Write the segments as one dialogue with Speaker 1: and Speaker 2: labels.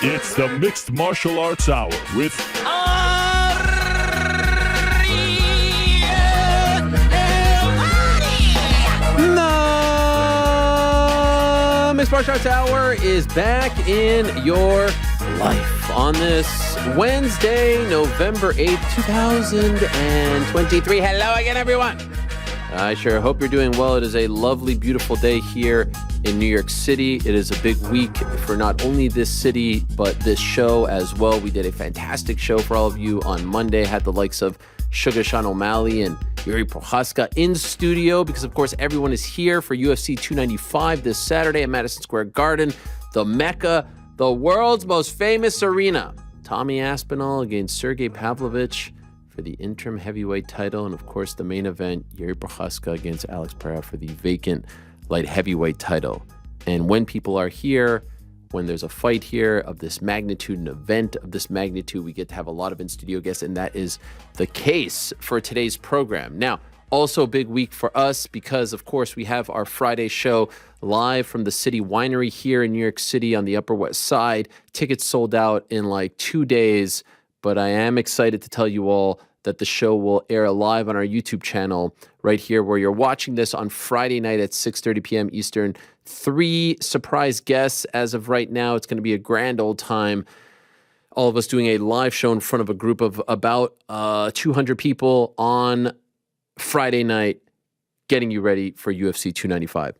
Speaker 1: It's the Mixed Martial Arts Hour with
Speaker 2: The Mixed Martial Arts Hour is back in your life on this Wednesday, November 8th, 2023. Hello again, everyone. I sure hope you're doing well. It is a lovely, beautiful day here in New York City. It is a big week for not only this city, but this show as well. We did a fantastic show for all of you on Monday. Had the likes of Sugar Sean O'Malley and Urijah Faber in studio because, of course, everyone is here for UFC 295 this Saturday at Madison Square Garden, the Mecca, the world's most famous arena. Tommy Aspinall against Sergey Pavlovich for the interim heavyweight title, and of course the main event, Jiří Procházka against Alex Pereira for the vacant light heavyweight title. And when people are here, when there's a fight here of this magnitude, an event of this magnitude, we get to have a lot of in-studio guests, and that is the case for today's program. Now, also a big week for us because, of course, we have our Friday show live from the City Winery here in New York City on the Upper West Side. Tickets sold out in like 2 days. But I am excited to tell you all that the show will air live on our YouTube channel right here where you're watching this on Friday night at 6:30 p.m. Eastern. 3 surprise guests as of right now. It's going to be a grand old time. All of us doing a live show in front of a group of about 200 people on Friday night, getting you ready for UFC 295.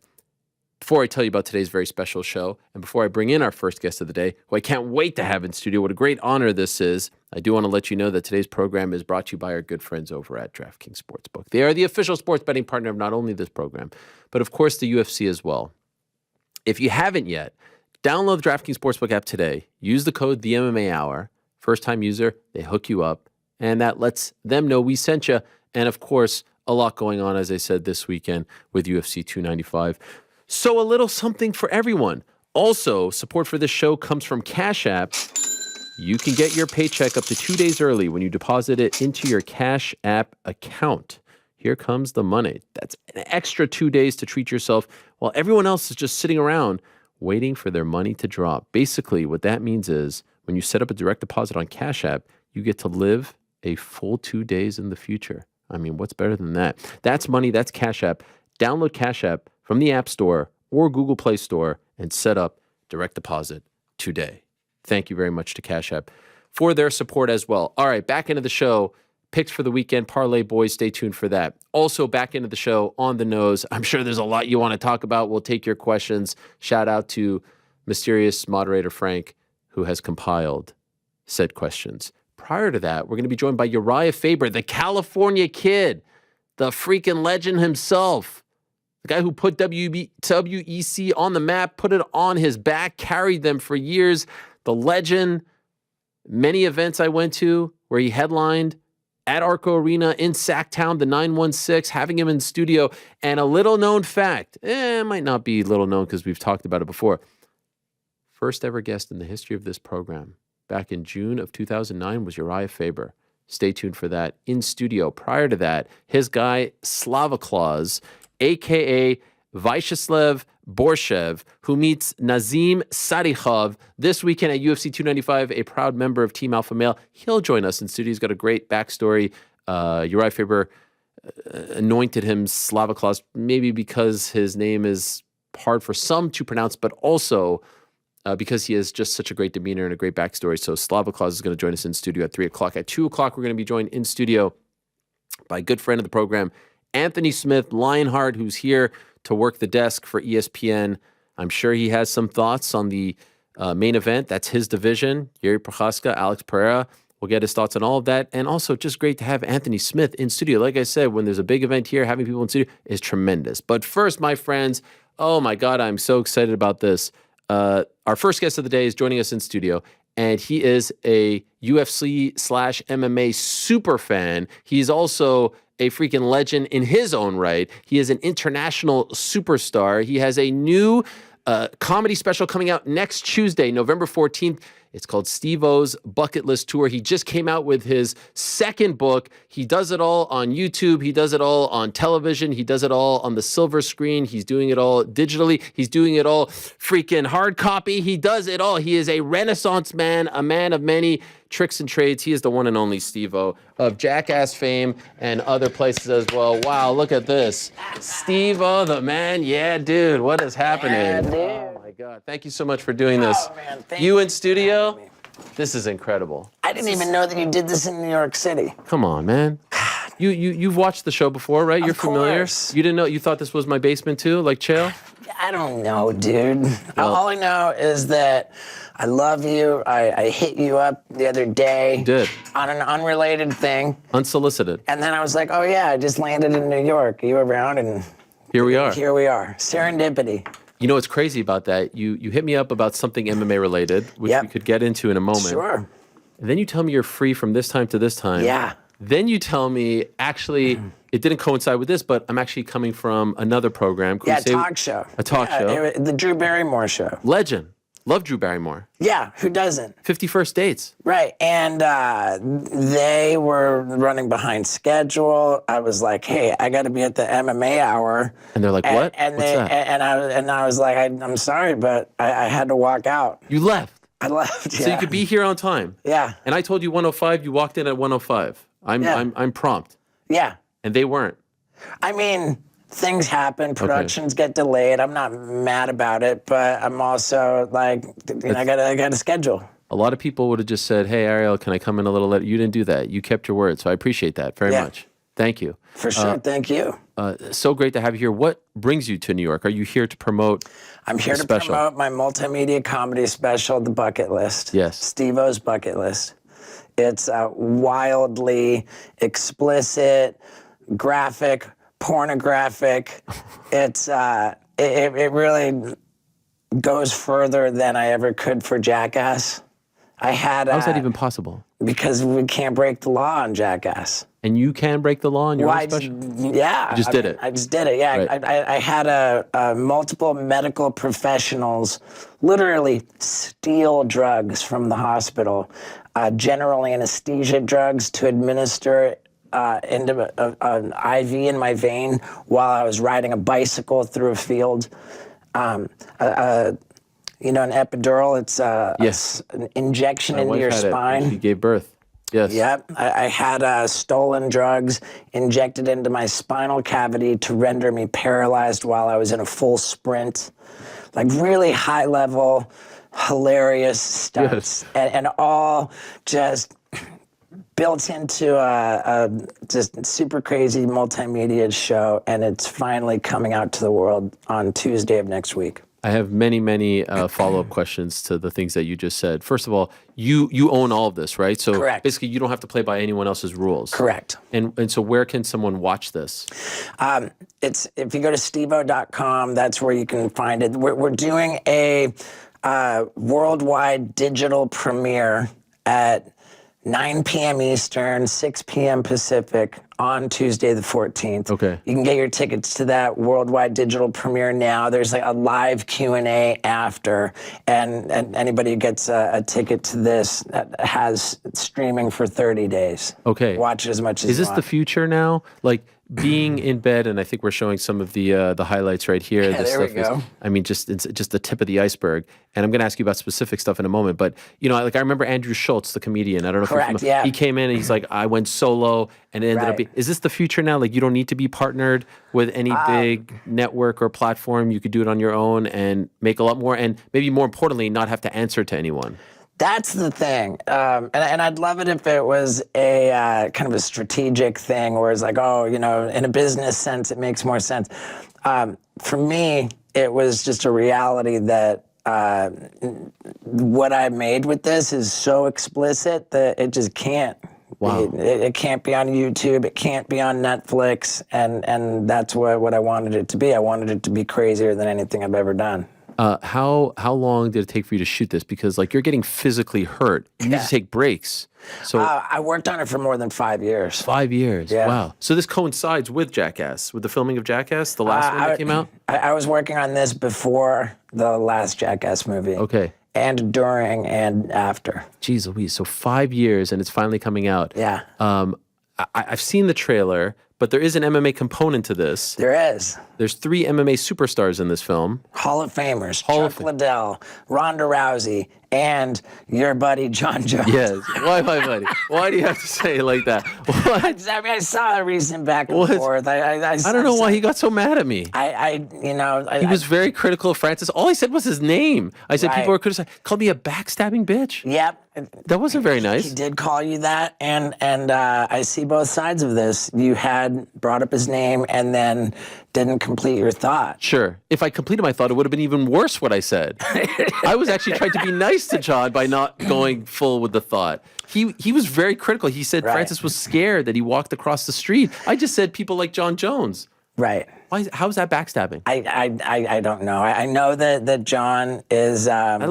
Speaker 2: Before I tell you about today's very special show, and before I bring in our first guest of the day, who I can't wait to have in studio, what a great honor this is, I do want to let you know that today's program is brought to you by our good friends over at DraftKings Sportsbook. They are the official sports betting partner of not only this program, but of course the UFC as well. If you haven't yet, download the DraftKings Sportsbook app today. Use the code THEMMAHOUR. First-time user, they hook you up, and that lets them know we sent you. And of course, a lot going on, as I said, this weekend with UFC 295. So a little something for everyone. Also, support for this show comes from Cash App. You can get your paycheck up to 2 days early when you deposit it into your Cash App account. Here comes the money. That's an extra 2 days to treat yourself while everyone else is just sitting around waiting for their money to drop. Basically, what that means is when you set up a direct deposit on Cash App, you get to live a full 2 days in the future. I mean, what's better than that? That's money. That's Cash App. Download Cash App from the App Store or Google Play Store and set up direct deposit today. Thank you very much to Cash App for their support as well. All right, back into the show. Picks for the weekend, Parlay Boys. Stay tuned for that. Also, back into the show, On the Nose. I'm sure there's a lot you want to talk about. We'll take your questions. Shout out to mysterious moderator Frank, who has compiled said questions. Prior to that, we're going to be joined by Urijah Faber, the California kid, the freaking legend himself. The guy who put WEC on the map, put it on his back, carried them for years. The legend, many events I went to where he headlined at Arco Arena in Sacktown, the 916, having him in studio. And a little known fact, it might not be little known because we've talked about it before. First ever guest in the history of this program back in June of 2009 was Urijah Faber. Stay tuned for that in studio. Prior to that, his guy, Slava Claus, a.k.a. Viacheslav Borshchev, who meets Nazim Sadykhov this weekend at UFC 295, a proud member of Team Alpha Male. He'll join us in studio. He's got a great backstory. Urijah Faber anointed him Slava Claus, maybe because his name is hard for some to pronounce, but also because he has just such a great demeanor and a great backstory. So Slava Claus is going to join us in studio at 3 o'clock. At 2 o'clock, we're going to be joined in studio by a good friend of the program, Anthony Smith Lionheart, who's here to work the desk for ESPN. I'm sure he has some thoughts on the main event. That's his division. Jiří Procházka, Alex Pereira. We'll get his thoughts on all of that. And also just great to have Anthony Smith in studio. Like I said, when there's a big event here, having people in studio is tremendous. But first, my friends, oh my God, I'm so excited about this. Our first guest of the day is joining us in studio, and he is a UFC/MMA super fan. He's also a freaking legend in his own right. He is an international superstar. He has a new comedy special coming out next Tuesday, November 14th. It's called Steve-O's Bucket List Tour. He just came out with his second book. He does it all on YouTube. He does it all on television. He does it all on the silver screen. He's doing it all digitally. He's doing it all freaking hard copy. He does it all. He is a Renaissance man, a man of many tricks and trades. He is the one and only Steve-O of Jackass fame and other places as well. Wow, look at this. Steve-O, the man. Yeah, dude, what is happening?
Speaker 3: Yeah, dude.
Speaker 2: Oh, my God. Thank you so much for doing this.
Speaker 3: Oh, man,
Speaker 2: you in studio? This is incredible.
Speaker 3: I didn't even know that you did this in New York City.
Speaker 2: Come on, man. You've watched the show before, right? You're familiar.
Speaker 3: Course.
Speaker 2: You didn't know? You thought this was my basement too, like Chael?
Speaker 3: I don't know, dude. All I know is that I love you. I hit you up the other day.
Speaker 2: You did.
Speaker 3: On an unrelated thing.
Speaker 2: Unsolicited.
Speaker 3: And then I was like, oh yeah, I just landed in New York. Are you around? And
Speaker 2: here we are.
Speaker 3: Here we are. Serendipity.
Speaker 2: You know what's crazy about that? You hit me up about something MMA related, which we could get into in a moment.
Speaker 3: Sure.
Speaker 2: And then you tell me you're free from this time to this time.
Speaker 3: Yeah.
Speaker 2: Then you tell me, actually, it didn't coincide with this, but I'm actually coming from another program.
Speaker 3: Yeah, talk show.
Speaker 2: A talk show.
Speaker 3: The Drew Barrymore show.
Speaker 2: Legend. Love Drew Barrymore.
Speaker 3: Yeah, who doesn't?
Speaker 2: 50 First Dates.
Speaker 3: Right, and they were running behind schedule. I was like, hey, I got to be at the MMA hour.
Speaker 2: And they're like, what?
Speaker 3: And
Speaker 2: What's that?
Speaker 3: And I was like, I'm sorry, but I had to walk out.
Speaker 2: You left.
Speaker 3: I left, yeah.
Speaker 2: So you could be here on time.
Speaker 3: Yeah.
Speaker 2: And I told you 105, you walked in at 105. I'm prompt.
Speaker 3: Yeah.
Speaker 2: And they weren't.
Speaker 3: I mean, things happen. Productions get delayed. I'm not mad about it, but I'm also like, I got a schedule.
Speaker 2: A lot of people would have just said, hey, Ariel, can I come in a little later? You didn't do that. You kept your word. So I appreciate that very much. Thank you.
Speaker 3: For sure. Thank you.
Speaker 2: So great to have you here. What brings you to New York? Are you here to promote
Speaker 3: I'm here to promote my multimedia comedy special, The Bucket List.
Speaker 2: Yes.
Speaker 3: Steve-O's Bucket List. It's wildly explicit, graphic, pornographic. It's it really goes further than I ever could for Jackass.
Speaker 2: How's that even possible?
Speaker 3: Because we can't break the law on Jackass.
Speaker 2: And you can break the law in your own special?
Speaker 3: Yeah.
Speaker 2: You just did it.
Speaker 3: I just did it, yeah.
Speaker 2: Right.
Speaker 3: I had multiple medical professionals literally steal drugs from the hospital, general anesthesia drugs to administer into an IV in my vein while I was riding a bicycle through a field. You know, an epidural, it's an injection into your spine.
Speaker 2: She gave birth. Yes.
Speaker 3: Yep. I had stolen drugs injected into my spinal cavity to render me paralyzed while I was in a full sprint. Like really high level, hilarious stunts.
Speaker 2: Yes.
Speaker 3: And all just built into a just super crazy multimedia show. And it's finally coming out to the world on Tuesday of next week.
Speaker 2: I have many follow-up questions to the things that you just said. First of all, you own all of this, right? So
Speaker 3: Correct.
Speaker 2: Basically, you don't have to play by anyone else's rules.
Speaker 3: Correct.
Speaker 2: And so where can someone watch this?
Speaker 3: It's if you go to steveo.com, that's where you can find it. We're doing a worldwide digital premiere at 9 p.m. Eastern, 6 p.m. Pacific on Tuesday the 14th.
Speaker 2: Okay.
Speaker 3: You can get your tickets to that worldwide digital premiere now. There's like a live Q&A after, and anybody who gets a ticket to this has streaming for 30 days.
Speaker 2: Okay.
Speaker 3: Watch it as much as you want.
Speaker 2: Is this the future now? Like being in bed, and I think we're showing some of the highlights right here.
Speaker 3: Yeah,
Speaker 2: this
Speaker 3: there we
Speaker 2: stuff
Speaker 3: go.
Speaker 2: is, I mean, it's just the tip of the iceberg. And I'm going to ask you about specific stuff in a moment. But, you know, like I remember Andrew Schultz, the comedian. I don't know if you're
Speaker 3: Correct,
Speaker 2: familiar.
Speaker 3: yeah.
Speaker 2: He came in and he's like, I went solo and it ended up being, is this the future now? Like you don't need to be partnered with any big network or platform. You could do it on your own and make a lot more. And maybe more importantly, not have to answer to anyone.
Speaker 3: That's the thing. And I'd love it if it was a kind of a strategic thing where it's like, oh, you know, in a business sense, it makes more sense. For me, it was just a reality that what I made with this is so explicit that it just can't.
Speaker 2: Wow.
Speaker 3: It can't be on YouTube. It can't be on Netflix. And that's what I wanted it to be. I wanted it to be crazier than anything I've ever done.
Speaker 2: How long did it take for you to shoot this? Because like you're getting physically hurt. You need to take breaks. So
Speaker 3: I worked on it for more than 5 years.
Speaker 2: 5 years.
Speaker 3: Yeah.
Speaker 2: Wow. So this coincides with Jackass, with the filming of Jackass, the last one that came out?
Speaker 3: I was working on this before the last Jackass movie.
Speaker 2: Okay.
Speaker 3: and during and after.
Speaker 2: Jeez Louise. So 5 years and it's finally coming out.
Speaker 3: Yeah.
Speaker 2: I've seen the trailer, but there is an MMA component to this.
Speaker 3: There is.
Speaker 2: There's 3 MMA superstars in this film.
Speaker 3: Hall of Famers,
Speaker 2: Hall of
Speaker 3: Chuck Liddell, Ronda Rousey, and your buddy John Jones.
Speaker 2: Yes. Why, my buddy? Why do you have to say it like that? What?
Speaker 3: I mean, I saw a recent back and forth.
Speaker 2: I don't know why he got so mad at me.
Speaker 3: He
Speaker 2: was very critical of Francis. All I said was his name. I said people were criticizing. Called me a backstabbing bitch.
Speaker 3: Yep.
Speaker 2: That wasn't very nice.
Speaker 3: He did call you that, and I see both sides of this. You had brought up his name and then didn't complete your thought.
Speaker 2: Sure. If I completed my thought, it would have been even worse what I said. I was actually trying to be nice to John by not going full with the thought. He was very critical. He said Francis was scared that he walked across the street. I just said people like John Jones.
Speaker 3: Right.
Speaker 2: How's that backstabbing?
Speaker 3: I don't know. I know that John is.
Speaker 2: John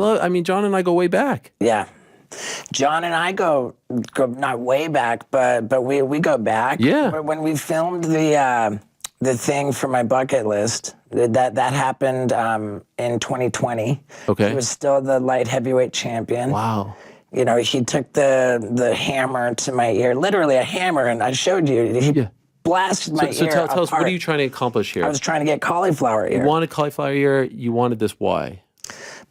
Speaker 2: and I go way back.
Speaker 3: Yeah. John and I go not way back, but we go back.
Speaker 2: Yeah.
Speaker 3: But when we filmed the thing for my bucket list, that happened in 2020.
Speaker 2: Okay.
Speaker 3: He was still the light heavyweight champion.
Speaker 2: Wow.
Speaker 3: You know, he took the hammer to my ear, literally a hammer, and I showed you. He blasted my ear
Speaker 2: So tell us, what
Speaker 3: apart.
Speaker 2: are you trying to accomplish here?
Speaker 3: I was trying to get cauliflower ear.
Speaker 2: You wanted cauliflower ear. You wanted this. Why?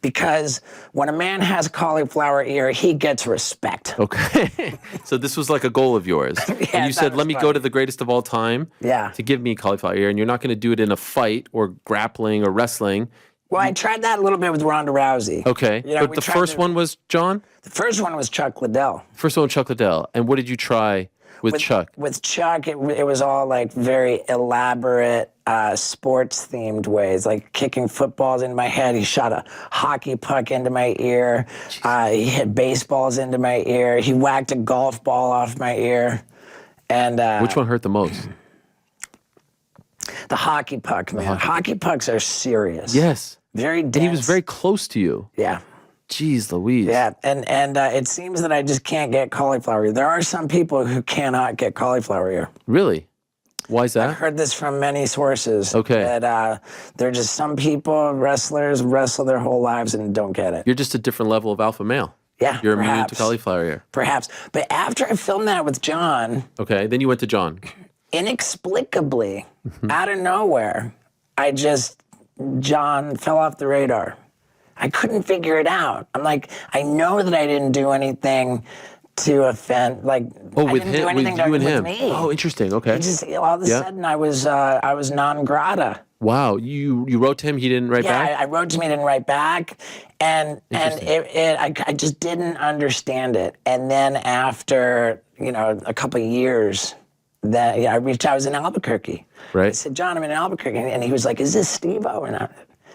Speaker 3: Because when a man has cauliflower ear, he gets respect.
Speaker 2: Okay. So this was like a goal of yours. And you said, let me go to the greatest of all time to give me cauliflower ear. And you're not going to do it in a fight or grappling or wrestling.
Speaker 3: Well, I tried that a little bit with Ronda Rousey.
Speaker 2: Okay. But the first one was John?
Speaker 3: The first one was Chuck Liddell.
Speaker 2: First one was Chuck Liddell. And what did you try with Chuck?
Speaker 3: With Chuck, it was all like very elaborate sports-themed ways, like kicking footballs into my head. He shot a hockey puck into my ear. He hit baseballs into my ear. He whacked a golf ball off my ear. And
Speaker 2: which one hurt the most?
Speaker 3: The hockey puck, man. Hockey pucks are serious.
Speaker 2: Yes.
Speaker 3: Very dense.
Speaker 2: And he was very close to you.
Speaker 3: Yeah.
Speaker 2: Jeez Louise.
Speaker 3: Yeah, and it seems that I just can't get cauliflower ear. There are some people who cannot get cauliflower ear.
Speaker 2: Really? Why is that?
Speaker 3: I've heard this from many sources.
Speaker 2: Okay.
Speaker 3: That there are just some people, wrestlers, wrestle their whole lives and don't get it.
Speaker 2: You're just a different level of alpha male.
Speaker 3: Yeah,
Speaker 2: You're immune to cauliflower ear.
Speaker 3: Perhaps. But after I filmed that with John...
Speaker 2: Okay, then you went to John.
Speaker 3: Inexplicably, out of nowhere, John fell off the radar. I couldn't figure it out. I'm like, I know that I didn't do anything to offend, like, I
Speaker 2: with
Speaker 3: didn't
Speaker 2: him,
Speaker 3: do anything
Speaker 2: with you and him.
Speaker 3: me.
Speaker 2: Oh, interesting. Okay.
Speaker 3: All of a sudden, I was non grata.
Speaker 2: Wow, you wrote to him, he didn't write back?
Speaker 3: Yeah, I wrote to him, he didn't write back, and I just didn't understand it. And then after a couple of years, I reached out. I was in Albuquerque.
Speaker 2: Right.
Speaker 3: I said, John, I'm in Albuquerque, and he was like, "Is this Steve-O?"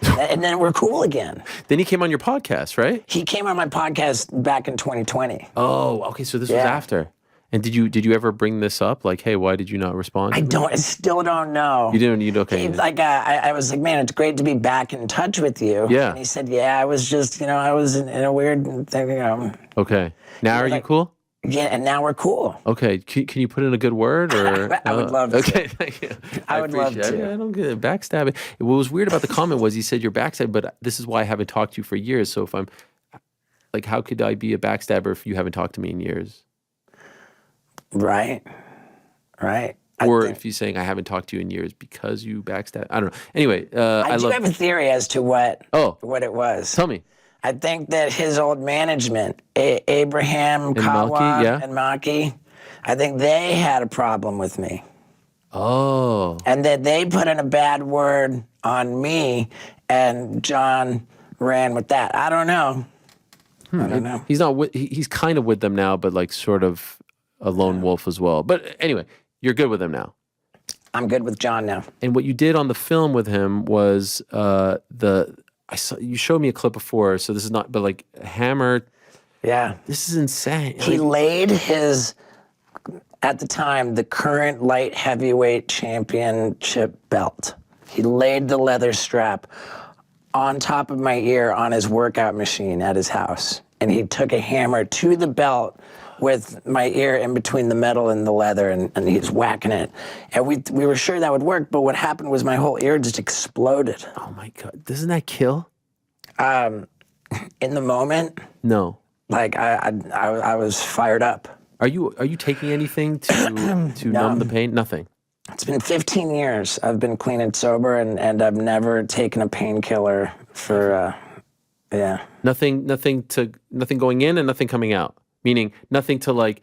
Speaker 3: And then we're cool again.
Speaker 2: Then he came on your podcast, right?
Speaker 3: He came on my podcast back in 2020.
Speaker 2: Oh, okay. So this was after. And did you ever bring this up? Like, hey, why did you not respond?
Speaker 3: I still don't know.
Speaker 2: You didn't. Okay.
Speaker 3: I was like, man, it's great to be back in touch with you.
Speaker 2: Yeah.
Speaker 3: And he said, yeah, I was just, I was in a weird thing.
Speaker 2: Okay. Now are you cool?
Speaker 3: Yeah, and now we're cool.
Speaker 2: Okay, can you put in a good word? Or
Speaker 3: I would love to.
Speaker 2: Okay, thank you.
Speaker 3: I would love to.
Speaker 2: I don't get it. Backstabbing. What was weird about the comment was he said you're backstabbing, but this is why I haven't talked to you for years. So if I'm, like, how could I be a backstabber if you haven't talked to me in years?
Speaker 3: Right.
Speaker 2: Or if you're saying I haven't talked to you in years because you backstab. I don't know. Anyway,
Speaker 3: I do have a theory as to what it was.
Speaker 2: Tell me.
Speaker 3: I think that his old management, Abraham, Kawa, and Maki, I think they had a problem with me.
Speaker 2: Oh.
Speaker 3: And that they put in a bad word on me, and John ran with that. I don't know. I don't know.
Speaker 2: He's not. He's kind of with them now, but like sort of a lone wolf as well. But anyway, you're good with him now.
Speaker 3: I'm good with John now.
Speaker 2: And what you did on the film with him was you showed me a clip before, so this is not, but like hammer.
Speaker 3: Yeah.
Speaker 2: This is insane.
Speaker 3: He laid at the time, the current light heavyweight championship belt. He laid the leather strap on top of my ear on his workout machine at his house. And he took a hammer to the belt with my ear in between the metal and the leather, and he's whacking it. And we were sure that would work, but what happened was my whole ear just exploded.
Speaker 2: Oh my God, doesn't that kill?
Speaker 3: In the moment,
Speaker 2: No.
Speaker 3: like I was fired up.
Speaker 2: Are you taking anything to numb the pain? Nothing.
Speaker 3: It's been 15 years. I've been clean and sober, and I've never taken a painkiller for, yeah.
Speaker 2: Nothing going in and nothing coming out. Meaning nothing to like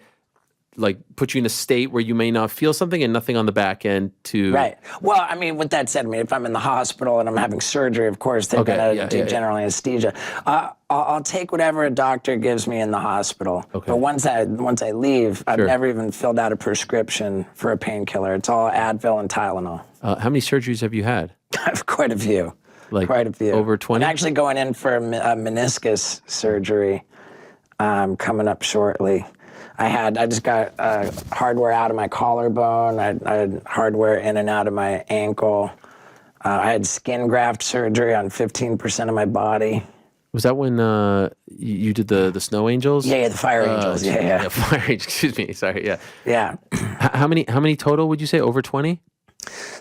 Speaker 2: put you in a state where you may not feel something, and nothing on the back end to.
Speaker 3: Right. Well, I mean, with that said, I mean, if I'm in the hospital and I'm having surgery, of course they're gonna do general anesthesia. I'll take whatever a doctor gives me in the hospital.
Speaker 2: Okay.
Speaker 3: But once I leave, I've never even filled out a prescription for a painkiller. It's all Advil and Tylenol.
Speaker 2: How many surgeries have you had?
Speaker 3: I have quite a few.
Speaker 2: Like
Speaker 3: quite a few.
Speaker 2: Over 20?
Speaker 3: I'm actually going in for a meniscus surgery coming up shortly. I just got hardware out of my collarbone. I had hardware in and out of my ankle. I had skin graft surgery on 15% of my body.
Speaker 2: Was that when you did the snow angels?
Speaker 3: Yeah, the fire angels. Yeah,
Speaker 2: fire angels. Excuse me. Sorry. Yeah.
Speaker 3: Yeah.
Speaker 2: How many total would you say? Over 20?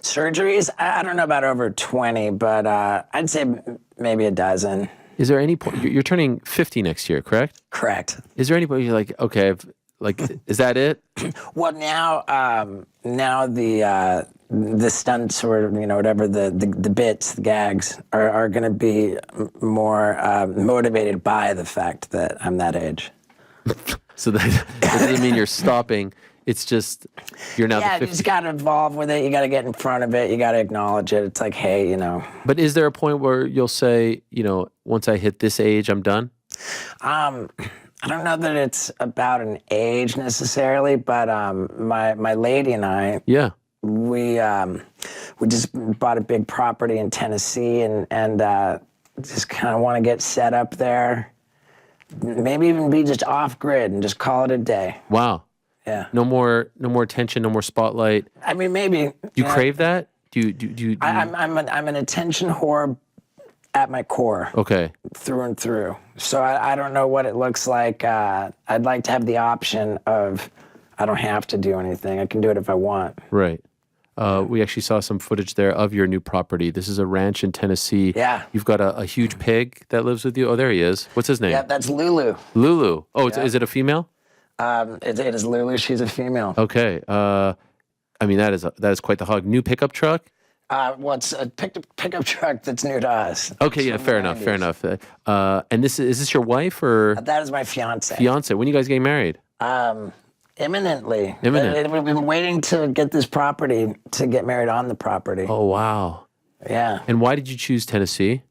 Speaker 3: Surgeries? I don't know about over 20, but I'd say maybe a dozen.
Speaker 2: Is there any point? You're turning 50 next year, correct?
Speaker 3: Correct.
Speaker 2: Is there any point you're like, okay, is that it?
Speaker 3: Well, now the stunts or whatever the bits, the gags are going to be more motivated by the fact that I'm that age.
Speaker 2: So that doesn't mean you're stopping. It's just you're now.
Speaker 3: Yeah,
Speaker 2: the 50.
Speaker 3: you just got to involve with it. You got to get in front of it. You got to acknowledge it. It's like, hey,
Speaker 2: But is there a point where you'll say, once I hit this age, I'm done?
Speaker 3: I don't know that it's about an age necessarily, but my lady and I, we just bought a big property in Tennessee and just kind of want to get set up there. Maybe even be just off grid and just call it a day.
Speaker 2: Wow.
Speaker 3: Yeah.
Speaker 2: No more attention, no more spotlight.
Speaker 3: I mean, maybe.
Speaker 2: Do you crave that? Do you?
Speaker 3: I'm an attention whore at my core.
Speaker 2: Okay.
Speaker 3: Through and through. So I don't know what it looks like. I'd like to have the option of I don't have to do anything. I can do it if I want.
Speaker 2: Right. We actually saw some footage there of your new property. This is a ranch in Tennessee.
Speaker 3: Yeah.
Speaker 2: You've got a huge pig that lives with you. Oh, there he is. What's his name?
Speaker 3: Yeah, that's Lulu.
Speaker 2: Lulu. Oh, is it a female?
Speaker 3: It is Lulu. She's a female.
Speaker 2: Okay. I mean, that is quite the hog. New pickup truck?
Speaker 3: Well, it's a pickup truck that's new to us.
Speaker 2: Okay, yeah, fair enough. And is this your wife or?
Speaker 3: That is my fiance.
Speaker 2: Fiance. When are you guys getting married?
Speaker 3: Imminently.
Speaker 2: Imminent.
Speaker 3: We've been waiting to get this property to get married on the property.
Speaker 2: Oh, wow.
Speaker 3: Yeah.
Speaker 2: And why did you choose Tennessee?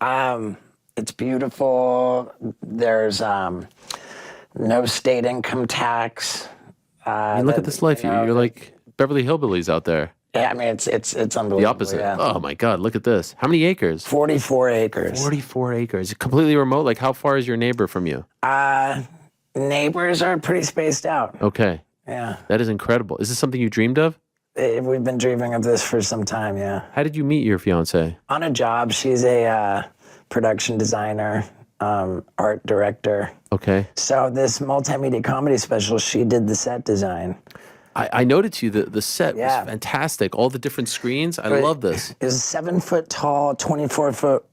Speaker 3: It's beautiful. There's no state income tax.
Speaker 2: Look at this life. You're like Beverly Hillbillies out there.
Speaker 3: Yeah, I mean, it's unbelievable.
Speaker 2: The opposite.
Speaker 3: Yeah.
Speaker 2: Oh, my God. Look at this. How many acres?
Speaker 3: 44 acres.
Speaker 2: 44 acres. Completely remote? Like, how far is your neighbor from you?
Speaker 3: Neighbors are pretty spaced out.
Speaker 2: Okay.
Speaker 3: Yeah.
Speaker 2: That is incredible. Is this something you dreamed of?
Speaker 3: We've been dreaming of this for some time, yeah.
Speaker 2: How did you meet your fiance?
Speaker 3: On a job. She's a production designer, art director.
Speaker 2: Okay.
Speaker 3: So this multimedia comedy special, she did the set design.
Speaker 2: I noted to you the set was fantastic. All the different screens. I love this.
Speaker 3: It was a 7 foot tall, 24 foot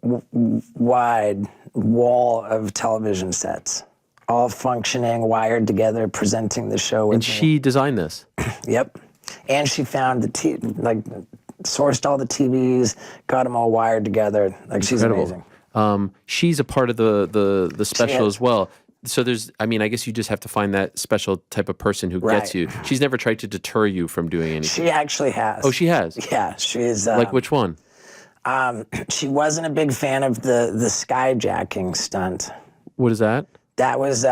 Speaker 3: wide wall of television sets, all functioning, wired together, presenting the show.
Speaker 2: And she designed this.
Speaker 3: Yep. And she found sourced all the TVs, got them all wired together. Like, she's amazing.
Speaker 2: She's a part of the special as well. So I guess you just have to find that special type of person who gets you. She's never tried to deter you from doing anything.
Speaker 3: She actually has.
Speaker 2: Oh, she has?
Speaker 3: Yeah, she's...
Speaker 2: like which one?
Speaker 3: She wasn't a big fan of the skyjacking stunt.
Speaker 2: What is that?
Speaker 3: That was...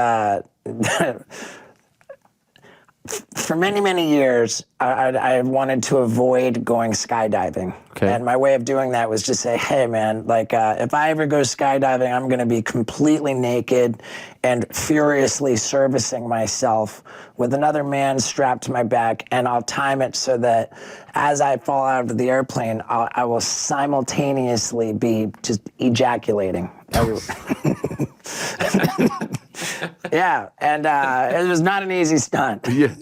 Speaker 3: For many, many years, I wanted to avoid going skydiving.
Speaker 2: Okay.
Speaker 3: And my way of doing that was just say, hey, man, if I ever go skydiving, I'm going to be completely naked and furiously servicing myself with another man strapped to my back, and I'll time it so that as I fall out of the airplane, I will simultaneously be just ejaculating. Yeah, and it was not an easy stunt.
Speaker 2: Yeah,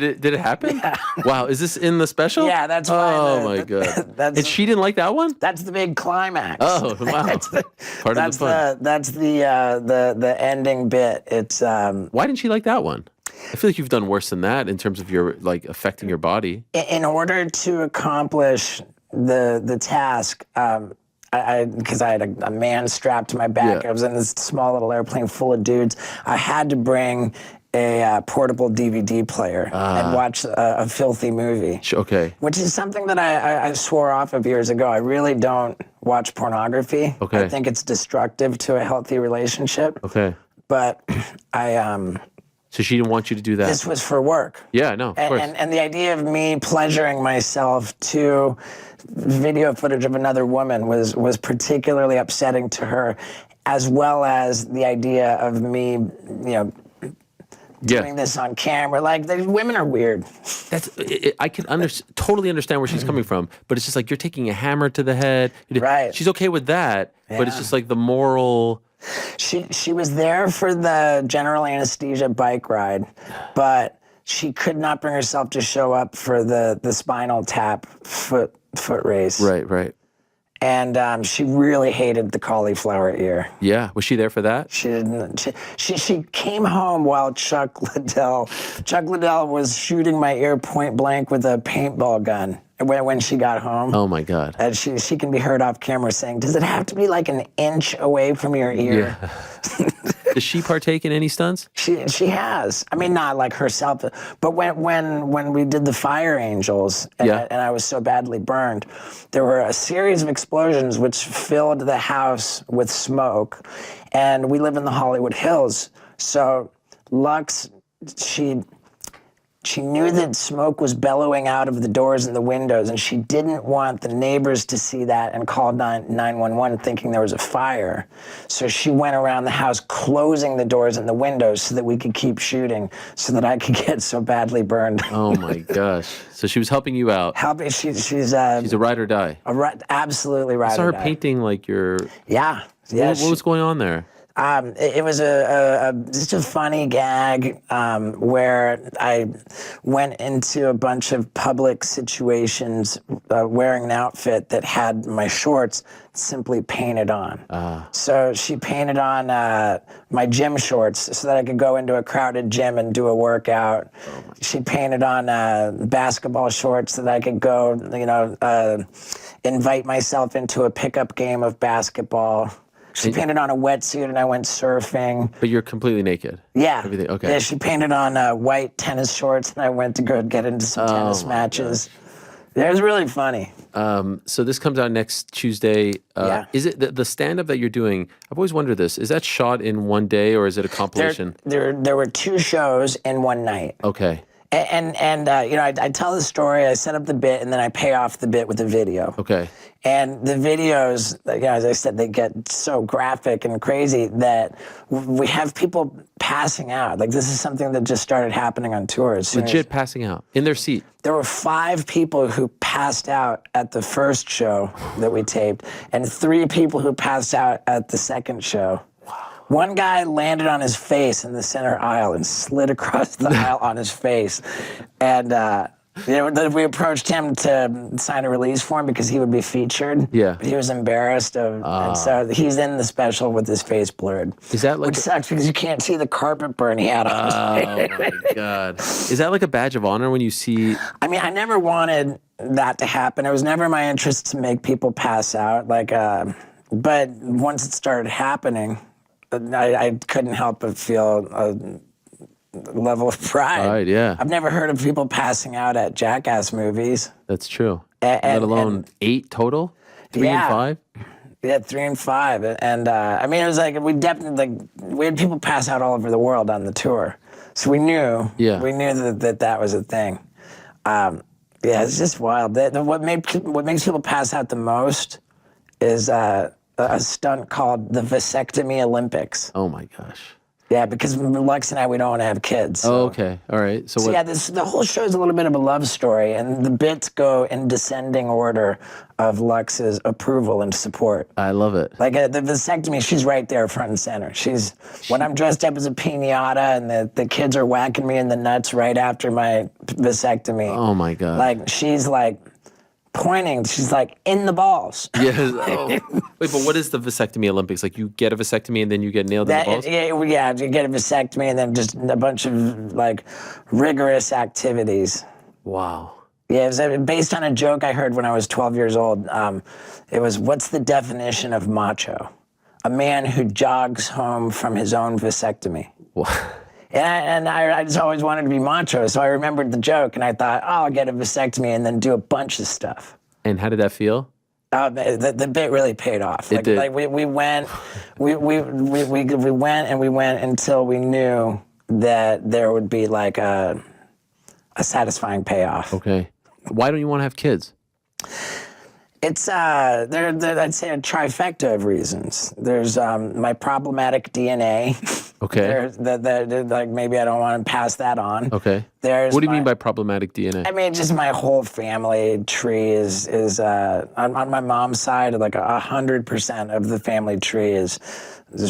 Speaker 2: Did it happen?
Speaker 3: Yeah.
Speaker 2: Wow, is this in the special?
Speaker 3: Yeah, that's why.
Speaker 2: Oh my god. And she didn't like that one?
Speaker 3: That's the big climax.
Speaker 2: Oh wow.
Speaker 3: That's the
Speaker 2: fun.
Speaker 3: That's the ending bit. It's
Speaker 2: Why didn't she like that one? I feel like you've done worse than that in terms of your like affecting your body.
Speaker 3: In order to accomplish the task, because I had a man strapped to my back.
Speaker 2: Yeah.
Speaker 3: I was in this small little airplane full of dudes. I had to bring a portable DVD player and watch a filthy movie.
Speaker 2: Okay.
Speaker 3: Which is something that I swore off of years ago. I really don't watch pornography.
Speaker 2: Okay.
Speaker 3: I think it's destructive to a healthy relationship.
Speaker 2: Okay.
Speaker 3: But
Speaker 2: So she didn't want you to do that?
Speaker 3: this was for work.
Speaker 2: Yeah, no, of course.
Speaker 3: And the idea of me pleasuring myself to video footage of another woman was particularly upsetting to her, as well as the idea of me, doing this on camera. Like, women are weird.
Speaker 2: I can totally understand where she's coming from, but it's just like you're taking a hammer to the head.
Speaker 3: Right.
Speaker 2: She's okay with that, but it's just like the moral.
Speaker 3: She was there for the general anesthesia bike ride, but she could not bring herself to show up for the spinal tap foot race.
Speaker 2: Right.
Speaker 3: And she really hated the cauliflower ear.
Speaker 2: Yeah, was she there for that?
Speaker 3: She didn't. She came home while Chuck Liddell was shooting my ear point blank with a paintball gun when she got home.
Speaker 2: Oh my God.
Speaker 3: And she can be heard off camera saying, "Does it have to be like an inch away from your ear?"
Speaker 2: Yeah. Does she partake in any stunts?
Speaker 3: She has. I mean, not like herself, but when we did the Fire Angels, and I was so badly burned, there were a series of explosions which filled the house with smoke, and we live in the Hollywood Hills, so Lux, she knew that smoke was bellowing out of the doors and the windows, and she didn't want the neighbors to see that and called 911 thinking there was a fire. So she went around the house closing the doors and the windows so that we could keep shooting, so that I could get so badly burned.
Speaker 2: Oh my gosh. So she was helping you out.
Speaker 3: She's a
Speaker 2: ride or die.
Speaker 3: Absolutely ride or die.
Speaker 2: I saw her painting like your...
Speaker 3: Yeah.
Speaker 2: What was going on there?
Speaker 3: It was just a funny gag where I went into a bunch of public situations wearing an outfit that had my shorts simply painted on. So she painted on my gym shorts so that I could go into a crowded gym and do a workout. She painted on basketball shorts so that I could go, invite myself into a pickup game of basketball. She painted on a wetsuit and I went surfing.
Speaker 2: But you're completely naked?
Speaker 3: Yeah.
Speaker 2: Everything, okay.
Speaker 3: Yeah, she painted on white tennis shorts and I went to go get into some tennis matches. It was really funny.
Speaker 2: So this comes out next Tuesday. Is it the stand-up that you're doing? I've always wondered this. Is that shot in one day or is it a compilation?
Speaker 3: There were 2 shows in one night.
Speaker 2: Okay.
Speaker 3: And I tell the story, I set up the bit, and then I pay off the bit with a video.
Speaker 2: Okay.
Speaker 3: And the videos, as I said, they get so graphic and crazy that we have people passing out. Like, this is something that just started happening on tours.
Speaker 2: Legit passing out in their seat.
Speaker 3: There were 5 people who passed out at the first show that we taped, and 3 people who passed out at the second show. One guy landed on his face in the center aisle and slid across the aisle on his face. And we approached him to sign a release form because he would be featured.
Speaker 2: Yeah.
Speaker 3: But he was embarrassed. And so he's in the special with his face blurred.
Speaker 2: Is that like...
Speaker 3: Which sucks because you can't see the carpet burn he had on his face.
Speaker 2: Oh, my God. Is that like a badge of honor when you see...
Speaker 3: I mean, I never wanted that to happen. It was never my interest to make people pass out. But once it started happening... I couldn't help but feel a level of pride.
Speaker 2: Right, yeah.
Speaker 3: I've never heard of people passing out at Jackass movies.
Speaker 2: That's true. Let alone 8 total? 3 and 5?
Speaker 3: Yeah, 3 and 5. And I mean, it was like, we had people pass out all over the world on the tour. So we knew that was a thing. It's just wild. What makes people pass out the most is... a stunt called the Vasectomy Olympics.
Speaker 2: Oh my gosh.
Speaker 3: Yeah, because Lex and I, we don't want to have kids. So.
Speaker 2: Oh, okay. All right. So what?
Speaker 3: Yeah, the whole show is a little bit of a love story, and the bits go in descending order of Lux's approval and support.
Speaker 2: I love it.
Speaker 3: Like the vasectomy, she's right there front and center. When I'm dressed up as a piñata and the kids are whacking me in the nuts right after my vasectomy.
Speaker 2: Oh my God.
Speaker 3: Like she's like pointing, she's like in the balls.
Speaker 2: Yes. Oh. Wait, but what is the vasectomy Olympics? Like you get a vasectomy and then you get nailed in the balls?
Speaker 3: Yeah, you get a vasectomy and then just a bunch of like rigorous activities.
Speaker 2: Wow.
Speaker 3: Yeah, it was based on a joke I heard when I was 12 years old. It was, what's the definition of macho? A man who jogs home from his own vasectomy.
Speaker 2: Wow.
Speaker 3: And I just always wanted to be macho, so I remembered the joke, and I thought, oh, I'll get a vasectomy and then do a bunch of stuff.
Speaker 2: And how did that feel?
Speaker 3: The bit really paid off.
Speaker 2: It did.
Speaker 3: Like we went until we knew that there would be like a satisfying payoff.
Speaker 2: Okay. Why don't you want to have kids?
Speaker 3: It's I'd say a trifecta of reasons. There's my problematic DNA.
Speaker 2: Okay.
Speaker 3: Like maybe I don't want to pass that on.
Speaker 2: Okay.
Speaker 3: There's
Speaker 2: what do you mean by problematic DNA?
Speaker 3: I mean, just my whole family tree is on my mom's side, like 100% of the family tree is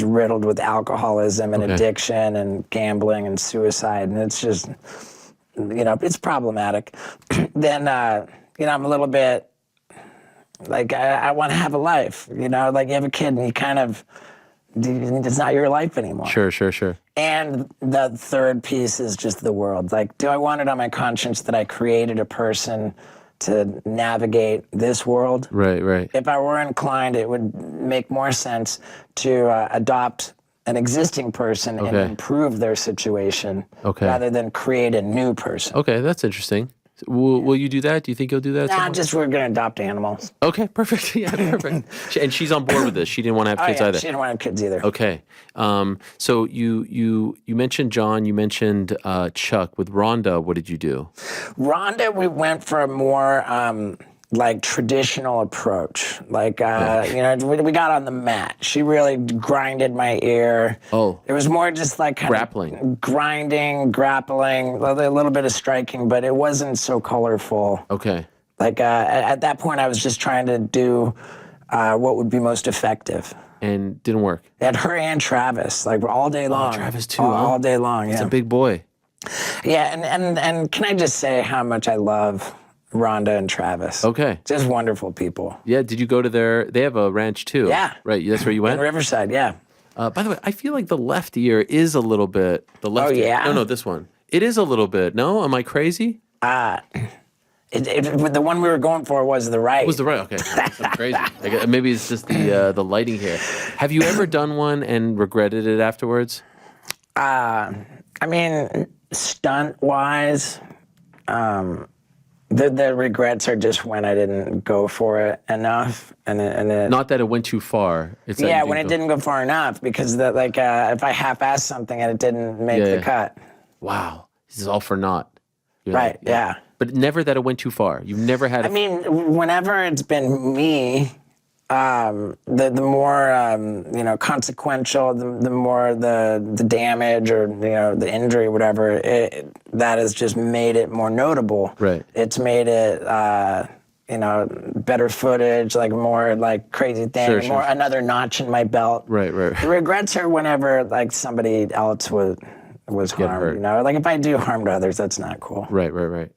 Speaker 3: riddled with alcoholism and addiction and gambling and suicide, and it's just, it's problematic. Then, I'm a little bit like, I want to have a life, like you have a kid and you kind of, it's not your life anymore.
Speaker 2: Sure.
Speaker 3: And the third piece is just the world. Like, do I want it on my conscience that I created a person to navigate this world?
Speaker 2: Right.
Speaker 3: If I were inclined, it would make more sense to adopt an existing person and improve their situation rather than create a new person.
Speaker 2: Okay, that's interesting. Will you do that? Do you think you'll do that?
Speaker 3: Nah, we're going to adopt animals.
Speaker 2: Okay, perfect. Yeah, perfect. And she's on board with this. She didn't want to have kids either.
Speaker 3: She didn't want to have kids either.
Speaker 2: Okay. So you mentioned John, you mentioned Chuck. With Rhonda, what did you do?
Speaker 3: Rhonda, we went for a more like traditional approach. Like, we got on the mat. She really grinded my ear.
Speaker 2: Oh.
Speaker 3: It was more just like kind
Speaker 2: grappling.
Speaker 3: Of grinding, grappling, a little bit of striking, but it wasn't so colorful.
Speaker 2: Okay.
Speaker 3: Like, at that point, I was just trying to do what would be most effective.
Speaker 2: And didn't work?
Speaker 3: At her and Travis, like all day long.
Speaker 2: Oh, Travis too,
Speaker 3: all day long, yeah.
Speaker 2: He's a big boy.
Speaker 3: Yeah, and can I just say how much I love Rhonda and Travis.
Speaker 2: Okay.
Speaker 3: Just wonderful people.
Speaker 2: Yeah, did you go to they have a ranch too?
Speaker 3: Yeah.
Speaker 2: Right, that's where you went?
Speaker 3: In Riverside, yeah.
Speaker 2: By the way, I feel like the left ear is a little bit, the left ear.
Speaker 3: Yeah?
Speaker 2: No, this one. It is a little bit, no? Am I crazy?
Speaker 3: The one we were going for was the right.
Speaker 2: It was the right, okay. I'm crazy. Maybe it's just the lighting here. Have you ever done one and regretted it afterwards?
Speaker 3: I mean, stunt-wise, the regrets are just when I didn't go for it enough, and it
Speaker 2: not that it went too far. It's that
Speaker 3: when it didn't go far enough, because if I half-assed something and it didn't make the cut.
Speaker 2: Wow, this is all for naught.
Speaker 3: Right? Yeah.
Speaker 2: But never that it went too far. You've never had.
Speaker 3: I mean, whenever it's been me, the more consequential, the more the damage or the injury, whatever, that has just made it more notable.
Speaker 2: Right.
Speaker 3: It's made it better footage, like more like crazy thing, more another notch in my belt.
Speaker 2: Right.
Speaker 3: The regrets are whenever like somebody else was harmed. Like if I do harm to others, that's not cool.
Speaker 2: Right.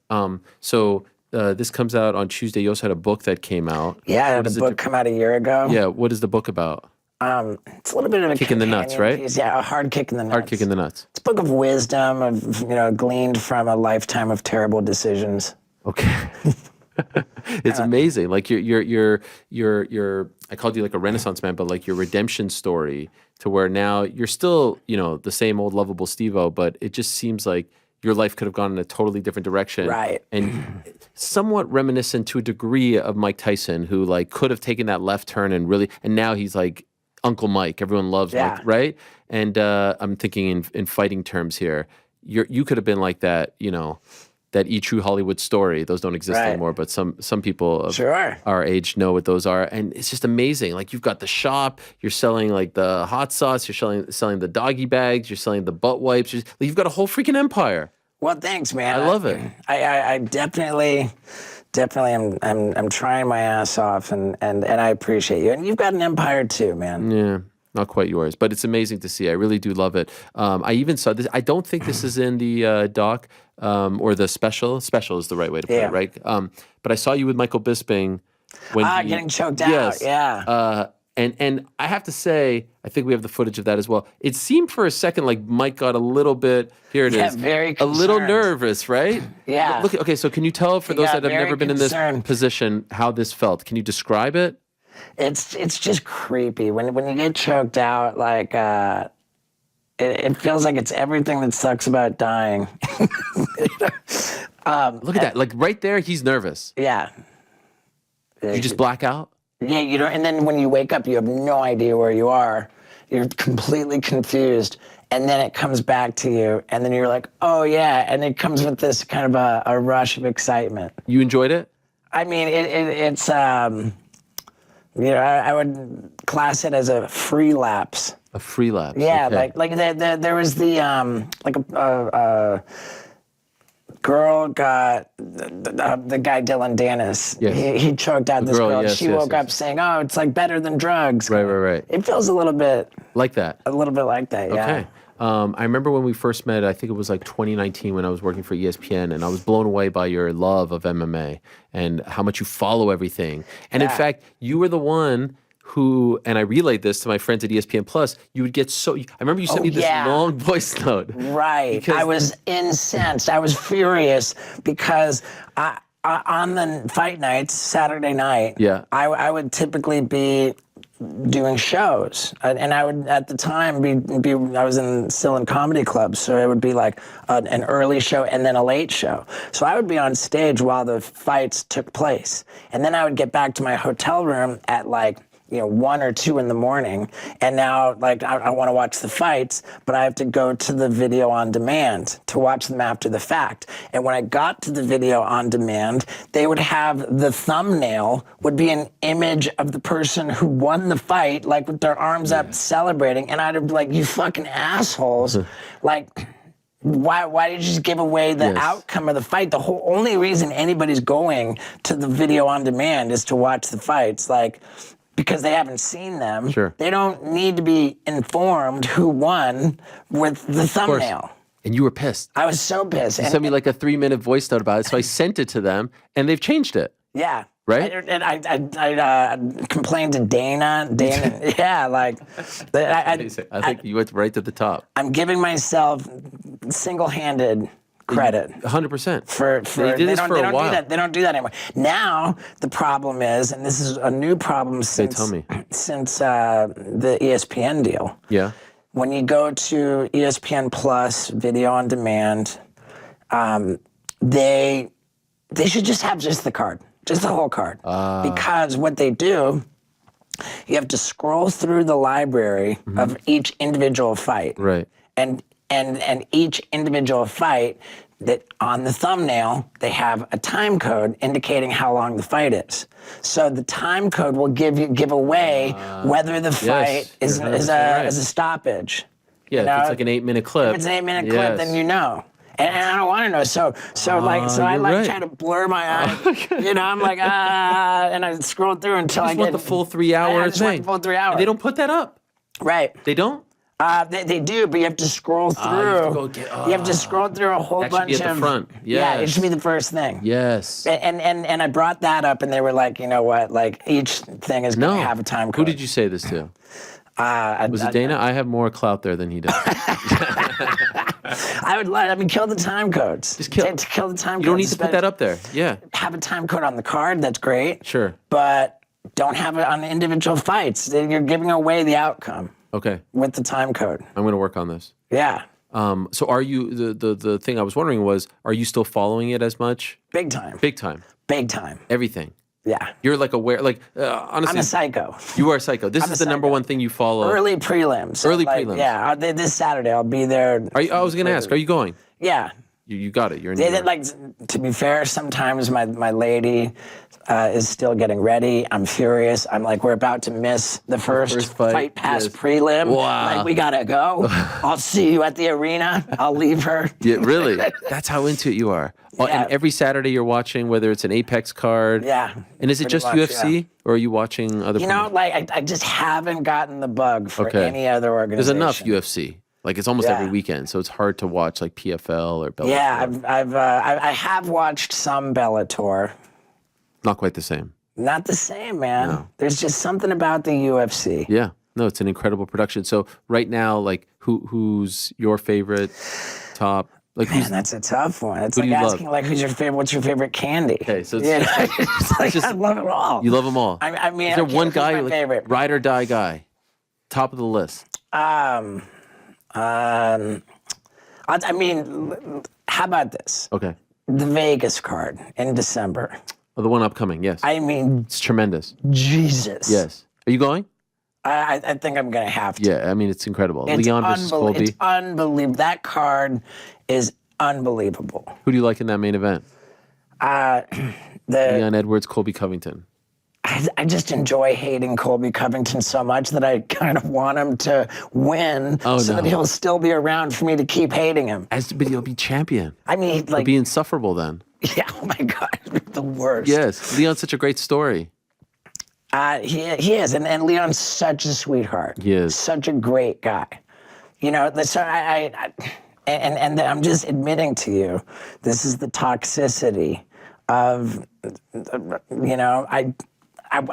Speaker 2: So. This comes out on Tuesday. You also had a book that came out.
Speaker 3: Yeah, I had a book come out a year ago.
Speaker 2: Yeah, what is the book about?
Speaker 3: It's a little bit of a
Speaker 2: kick in the nuts, right?
Speaker 3: Piece. Yeah, a hard kick in the nuts.
Speaker 2: Hard kick in the nuts.
Speaker 3: It's a book of wisdom, gleaned from a lifetime of terrible decisions.
Speaker 2: Okay. It's amazing. Like your I called you like a Renaissance man, but like your redemption story to where now you're still, the same old lovable Steve-O, but it just seems like your life could have gone in a totally different direction.
Speaker 3: Right.
Speaker 2: And somewhat reminiscent to a degree of Mike Tyson, who like could have taken that left turn and now he's like Uncle Mike. Everyone loves Mike, right? And I'm thinking in fighting terms here. You could have been like that, that E! True Hollywood Story. Those don't exist anymore, but some people of our age know what those are. And it's just amazing. Like, you've got the shop, you're selling like the hot sauce, you're selling the doggy bags, you're selling the butt wipes. You've got a whole freaking empire.
Speaker 3: Well, thanks, man.
Speaker 2: I love it.
Speaker 3: I definitely I'm trying my ass off, and I appreciate you. And you've got an empire too, man.
Speaker 2: Yeah. Not quite yours, but it's amazing to see. I really do love it. I even saw this. I don't think this is in the doc or the special. Special is the right way to put it, right? But I saw you with Michael Bisping when
Speaker 3: getting choked out.
Speaker 2: Yes.
Speaker 3: Yeah.
Speaker 2: And I have to say, I think we have the footage of that as well. It seemed for a second like Mike got a little bit. Here it is.
Speaker 3: Very concerned.
Speaker 2: A little nervous, right?
Speaker 3: Yeah.
Speaker 2: Look. Okay. So can you tell for those that have never been in this position how this felt? Can you describe it?
Speaker 3: It's just creepy when you get choked out. Like it feels like it's everything that sucks about dying.
Speaker 2: Look at that! Like right there, he's nervous.
Speaker 3: Yeah.
Speaker 2: You just black out.
Speaker 3: Yeah, you know. And then when you wake up, you have no idea where you are. You're completely confused, and then it comes back to you, and then you're like, oh yeah, and it comes with this kind of a rush of excitement.
Speaker 2: You enjoyed it?
Speaker 3: I mean, it's. You know, I would class it as a free lapse.
Speaker 2: A free lapse.
Speaker 3: Yeah,
Speaker 2: okay.
Speaker 3: like there was the like a girl got the guy Dylan Dennis.
Speaker 2: Yes.
Speaker 3: He choked out this girl.
Speaker 2: Yes,
Speaker 3: she woke up saying, "Oh, it's like better than drugs."
Speaker 2: Right.
Speaker 3: It feels a little bit
Speaker 2: like that.
Speaker 3: A little bit like that. Yeah.
Speaker 2: Okay. I remember when we first met, I think it was like 2019 when I was working for ESPN, and I was blown away by your love of MMA and how much you follow everything. And in fact, you were the one who, and I relayed this to my friends at ESPN Plus, you would get I remember you sent me this long voice note.
Speaker 3: Right. I was incensed. I was furious because on the fight nights, Saturday night, I would typically be doing shows, and I would at the time be I was still in comedy clubs, so it would be like an early show and then a late show. So I would be on stage while the fights took place, and then I would get back to my hotel room at like 1 or 2 in the morning, and now like I want to watch the fights, but I have to go to the video on demand to watch them after the fact. And when I got to the video on demand, they would have the thumbnail would be an image of the person who won the fight, like with their arms up celebrating, and I'd be like, you fucking assholes. Like, why did you just give away the outcome of the fight? The whole only reason anybody's going to the video on demand is to watch the fights, like, because they haven't seen them.
Speaker 2: Sure.
Speaker 3: They don't need to be informed who won with the thumbnail.
Speaker 2: And you were pissed.
Speaker 3: I was so pissed.
Speaker 2: You sent me like a 3-minute voice note about it, so I sent it to them, and they've changed it.
Speaker 3: Yeah.
Speaker 2: Right?
Speaker 3: And I complained to Dana. Yeah, like. I
Speaker 2: think you went right to the top.
Speaker 3: I'm giving myself single-handed credit.
Speaker 2: 100%.
Speaker 3: For
Speaker 2: they did this for a while.
Speaker 3: They don't do that anymore. Now the problem is, and this is a new problem since the ESPN deal.
Speaker 2: Yeah.
Speaker 3: When you go to ESPN Plus video on demand, they should just have the card, just the whole card, because what they do, you have to scroll through the library of each individual fight.
Speaker 2: Right.
Speaker 3: And each individual fight, that on the thumbnail, they have a time code indicating how long the fight is. So the time code will give away whether the fight is a stoppage.
Speaker 2: Yeah, if it's like an 8-minute clip.
Speaker 3: If it's an 8-minute clip, then you know. And I don't want to know. So I try to blur my eyes. I'm like, and I scroll through until I get
Speaker 2: the full 3-hour thing.
Speaker 3: Want the full 3 hours.
Speaker 2: And they don't put that up.
Speaker 3: Right.
Speaker 2: They don't?
Speaker 3: They do, but you have to scroll through. You have to scroll through a whole bunch of.
Speaker 2: That should be at the front. Yes.
Speaker 3: Yeah, it should be the first thing.
Speaker 2: Yes.
Speaker 3: And I brought that up, and they were like, you know what? Like each thing is going to have a time code.
Speaker 2: Who did you say this to? Was it Dana? I have more clout there than he does.
Speaker 3: Kill the time codes.
Speaker 2: Just kill
Speaker 3: the time codes.
Speaker 2: You don't need to put that up there. Yeah.
Speaker 3: Have a time code on the card. That's great.
Speaker 2: Sure.
Speaker 3: But don't have it on the individual fights. You're giving away the outcome.
Speaker 2: Okay.
Speaker 3: With the time code.
Speaker 2: I'm going to work on this.
Speaker 3: Yeah.
Speaker 2: So are you, the thing I was wondering was, are you still following it as much?
Speaker 3: Big time.
Speaker 2: Big time.
Speaker 3: Big time.
Speaker 2: Everything.
Speaker 3: Yeah.
Speaker 2: You're like aware, like honestly.
Speaker 3: I'm a psycho.
Speaker 2: You are a psycho. This is the number one thing you follow.
Speaker 3: Early prelims.
Speaker 2: Early prelims.
Speaker 3: Yeah. This Saturday I'll be there.
Speaker 2: I was going to ask, are you going?
Speaker 3: Yeah.
Speaker 2: You got it. You're in New York.
Speaker 3: Like, to be fair, sometimes my lady is still getting ready. I'm furious. I'm like, we're about to miss the first fight past prelim.
Speaker 2: Wow.
Speaker 3: Like, we gotta go. I'll see you at the arena. I'll leave her.
Speaker 2: Yeah, really? That's how into it you are. Oh,
Speaker 3: Yeah.
Speaker 2: and every Saturday you're watching, whether it's an Apex card.
Speaker 3: Yeah.
Speaker 2: And is it
Speaker 3: pretty
Speaker 2: just
Speaker 3: much,
Speaker 2: UFC, or are you watching other?
Speaker 3: You know, like, I just haven't gotten the bug for any other
Speaker 2: There's
Speaker 3: organization.
Speaker 2: enough UFC. Like, it's almost every weekend, so it's hard to watch like PFL or Bellator.
Speaker 3: Yeah, I have watched some Bellator.
Speaker 2: Not quite the same.
Speaker 3: Not the same, man.
Speaker 2: No.
Speaker 3: There's just something about the UFC.
Speaker 2: Yeah. No, it's an incredible production. So right now, like, who's your favorite top? Like,
Speaker 3: Man, that's a tough one. It's like
Speaker 2: do you
Speaker 3: asking,
Speaker 2: love?
Speaker 3: like, what's your favorite candy?
Speaker 2: Okay, so it's,
Speaker 3: It's like,
Speaker 2: just-
Speaker 3: I love it all.
Speaker 2: you love them all.
Speaker 3: I mean,
Speaker 2: Is there
Speaker 3: okay,
Speaker 2: one
Speaker 3: who's
Speaker 2: guy,
Speaker 3: my
Speaker 2: like,
Speaker 3: favorite?
Speaker 2: ride or die guy, top of the list?
Speaker 3: I mean, how about this?
Speaker 2: Okay.
Speaker 3: The Vegas card in December.
Speaker 2: Oh, the one upcoming, yes.
Speaker 3: I mean,
Speaker 2: It's tremendous.
Speaker 3: Jesus.
Speaker 2: Yes. Are you going?
Speaker 3: I think I'm going to have to.
Speaker 2: Yeah, I mean, it's incredible.
Speaker 3: It's
Speaker 2: Leon versus Colby.
Speaker 3: It's unbelievable. That card is unbelievable.
Speaker 2: Who do you like in that main event? Leon Edwards, Colby Covington.
Speaker 3: I just enjoy hating Colby Covington so much that I kind of want him to win that he'll still be around for me to keep hating him.
Speaker 2: But he'll be champion.
Speaker 3: I mean,
Speaker 2: He'll
Speaker 3: like,
Speaker 2: be insufferable then.
Speaker 3: yeah, oh my God, the worst.
Speaker 2: Yes. Leon's such a great story.
Speaker 3: He is, and Leon's such a sweetheart.
Speaker 2: He is.
Speaker 3: Such a great guy. You know, so and I'm just admitting to you, this is the toxicity of, you know, I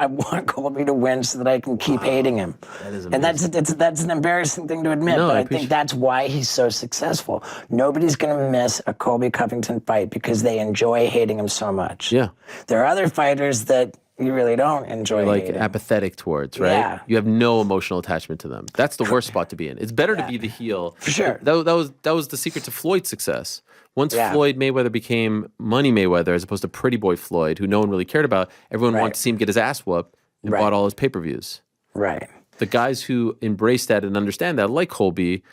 Speaker 3: want Colby to win so that I can keep hating him.
Speaker 2: That is
Speaker 3: amazing. And that's an embarrassing thing to admit,
Speaker 2: No,
Speaker 3: but
Speaker 2: I
Speaker 3: I think that's why he's so successful. Nobody's going to miss a Colby Covington fight because they enjoy hating him so much.
Speaker 2: Yeah.
Speaker 3: There are other fighters that you really don't enjoy
Speaker 2: Like
Speaker 3: hating.
Speaker 2: apathetic towards, right?
Speaker 3: Yeah.
Speaker 2: You have no emotional attachment to them. That's the worst spot to be in. It's better to be the heel.
Speaker 3: For sure.
Speaker 2: That was the secret to Floyd's success. Once Floyd Mayweather became Money Mayweather as opposed to Pretty Boy Floyd, who no one really cared about, everyone wanted to see him get his ass whooped and bought all his pay-per-views.
Speaker 3: Right.
Speaker 2: The guys who embrace that and understand that, like Colby,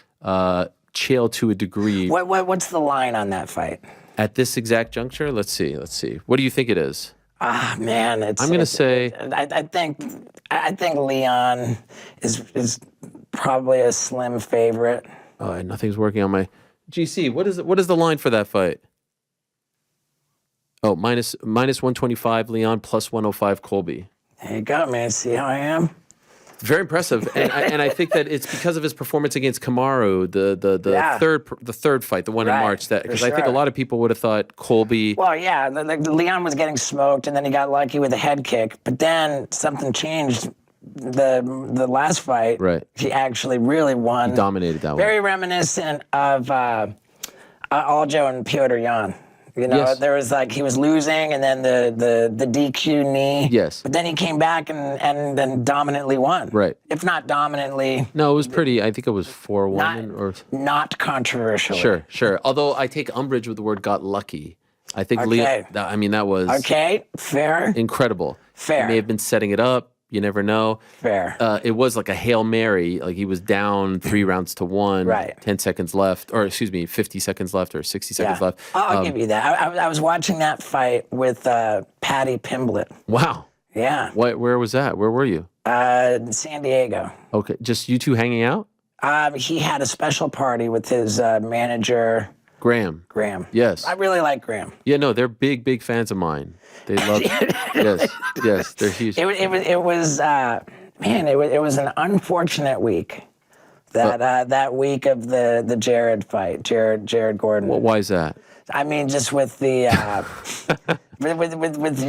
Speaker 2: chill to a degree.
Speaker 3: What's the line on that fight?
Speaker 2: At this exact juncture, let's see. What do you think it is?
Speaker 3: Ah, man,
Speaker 2: I'm going to say...
Speaker 3: I think Leon is probably a slim favorite.
Speaker 2: Oh, nothing's working on my... GC, what is the line for that fight? Oh, minus 125 Leon, plus 105 Colby.
Speaker 3: There you go, man. See how I am?
Speaker 2: Very impressive, and I think that it's because of his performance against Kamaru, the third fight, the one in March. That because I think a lot of people would have thought Colby.
Speaker 3: Well, yeah, Leon was getting smoked, and then he got lucky with a head kick. But then something changed. The last fight, he actually really won.
Speaker 2: He dominated that one.
Speaker 3: Very reminiscent of Aljo and Piotr Jan. You know, there was like he was losing, and then the DQ knee.
Speaker 2: Yes.
Speaker 3: But then he came back and then dominantly won.
Speaker 2: Right.
Speaker 3: If not dominantly.
Speaker 2: No, it was pretty. I think it was 4-1 or.
Speaker 3: Not controversial.
Speaker 2: Sure. Although I take umbrage with the word "got lucky." I think I mean that was
Speaker 3: fair.
Speaker 2: Incredible.
Speaker 3: Fair.
Speaker 2: He may have been setting it up. You never know.
Speaker 3: Fair.
Speaker 2: It was like a Hail Mary. Like he was down 3 rounds to 1.
Speaker 3: Right.
Speaker 2: 10 seconds left, or excuse me, 50 seconds left or 60 seconds left.
Speaker 3: I'll give you that. I was watching that fight with Patty Pimblett.
Speaker 2: Wow.
Speaker 3: Yeah.
Speaker 2: Where was that? Where were you?
Speaker 3: San Diego.
Speaker 2: Okay. Just you two hanging out?
Speaker 3: He had a special party with his manager.
Speaker 2: Graham. Yes.
Speaker 3: I really like Graham.
Speaker 2: Yeah, no, they're big fans of mine. They love yes, they're huge.
Speaker 3: It was an unfortunate week. That week of the Jared fight, Jared Gordon.
Speaker 2: Well, why is that?
Speaker 3: I mean, just with the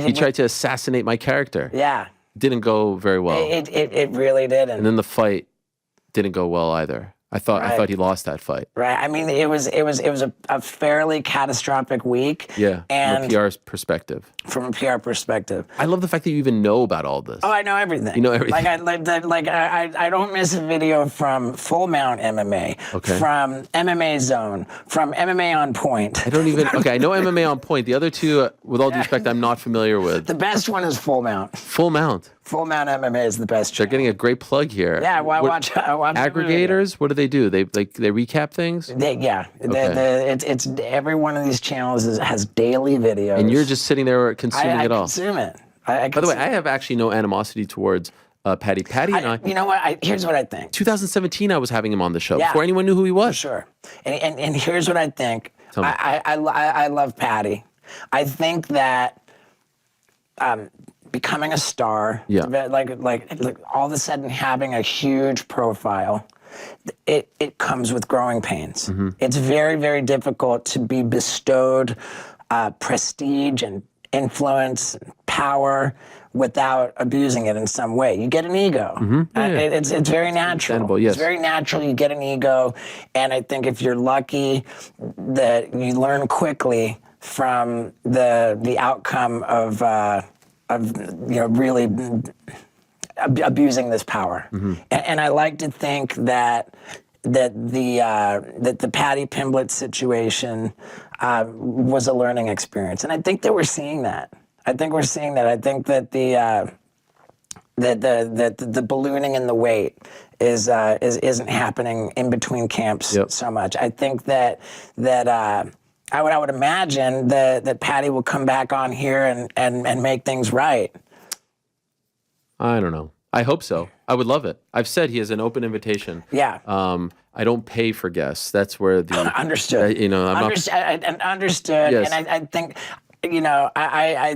Speaker 2: he tried to assassinate my character.
Speaker 3: Yeah.
Speaker 2: Didn't go very well.
Speaker 3: It really didn't.
Speaker 2: And then the fight didn't go well either. I thought he lost that fight.
Speaker 3: Right. I mean, it was a fairly catastrophic week.
Speaker 2: Yeah.
Speaker 3: And
Speaker 2: from a PR perspective.
Speaker 3: From a PR perspective.
Speaker 2: I love the fact that you even know about all this.
Speaker 3: Oh, I know everything.
Speaker 2: You know everything.
Speaker 3: I don't miss a video from Full Mount MMA.
Speaker 2: Okay.
Speaker 3: From MMA Zone. From MMA On Point.
Speaker 2: I don't even. Okay, I know MMA On Point. The other two, with all due respect, I'm not familiar with.
Speaker 3: The best one is Full Mount.
Speaker 2: Full Mount.
Speaker 3: Full Mount MMA is the best.
Speaker 2: They're getting a great plug here.
Speaker 3: Yeah, well, I watch
Speaker 2: aggregators. What do? They recap things.
Speaker 3: It's every one of these channels has daily videos,
Speaker 2: and you're just sitting there consuming it all.
Speaker 3: Consume it.
Speaker 2: By the way, I have actually no animosity towards Patty. Patty and I.
Speaker 3: You know what? Here's what I think.
Speaker 2: 2017, I was having him on the show before anyone knew who he was.
Speaker 3: Sure. And here's what I think. I love Patty. I think that becoming a star, like all of a sudden having a huge profile, it comes with growing pains. Mm-hmm. It's very, very difficult to be bestowed prestige and influence, power, without abusing it in some way. You get an ego. Mm-hmm. It's very natural.
Speaker 2: Yes.
Speaker 3: It's very natural. You get an ego, and I think if you're lucky, that you learn quickly from the outcome of really abusing this power. Mm-hmm. And I like to think that the Patty Pimblett situation was a learning experience, and I think that we're seeing that. I think that the ballooning in the weight isn't happening in between camps so much. I think that I would imagine that Patty will come back on here and make things right.
Speaker 2: I don't know. I hope so. I would love it. I've said he has an open invitation.
Speaker 3: Yeah.
Speaker 2: I don't pay for guests. That's where the
Speaker 3: understood. Understood.
Speaker 2: Yes.
Speaker 3: And I think, I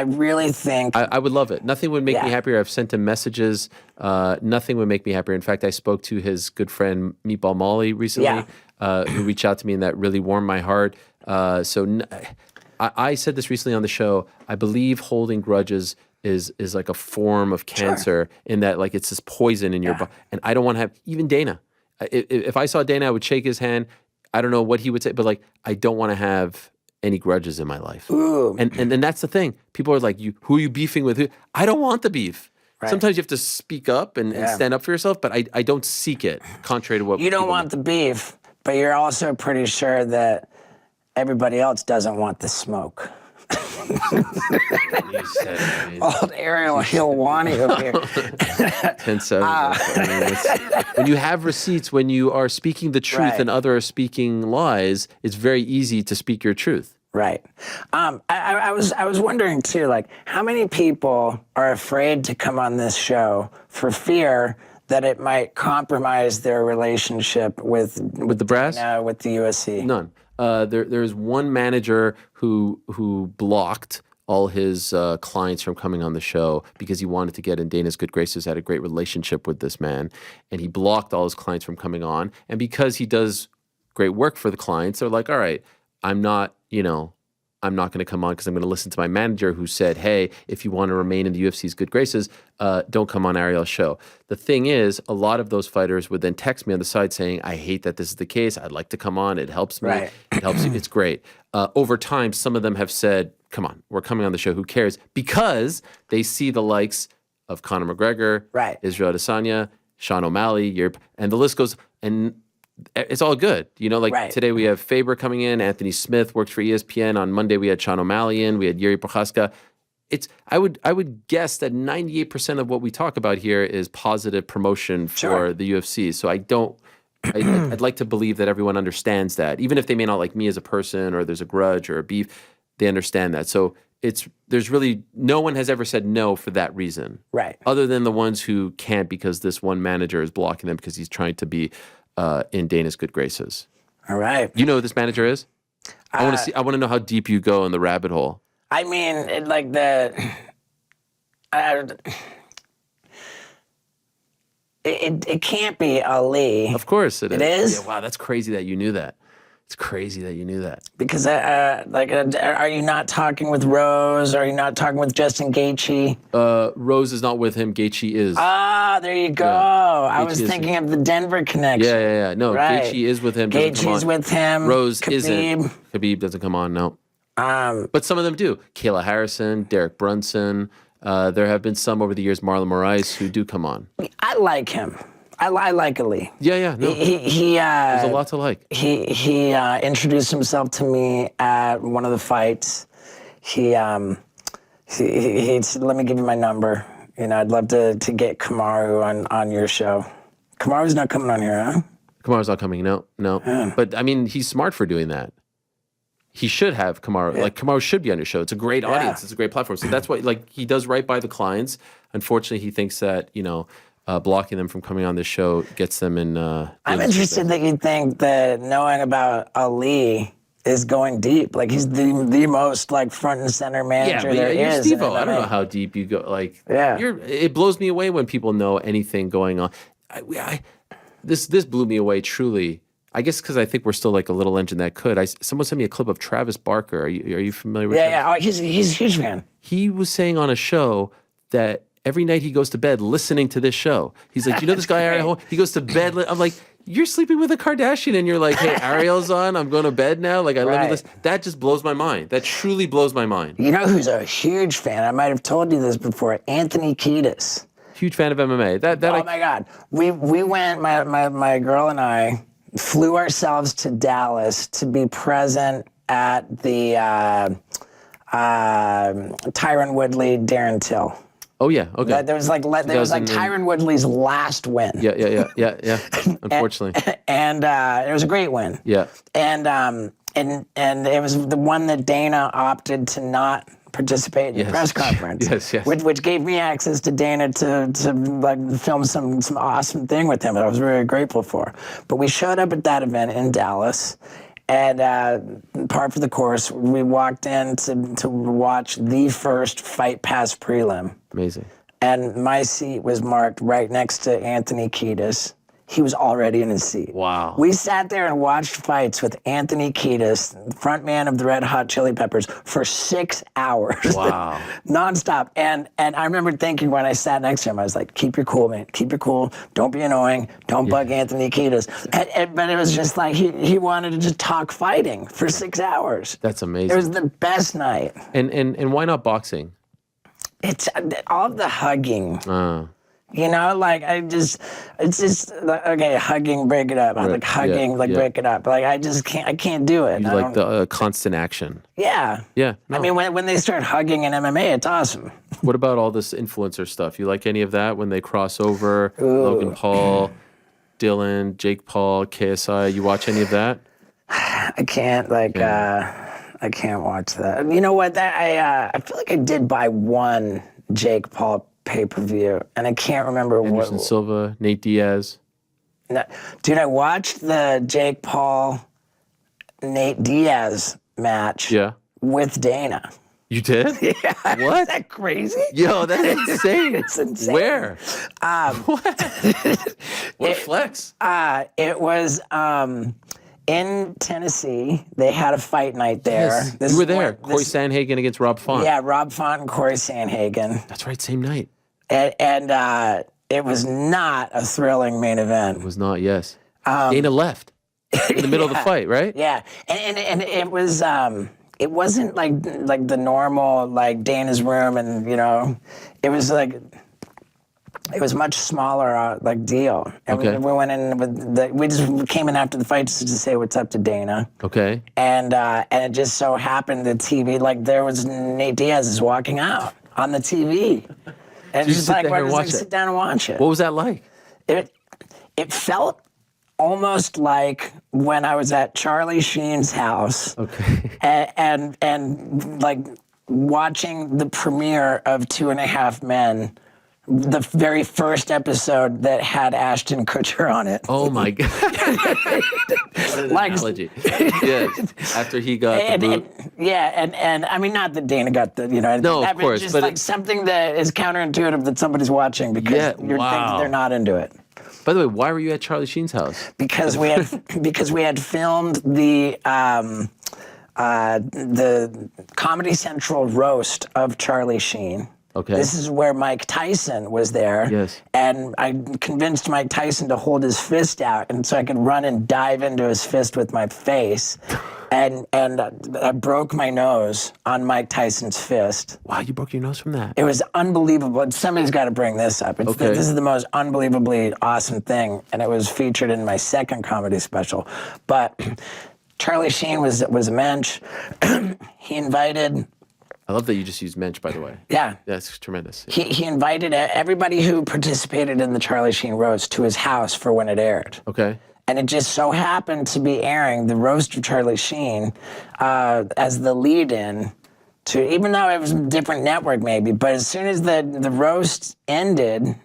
Speaker 3: really think
Speaker 2: I would love it. Nothing would make me happier. I've sent him messages. Nothing would make me happier. In fact, I spoke to his good friend Meatball Molly recently, who reached out to me, and that really warmed my heart. I said this recently on the show. I believe holding grudges is like a form of cancer in that, like, it's this poison in your body. And I don't want to have, even Dana. If I saw Dana, I would shake his hand. I don't know what he would say, but like, I don't want to have any grudges in my life.
Speaker 3: Ooh.
Speaker 2: And that's the thing. People are like, who are you beefing with? I don't want the beef. Right. Sometimes you have to speak up and stand up for yourself, but I don't seek it, contrary to what
Speaker 3: you don't want the beef, but you're also pretty sure that everybody else doesn't want the smoke. Old Ariel Hilwani over here.
Speaker 2: 10-7. When you have receipts, when you are speaking the truth and others are speaking lies, it's very easy to speak your truth.
Speaker 3: Right. I was wondering too, like, how many people are afraid to come on this show for fear that it might compromise their relationship with
Speaker 2: the brass,
Speaker 3: with the USC?
Speaker 2: None. There's one manager who blocked all his clients from coming on the show because he wanted to get in Dana's good graces, had a great relationship with this man, and he blocked all his clients from coming on. And because he does great work for the clients, they're like, all right, I'm not going to come on because I'm going to listen to my manager who said, hey, if you want to remain in the UFC's good graces, don't come on Ariel's show. The thing is, a lot of those fighters would then text me on the side saying, I hate that this is the case. I'd like to come on. It helps me.
Speaker 3: Right.
Speaker 2: It helps you. It's great. Over time, some of them have said, come on, we're coming on the show. Who cares? Because they see the likes of Conor McGregor, Israel Adesanya, Sean O'Malley, and the list goes, and it's all good. Today we have Faber coming in, Anthony Smith works for ESPN. On Monday we had Sean O'Malley in, we had Yuri Prochaska. I would guess that 98% of what we talk about here is positive promotion for the UFC. So I'd like to believe that everyone understands that. Even if they may not like me as a person, or there's a grudge or a beef, they understand that. So there's really, no one has ever said no for that reason.
Speaker 3: Right.
Speaker 2: Other than the ones who can't because this one manager is blocking them because he's trying to be in Dana's good graces.
Speaker 3: All right.
Speaker 2: You know who this manager is? I want to know how deep you go in the rabbit hole.
Speaker 3: I mean, it can't be Ali.
Speaker 2: Of course it is.
Speaker 3: It is?
Speaker 2: Yeah, wow, that's crazy that you knew that. It's crazy that you knew that.
Speaker 3: Because, are you not talking with Rose? Are you not talking with Justin Gaethje?
Speaker 2: Rose is not with him. Gaethje is.
Speaker 3: Ah, there you go. Yeah, I was thinking of the Denver connection.
Speaker 2: Yeah. No, Gaethje is with him.
Speaker 3: Gaethje's with him.
Speaker 2: Rose
Speaker 3: Khabib
Speaker 2: isn't. Khabib doesn't come on, no. But some of them do. Kayla Harrison, Derek Brunson. There have been some over the years, Marlon Moraes, who do come on.
Speaker 3: I like him. I like Ali.
Speaker 2: Yeah. No. There's a lot to like.
Speaker 3: He introduced himself to me at one of the fights. He he said, let me give you my number. You know, I'd love to get Kamaru on your show. Kamaru's not coming on here, huh?
Speaker 2: Kamaru's not coming. No.
Speaker 3: Yeah.
Speaker 2: But I mean, he's smart for doing that. He should have Kamaru.
Speaker 3: Yeah.
Speaker 2: Like Kamaru should be on your show. It's a great audience. It's a great platform. So that's what he does right by the clients. Unfortunately, he thinks that blocking them from coming on this show gets them in.
Speaker 3: I'm interested that you think that knowing about Ali is going deep. Like he's the most like front and center manager there
Speaker 2: you're
Speaker 3: is.
Speaker 2: Steve-O. I don't know how deep you go. Like, it blows me away when people know anything going on. This blew me away truly. I guess because I think we're still like a little engine that could. Someone sent me a clip of Travis Barker. Are you familiar with?
Speaker 3: Yeah. Oh, he's a huge fan.
Speaker 2: He was saying on a show that every night he goes to bed listening to this show. He's like, you know this guy Ariel? He goes to bed. I'm like, you're sleeping with a Kardashian, and you're like, hey, Ariel's on. I'm going to bed now. Like, I love you. That just blows my mind. That truly blows my mind.
Speaker 3: You know who's a huge fan? I might have told you this before. Anthony Kiedis.
Speaker 2: Huge fan of MMA.
Speaker 3: My God, we went. My girl and I flew ourselves to Dallas to be present at the Tyron Woodley Darren Till.
Speaker 2: Oh yeah, okay.
Speaker 3: There was like Tyron Woodley's last win.
Speaker 2: Yeah. Unfortunately.
Speaker 3: And it was a great win.
Speaker 2: Yeah.
Speaker 3: And it was the one that Dana opted to not participate in the press conference.
Speaker 2: Yes.
Speaker 3: Which gave me access to Dana to like film some awesome thing with him that I was very grateful for. But we showed up at that event in Dallas. And par for the course, we walked in to watch the first Fight Pass prelim.
Speaker 2: Amazing.
Speaker 3: And my seat was marked right next to Anthony Kiedis. He was already in his seat.
Speaker 2: Wow.
Speaker 3: We sat there and watched fights with Anthony Kiedis, front man of the Red Hot Chili Peppers, for 6 hours.
Speaker 2: Wow.
Speaker 3: Nonstop. And I remember thinking when I sat next to him, I was like, keep your cool, man. Keep your cool. Don't be annoying. Don't bug Anthony Kiedis. But it was just like he wanted to just talk fighting for 6 hours.
Speaker 2: That's amazing.
Speaker 3: It was the best night.
Speaker 2: And why not boxing?
Speaker 3: It's all the hugging. You know, like it's just like, okay, hugging, break it up. I like hugging, break it up. Like I can't do it.
Speaker 2: You like the constant action.
Speaker 3: Yeah.
Speaker 2: Yeah. No.
Speaker 3: I mean, when they start hugging in MMA, it's awesome.
Speaker 2: What about all this influencer stuff? You like any of that when they cross over? Logan Paul, Dylan, Jake Paul, KSI. You watch any of that?
Speaker 3: I can't I can't watch that. You know what? I feel like I did buy one Jake Paul pay-per-view, and I can't remember
Speaker 2: Anderson Silva, Nate Diaz.
Speaker 3: No, dude, I watched the Jake Paul, Nate Diaz match with Dana.
Speaker 2: You did?
Speaker 3: Yeah.
Speaker 2: What?
Speaker 3: Is that crazy?
Speaker 2: Yo, that's insane.
Speaker 3: It's insane.
Speaker 2: Where?
Speaker 3: What?
Speaker 2: What flex?
Speaker 3: It was in Tennessee. They had a fight night there.
Speaker 2: Yes. You were there. Corey Sandhagen against Rob Font.
Speaker 3: Yeah, Rob Font and Corey Sandhagen.
Speaker 2: That's right, same night.
Speaker 3: And it was not a thrilling main event.
Speaker 2: It was not, yes. Dana left in the middle of the fight, right?
Speaker 3: Yeah, and it was it wasn't like the normal like Dana's room, and you know, it was like it was much smaller like deal. And we went in with we just came in after the fight just to say what's up to Dana.
Speaker 2: Okay.
Speaker 3: And it just so happened the TV like there was Nate Diaz is walking out on the TV. And
Speaker 2: so
Speaker 3: just like, sit down and watch it.
Speaker 2: What was that like?
Speaker 3: It felt almost like when I was at Charlie Sheen's house.
Speaker 2: Okay.
Speaker 3: And like watching the premiere of 2.5 Men, the very first episode that had Ashton Kutcher on it.
Speaker 2: Oh my God. What an analogy. Yes. After he got the boot.
Speaker 3: And I mean, not that Dana got the, you know.
Speaker 2: No, of course.
Speaker 3: Just
Speaker 2: but
Speaker 3: like something that is counterintuitive that somebody's watching because you're thinking they're not into it.
Speaker 2: By the way, why were you at Charlie Sheen's house?
Speaker 3: Because we had filmed the Comedy Central roast of Charlie Sheen.
Speaker 2: Okay.
Speaker 3: This is where Mike Tyson was there.
Speaker 2: Yes.
Speaker 3: And I convinced Mike Tyson to hold his fist out, and so I could run and dive into his fist with my face. And I broke my nose on Mike Tyson's fist.
Speaker 2: Wow, you broke your nose from that.
Speaker 3: It was unbelievable. Somebody's got to bring this up. This is the most unbelievably awesome thing, and it was featured in my second comedy special. But Charlie Sheen was a mensch. He invited
Speaker 2: I love that you just used mensch, by the way.
Speaker 3: Yeah.
Speaker 2: That's tremendous.
Speaker 3: He invited everybody who participated in the Charlie Sheen roast to his house for when it aired.
Speaker 2: Okay.
Speaker 3: And it just so happened to be airing the roast of Charlie Sheen as the lead-in to, even though it was a different network maybe, but as soon as the roast ended,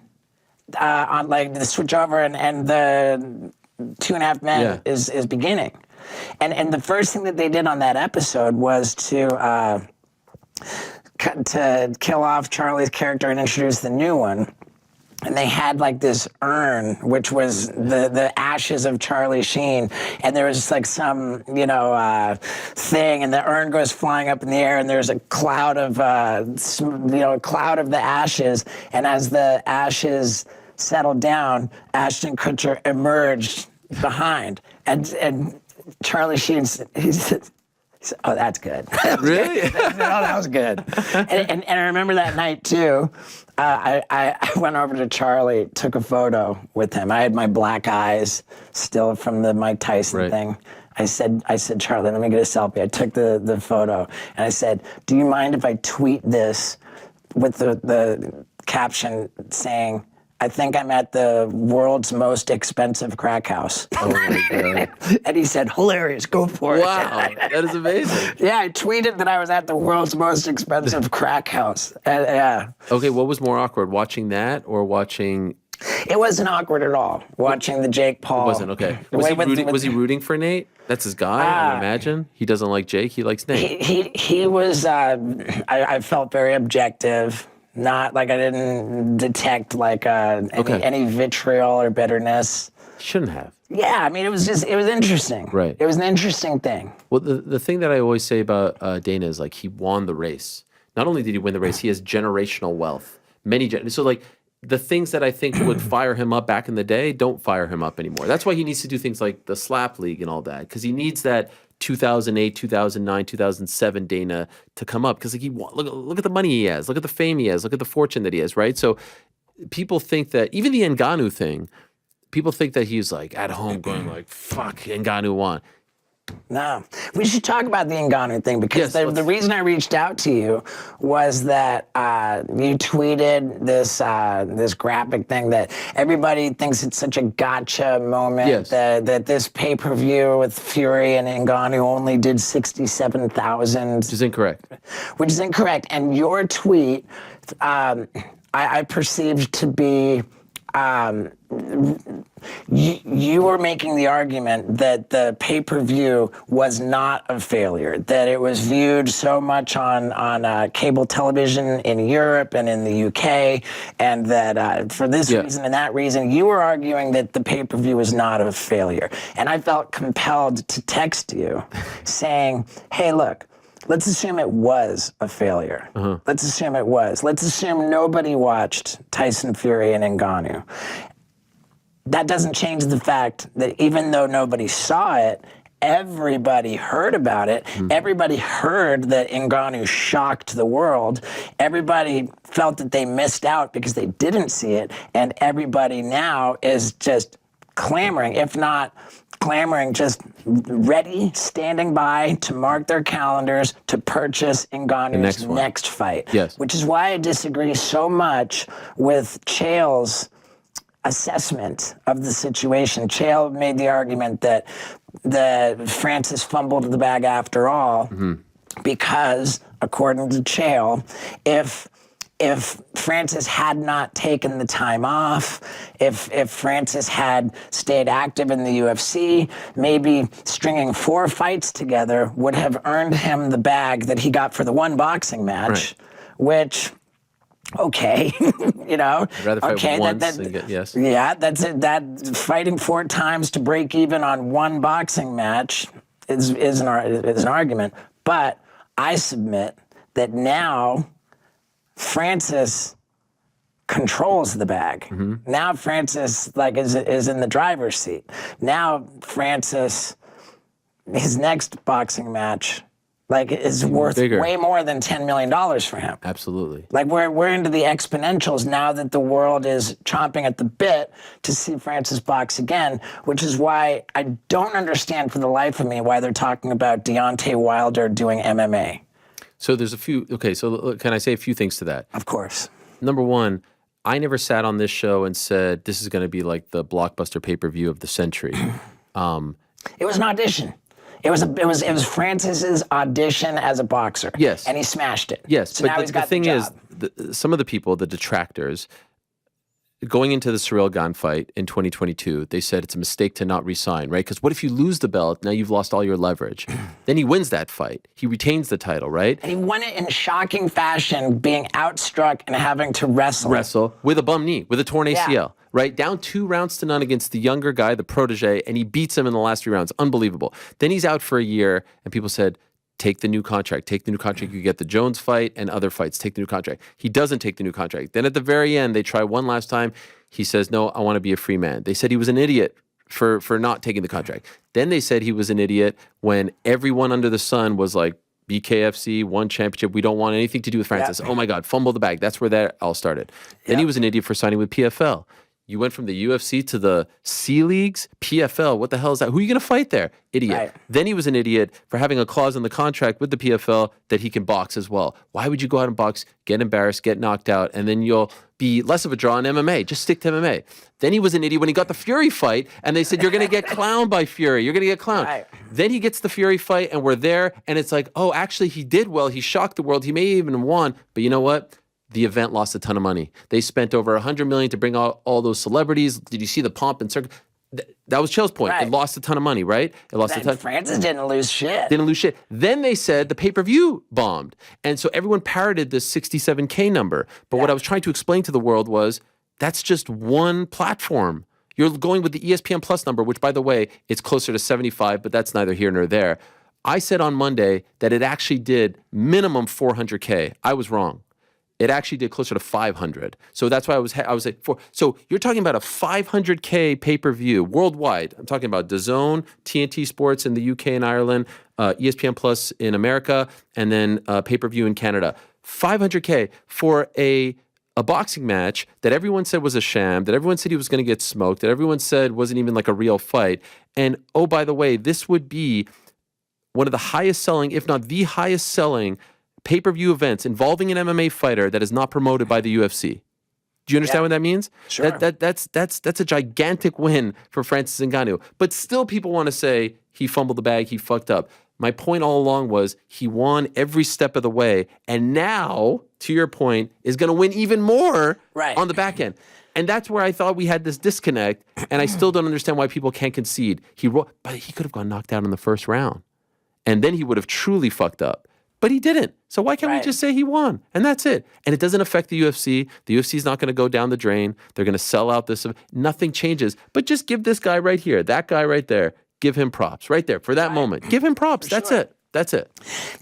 Speaker 3: on like the switch over and the 2.5 Men is beginning. And the first thing that they did on that episode was to kill off Charlie's character and introduce the new one. And they had like this urn, which was the ashes of Charlie Sheen, and there was like some thing, and the urn goes flying up in the air, and there's a cloud of cloud of the ashes, and as the ashes settled down, Ashton Kutcher emerged behind, and Charlie Sheen he said, "Oh, that's good."
Speaker 2: Really?
Speaker 3: That was good. And I remember that night too. I went over to Charlie, took a photo with him. I had my black eyes still from the Mike Tyson thing. I said, Charlie, let me get a selfie. I took the photo and I said, "Do you mind if I tweet this with the caption saying, I think I'm at the world's most expensive crack house."
Speaker 2: Oh my God.
Speaker 3: And he said, "Hilarious, go for it."
Speaker 2: Wow, that is amazing.
Speaker 3: Yeah, I tweeted that I was at the world's most expensive crack house. Yeah.
Speaker 2: Okay, what was more awkward, watching that or watching?
Speaker 3: It wasn't awkward at all, watching the Jake Paul.
Speaker 2: It wasn't, okay. Was he rooting for Nate? That's his guy, I would imagine. He doesn't like Jake, he likes Nate.
Speaker 3: He was, I felt very objective. Not like I didn't detect like any vitriol or bitterness.
Speaker 2: Shouldn't have.
Speaker 3: Yeah, I mean, it was interesting.
Speaker 2: Right.
Speaker 3: It was an interesting thing.
Speaker 2: Well, the thing that I always say about Dana is like he won the race. Not only did he win the race, he has generational wealth. So like the things that I think would fire him up back in the day don't fire him up anymore. That's why he needs to do things like the slap league and all that, because he needs that 2008, 2009, 2007 Dana to come up, because like look at the money he has, look at the fame he has, look at the fortune that he has, right? So people think that even the Ngannou thing, people think that he's like at home going like, fuck, Ngannou won.
Speaker 3: No, we should talk about the Ngannou thing, because the reason I reached out to you was that you tweeted this graphic thing that everybody thinks it's such a gotcha moment, that this pay-per-view with Fury and Ngannou only did 67,000.
Speaker 2: Which is incorrect.
Speaker 3: Which is incorrect. And your tweet, I perceived to be... you were making the argument that the pay-per-view was not a failure, that it was viewed so much on cable television in Europe and in the UK, and that for this reason and that reason, you were arguing that the pay-per-view was not a failure. And I felt compelled to text you saying, hey, look, let's assume it was a failure. Let's assume it was. Let's assume nobody watched Tyson Fury and Ngannou. That doesn't change the fact that even though nobody saw it, everybody heard about it. Everybody heard that Ngannou shocked the world. Everybody felt that they missed out because they didn't see it. And everybody now is just clamoring, if not clamoring, just ready, standing by to mark their calendars to purchase Ngannou's next fight.
Speaker 2: Yes.
Speaker 3: Which is why I disagree so much with Chael's assessment of the situation. Chael made the argument that Francis fumbled the bag after all, because, according to Chael, if Francis had not taken the time off, if Francis had stayed active in the UFC, maybe stringing 4 fights together would have earned him the bag that he got for the one boxing match, which... Okay, you know.
Speaker 2: I'd rather fight once and get, yes.
Speaker 3: Yeah, that's it. That fighting 4 times to break even on one boxing match is an argument. But I submit that now Francis controls the bag. Now Francis is in the driver's seat. Now Francis, his next boxing match, is worth way more than $10 million for him.
Speaker 2: Absolutely.
Speaker 3: We're into the exponentials now that the world is chomping at the bit to see Francis box again, which is why I don't understand for the life of me why they're talking about Deontay Wilder doing MMA.
Speaker 2: So there's a few. Okay, so can I say a few things to that?
Speaker 3: Of course.
Speaker 2: Number one, I never sat on this show and said this is going to be like the blockbuster pay-per-view of the century.
Speaker 3: It was an audition. It was Francis's audition as a boxer.
Speaker 2: Yes.
Speaker 3: And he smashed it.
Speaker 2: Yes,
Speaker 3: So now
Speaker 2: but
Speaker 3: he's
Speaker 2: the
Speaker 3: got
Speaker 2: thing
Speaker 3: the
Speaker 2: is,
Speaker 3: job.
Speaker 2: some of the people, the detractors, going into the Ciryl Gane fight in 2022, they said it's a mistake to not resign, right? Because what if you lose the belt? Now you've lost all your leverage. Then he wins that fight. He retains the title, right?
Speaker 3: And he won it in shocking fashion, being outstruck and having to wrestle.
Speaker 2: With a bum knee, with a torn ACL,
Speaker 3: Yeah.
Speaker 2: right? Down 2-0 against the younger guy, the protege, and he beats him in the last 3 rounds. Unbelievable. Then he's out for a year, and people said, take the new contract. Take the new contract. You get the Jones fight and other fights. Take the new contract. He doesn't take the new contract. Then at the very end, they try one last time. He says, no, I want to be a free man. They said he was an idiot for not taking the contract. Then they said he was an idiot when everyone under the sun was like, BKFC, one championship. We don't want anything to do with Francis.
Speaker 3: Yeah.
Speaker 2: Oh my God, fumble the bag. That's where that all started. Then he was an idiot for signing with PFL. You went from the UFC to the C Leagues, PFL. What the hell is that? Who are you going to fight there? Idiot.
Speaker 3: Right.
Speaker 2: Then he was an idiot for having a clause in the contract with the PFL that he can box as well. Why would you go out and box, get embarrassed, get knocked out, and then you'll be less of a draw in MMA? Just stick to MMA. Then he was an idiot when he got the Fury fight, and they said, you're going to get clowned by Fury. You're going to get clowned.
Speaker 3: Right.
Speaker 2: Then he gets the Fury fight, and we're there, and it's like, oh, actually, he did well. He shocked the world. He may even won. But you know what? The event lost a ton of money. They spent over $100 million to bring out all those celebrities. Did you see the pomp and circus? That was Chael's point.
Speaker 3: Right.
Speaker 2: It lost a ton of money, right? It lost a ton.
Speaker 3: Francis didn't lose shit.
Speaker 2: Didn't lose shit. Then they said the pay-per-view bombed. And so everyone parroted this 67K number. But what I was trying to explain to the world was that's just one platform. You're going with the ESPN Plus number, which, by the way, it's closer to 75, but that's neither here nor there. I said on Monday that it actually did minimum 400K. I was wrong. It actually did closer to 500. So that's why I was at 4. So you're talking about a 500K pay-per-view worldwide. I'm talking about DAZN, TNT Sports in the UK and Ireland, ESPN Plus in America, and then pay-per-view in Canada. 500K for a boxing match that everyone said was a sham, that everyone said he was going to get smoked, that everyone said wasn't even like a real fight. And oh, by the way, this would be one of the highest selling, if not the highest selling, pay-per-view events involving an MMA fighter that is not promoted by the UFC. Do you understand what that means?
Speaker 3: Sure.
Speaker 2: That's a gigantic win for Francis Ngannou. But still people want to say he fumbled the bag, he fucked up. My point all along was he won every step of the way, and now, to your point, is going to win even more on the back end. And that's where I thought we had this disconnect, and I still don't understand why people can't concede. But he could have gone knocked out in the first round, and then he would have truly fucked up. But he didn't. So why can't we just say he won? And that's it. And it doesn't affect the UFC. The UFC is not going to go down the drain. They're going to sell out this. Nothing changes. But just give this guy right here, that guy right there, give him props right there for that moment. Give him props. That's it. That's it.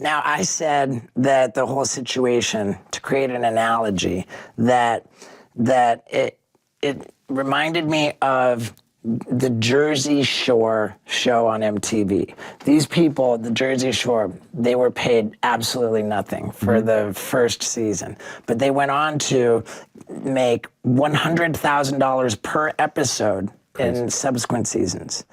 Speaker 3: Now, I said that the whole situation, to create an analogy, that it reminded me of the Jersey Shore show on MTV. These people, the Jersey Shore, they were paid absolutely nothing for the first season, but they went on to make $100,000 per episode in subsequent seasons.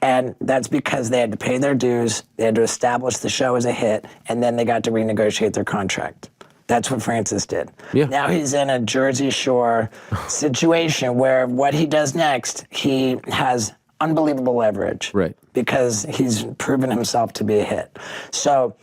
Speaker 3: And that's because they had to pay their dues, they had to establish the show as a hit, and then they got to renegotiate their contract. That's what Francis did.
Speaker 2: Yeah.
Speaker 3: Now he's in a Jersey Shore situation where what he does next, he has unbelievable leverage.
Speaker 2: Right.
Speaker 3: Because he's proven himself to be a hit. So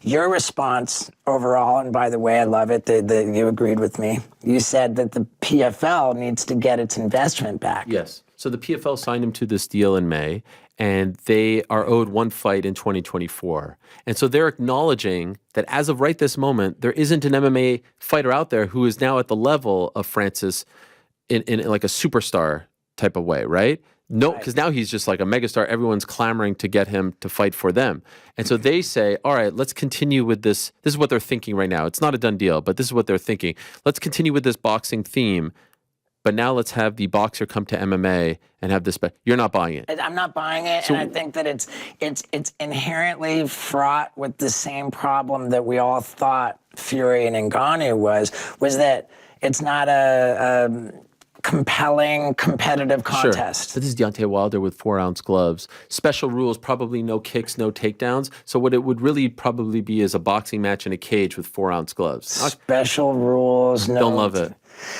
Speaker 3: your response overall, and by the way, I love it that you agreed with me. You said that the PFL needs to get its investment back.
Speaker 2: Yes. So the PFL signed him to this deal in May, and they are owed one fight in 2024. And so they're acknowledging that as of right this moment, there isn't an MMA fighter out there who is now at the level of Francis in like a superstar type of way, right? No, because now he's just like a megastar. Everyone's clamoring to get him to fight for them. And so they say, all right, let's continue with this. This is what they're thinking right now. It's not a done deal, but this is what they're thinking. Let's continue with this boxing theme. But now let's have the boxer come to MMA and have this. You're not buying it.
Speaker 3: I'm not buying it, so, and I think that it's inherently fraught with the same problem that we all thought Fury and Ngannou was that it's not compelling, competitive
Speaker 2: Sure.
Speaker 3: contest.
Speaker 2: But this is Deontay Wilder with 4-ounce gloves. Special rules, probably no kicks, no takedowns. So what it would really probably be is a boxing match in a cage with 4-ounce gloves.
Speaker 3: Special rules. No,
Speaker 2: Don't love it.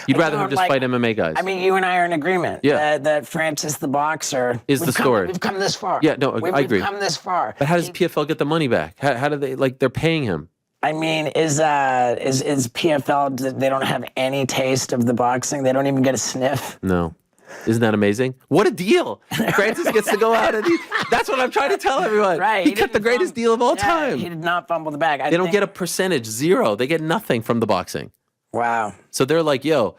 Speaker 2: You'd rather him just fight MMA guys.
Speaker 3: I mean, you and I are in agreement.
Speaker 2: Yeah.
Speaker 3: That Francis the boxer
Speaker 2: Is the story.
Speaker 3: We've come this far.
Speaker 2: Yeah, no, I agree.
Speaker 3: We've come this far.
Speaker 2: But how does PFL get the money back? How do they, like, they're paying him?
Speaker 3: I mean, is PFL? They don't have any taste of the boxing. They don't even get a sniff.
Speaker 2: No. Isn't that amazing? What a deal. Francis gets to go out and that's what I'm trying to tell everyone.
Speaker 3: Right.
Speaker 2: He cut the greatest deal of all time.
Speaker 3: He did not fumble the bag.
Speaker 2: They don't get a percentage, zero. They get nothing from the boxing.
Speaker 3: Wow.
Speaker 2: So they're like, yo,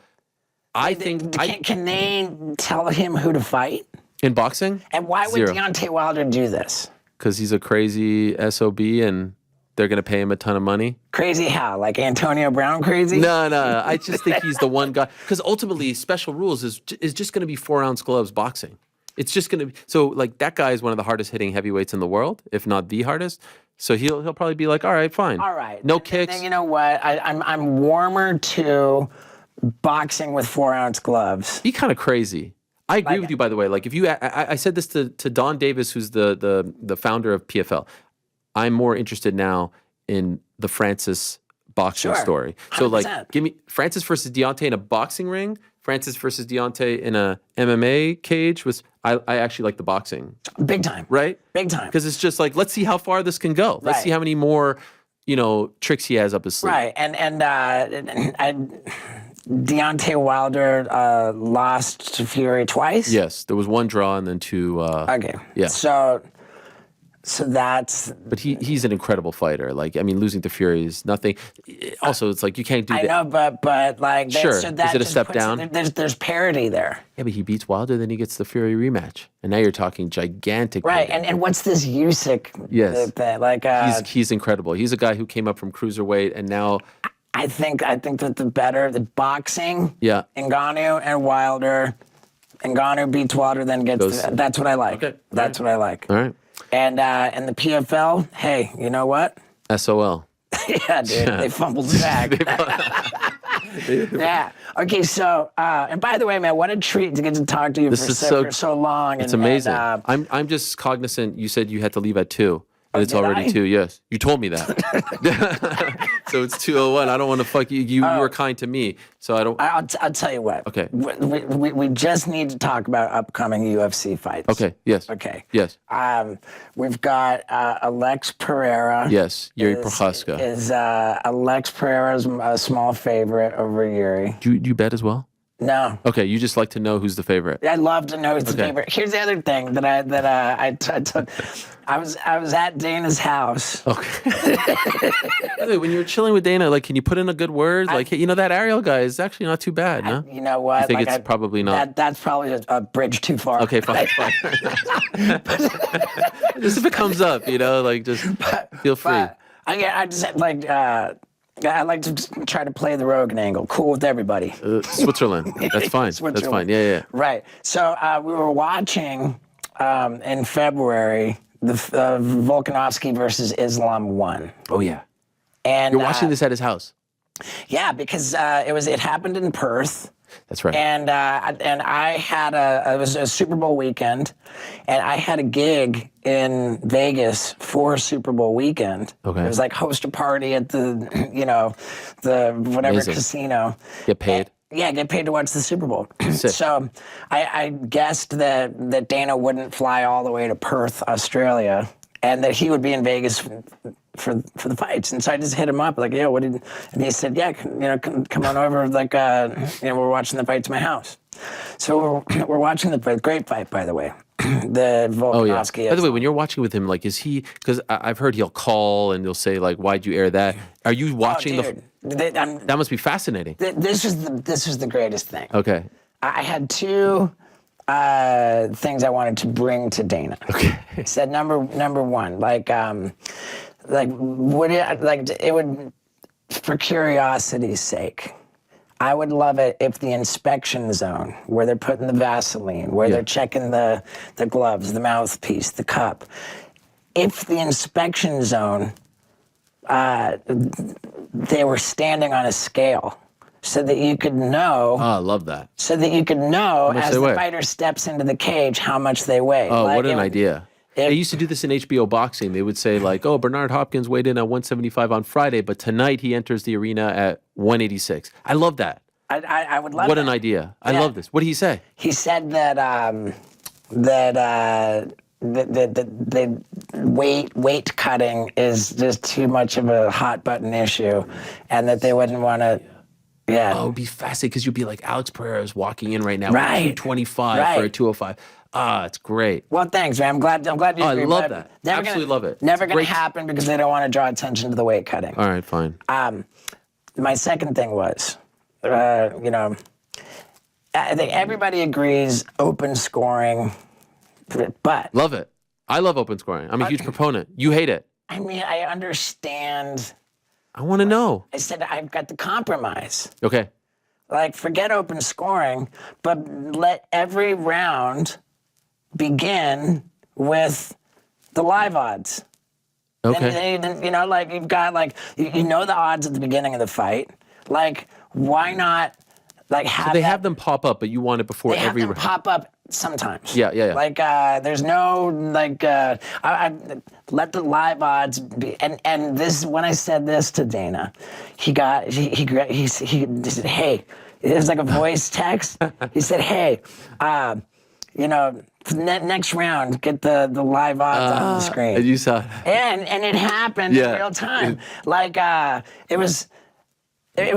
Speaker 3: Can they tell him who to fight?
Speaker 2: In boxing?
Speaker 3: And why would
Speaker 2: Zero.
Speaker 3: Deontay Wilder do this?
Speaker 2: Because he's a crazy SOB and they're going to pay him a ton of money.
Speaker 3: Crazy how? Like Antonio Brown crazy?
Speaker 2: No. I just think he's the one guy. Because ultimately, special rules is just going to be 4-ounce gloves boxing. It's just going to be. So, like, that guy is one of the hardest hitting heavyweights in the world, if not the hardest. So he'll probably be like, all right, fine.
Speaker 3: All right.
Speaker 2: No kicks.
Speaker 3: Then you know what? I'm warmer to boxing with 4-ounce gloves.
Speaker 2: Be kind of crazy. I agree with you, by the way. Like, if you, I said this to Don Davis, who's the founder of PFL. I'm more interested now in the Francis boxing story. So,
Speaker 3: 100%.
Speaker 2: like, give me Francis versus Deontay in a boxing ring. Francis versus Deontay in a MMA cage. I actually like the boxing.
Speaker 3: Big time.
Speaker 2: Right?
Speaker 3: Big time.
Speaker 2: Because it's just like, let's see how far this can go. Let's see how many more, tricks he has up his sleeve.
Speaker 3: Right. And Deontay Wilder lost to Fury twice.
Speaker 2: Yes, there was one draw and then two.
Speaker 3: Okay.
Speaker 2: Yeah.
Speaker 3: So that's.
Speaker 2: But he's an incredible fighter. Like, I mean, losing to Fury is nothing. Also, it's like you can't do that.
Speaker 3: I know, but like.
Speaker 2: Sure.
Speaker 3: So that
Speaker 2: is it a
Speaker 3: just
Speaker 2: step
Speaker 3: puts
Speaker 2: down?
Speaker 3: There's parity there.
Speaker 2: Yeah, but he beats Wilder, then he gets the Fury rematch, and now you're talking gigantic.
Speaker 3: Right.
Speaker 2: payday.
Speaker 3: And what's this Usyk?
Speaker 2: Yes.
Speaker 3: Like.
Speaker 2: He's incredible. He's a guy who came up from cruiserweight and now.
Speaker 3: I think that the boxing.
Speaker 2: Yeah.
Speaker 3: Ngannou and Wilder. Ngannou beats Wilder, then gets. That's what I like.
Speaker 2: Okay.
Speaker 3: That's what I like.
Speaker 2: All right.
Speaker 3: And the PFL, hey, you know what?
Speaker 2: SOL.
Speaker 3: Yeah, dude, they fumbled the bag. Yeah. Okay, so, and by the way, man, what a treat to get to talk to you for so long.
Speaker 2: It's amazing. I'm just cognizant. You said you had to leave at 2. And it's
Speaker 3: did
Speaker 2: already
Speaker 3: I?
Speaker 2: 2, yes. You told me that. So it's 2:01. I don't want to fuck you. You were kind to me, so I don't.
Speaker 3: I'll tell you what.
Speaker 2: Okay.
Speaker 3: We just need to talk about upcoming UFC fights.
Speaker 2: Okay, yes.
Speaker 3: Okay.
Speaker 2: Yes.
Speaker 3: We've got Alex Pereira.
Speaker 2: Yes, Yuri Prochaska.
Speaker 3: Is Alex Pereira's a small favorite over Yuri?
Speaker 2: Do you bet as well?
Speaker 3: No.
Speaker 2: Okay, you just like to know who's the favorite.
Speaker 3: I'd love to know who's the favorite. Here's the other thing that I took. I was at Dana's house.
Speaker 2: Okay. By the way, when you're chilling with Dana, like, can you put in a good word? Like, hey, that Ariel guy is actually not too bad, no?
Speaker 3: You know what?
Speaker 2: I think it's probably not.
Speaker 3: That's probably a bridge too far.
Speaker 2: Okay, fine. Just if it comes up, just feel free.
Speaker 3: I just like. I like to just try to play the Rogan angle. Cool with everybody.
Speaker 2: Switzerland. That's fine. That's fine. Yeah.
Speaker 3: Right. So we were watching in February the Volkanovski versus Islam 1.
Speaker 2: Oh, yeah.
Speaker 3: And
Speaker 2: you're watching this at his house.
Speaker 3: Yeah, because it happened in Perth.
Speaker 2: That's right.
Speaker 3: And I had it was a Super Bowl weekend, and I had a gig in Vegas for Super Bowl weekend.
Speaker 2: Okay.
Speaker 3: It was like host a party at the whatever
Speaker 2: Amazing.
Speaker 3: casino.
Speaker 2: Get paid.
Speaker 3: Yeah, get paid to watch the Super Bowl.
Speaker 2: Sick.
Speaker 3: So I guessed that Dana wouldn't fly all the way to Perth, Australia, and that he would be in Vegas for the fights. And so I just hit him up like, yeah, and he said, yeah, come on over. Like, we're watching the fights at my house. So we're watching the fight. Great fight, by the way. The Volkanovski.
Speaker 2: By the way, when you're watching with him, like, is he? Because I've heard he'll call and he'll say like, "Why'd you air that?" Are you watching that must be fascinating.
Speaker 3: This was the greatest thing.
Speaker 2: Okay.
Speaker 3: I had 2 things I wanted to bring to Dana.
Speaker 2: Okay.
Speaker 3: Said number one, it would, for curiosity's sake, I would love it if the inspection zone, where they're putting the Vaseline, where they're checking the gloves, the mouthpiece, the cup, if the inspection zone, they were standing on a scale so that you could know.
Speaker 2: Oh, I love that.
Speaker 3: So that you could know
Speaker 2: much
Speaker 3: as
Speaker 2: they
Speaker 3: the
Speaker 2: weigh.
Speaker 3: fighter steps into the cage how much they weigh.
Speaker 2: Oh,
Speaker 3: Like,
Speaker 2: what an idea. They used to do this in HBO boxing. They would say like, oh, Bernard Hopkins weighed in at 175 on Friday, but tonight he enters the arena at 186. I love that.
Speaker 3: I would love
Speaker 2: What
Speaker 3: that.
Speaker 2: an idea. I
Speaker 3: Yeah.
Speaker 2: love this. What did he say?
Speaker 3: He said that the weight cutting is just too much of a hot button issue, and that they wouldn't want to. Yeah.
Speaker 2: Oh, it'd be fascinating because you'd be like, Alex Pereira is walking in right now
Speaker 3: Right.
Speaker 2: with 225 for a
Speaker 3: Right.
Speaker 2: 205. Ah, it's great.
Speaker 3: Well, thanks, man. I'm glad you
Speaker 2: I
Speaker 3: agree.
Speaker 2: love
Speaker 3: but
Speaker 2: that.
Speaker 3: never
Speaker 2: Absolutely love it.
Speaker 3: Never
Speaker 2: It's
Speaker 3: going
Speaker 2: great.
Speaker 3: to happen because they don't want to draw attention to the weight cutting.
Speaker 2: All right, fine.
Speaker 3: My second thing was, I think everybody agrees open scoring, but
Speaker 2: Love it. I love open scoring. I'm a huge proponent. You hate it.
Speaker 3: I mean, I understand.
Speaker 2: I want to know.
Speaker 3: I said I've got the compromise.
Speaker 2: Okay.
Speaker 3: Like, forget open scoring, but let every round begin with the live odds.
Speaker 2: Okay.
Speaker 3: And like you've got like you know the odds at the beginning of the fight. Like, why not like have
Speaker 2: They have them pop up, but you want it before
Speaker 3: they have
Speaker 2: every
Speaker 3: them
Speaker 2: round.
Speaker 3: pop up sometimes.
Speaker 2: Yeah.
Speaker 3: Like there's no like I let the live odds be, and this when I said this to Dana, he said, hey, it was like a voice text. He said, hey, next round, get the live odds on the screen.
Speaker 2: And you saw it.
Speaker 3: And it happened in real time. Like it was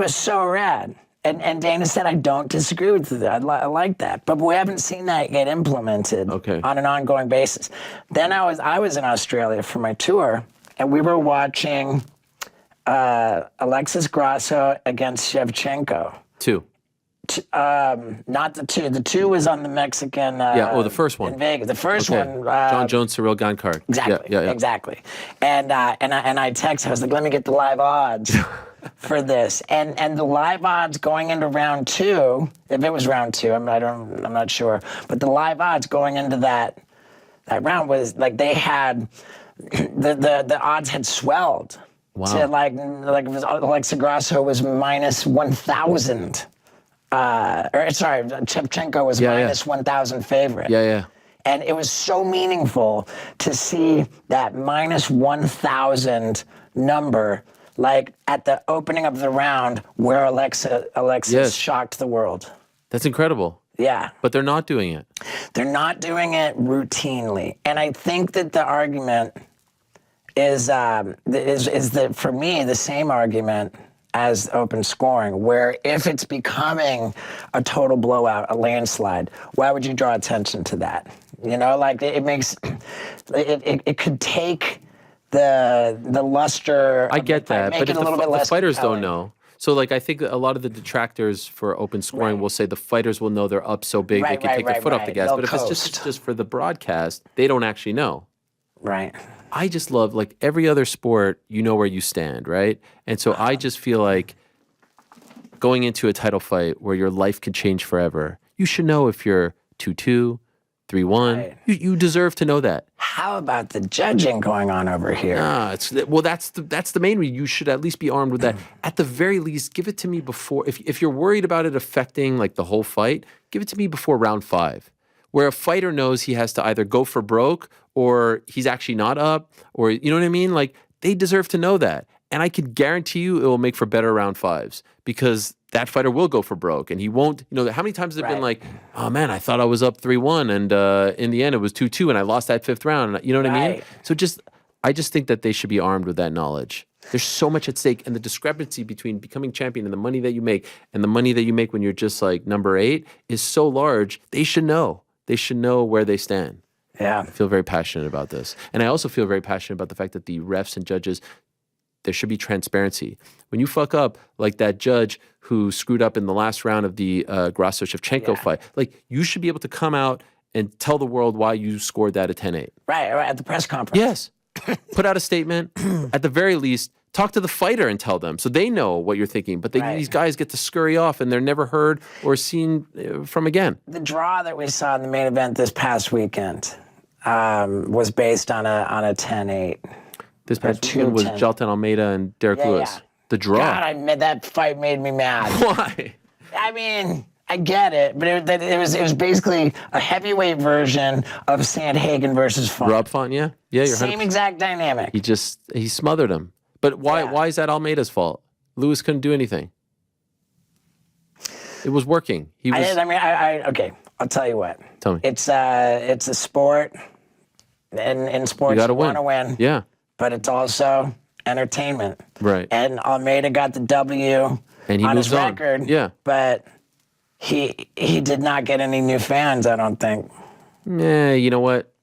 Speaker 3: so rad. And Dana said, I don't disagree with that. I like that. But we haven't seen that get implemented on an ongoing basis. Then I was in Australia for my tour, and we were watching Alexis Grasso against Shevchenko.
Speaker 2: 2.
Speaker 3: Not the 2. The 2 was on the Mexican.
Speaker 2: The first one
Speaker 3: in Vegas. The first one.
Speaker 2: John Jones, Cyril Gankard.
Speaker 3: Exactly.
Speaker 2: Yeah.
Speaker 3: Exactly. And I texted. I was like, let me get the live odds for this. And the live odds going into round 2. If it was round 2, I'm not sure. But the live odds going into that round was like they had the odds had swelled.
Speaker 2: Wow.
Speaker 3: To like it was, Alexa Grasso was minus 1,000. Shevchenko was minus 1,000 favorite.
Speaker 2: Yeah.
Speaker 3: And it was so meaningful to see that minus 1,000 number, like at the opening of the round where Alexis shocked the world.
Speaker 2: That's incredible.
Speaker 3: Yeah.
Speaker 2: But they're not doing it.
Speaker 3: They're not doing it routinely. And I think that the argument is that for me, the same argument as open scoring, where if it's becoming a total blowout, a landslide, why would you draw attention to that? Like it makes, it could take the luster.
Speaker 2: I get that,
Speaker 3: make
Speaker 2: but
Speaker 3: it
Speaker 2: if
Speaker 3: a little bit
Speaker 2: the
Speaker 3: less
Speaker 2: fighters
Speaker 3: compelling.
Speaker 2: don't know. So, like, I think a lot of the detractors for open scoring will say the fighters will know they're up so big they can take their foot off the gas.
Speaker 3: They'll
Speaker 2: But if
Speaker 3: coast.
Speaker 2: it's just for the broadcast, they don't actually know.
Speaker 3: Right.
Speaker 2: I just love, like, every other sport, you know where you stand, right? And so I just feel like going into a title fight where your life could change forever, you should know if you're 2-2, 3-1.
Speaker 3: Right.
Speaker 2: You deserve to know that.
Speaker 3: How about the judging going on over here?
Speaker 2: That's the main reason. You should at least be armed with that. At the very least, give it to me before. If you're worried about it affecting like the whole fight, give it to me before round 5, where a fighter knows he has to either go for broke or he's actually not up, or you know what I mean. Like they deserve to know that, and I can guarantee you it will make for better round 5s because that fighter will go for broke and he won't. How many times have there been like, oh man, I thought I was up 3-1 and in the end it was 2-2 and I lost that 5th round. You know what I mean? So I just think that they should be armed with that knowledge. There's so much at stake, and the discrepancy between becoming champion and the money that you make and the money that you make when you're just like number 8 is so large. They should know. They should know where they stand.
Speaker 3: Yeah.
Speaker 2: I feel very passionate about this. And I also feel very passionate about the fact that the refs and judges, there should be transparency. When you fuck up like that judge who screwed up in the last round of the Grasso-Shevchenko fight, like you should be able to come out and tell the world why you scored that at 10-8.
Speaker 3: Right, at the press conference.
Speaker 2: Yes. Put out a statement. At the very least, talk to the fighter and tell them so they know what you're thinking. But these guys get to scurry off and they're never heard or seen from again.
Speaker 3: The draw that we saw in the main event this past weekend was based on a 10-8.
Speaker 2: This past weekend was Jalton Almeida and Derek Lewis. The draw.
Speaker 3: God, that fight made me mad.
Speaker 2: Why?
Speaker 3: I mean, I get it, but it was basically a heavyweight version of Sandhagen versus Font.
Speaker 2: Rob Font, yeah, you're
Speaker 3: Same
Speaker 2: 100%.
Speaker 3: exact dynamic.
Speaker 2: He smothered him. But why?
Speaker 3: Yeah.
Speaker 2: Why is that Almeida's fault? Lewis couldn't do anything. It was working.
Speaker 3: Okay. I'll tell you what.
Speaker 2: Tell me.
Speaker 3: It's a sport, and in sports
Speaker 2: You
Speaker 3: want to
Speaker 2: win.
Speaker 3: win.
Speaker 2: Yeah.
Speaker 3: But it's also entertainment.
Speaker 2: Right.
Speaker 3: And Almeida got the W
Speaker 2: And he
Speaker 3: on his
Speaker 2: moves on.
Speaker 3: record.
Speaker 2: Yeah.
Speaker 3: But he did not get any new fans, I don't think.
Speaker 2: You know what?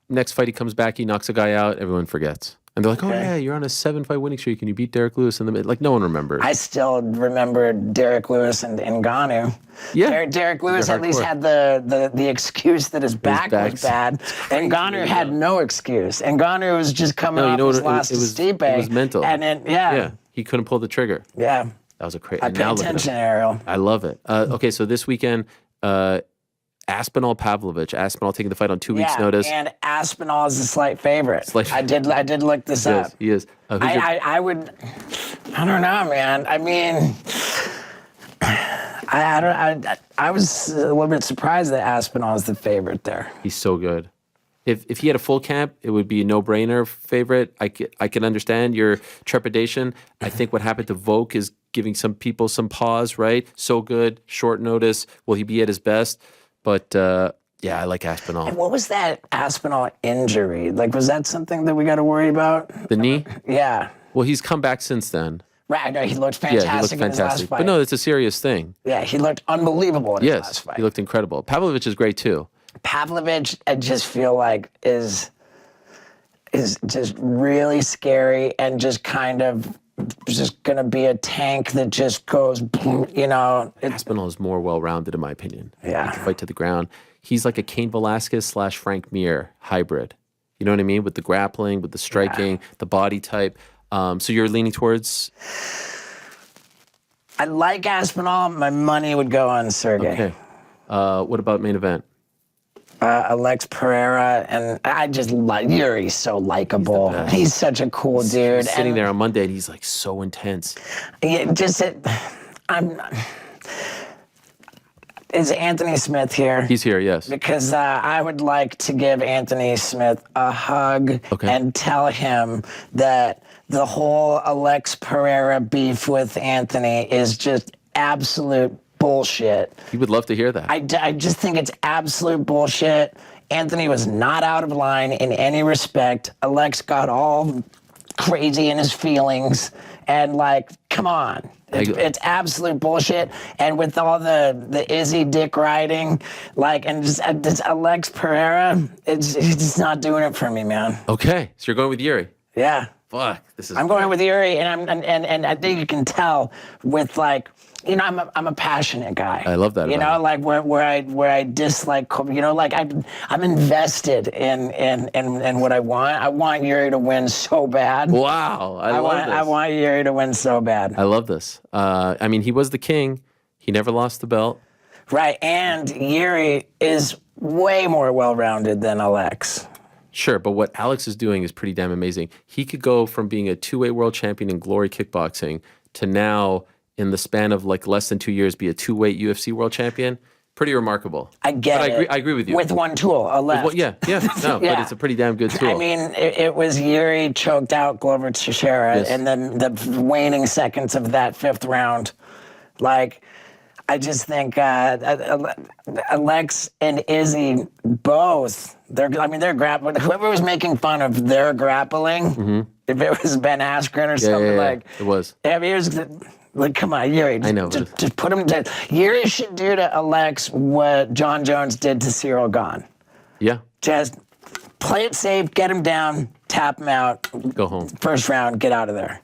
Speaker 2: Next fight he comes back, he knocks a guy out, everyone forgets. And they're like, oh, yeah, you're on a 7-fight winning streak and you beat Derek Lewis in the mid. Like, no one remembers.
Speaker 3: I still remember Derek Lewis and Ngannou.
Speaker 2: Yeah.
Speaker 3: Derek Lewis at least had the excuse that his back was bad. And Ngannou had no excuse. And Ngannou was just coming off his loss to Stipe.
Speaker 2: It was mental.
Speaker 3: And then,
Speaker 2: he couldn't pull the trigger.
Speaker 3: Yeah.
Speaker 2: That was a crazy.
Speaker 3: I pay attention, Ariel.
Speaker 2: I love it. Okay, so this weekend, Aspinall Pavlovich. Aspinall taking the fight on 2 weeks' notice.
Speaker 3: And Aspinall is a slight favorite. I did look this up.
Speaker 2: He is.
Speaker 3: I don't know, man. I mean, I was a little bit surprised that Aspinall is the favorite there.
Speaker 2: He's so good. If he had a full camp, it would be a no-brainer favorite. I can understand your trepidation. I think what happened to Volk is giving some people some pause, right? So good, short notice. Will he be at his best? But I like Aspinall.
Speaker 3: And what was that Aspinall injury? Like, was that something that we got to worry about?
Speaker 2: The knee?
Speaker 3: Yeah.
Speaker 2: Well, he's come back since then.
Speaker 3: Right, I know, he looked fantastic in his last fight.
Speaker 2: But no, it's a serious thing.
Speaker 3: Yeah, he looked unbelievable in his last fight.
Speaker 2: He looked incredible. Pavlovich is great too.
Speaker 3: Pavlovich, I just feel like is just really scary and just kind of just going to be a tank that just goes,
Speaker 2: Aspinall is more well-rounded in my opinion.
Speaker 3: Yeah.
Speaker 2: He can fight to the ground. He's like a Cain Velasquez / Frank Mir hybrid. You know what I mean? With the grappling, with the striking, the body type. So you're leaning towards?
Speaker 3: I like Aspinall. My money would go on Sergey.
Speaker 2: Okay. What about main event?
Speaker 3: Alex Pereira, and I just like Yuri's so likable. He's such a cool dude.
Speaker 2: He's sitting there on Monday, and he's like so intense.
Speaker 3: Is Anthony Smith here?
Speaker 2: He's here, yes.
Speaker 3: Because I would like to give Anthony Smith a hug and tell him that the whole Alex Pereira beef with Anthony is just absolute bullshit.
Speaker 2: He would love to hear that.
Speaker 3: I just think it's absolute bullshit. Anthony was not out of line in any respect. Alex got all crazy in his feelings. And, like, come on. It's absolute bullshit. And with all the Izzy dick riding, like, and just Alex Pereira, he's just not doing it for me, man.
Speaker 2: Okay. So you're going with Yuri?
Speaker 3: Yeah.
Speaker 2: Fuck.
Speaker 3: I'm going with Yuri, and I think you can tell with, like, I'm a passionate guy.
Speaker 2: I love that.
Speaker 3: Like where I dislike, like I'm invested in what I want. I want Yuri to win so bad.
Speaker 2: Wow, I love this.
Speaker 3: I want Yuri to win so bad.
Speaker 2: I love this. I mean, he was the king. He never lost the belt.
Speaker 3: Right, and Yuri is way more well-rounded than Alex.
Speaker 2: Sure, but what Alex is doing is pretty damn amazing. He could go from being a two-weight world champion in Glory Kickboxing to now, in the span of like less than 2 years, be a two-weight UFC world champion. Pretty remarkable.
Speaker 3: I get it.
Speaker 2: I agree with you.
Speaker 3: With one tool, a left.
Speaker 2: Yeah. No, but it's a pretty damn good tool.
Speaker 3: I mean, it was Yuri choked out Glover Teixeira in the waning seconds of that fifth round. Like, I just think Alex and Izzy both, they're grappling. Whoever was making fun of their grappling, if it was Ben Askren or something
Speaker 2: it was.
Speaker 3: I mean, it was like, come on, Yuri.
Speaker 2: I know.
Speaker 3: Just put him to. Yuri should do to Alex what John Jones did to Cyril Gahn.
Speaker 2: Yeah.
Speaker 3: Just play it safe, get him down, tap him out.
Speaker 2: Go home.
Speaker 3: First round, get out of there.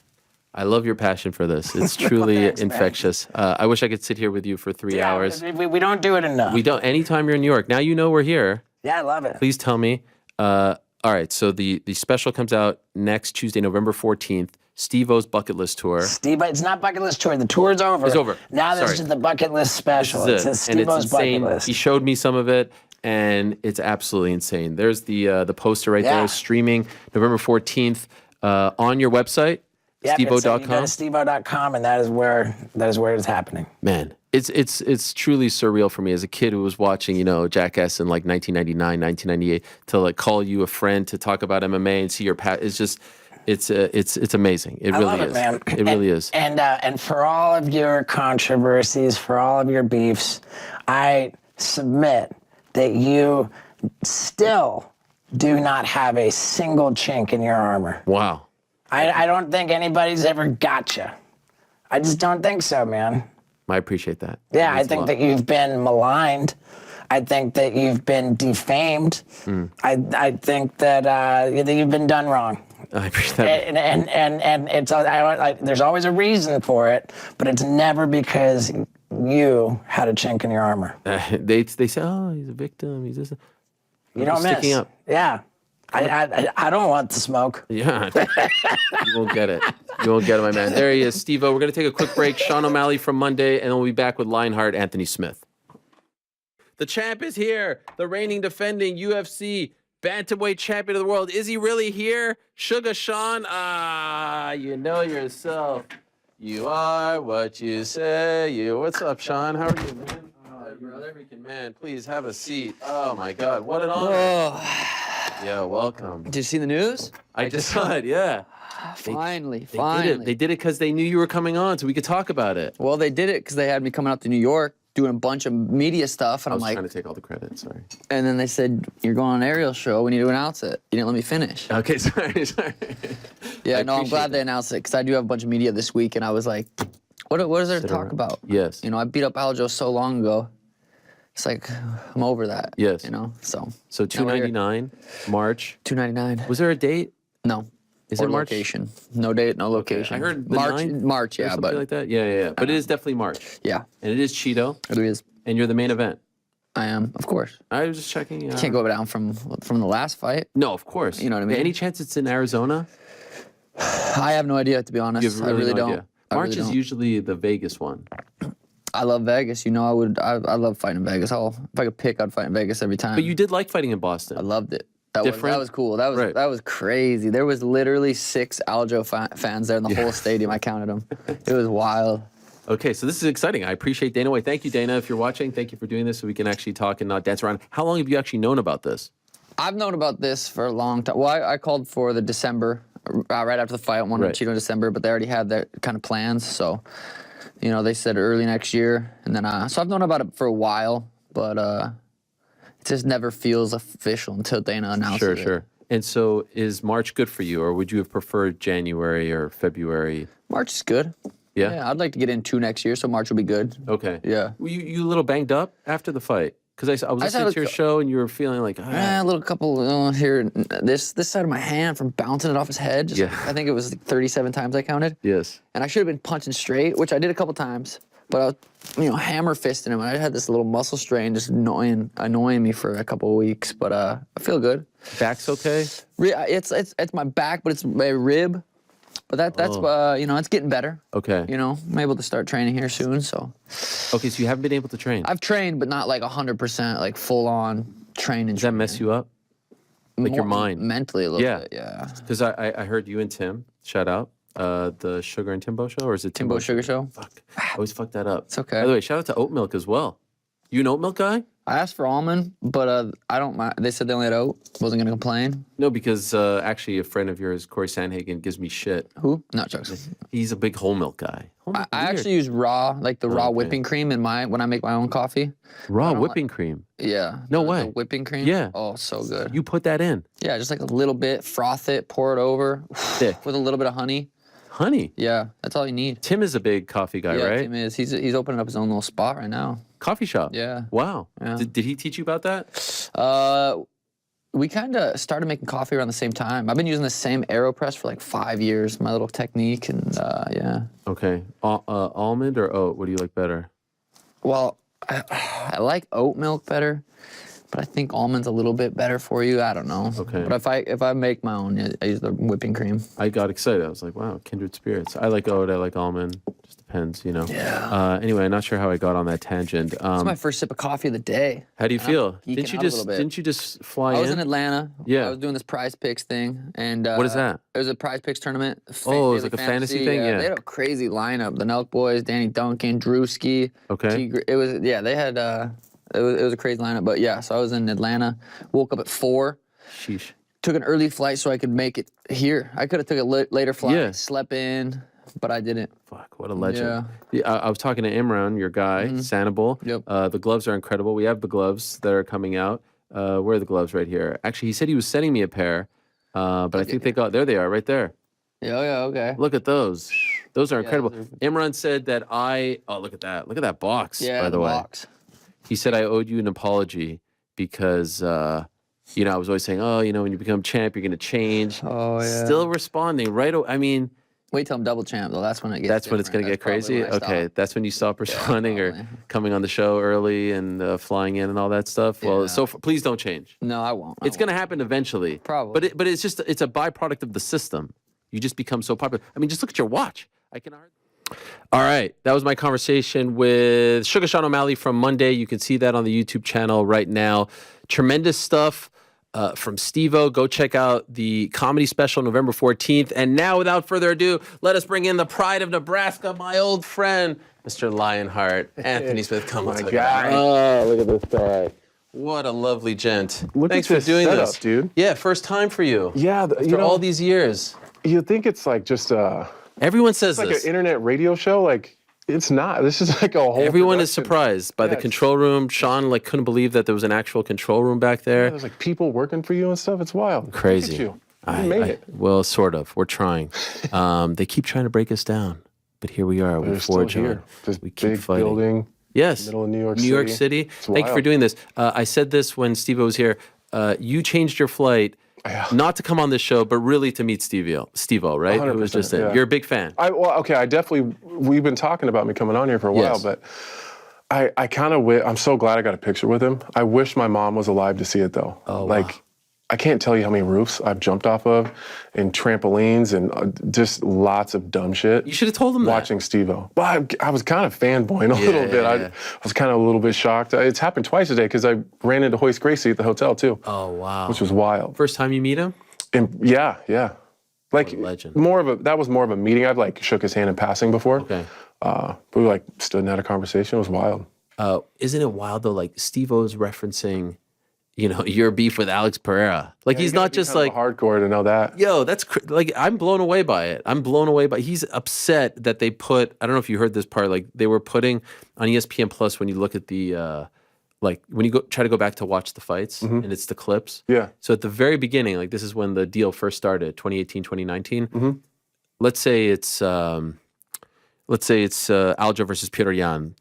Speaker 2: I love your passion for this. It's truly infectious. I wish I could sit here with you for 3 hours.
Speaker 3: We don't do it enough.
Speaker 2: We don't. Anytime you're in New York. Now you know we're here.
Speaker 3: Yeah, I love it.
Speaker 2: Please tell me. All right, so the special comes out next Tuesday, November 14th. Steve-O's Bucket List Tour.
Speaker 3: It's not Bucket List Tour. The tour's over.
Speaker 2: It's over.
Speaker 3: Now this is the Bucket List special.
Speaker 2: This is
Speaker 3: It's Steve-O's Bucket List.
Speaker 2: He showed me some of it, and it's absolutely insane. There's the poster right there, streaming November 14th on your website.
Speaker 3: Yep, you go to
Speaker 2: Stevo.com?
Speaker 3: stevo.com, and that is where it's happening.
Speaker 2: Man, it's truly surreal for me as a kid who was watching, Jackass in like 1999, 1998, to like call you a friend to talk about MMA and see your path. It's just, it's amazing. It really is, man. It really is.
Speaker 3: And for all of your controversies, for all of your beefs, I submit that you still do not have a single chink in your armor.
Speaker 2: Wow.
Speaker 3: I don't think anybody's ever got you. I just don't think so, man.
Speaker 2: I appreciate that.
Speaker 3: Yeah, I think that you've been maligned. I think that you've been defamed. I think that you've been done wrong.
Speaker 2: I appreciate that.
Speaker 3: And it's there's always a reason for it, but it's never because you had a chink in your armor.
Speaker 2: They say, oh, he's a victim. He's just
Speaker 3: you don't miss.
Speaker 2: Sticking up.
Speaker 3: Yeah. I don't want the smoke.
Speaker 2: Yeah. You won't get it. You won't get it, my man. There he is, Steve-O. We're going to take a quick break. Sean O'Malley from Monday, and we'll be back with Lionheart Anthony Smith. The champ is here. The reigning, defending UFC bantamweight champion of the world. Is he really here? Sugar Sean? You know yourself. You are what you say. What's up, Sean? How are you, man? Brother, man, please have a seat. Oh, my God. What an honor. Yeah, welcome.
Speaker 4: Did you see the news?
Speaker 2: I just saw it, yeah.
Speaker 4: Finally.
Speaker 2: They did it because they knew you were coming on, so we could talk about it.
Speaker 4: Well, they did it because they had me coming out to New York doing a bunch of media stuff, and
Speaker 2: I
Speaker 4: I'm
Speaker 2: was
Speaker 4: like,
Speaker 2: trying to take all the credit, sorry.
Speaker 4: and then they said, you're going on Ariel's show, we need to announce it. You didn't let me finish.
Speaker 2: Okay, sorry.
Speaker 4: Yeah, I'm glad they announced it because I do have a bunch of media this week, and I was like, what is there to talk about?
Speaker 2: Yes.
Speaker 4: I beat up Aljo so long ago. It's like, I'm over that.
Speaker 2: Yes.
Speaker 4: So
Speaker 2: $299, March.
Speaker 4: $299.
Speaker 2: Was there a date?
Speaker 4: No.
Speaker 2: Is it March?
Speaker 4: Location. No date, no location.
Speaker 2: I heard the
Speaker 4: March,
Speaker 2: 9th
Speaker 4: March, yeah,
Speaker 2: something
Speaker 4: but
Speaker 2: like that. Yeah. But it is definitely March.
Speaker 4: Yeah.
Speaker 2: And it is Cheeto.
Speaker 4: It is.
Speaker 2: And you're the main event.
Speaker 4: I am, of course.
Speaker 2: I was just checking.
Speaker 4: Can't go down from the last fight.
Speaker 2: No, of course.
Speaker 4: You know what I mean?
Speaker 2: Any chance it's in Arizona?
Speaker 4: I have no idea, to be honest.
Speaker 2: You have really
Speaker 4: I really
Speaker 2: no
Speaker 4: don't.
Speaker 2: idea. March is usually the Vegas one.
Speaker 4: I love Vegas. I love fighting in Vegas. If I could pick, I'd fight in Vegas every time.
Speaker 2: But you did like fighting in Boston.
Speaker 4: I loved it. That was cool. That was crazy. There was literally 6 Aljo fans there in the whole stadium. I counted them. It was wild.
Speaker 2: Okay, so this is exciting. I appreciate Dana White. Thank you, Dana, if you're watching. Thank you for doing this so we can actually talk and not dance around. How long have you actually known about this?
Speaker 4: I've known about this for a long time. Well, I called for the December, right after the fight. I wanted Cheeto in December, but they already had their kind of plans. So, they said early next year. And then, so I've known about it for a while, but it just never feels official until Dana announces it.
Speaker 2: Sure. And so is March good for you, or would you have preferred January or February?
Speaker 4: March is good. Yeah, I'd like to get in 2 next year, so March will be good.
Speaker 2: Okay.
Speaker 4: Yeah.
Speaker 2: Were you a little banged up after the fight? Because I was listening to your show and you were feeling like,
Speaker 4: a little couple here, this side of my hand from bouncing it off his head. I think it was like 37 times I counted.
Speaker 2: Yes. And
Speaker 4: I should have been punching straight, which I did a couple times, but I was, hammer fisting him. I had this little muscle strain just annoying me for a couple of weeks, but I feel good.
Speaker 2: Back's okay?
Speaker 4: It's my back, but it's my rib. But that's it's getting better.
Speaker 2: Okay.
Speaker 4: I'm able to start training here soon, so.
Speaker 2: Okay, so you haven't been able to train?
Speaker 4: I've trained, but not like 100%, like full on training.
Speaker 2: Does that mess you up? Like your mind?
Speaker 4: Mentally a little bit, yeah.
Speaker 2: Because I heard you and Tim, shout out, the Sugar and Timbo show, or is it
Speaker 4: Timbo Sugar Show?
Speaker 2: Fuck, I always fuck that up.
Speaker 4: It's okay.
Speaker 2: By the way, shout out to oat milk as well. You an oat milk guy?
Speaker 4: I asked for almond, but I don't mind. They said they only had oat. Wasn't gonna complain.
Speaker 2: No, because actually a friend of yours, Corey Sandhagen, gives me shit.
Speaker 4: Who? Not jokes.
Speaker 2: He's a big whole milk guy.
Speaker 4: I actually use raw, like the raw whipping cream when I make my own coffee.
Speaker 2: Raw whipping cream?
Speaker 4: Yeah.
Speaker 2: No way.
Speaker 4: The whipping cream?
Speaker 2: Yeah.
Speaker 4: Oh, so good.
Speaker 2: You put that in?
Speaker 4: Yeah, just like a little bit, froth it, pour it over.
Speaker 2: Thick.
Speaker 4: With a little bit of honey.
Speaker 2: Honey?
Speaker 4: Yeah, that's all you need.
Speaker 2: Tim is a big coffee guy, right?
Speaker 4: Yeah, Tim is. He's opening up his own little spot right now.
Speaker 2: Coffee shop?
Speaker 4: Yeah.
Speaker 2: Wow.
Speaker 4: Yeah.
Speaker 2: Did he teach you about that?
Speaker 4: We kind of started making coffee around the same time. I've been using the same AeroPress for like 5 years, my little technique, and yeah.
Speaker 2: Okay. Almond or oat? What do you like better?
Speaker 4: Well, I like oat milk better, But I think almond's a little bit better for you. I don't know.
Speaker 2: Okay.
Speaker 4: But if I make my own, I use the whipping cream.
Speaker 2: I got excited. I was like, wow, kindred spirits. I like oat. I like almond. Just depends,
Speaker 4: Yeah.
Speaker 2: Anyway, I'm not sure how I got on that tangent.
Speaker 4: It's my first sip of coffee of the day.
Speaker 2: How do you feel?
Speaker 4: Didn't you
Speaker 2: just fly in?
Speaker 4: I was in Atlanta.
Speaker 2: Yeah.
Speaker 4: I was doing this Prize Picks thing, and
Speaker 2: What is that?
Speaker 4: It was a Prize Picks tournament.
Speaker 2: It was like a fantasy thing. Yeah.
Speaker 4: They had a crazy lineup. The Nelk Boys, Danny Duncan, Drewski.
Speaker 2: Okay.
Speaker 4: It was they had it was a crazy lineup. But yeah, so I was in Atlanta. Woke up at 4.
Speaker 2: Sheesh.
Speaker 4: Took an early flight so I could make it here. I could have took a later flight.
Speaker 2: Yeah.
Speaker 4: Slept in, but I didn't.
Speaker 2: Fuck, what a legend. Yeah. I was talking to Imran, your guy, Sanibel.
Speaker 4: Yep.
Speaker 2: The gloves are incredible. We have the gloves that are coming out. Where are the gloves? Right here. Actually, he said he was sending me a pair, but I think there they are, right there.
Speaker 4: Yeah, okay.
Speaker 2: Look at those. Those are incredible. Imran said that look at that. Look at that box, by the way.
Speaker 4: Box.
Speaker 2: He said I owed you an apology because, I was always saying, when you become champ, you're going to change.
Speaker 4: Oh, yeah.
Speaker 2: Still responding right away. I mean...
Speaker 4: Wait till I'm double champ, though. That's when it gets
Speaker 2: That's when it's going to get crazy? Okay, that's when you stop responding or coming on the show early and flying in and all that stuff? Well, please don't change.
Speaker 4: No, I won't.
Speaker 2: It's going to happen eventually.
Speaker 4: Probably.
Speaker 2: But it's a byproduct of the system. You just become so popular. I mean, just look at your watch. All right, that was my conversation with Sugar Sean O'Malley from Monday. You can see that on the YouTube channel right now. Tremendous stuff from Steve-O. Go check out the comedy special November 14th. And now, without further ado, let us bring in the pride of Nebraska, my old friend, Mr. Lionheart, Anthony Smith. Come on,
Speaker 5: guy.
Speaker 2: Oh, look at this guy. What a lovely gent. Thanks for doing
Speaker 5: setup,
Speaker 2: this,
Speaker 5: dude.
Speaker 2: Yeah, first time for you.
Speaker 5: Yeah,
Speaker 2: After all these years.
Speaker 5: You think it's like just
Speaker 2: Everyone says
Speaker 5: like
Speaker 2: this.
Speaker 5: an internet radio show. Like it's not. This is like a whole.
Speaker 2: Everyone is
Speaker 5: production.
Speaker 2: surprised by the control room. Sean couldn't believe that there was an actual control room back there.
Speaker 5: Yeah, there's like people working for you and stuff. It's wild.
Speaker 2: Crazy.
Speaker 5: Look at you. You made it.
Speaker 2: Well, sort of. We're trying. They keep trying to break us down, but here we are.
Speaker 5: We're
Speaker 2: We
Speaker 5: still
Speaker 2: forge
Speaker 5: here.
Speaker 2: on.
Speaker 5: This
Speaker 2: We keep
Speaker 5: big
Speaker 2: fighting.
Speaker 5: building.
Speaker 2: Yes.
Speaker 5: Middle of New York
Speaker 2: New York City.
Speaker 5: It's
Speaker 2: Thank you for
Speaker 5: wild.
Speaker 2: doing this. I said this when Steve-O was here. You changed your flight. Not to come on this show, but really to meet Steve-O, right? It was just it.
Speaker 5: yeah.
Speaker 2: You're a big fan.
Speaker 5: We've been talking about me coming on here for a while, but I kind of I'm so glad I got a picture with him. I wish my mom was alive to see it though.
Speaker 2: Oh, wow.
Speaker 5: I can't tell you how many roofs I've jumped off of and trampolines and just lots of dumb shit.
Speaker 2: You should have told him that.
Speaker 5: Watching Steve-O. Well, I was kind of fanboying a little bit. I was kind of a little bit shocked. It's happened twice today because I ran into Hoist Gracie at the hotel too.
Speaker 2: Oh, wow.
Speaker 5: Which was wild.
Speaker 2: First time you meet him?
Speaker 5: And yeah. Like
Speaker 2: legend.
Speaker 5: that was more of a meeting. I've shook his hand in passing before.
Speaker 2: Okay.
Speaker 5: But we stood and had a conversation. It was wild.
Speaker 2: Isn't it wild though? Steve-O's referencing, your beef with Alex Pereira. He's not just
Speaker 5: hardcore to know that.
Speaker 2: Yo, that's I'm blown away by it. He's upset that they put. I don't know if you heard this part. They were putting on ESPN Plus when you look at the. When you try to go back to watch the fights and it's the clips.
Speaker 5: Yeah.
Speaker 2: So at the very beginning, this is when the deal first started, 2018, 2019. Let's say it's Aljo versus Petr Yan.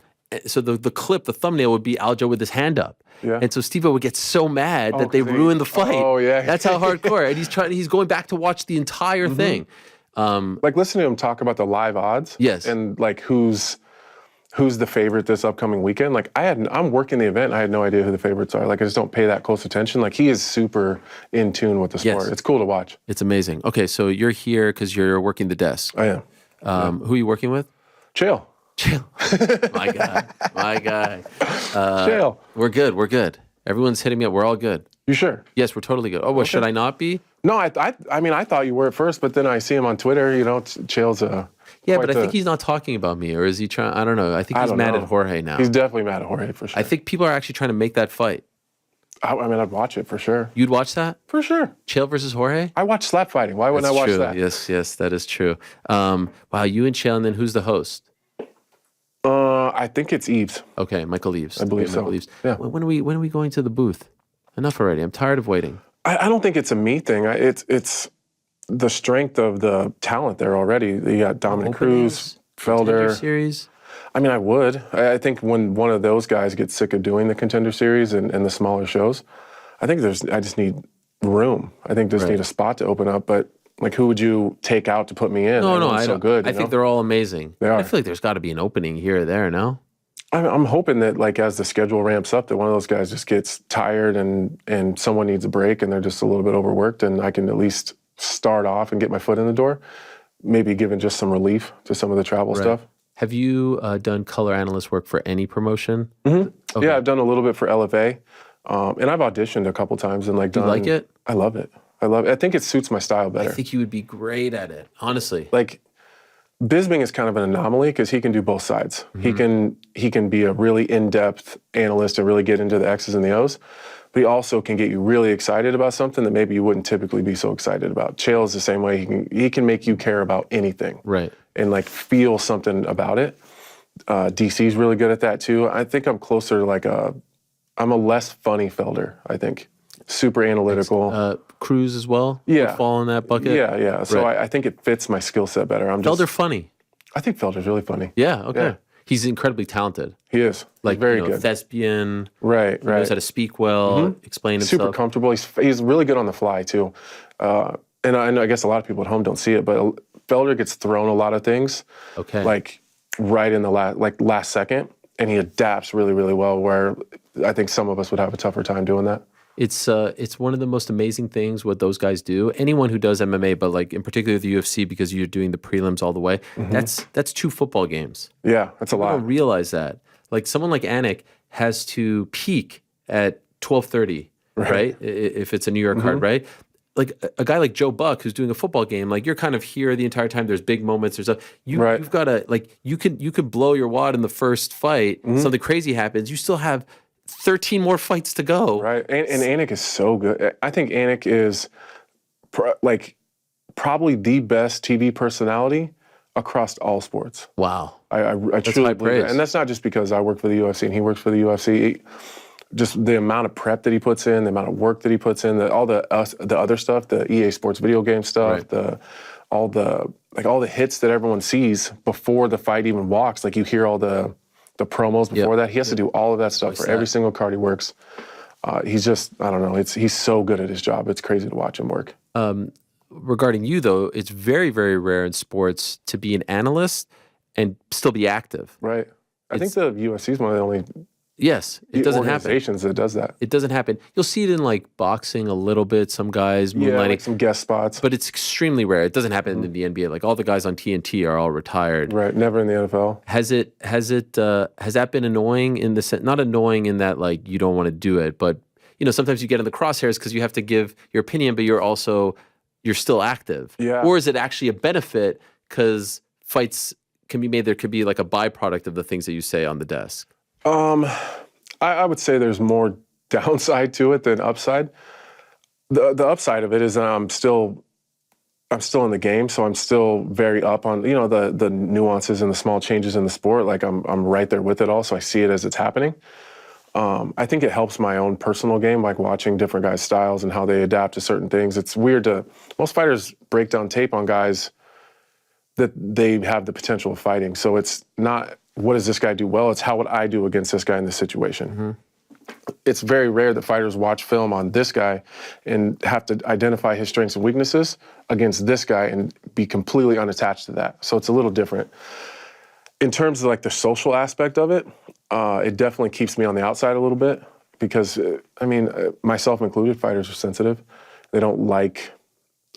Speaker 2: So the clip, the thumbnail would be Aljo with his hand up.
Speaker 5: Yeah.
Speaker 2: And so Steve-O would get so mad that they ruined the fight.
Speaker 5: Oh yeah.
Speaker 2: That's how hardcore. And he's going back to watch the entire thing.
Speaker 5: Listening to him talk about the live odds.
Speaker 2: Yes.
Speaker 5: And who's the favorite this upcoming weekend? I'm working the event. I had no idea who the favorites are. I just don't pay that close attention. He is super in tune with the sport.
Speaker 2: Yes.
Speaker 5: It's cool to watch.
Speaker 2: It's amazing. Okay, so you're here because you're working the desk.
Speaker 5: I am.
Speaker 2: Who are you working with?
Speaker 5: Chill.
Speaker 2: My guy.
Speaker 5: Chill.
Speaker 2: We're good. Everyone's hitting me up. We're all good.
Speaker 5: You sure?
Speaker 2: Yes, we're totally good. Oh, well, should I not be?
Speaker 5: No, I thought you were at first, but then I see him on Twitter. Chill's
Speaker 2: Yeah, but I think he's not talking about me, or is he trying? I don't know. I think he's mad at Jorge now.
Speaker 5: He's definitely mad at Jorge for sure.
Speaker 2: I think people are actually trying to make that fight.
Speaker 5: I'd watch it for sure.
Speaker 2: You'd watch that?
Speaker 5: For sure.
Speaker 2: Chael versus Jorge?
Speaker 5: I watch slap fighting. Why wouldn't I watch that?
Speaker 2: Yes, that is true. Wow, you and Chael, and then who's the host?
Speaker 5: I think it's Eves.
Speaker 2: Okay, Michael Eves.
Speaker 5: I believe so.
Speaker 2: Michael Eves.
Speaker 5: Yeah.
Speaker 2: When are we going to the booth? Enough already. I'm tired of waiting.
Speaker 5: I don't think it's a me thing. It's the strength of the talent there already. You got Dominic Cruz, Felder.
Speaker 2: Series.
Speaker 5: I would. I think when one of those guys gets sick of doing the Contender Series and the smaller shows, I just need room. I think need a spot to open up. But who would you take out to put me in?
Speaker 2: No, I
Speaker 5: so
Speaker 2: don't.
Speaker 5: good.
Speaker 2: I think they're all amazing.
Speaker 5: They are.
Speaker 2: I feel like there's got to be an opening here or there. No.
Speaker 5: I'm hoping that like as the schedule ramps up, that one of those guys just gets tired and someone needs a break and they're just a little bit overworked, and I can at least start off and get my foot in the door, maybe giving just some relief to some of the travel stuff.
Speaker 2: Have you done color analyst work for any promotion?
Speaker 5: Mm-hmm. Okay. Yeah, I've done a little bit for LFA, and I've auditioned a couple times and like done.
Speaker 2: You like it?
Speaker 5: I love it. I think it suits my style better.
Speaker 2: I think you would be great at it, honestly.
Speaker 5: Like, Bisping is kind of an anomaly because he can do both sides. Mm-hmm. He can be a really in-depth analyst and really get into the X's and the O's, but he also can get you really excited about something that maybe you wouldn't typically be so excited about. Chael is the same way. He can make you care about anything,
Speaker 2: right? And
Speaker 5: like feel something about it. DC's really good at that too. I think I'm closer to like I'm a less funny Felder, I think. Super analytical.
Speaker 2: Cruz as well?
Speaker 5: Yeah.
Speaker 2: Would fall in that bucket?
Speaker 5: Yeah. So I think it fits my skill set better.
Speaker 2: Felder funny.
Speaker 5: I think Felder's really funny.
Speaker 2: Yeah, okay. Yeah. He's incredibly talented.
Speaker 5: He is.
Speaker 2: Like,
Speaker 5: very good.
Speaker 2: Thespian.
Speaker 5: Right.
Speaker 2: Knows how to speak well, explain himself.
Speaker 5: Super comfortable. He's really good on the fly too. And I guess a lot of people at home don't see it, but Felder gets thrown a lot of things.
Speaker 2: Okay.
Speaker 5: Like right in the last second, and he adapts really, really well, where I think some of us would have a tougher time doing that.
Speaker 2: It's one of the most amazing things what those guys do. Anyone who does MMA, but like in particular the UFC, because you're doing the prelims all the way, that's 2 football games.
Speaker 5: Yeah, that's a lot.
Speaker 2: I don't realize that. Like someone like Anik has to peak at 12:30, right? If it's a New York card, right? Like a guy like Joe Buck who's doing a football game, like you're kind of here the entire time. There's big moments. There's you've got to like you could blow your wad in the first fight. Something crazy happens. You still have 13 more fights to go.
Speaker 5: Right, and Anik is so good. I think Anik is probably the best TV personality across all sports.
Speaker 2: Wow.
Speaker 5: I truly believe that. And that's not just because I work for the UFC and he works for the UFC. Just the amount of prep that he puts in, the amount of work that he puts in, all the other stuff, the EA Sports video game stuff, all the hits that everyone sees before the fight even walks. Like you hear all the promos before that. He has to do all of that stuff for every single card he works. He's just, I don't know, he's so good at his job. It's crazy to watch him work.
Speaker 2: Regarding you, though, it's very, very rare in sports to be an analyst and still be active.
Speaker 5: Right. I think the UFC is one of the only
Speaker 2: it doesn't happen.
Speaker 5: Organizations that does that.
Speaker 2: It doesn't happen. You'll see it in like boxing a little bit. Some guys moonlighting,
Speaker 5: like some guest spots,
Speaker 2: but it's extremely rare. It doesn't happen in the NBA. Like all the guys on TNT are all retired.
Speaker 5: Right. Never in the NFL.
Speaker 2: Has that been annoying in the sense? Not annoying in that like you don't want to do it, but you know sometimes you get in the crosshairs because you have to give your opinion, but you're still active.
Speaker 5: Yeah.
Speaker 2: Or is it actually a benefit because fights can be made? There could be like a byproduct of the things that you say on the desk.
Speaker 5: I would say there's more downside to it than upside. The upside of it is that I'm still in the game, so I'm still very up on the nuances and the small changes in the sport. Like I'm right there with it all, so I see it as it's happening. I think it helps my own personal game, like watching different guys' styles and how they adapt to certain things. It's weird most fighters break down tape on guys that they have the potential of fighting. So it's not, what does this guy do well? It's how would I do against this guy in this situation? It's very rare that fighters watch film on this guy and have to identify his strengths and weaknesses against this guy and be completely unattached to that. So it's a little different. In terms of like the social aspect of it, it definitely keeps me on the outside a little bit because, myself included, fighters are sensitive. They don't like,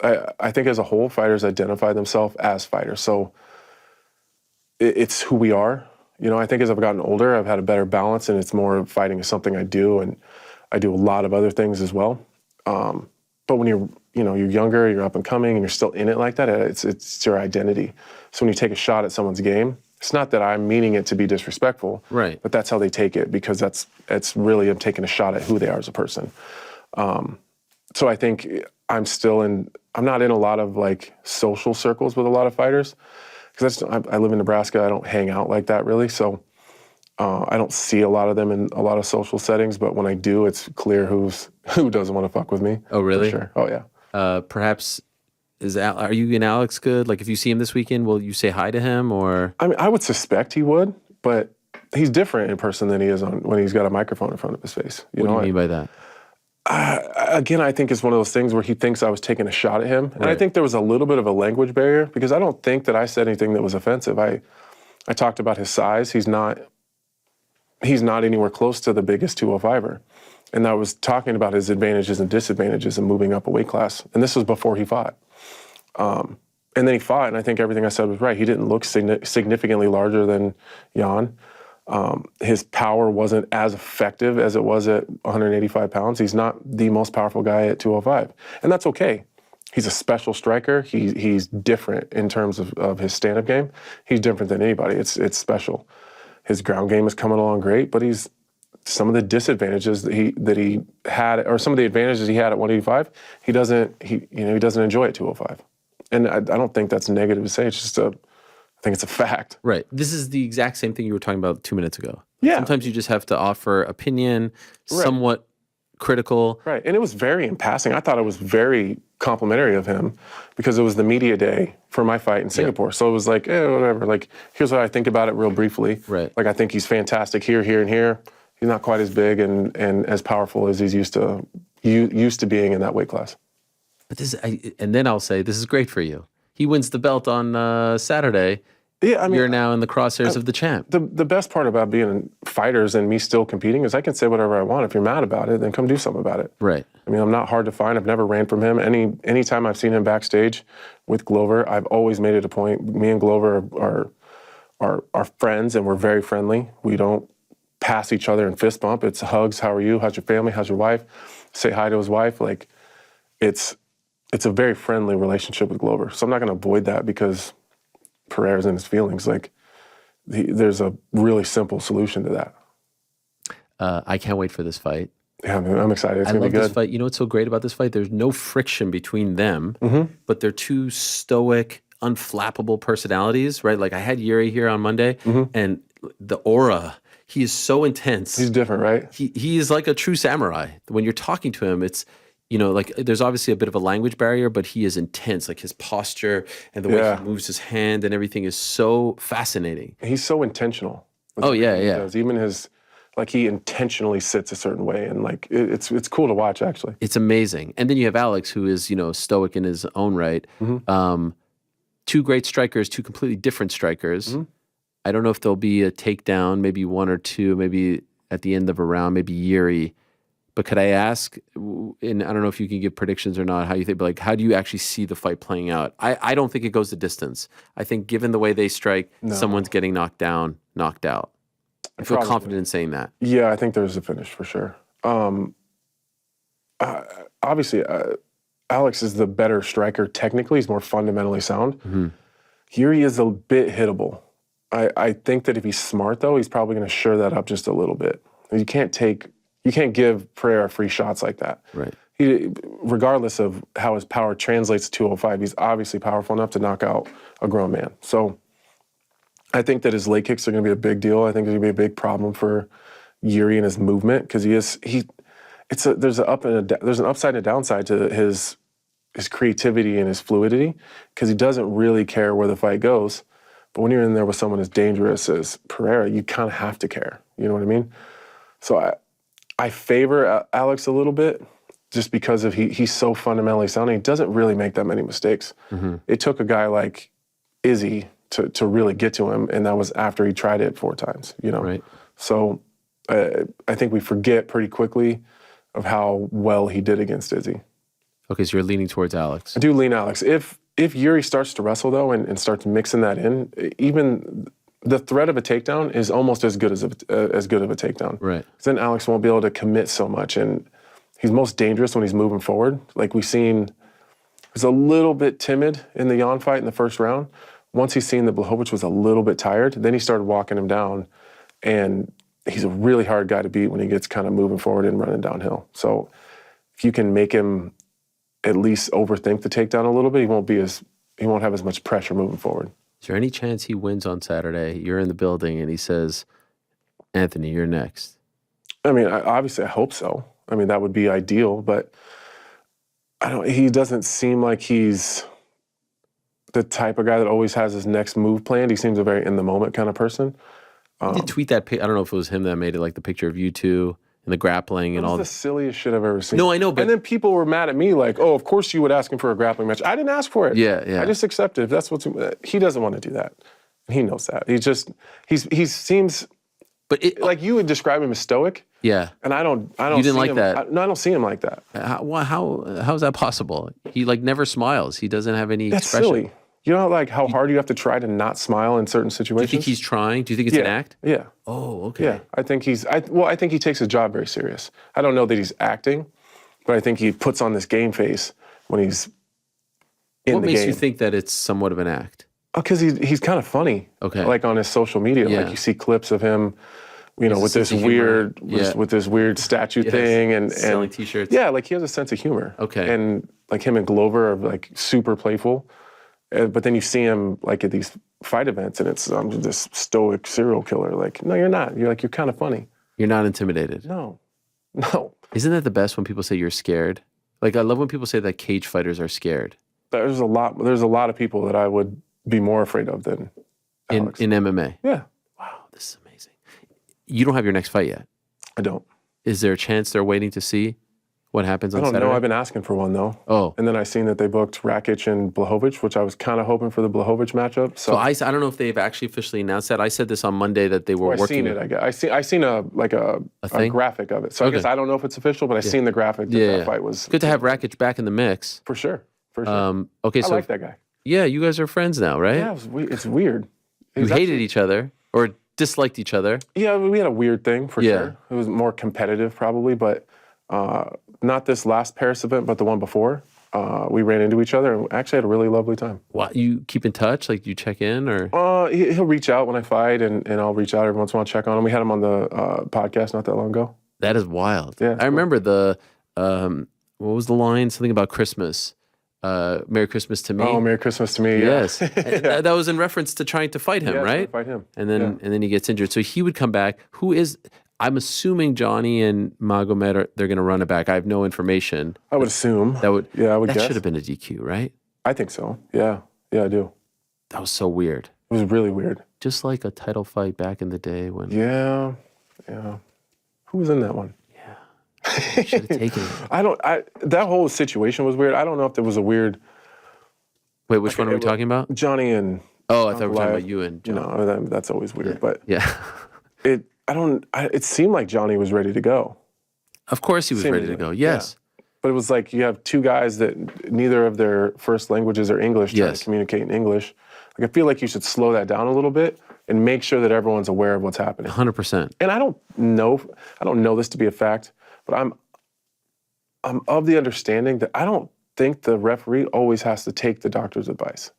Speaker 5: I think as a whole, fighters identify themselves as fighters. So it's who we are. I think as I've gotten older, I've had a better balance, and it's more fighting is something I do, and I do a lot of other things as well. But when you're younger, you're up and coming, and you're still in it like that, it's your identity. So when you take a shot at someone's game, it's not that I'm meaning it to be disrespectful,
Speaker 2: right? But
Speaker 5: that's how they take it, because it's really I'm taking a shot at who they are as a person. So I think I'm not in a lot of like social circles with a lot of fighters. Because I live in Nebraska, I don't hang out like that really, so I don't see a lot of them in a lot of social settings. But when I do, it's clear who doesn't want to fuck with me.
Speaker 2: Oh, really?
Speaker 5: For sure. Oh, yeah.
Speaker 2: Perhaps are you and Alex good? Like, if you see him this weekend, will you say hi to him or?
Speaker 5: I mean, I would suspect he would, but he's different in person than he is when he's got a microphone in front of his face.
Speaker 2: What do you mean by that?
Speaker 5: Again, I think it's one of those things where he thinks I was taking a shot at him. And I think there was a little bit of a language barrier because I don't think that I said anything that was offensive. I talked about his size. He's not he's not anywhere close to the biggest 205er. And I was talking about his advantages and disadvantages of moving up a weight class. And this was before he fought. And then he fought, and I think everything I said was right. He didn't look significantly larger than Jan. His power wasn't as effective as it was at 185 pounds. He's not the most powerful guy at 205. And that's okay. He's a special striker. He's different in terms of his stand-up game. He's different than anybody. It's special. His ground game is coming along great, but some of the disadvantages that he had, or some of the advantages he had at 185, he doesn't enjoy at 205. And I don't think that's negative to say. It's just I think it's a fact.
Speaker 2: Right. This is the exact same thing you were talking about 2 minutes ago.
Speaker 5: Yeah.
Speaker 2: Sometimes you just have to offer opinion, somewhat critical.
Speaker 5: Right. And it was very in passing. I thought it was very complimentary of him because it was the media day for my fight in Singapore. So it was like, whatever. Like, here's what I think about it real briefly.
Speaker 2: Right.
Speaker 5: Like, I think he's fantastic here, and here. He's not quite as big and as powerful as he's used to being in that weight class.
Speaker 2: But and then I'll say, this is great for you. He wins the belt on Saturday.
Speaker 5: Yeah, I mean,
Speaker 2: you're now in the crosshairs of the champ.
Speaker 5: The best part about being fighters and me still competing is I can say whatever I want. If you're mad about it, then come do something about it.
Speaker 2: Right.
Speaker 5: I mean, I'm not hard to find. I've never ran from him. Anytime I've seen him backstage with Glover, I've always made it a point. Me and Glover are friends, and we're very friendly. We don't pass each other and fist bump. It's hugs. How are you? How's your family? How's your wife? Say hi to his wife. Like, it's a very friendly relationship with Glover. So I'm not going to avoid that because Pereira's in his feelings. Like, there's a really simple solution to that.
Speaker 2: I can't wait for this fight.
Speaker 5: Yeah, I'm excited. It's going to be good.
Speaker 2: This fight. You know what's so great about this fight? There's no friction between them, but they're two stoic, unflappable personalities, right? Like, I had Yuri here on Monday, and the aura, he is so intense.
Speaker 5: He's different, right?
Speaker 2: He is like a true samurai. When you're talking to him, it's, like, there's obviously a bit of a language barrier, but he is intense. Like, his posture and the way he moves his hand and everything is so fascinating.
Speaker 5: He's so intentional.
Speaker 2: Oh, yeah.
Speaker 5: Even he intentionally sits a certain way, and like it's cool to watch, actually.
Speaker 2: It's amazing. And then you have Alex, who is, stoic in his own right. Two great strikers, two completely different strikers. I don't know if there'll be a takedown, maybe one or two, maybe at the end of a round, maybe Yuri. But could I ask, and I don't know if you can give predictions or not, how you think, but like, how do you actually see the fight playing out? I don't think it goes the distance. I think given the way they strike, someone's getting knocked down, knocked out. I feel confident in saying that.
Speaker 5: Yeah, I think there's a finish for sure. Obviously, Alex is the better striker technically. He's more fundamentally sound. Yuri is a bit hittable. I think that if he's smart, though, he's probably going to shore that up just a little bit. You can't give Pereira free shots like that.
Speaker 2: Right.
Speaker 5: Regardless of how his power translates to 205, he's obviously powerful enough to knock out a grown man. So I think that his leg kicks are going to be a big deal. I think it's going to be a big problem for Yuri and his movement because there's an upside and a downside to his creativity and his fluidity because he doesn't really care where the fight goes. But when you're in there with someone as dangerous as Pereira, you kind of have to care. You know what I mean? So I favor Alex a little bit just because he's so fundamentally sound. He doesn't really make that many mistakes. It took a guy like Izzy to really get to him, and that was after he tried it 4 times.
Speaker 2: Right.
Speaker 5: So I think we forget pretty quickly of how well he did against Izzy.
Speaker 2: Okay, so you're leaning towards Alex.
Speaker 5: I do lean Alex. If Yuri starts to wrestle, though, and starts mixing that in, even the threat of a takedown is almost as good of a takedown.
Speaker 2: Right.
Speaker 5: Then Alex won't be able to commit so much, and he's most dangerous when he's moving forward. Like we've seen, he was a little bit timid in the Jan fight in the first round. Once he's seen that Blachowicz was a little bit tired, then he started walking him down, and he's a really hard guy to beat when he gets kind of moving forward and running downhill. So if you can make him at least overthink the takedown a little bit, he won't have as much pressure moving forward.
Speaker 2: Is there any chance he wins on Saturday? You're in the building and he says, Anthony, you're next.
Speaker 5: I mean, obviously I hope so. I mean, that would be ideal, but he doesn't seem like he's the type of guy that always has his next move planned. He seems a very in-the-moment kind of person.
Speaker 2: He did tweet that, I don't know if it was him that made it, like the picture of you two and the grappling and all.
Speaker 5: That's the silliest shit I've ever seen.
Speaker 2: No, I know, but...
Speaker 5: And then people were mad at me like, oh, of course you would ask him for a grappling match. I didn't ask for it.
Speaker 2: Yeah.
Speaker 5: I just accepted. If that's he doesn't want to do that. He knows that. He seems
Speaker 2: But
Speaker 5: like you would describe him as stoic.
Speaker 2: Yeah.
Speaker 5: And I don't.
Speaker 2: You didn't
Speaker 5: see
Speaker 2: like
Speaker 5: him,
Speaker 2: that?
Speaker 5: No, I don't see him like that.
Speaker 2: How is that possible? He like never smiles. He doesn't have any
Speaker 5: That's
Speaker 2: expression.
Speaker 5: silly. You know, like how hard you have to try to not smile in certain
Speaker 2: Do
Speaker 5: situations.
Speaker 2: you think he's trying? Do you think it's an act?
Speaker 5: Yeah.
Speaker 2: Oh, okay.
Speaker 5: Yeah. I think I think he takes his job very serious. I don't know that he's acting, but I think he puts on this game face when he's in the game.
Speaker 2: What makes you think that it's somewhat of an act?
Speaker 5: Because he's kind of funny.
Speaker 2: Okay.
Speaker 5: Like on his social media,
Speaker 2: Yeah.
Speaker 5: like you see clips of him, you know,
Speaker 2: He has
Speaker 5: with
Speaker 2: a
Speaker 5: this
Speaker 2: sense of humor.
Speaker 5: weird, with this weird statue
Speaker 2: Yes.
Speaker 5: thing, and
Speaker 2: Selling t-shirts.
Speaker 5: Yeah, like he has a sense of humor.
Speaker 2: Okay.
Speaker 5: And like him and Glover are like super playful, but then you see him like at these fight events, and it's this stoic serial killer. Like, no, you're not. You're kind of funny.
Speaker 2: You're not intimidated.
Speaker 5: No.
Speaker 2: Isn't that the best when people say you're scared? Like I love when people say that cage fighters are scared.
Speaker 5: There's a lot of people that I would be more afraid of than Alex.
Speaker 2: In MMA.
Speaker 5: Yeah.
Speaker 2: Wow, this is amazing. You don't have your next fight yet.
Speaker 5: I don't.
Speaker 2: Is there a chance they're waiting to see what happens on
Speaker 5: I don't
Speaker 2: Saturday?
Speaker 5: know. I've been asking for one though.
Speaker 2: Oh.
Speaker 5: And then I seen that they booked Rakic and Blachowicz, which I was kind of hoping for the Blachowicz matchup.
Speaker 2: So I don't know if they've actually officially announced that. I said this on Monday that they were
Speaker 5: I've
Speaker 2: working.
Speaker 5: seen it. I guess I seen a
Speaker 2: thing?
Speaker 5: graphic of it. So I guess I don't know if it's official, but I seen the graphic that that fight was.
Speaker 2: Good to have Rakic back in the mix.
Speaker 5: For sure. For sure.
Speaker 2: Okay,
Speaker 5: I
Speaker 2: so
Speaker 5: like that guy.
Speaker 2: yeah, you guys are friends now, right?
Speaker 5: Yeah, it's weird.
Speaker 2: You hated each other or disliked each other.
Speaker 5: Yeah, we had a weird thing for
Speaker 2: Yeah.
Speaker 5: sure. It was more competitive probably, but not this last Paris event, but the one before. We ran into each other and actually had a really lovely time.
Speaker 2: What, you keep in touch? Like you check in or?
Speaker 5: He'll reach out when I fight, and I'll reach out every once in a while, check on him. We had him on the podcast not that long ago.
Speaker 2: That is wild.
Speaker 5: Yeah,
Speaker 2: I remember the, what was the line? Something about Christmas. Merry Christmas to me.
Speaker 5: Oh, Merry Christmas to me.
Speaker 2: Yes.
Speaker 5: Yeah.
Speaker 2: That was in reference to trying to fight him,
Speaker 5: Yeah,
Speaker 2: right?
Speaker 5: fight him.
Speaker 2: And then he gets injured. So he would come back. I'm assuming Johnny and Magomed they're going to run it back. I have no information.
Speaker 5: I would assume.
Speaker 2: I would
Speaker 5: guess.
Speaker 2: That should have been a DQ, right?
Speaker 5: I think so. Yeah. Yeah, I do.
Speaker 2: That was so weird.
Speaker 5: It was really weird.
Speaker 2: Just like a title fight back in the day when.
Speaker 5: Yeah. Yeah. Who was in that one?
Speaker 2: Should have taken it.
Speaker 5: That whole situation was weird. I don't know if there was a weird.
Speaker 2: Wait, which one are we talking about?
Speaker 5: Johnny and.
Speaker 2: Oh, I thought we were talking about you and John.
Speaker 5: No, that's always weird. But
Speaker 2: yeah.
Speaker 5: It seemed like Johnny was ready to go.
Speaker 2: Of course he was ready to go. Yes.
Speaker 5: Yeah. But it was like you have two guys that neither of their first languages are English trying
Speaker 2: Yes.
Speaker 5: to communicate in English. Like I feel like you should slow that down a little bit and make sure that everyone's aware of what's happening.
Speaker 2: 100%.
Speaker 5: And I don't know this to be a fact, but I'm of the understanding that I don't think the referee always has to take the doctor's advice.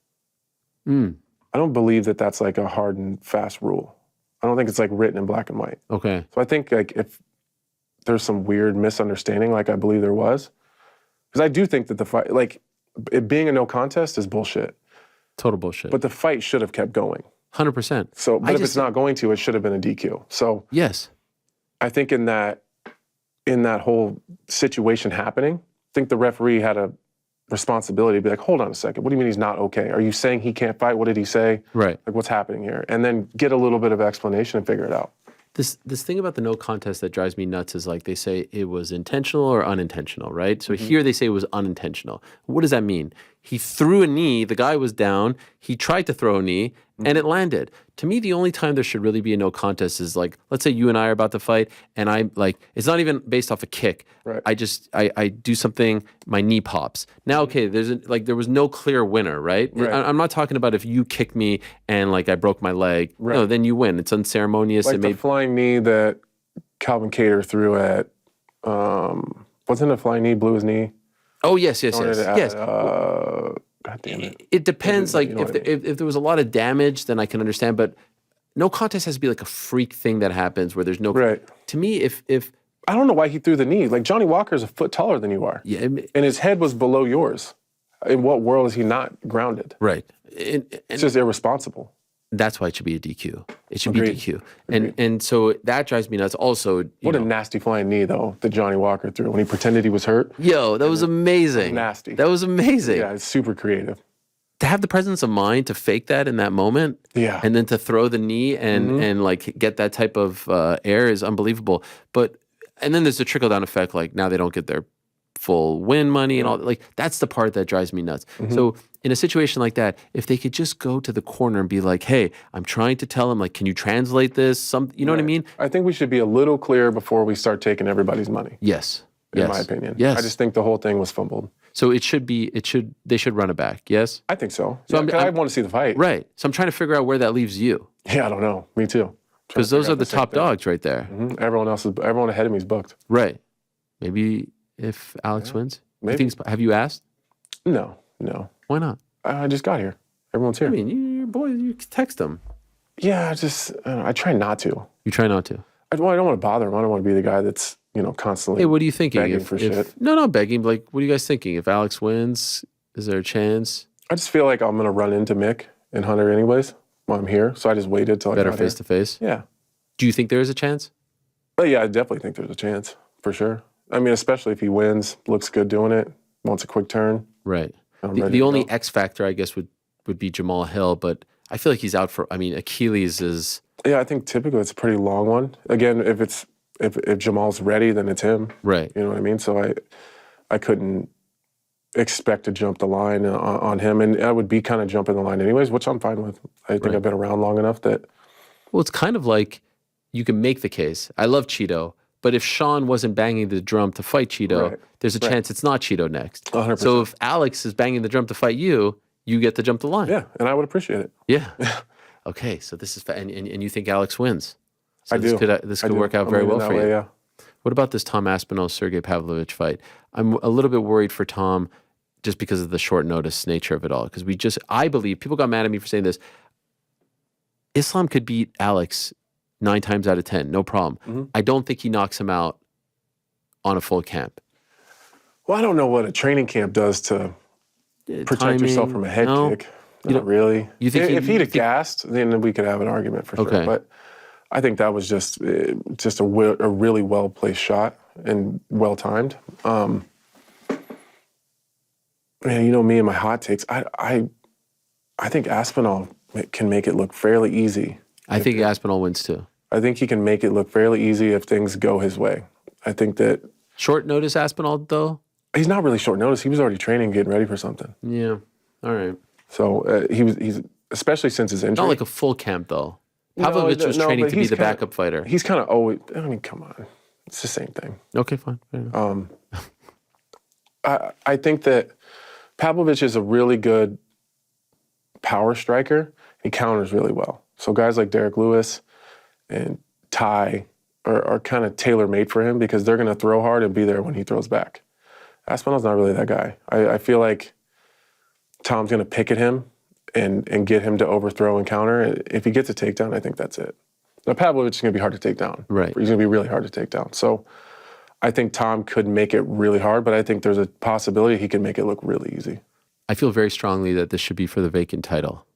Speaker 5: I don't believe that that's like a hard and fast rule. I don't think it's like written in black and white.
Speaker 2: Okay.
Speaker 5: So I think like if there's some weird misunderstanding, like I believe there was, because I do think that the fight, like it being a no contest is bullshit.
Speaker 2: Total bullshit.
Speaker 5: But the fight should have kept going.
Speaker 2: 100%.
Speaker 5: So, but if it's not going to, it should have been a DQ. So
Speaker 2: yes.
Speaker 5: I think in that whole situation happening, I think the referee had a responsibility to be like, hold on a second, what do you mean he's not okay? Are you saying he can't fight? What did he say?
Speaker 2: Right.
Speaker 5: Like what's happening here? And then get a little bit of explanation and figure it out.
Speaker 2: This thing about the no contest that drives me nuts is like they say it was intentional or unintentional, right? So here they say it was unintentional. What does that mean? He threw a knee, the guy was down, he tried to throw a knee, and it landed. To me, the only time there should really be a no contest is like, let's say you and I are about to fight, and I like, it's not even based off a kick.
Speaker 5: Right.
Speaker 2: I do something, my knee pops. Now, okay, there was no clear winner, right?
Speaker 5: Right.
Speaker 2: I'm not talking about if you kick me and like I broke my leg.
Speaker 5: Right.
Speaker 2: No, then you win. It's unceremonious.
Speaker 5: Like the flying knee that Calvin Cater threw at, wasn't it a flying knee, blew his knee?
Speaker 2: Oh, yes.
Speaker 5: God damn it.
Speaker 2: It depends. Like
Speaker 5: You know what I mean.
Speaker 2: if there was a lot of damage, then I can understand. But no contest has to be like a freak thing that happens where there's no.
Speaker 5: Right.
Speaker 2: To me, if
Speaker 5: I don't know why he threw the knee. Like Johnny Walker's a foot taller than you are.
Speaker 2: yeah,
Speaker 5: And his head was below yours. In what world is he not grounded?
Speaker 2: right,
Speaker 5: It's just irresponsible.
Speaker 2: that's why it should be a DQ. It should
Speaker 5: Agreed.
Speaker 2: be DQ. And so that drives me nuts. Also,
Speaker 5: What a nasty flying knee, though, that Johnny Walker threw when he pretended he was hurt.
Speaker 2: yo, that was amazing.
Speaker 5: Nasty.
Speaker 2: That was amazing.
Speaker 5: Yeah, it's super creative.
Speaker 2: To have the presence of mind to fake that in that moment,
Speaker 5: Yeah.
Speaker 2: and then to throw the knee and like get that type of air is unbelievable. And then there's the trickle down effect. Like now they don't get their full win money and all. Like, that's the part that drives me nuts. So in a situation like that, if they could just go to the corner and be like, hey, I'm trying to tell him, like, can you translate this? You know what I mean?
Speaker 5: I think we should be a little clearer before we start taking everybody's money.
Speaker 2: Yes.
Speaker 5: In my opinion.
Speaker 2: Yes.
Speaker 5: I just think the whole thing was fumbled.
Speaker 2: So they should run it back. Yes?
Speaker 5: I think so.
Speaker 2: So
Speaker 5: I want to see the fight.
Speaker 2: Right. So I'm trying to figure out where that leaves you.
Speaker 5: Yeah, I don't know. Me too.
Speaker 2: Because those are the top dogs right there.
Speaker 5: Everyone ahead of me is booked.
Speaker 2: Right. Maybe if Alex wins?
Speaker 5: Maybe.
Speaker 2: Have you asked?
Speaker 5: No.
Speaker 2: Why not?
Speaker 5: I just got here. Everyone's here.
Speaker 2: I mean, your boy, you can text them.
Speaker 5: Yeah, I try not to.
Speaker 2: You try not to.
Speaker 5: I don't want to bother him. I don't want to be the guy that's, constantly
Speaker 2: Hey, what are you thinking?
Speaker 5: begging for shit.
Speaker 2: No, not begging. But like, what are you guys thinking? If Alex wins, is there a chance?
Speaker 5: I just feel like I'm going to run into Mick and Hunter anyways while I'm here. So I just waited till I
Speaker 2: Better
Speaker 5: got
Speaker 2: face to face?
Speaker 5: here. Yeah.
Speaker 2: Do you think there is a chance?
Speaker 5: But yeah, I definitely think there's a chance, for sure. I mean, especially if he wins, looks good doing it, wants a quick turn.
Speaker 2: Right.
Speaker 5: I'm ready
Speaker 2: The
Speaker 5: to
Speaker 2: only
Speaker 5: go.
Speaker 2: X factor, I guess, would be Jamal Hill, but I feel like he's out for, Achilles is...
Speaker 5: Yeah, I think typically it's a pretty long one. Again, if Jamal's ready, then it's him.
Speaker 2: Right.
Speaker 5: You know what I mean? So I couldn't expect to jump the line on him, and I would be kind of jumping the line anyways, which I'm fine with. I think I've been around long enough that...
Speaker 2: Well, it's kind of like you can make the case. I love Cheeto, but if Sean wasn't banging the drum to fight Cheeto, there's a chance it's not Cheeto next.
Speaker 5: 100%.
Speaker 2: So if Alex is banging the drum to fight you, you get to jump the line.
Speaker 5: Yeah, and I would appreciate it.
Speaker 2: Yeah. Okay, so this is and you think Alex wins? So
Speaker 5: I do.
Speaker 2: This could work out very well for you.
Speaker 5: Yeah.
Speaker 2: What about this Tom Aspinall Sergey Pavlovich fight? I'm a little bit worried for Tom, just because of the short notice nature of it all. Because I believe people got mad at me for saying this. Islam could beat Alex 9 times out of 10, no problem. I don't think he knocks him out on a full camp.
Speaker 5: Well, I don't know what a training camp does to protect yourself from a head kick. Not really.
Speaker 2: You think
Speaker 5: if he'd have gassed, then we could have an argument for sure. But I think that was just a really well placed shot and well timed. Man, me and my hot takes. I think Aspinall can make it look fairly easy.
Speaker 2: I think Aspinall wins too.
Speaker 5: I think he can make it look fairly easy if things go his way. I think that
Speaker 2: short notice Aspinall though.
Speaker 5: He's not really short notice. He was already training, getting ready for something.
Speaker 2: Yeah. All right.
Speaker 5: So he's especially since his injury.
Speaker 2: Not like a full camp though. Pavlovich was training to be the backup fighter.
Speaker 5: He's kind of always. I mean, come on, it's the same thing.
Speaker 2: Okay, fine.
Speaker 5: I think that Pavlovich is a really good power striker. He counters really well. So guys like Derek Lewis and Ty are kind of tailor-made for him because they're going to throw hard and be there when he throws back. Aspinall's not really that guy. I feel like Tom's going to pick at him and get him to overthrow and counter. If he gets a takedown, I think that's it. Now, Pavlovich is going to be hard to take down.
Speaker 2: Right.
Speaker 5: He's going to be really hard to take down. So I think Tom could make it really hard, but I think there's a possibility he can make it look really easy.
Speaker 2: I feel very strongly that this should be for the vacant title,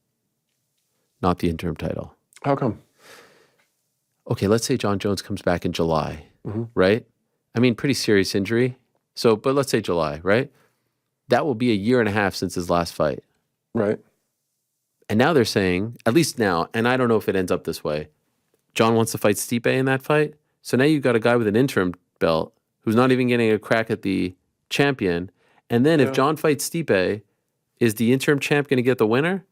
Speaker 2: not the interim title.
Speaker 5: How come?
Speaker 2: Okay, let's say John Jones comes back in July, right? I mean, pretty serious injury. So, but let's say July, right? That will be a year and a half since his last fight.
Speaker 5: Right.
Speaker 2: And now they're saying, at least now, and I don't know if it ends up this way, John wants to fight Stipe in that fight. So now you've got a guy with an interim belt who's not even getting a crack at the champion. And then if John fights Stipe, is the interim champ going to get the winner?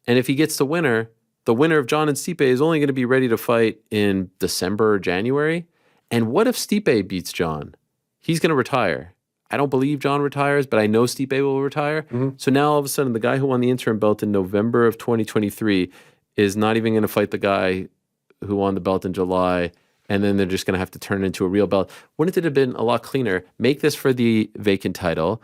Speaker 2: And if he gets the winner of John and Stipe is only going to be ready to fight in December or January. And what if Stipe beats John? He's going to retire. I don't believe John retires, but I know Stipe will retire. So now all of a sudden, the guy who won the interim belt in November of 2023 is not even going to fight the guy who won the belt in July, and then they're just going to have to turn it into a real belt. Wouldn't it have been a lot cleaner? Make this for the vacant title.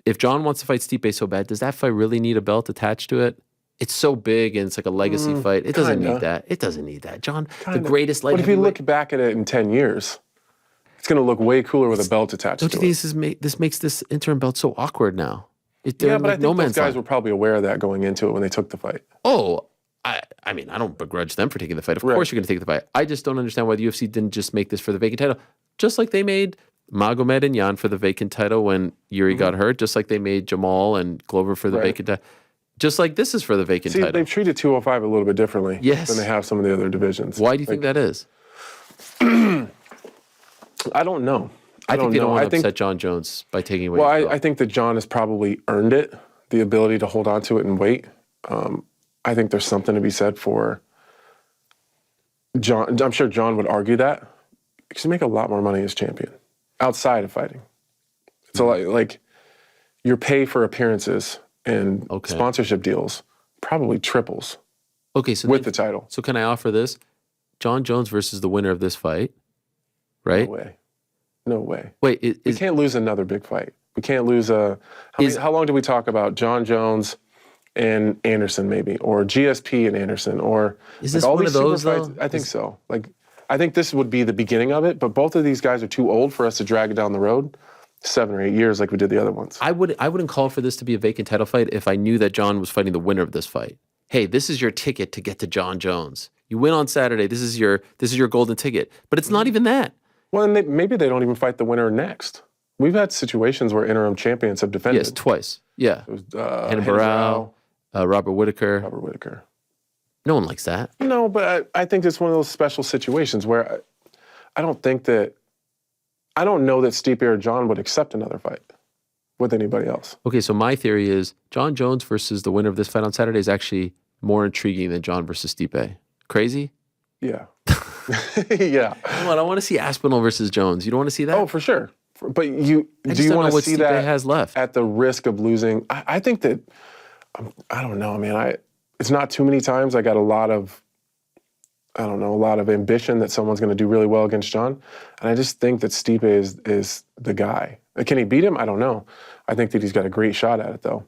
Speaker 2: If John wants to fight Stipe so bad, does that fight really need a belt attached to it? It's so big and it's like a legacy fight. It doesn't need that. It doesn't need that. John, the greatest light
Speaker 5: But if you
Speaker 2: heavyweight-
Speaker 5: look back at it in 10 years, it's going to look way cooler with a belt attached
Speaker 2: Don't
Speaker 5: to
Speaker 2: you
Speaker 5: it.
Speaker 2: think this makes this interim belt so awkward now?
Speaker 5: Yeah, but I think those guys were probably aware of that going into it when they took the fight.
Speaker 2: Oh, I mean, I don't begrudge them for taking the fight. Of course you're going to take the fight. I just don't understand why the UFC didn't just make this for the vacant title. Just like they made Magomed and Yan for the vacant title when Yuri got hurt. Just like they made Jamal and Glover for the vacant title. Just like this is for the vacant title.
Speaker 5: They've treated 205 a little bit differently than they have some of the other divisions.
Speaker 2: Why do you think that is?
Speaker 5: I don't know.
Speaker 2: I think they don't want to
Speaker 5: think,
Speaker 2: upset John Jones by taking away.
Speaker 5: Well, I think that John has probably earned it, the ability to hold on to it and wait. I think there's something to be said for John. I'm sure John would argue that because you make a lot more money as champion outside of fighting. It's a lot like your pay for appearances and sponsorship deals probably triples.
Speaker 2: Okay, so
Speaker 5: with the title.
Speaker 2: So can I offer this? John Jones versus the winner of this fight, right?
Speaker 5: No way. No way.
Speaker 2: Wait,
Speaker 5: we can't lose another big fight. We can't lose a. How long do we talk about John Jones and Anderson maybe, or GSP and Anderson, or
Speaker 2: is this all one of those
Speaker 5: fights? I think so. Like, I think this would be the beginning of it. But both of these guys are too old for us to drag it down the road 7 or 8 years like we did the other ones.
Speaker 2: I wouldn't call for this to be a vacant title fight if I knew that John was fighting the winner of this fight. Hey, this is your ticket to get to John Jones. You win on Saturday. This is your golden ticket. But it's not even that.
Speaker 5: Well, and maybe they don't even fight the winner next. We've had situations where interim champions have defended.
Speaker 2: Yes, twice. Yeah.
Speaker 5: It was
Speaker 2: Hannah Barrow, Robert Whitaker.
Speaker 5: Robert Whitaker.
Speaker 2: No one likes that.
Speaker 5: No, but I think it's one of those special situations where I don't know that Stipe or John would accept another fight with anybody else.
Speaker 2: Okay, so my theory is John Jones versus the winner of this fight on Saturday is actually more intriguing than John versus Stipe. Crazy?
Speaker 5: Yeah. Yeah.
Speaker 2: Come on, I want to see Aspinall versus Jones. You don't want to see that?
Speaker 5: Oh, for sure. But do you want to see
Speaker 2: Stipe
Speaker 5: that
Speaker 2: has left
Speaker 5: at the risk of losing? I think that, I don't know, man. It's not too many times I got a lot of ambition that someone's going to do really well against John. And I just think that Stipe is the guy. Can he beat him? I don't know. I think that he's got a great shot at it, though.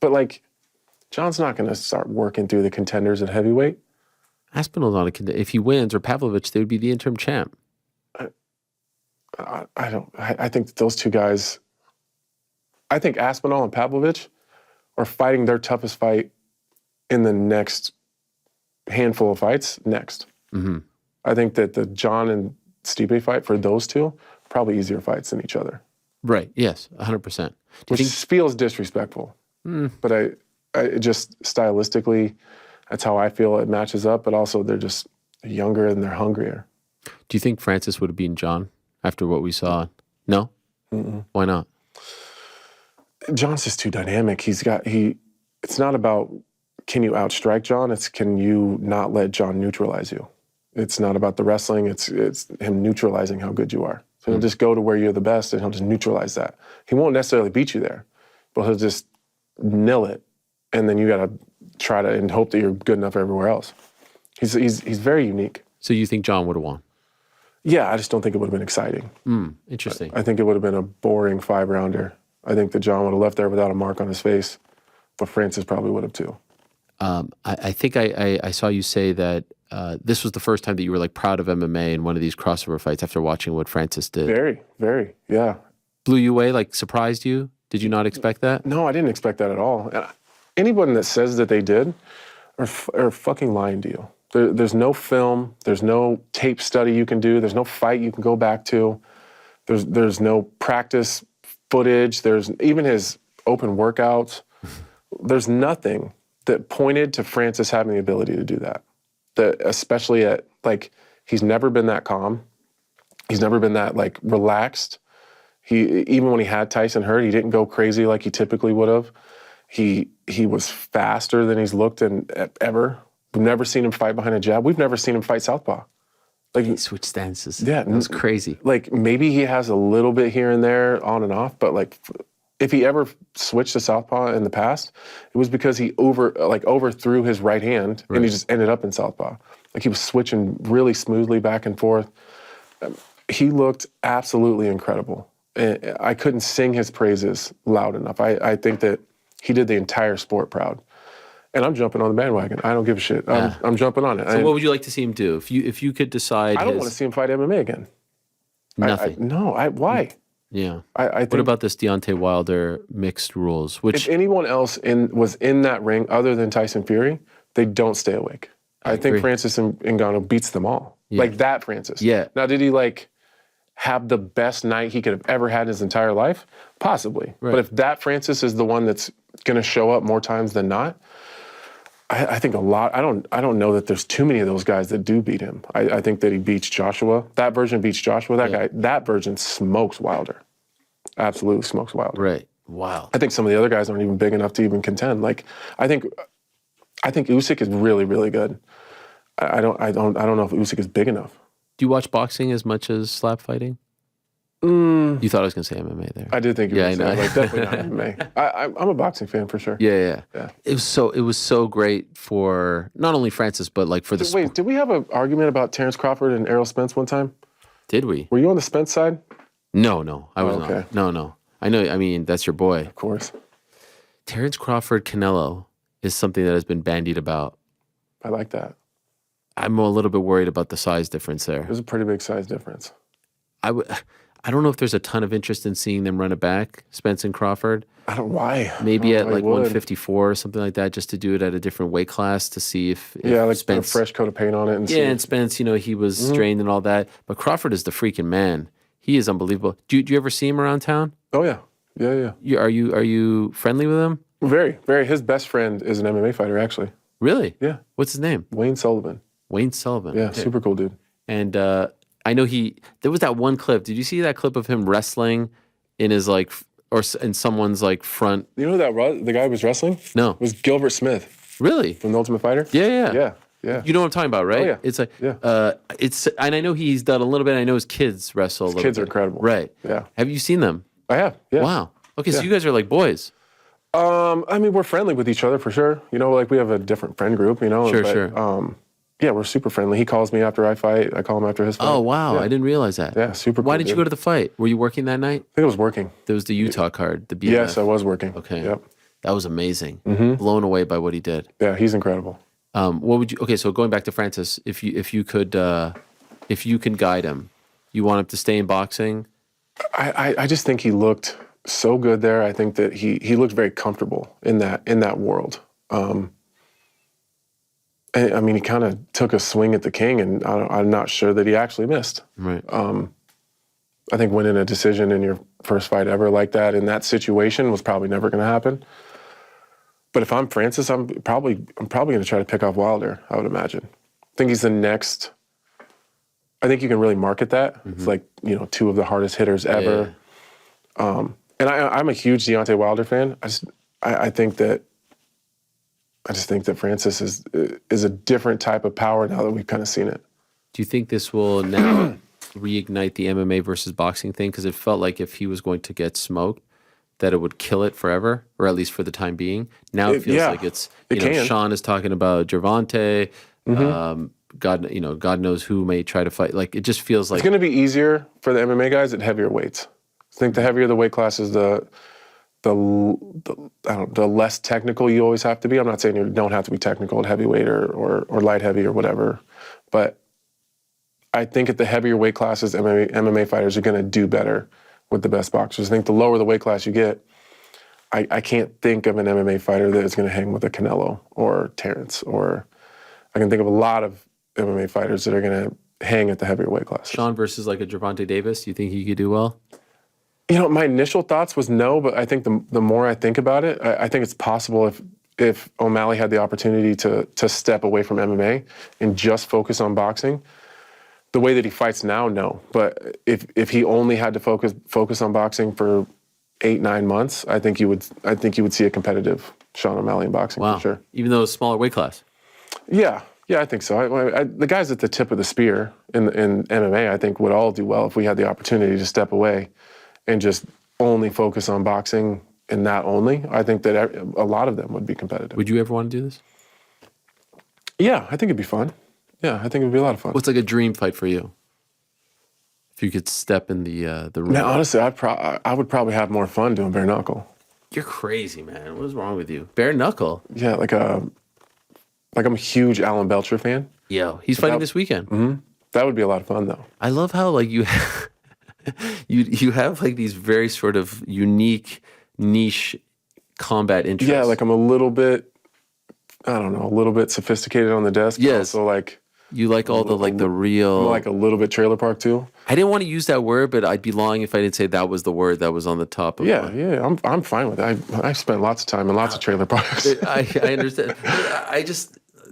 Speaker 5: But, like, John's not going to start working through the contenders at heavyweight.
Speaker 2: Aspinall's not a contender. If he wins, or Pavlovich, they would be the interim champ.
Speaker 5: I think that those two guys, I think Aspinall and Pavlovich are fighting their toughest fight in the next handful of fights next. Mm-hmm. I think that the John and Stipe fight for those two, probably easier fights than each other.
Speaker 2: Right, yes, 100%.
Speaker 5: Which feels disrespectful. But I just stylistically, that's how I feel it matches up, but also they're just younger and they're hungrier.
Speaker 2: Do you think Francis would have beaten John after what we saw? No? Mm-mm. Why not?
Speaker 5: John's just too dynamic. It's not about can you outstrike John, it's can you not let John neutralize you. It's not about the wrestling, it's him neutralizing how good you are. So he'll just go to where you're the best and he'll just neutralize that. He won't necessarily beat you there, but he'll just nil it. And then you got to try to and hope that you're good enough everywhere else. He's very unique.
Speaker 2: So you think John would have won?
Speaker 5: Yeah, I just don't think it would have been exciting.
Speaker 2: Interesting.
Speaker 5: I think it would have been a boring 5-rounder. I think that John would have left there without a mark on his face, but Francis probably would have too.
Speaker 2: I think I saw you say that this was the first time that you were like proud of MMA in one of these crossover fights after watching what Francis did.
Speaker 5: Very, very, yeah.
Speaker 2: Blew you away, like surprised you? Did you not expect that?
Speaker 5: No, I didn't expect that at all. Anyone that says that they did are fucking lying to you. There's no film, there's no tape study you can do, there's no fight you can go back to, there's no practice footage, there's even his open workouts. There's nothing that pointed to Francis having the ability to do that. Especially at, like, he's never been that calm. He's never been that, like, relaxed. Even when he had Tyson hurt, he didn't go crazy like he typically would have. He was faster than he's looked ever. We've never seen him fight behind a jab. We've never seen him fight southpaw. Like,
Speaker 2: he switched stances.
Speaker 5: Yeah.
Speaker 2: It was crazy.
Speaker 5: Like, maybe he has a little bit here and there on and off, but, like, if he ever switched to southpaw in the past, it was because he overthrew his right hand and he just ended up in southpaw. Like, he was switching really smoothly back and forth. He looked absolutely incredible. And I couldn't sing his praises loud enough. I think that he did the entire sport proud. And I'm jumping on the bandwagon. I don't give a shit. I'm jumping on it.
Speaker 2: So what would you like to see him do? If you could decide,
Speaker 5: I don't want to see him fight MMA again.
Speaker 2: Nothing.
Speaker 5: Why?
Speaker 2: Yeah.
Speaker 5: I think,
Speaker 2: what about this Deontay Wilder mixed rules? Which
Speaker 5: if anyone else was in that ring other than Tyson Fury, they don't stay awake. I think Francis Ngannou beats them all. Yeah. Like that Francis.
Speaker 2: Yeah.
Speaker 5: Now, did he have the best night he could have ever had in his entire life? Possibly. Right. But if that Francis is the one that's going to show up more times than not, I think a lot. I don't know that there's too many of those guys that do beat him. I think that he beats Joshua. That version beats Joshua. That guy. That version smokes Wilder. Absolutely smokes Wilder.
Speaker 2: Right. Wow.
Speaker 5: I think some of the other guys aren't even big enough to even contend. Like, I think Usyk is really, really good. I don't know if Usyk is big enough.
Speaker 2: Do you watch boxing as much as slap fighting? You thought I was going to say MMA there.
Speaker 5: I did think you were going to say, like, definitely not MMA. I'm a boxing fan for sure.
Speaker 2: Yeah. It was so great for not only Francis, but like for the sport.
Speaker 5: Wait, did we have an argument about Terrence Crawford and Errol Spence one time?
Speaker 2: Did we?
Speaker 5: Were you on the Spence side?
Speaker 2: No, I was not. No. I know, I mean, that's your boy.
Speaker 5: Of course.
Speaker 2: Terrence Crawford Canelo is something that has been bandied about.
Speaker 5: I like that.
Speaker 2: I'm a little bit worried about the size difference there.
Speaker 5: There's a pretty big size difference.
Speaker 2: I don't know if there's a ton of interest in seeing them run it back, Spence and Crawford.
Speaker 5: I don't know why.
Speaker 2: Maybe at like 154 or something like that, just to do it at a different weight class to see if
Speaker 5: like
Speaker 2: Spence,
Speaker 5: a fresh coat of paint on it.
Speaker 2: And Spence, he was strained and all that. But Crawford is the freaking man. He is unbelievable. Do you ever see him around town?
Speaker 5: Oh yeah.
Speaker 2: Are you friendly with him?
Speaker 5: Very, very. His best friend is an MMA fighter, actually.
Speaker 2: Really?
Speaker 5: Yeah.
Speaker 2: What's his name?
Speaker 5: Wayne Sullivan.
Speaker 2: Wayne Sullivan.
Speaker 5: Yeah, super cool dude.
Speaker 2: And I know there was that one clip. Did you see that clip of him wrestling in his in someone's front?
Speaker 5: You know the guy who was wrestling?
Speaker 2: No.
Speaker 5: It was Gilbert Smith.
Speaker 2: Really?
Speaker 5: From The Ultimate Fighter?
Speaker 2: Yeah. You know what I'm talking about, right?
Speaker 5: Oh, yeah.
Speaker 2: It's and I know he's done a little bit. I know his kids wrestle.
Speaker 5: His kids are incredible.
Speaker 2: Right.
Speaker 5: Yeah.
Speaker 2: Have you seen them?
Speaker 5: I have. Yeah.
Speaker 2: Wow. Okay, so you guys are like boys.
Speaker 5: I mean, we're friendly with each other for sure. Like we have a different friend group.
Speaker 2: Sure.
Speaker 5: Yeah, we're super friendly. He calls me after I fight. I call him after his fight.
Speaker 2: Oh, wow.
Speaker 5: Yeah.
Speaker 2: I didn't realize that.
Speaker 5: Yeah, super cool.
Speaker 2: Why did you
Speaker 5: dude.
Speaker 2: go to the fight? Were you working that night?
Speaker 5: I think I was working.
Speaker 2: There was the Utah card, the BMF.
Speaker 5: Yes, I was working.
Speaker 2: Okay.
Speaker 5: Yep.
Speaker 2: That was amazing. Blown away by what he did.
Speaker 5: Yeah, he's incredible.
Speaker 2: What would you? Okay, so going back to Francis, if you can guide him, you want him to stay in boxing?
Speaker 5: I just think he looked so good there. I think that he looked very comfortable in that world. I mean, he kind of took a swing at the king, and I'm not sure that he actually missed.
Speaker 2: Right.
Speaker 5: I think winning a decision in your first fight ever like that in that situation was probably never going to happen. But if I'm Francis, I'm probably going to try to pick off Wilder, I would imagine. I think he's the next. I think you can really market that. It's like, two of the hardest hitters ever. Yeah. And I'm a huge Deontay Wilder fan. I just think that Francis is a different type of power now that we've kind of seen it.
Speaker 2: Do you think this will now reignite the MMA versus boxing thing? Because it felt like if he was going to get smoked, that it would kill it forever, or at least for the time being. Now it feels like it's, Sean is talking about Gervonta. God knows who may try to fight. Like, it just feels like
Speaker 5: it's going to be easier for the MMA guys at heavier weights. I think the heavier the weight classes, the less technical you always have to be. I'm not saying you don't have to be technical at heavyweight or light heavy or whatever, but I think at the heavier weight classes, MMA fighters are going to do better with the best boxers. I think the lower the weight class you get, I can't think of an MMA fighter that is going to hang with a Canelo or Terrence, or I can think of a lot of MMA fighters that are going to hang at the heavier weight class.
Speaker 2: Sean versus like a Gervonta Davis, do you think he could do well?
Speaker 5: My initial thoughts was no, but I think the more I think about it, I think it's possible if O'Malley had the opportunity to step away from MMA and just focus on boxing. The way that he fights now, no. But if he only had to focus on boxing for 8-9 months, I think you would see a competitive Sean O'Malley in boxing for sure.
Speaker 2: Even though it's a smaller weight class.
Speaker 5: Yeah, I think so. The guys at the tip of the spear in MMA, I think would all do well if we had the opportunity to step away and just only focus on boxing and that only. I think that a lot of them would be competitive.
Speaker 2: Would you ever want to do this?
Speaker 5: Yeah, I think it'd be fun. Yeah, I think it'd be a lot of fun.
Speaker 2: What's like a dream fight for you? If you could step in the ring.
Speaker 5: Man, honestly, I would probably have more fun doing bare knuckle.
Speaker 2: You're crazy, man. What is wrong with you? Bare knuckle?
Speaker 5: Yeah, like I'm a huge Alan Belcher fan.
Speaker 2: Yo, he's fighting this weekend.
Speaker 5: Mm-hmm. That would be a lot of fun, though.
Speaker 2: I love how like you you have like these very sort of unique niche combat interests.
Speaker 5: Yeah, like I'm a little bit sophisticated on the desk.
Speaker 2: Yes.
Speaker 5: But also like
Speaker 2: You like all the like the real.
Speaker 5: I'm like a little bit trailer park too.
Speaker 2: I didn't want to use that word, but I'd be lying if I didn't say that was the word that was on the top of
Speaker 5: Yeah. I'm fine with it. I spent lots of time in lots of trailer parks.
Speaker 2: I understand.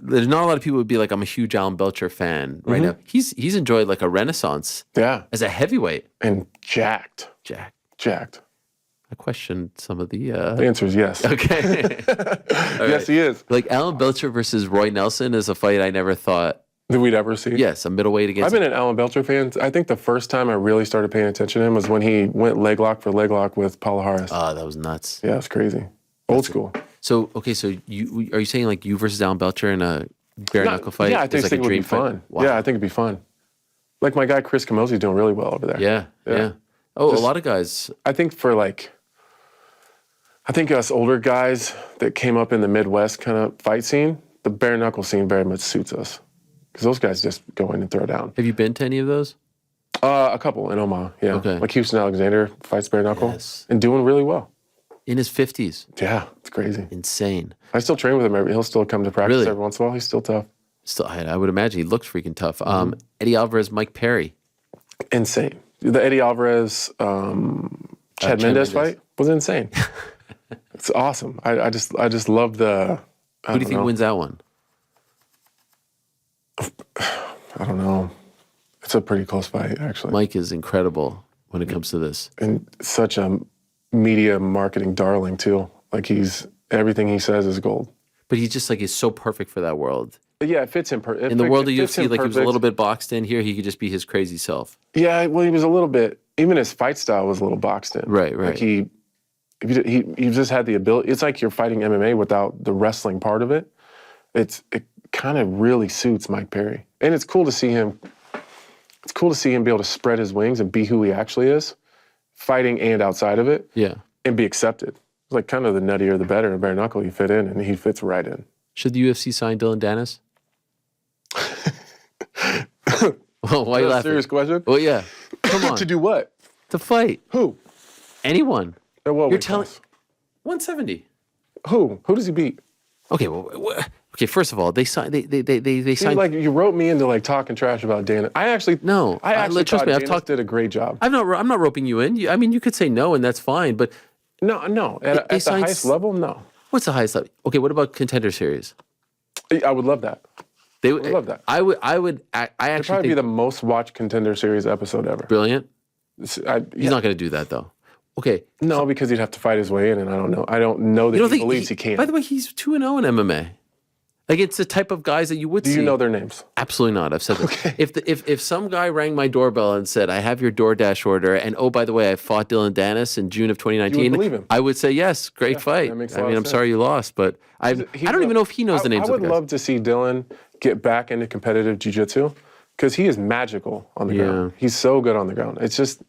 Speaker 2: There's not a lot of people who would be like, I'm a huge Alan Belcher fan right now. He's enjoyed like a renaissance.
Speaker 5: Yeah.
Speaker 2: As a heavyweight.
Speaker 5: And jacked.
Speaker 2: Jacked. I questioned some of the.
Speaker 5: The answer is yes.
Speaker 2: Okay.
Speaker 5: Yes, he is.
Speaker 2: Like Alan Belcher versus Roy Nelson is a fight I never thought
Speaker 5: that we'd ever see.
Speaker 2: Yes, a middleweight against.
Speaker 5: I've been an Alan Belcher fan. I think the first time I really started paying attention to him was when he went leg lock for leg lock with Paula Harris.
Speaker 2: Oh, that was nuts.
Speaker 5: Yeah, it's crazy. Old school.
Speaker 2: So you are you saying like you versus Alan Belcher in a bare knuckle fight?
Speaker 5: Yeah, I think
Speaker 2: like
Speaker 5: it would be fun. Wow. Yeah, I think it'd be fun. Like my guy Chris Camosi's doing really well over there.
Speaker 2: Yeah. Oh, a lot of guys.
Speaker 5: I think us older guys that came up in the Midwest kind of fight scene, the bare knuckle scene very much suits us. Because those guys just go in and throw down.
Speaker 2: Have you been to any of those?
Speaker 5: A couple in Omaha, yeah.
Speaker 2: Okay.
Speaker 5: Like Houston Alexander fights bare knuckle and doing really well.
Speaker 2: In his 50s.
Speaker 5: Yeah, it's crazy.
Speaker 2: Insane.
Speaker 5: I still train with him. He'll still come to practice
Speaker 2: Really?
Speaker 5: every once in a while. He's still tough.
Speaker 2: Still, I would imagine he looks freaking tough. Eddie Alvarez, Mike Perry.
Speaker 5: Insane. The Eddie Alvarez, Chad Mendes fight was insane. It's awesome. I just love the.
Speaker 2: Who do you think wins that one?
Speaker 5: I don't know. It's a pretty close fight, actually.
Speaker 2: Mike is incredible when it comes to this.
Speaker 5: And such a media marketing darling, too. Like everything he says is gold.
Speaker 2: But he's just like, he's so perfect for that world.
Speaker 5: But yeah, it fits him.
Speaker 2: In the world of UFC, like he was a little bit boxed in. Here, he could just be his crazy self.
Speaker 5: Yeah, well, he was a little bit, even his fight style was a little boxed in.
Speaker 2: Right.
Speaker 5: Like he just had the ability. It's like you're fighting MMA without the wrestling part of it. It kind of really suits Mike Perry. And it's cool to see him. It's cool to see him be able to spread his wings and be who he actually is, fighting and outside of it.
Speaker 2: Yeah.
Speaker 5: And be accepted. It's like kind of the nuttier the better. In bare knuckle, you fit in, and he fits right in.
Speaker 2: Should the UFC sign Dylan Dennis? Well, why are you laughing?
Speaker 5: Serious question?
Speaker 2: Well, yeah. Come on.
Speaker 5: To do what?
Speaker 2: To fight.
Speaker 5: Who?
Speaker 2: Anyone.
Speaker 5: At what
Speaker 2: You're
Speaker 5: weight
Speaker 2: telling
Speaker 5: class?
Speaker 2: 170.
Speaker 5: Who? Who does he beat?
Speaker 2: Okay, first of all, they signed. They signed.
Speaker 5: Like you wrote me into like talking trash about Dan. I actually
Speaker 2: trust
Speaker 5: thought
Speaker 2: me.
Speaker 5: Danis did a great job.
Speaker 2: I'm not roping you in. I mean, you could say no, and that's fine. But
Speaker 5: no. At the highest level, no.
Speaker 2: What's the highest level? Okay, what about Contender Series?
Speaker 5: I would love that.
Speaker 2: I
Speaker 5: would love that.
Speaker 2: I would. I
Speaker 5: It'd
Speaker 2: actually
Speaker 5: probably be
Speaker 2: think
Speaker 5: the most watched Contender Series episode ever.
Speaker 2: brilliant.
Speaker 5: He's
Speaker 2: He's not going to do that though. Okay.
Speaker 5: No, because he'd have to fight his way in, and I don't know that he believes he can.
Speaker 2: By the way, he's 2-0 in MMA. Like it's the type of guys that you would see.
Speaker 5: Do you know their names?
Speaker 2: Absolutely not. I've said that.
Speaker 5: Okay.
Speaker 2: If some guy rang my doorbell and said, "I have your DoorDash order," and oh, by the way, I fought Dylan Dennis in June of 2019,
Speaker 5: you would believe him.
Speaker 2: I would say yes, great fight.
Speaker 5: that makes a
Speaker 2: I
Speaker 5: lot
Speaker 2: mean,
Speaker 5: of
Speaker 2: I'm sorry you lost, but I don't even know if he knows the names of the guys.
Speaker 5: I would love to see Dylan get back into competitive jiu-jitsu because he is magical on the ground. He's so good on the ground. It's just,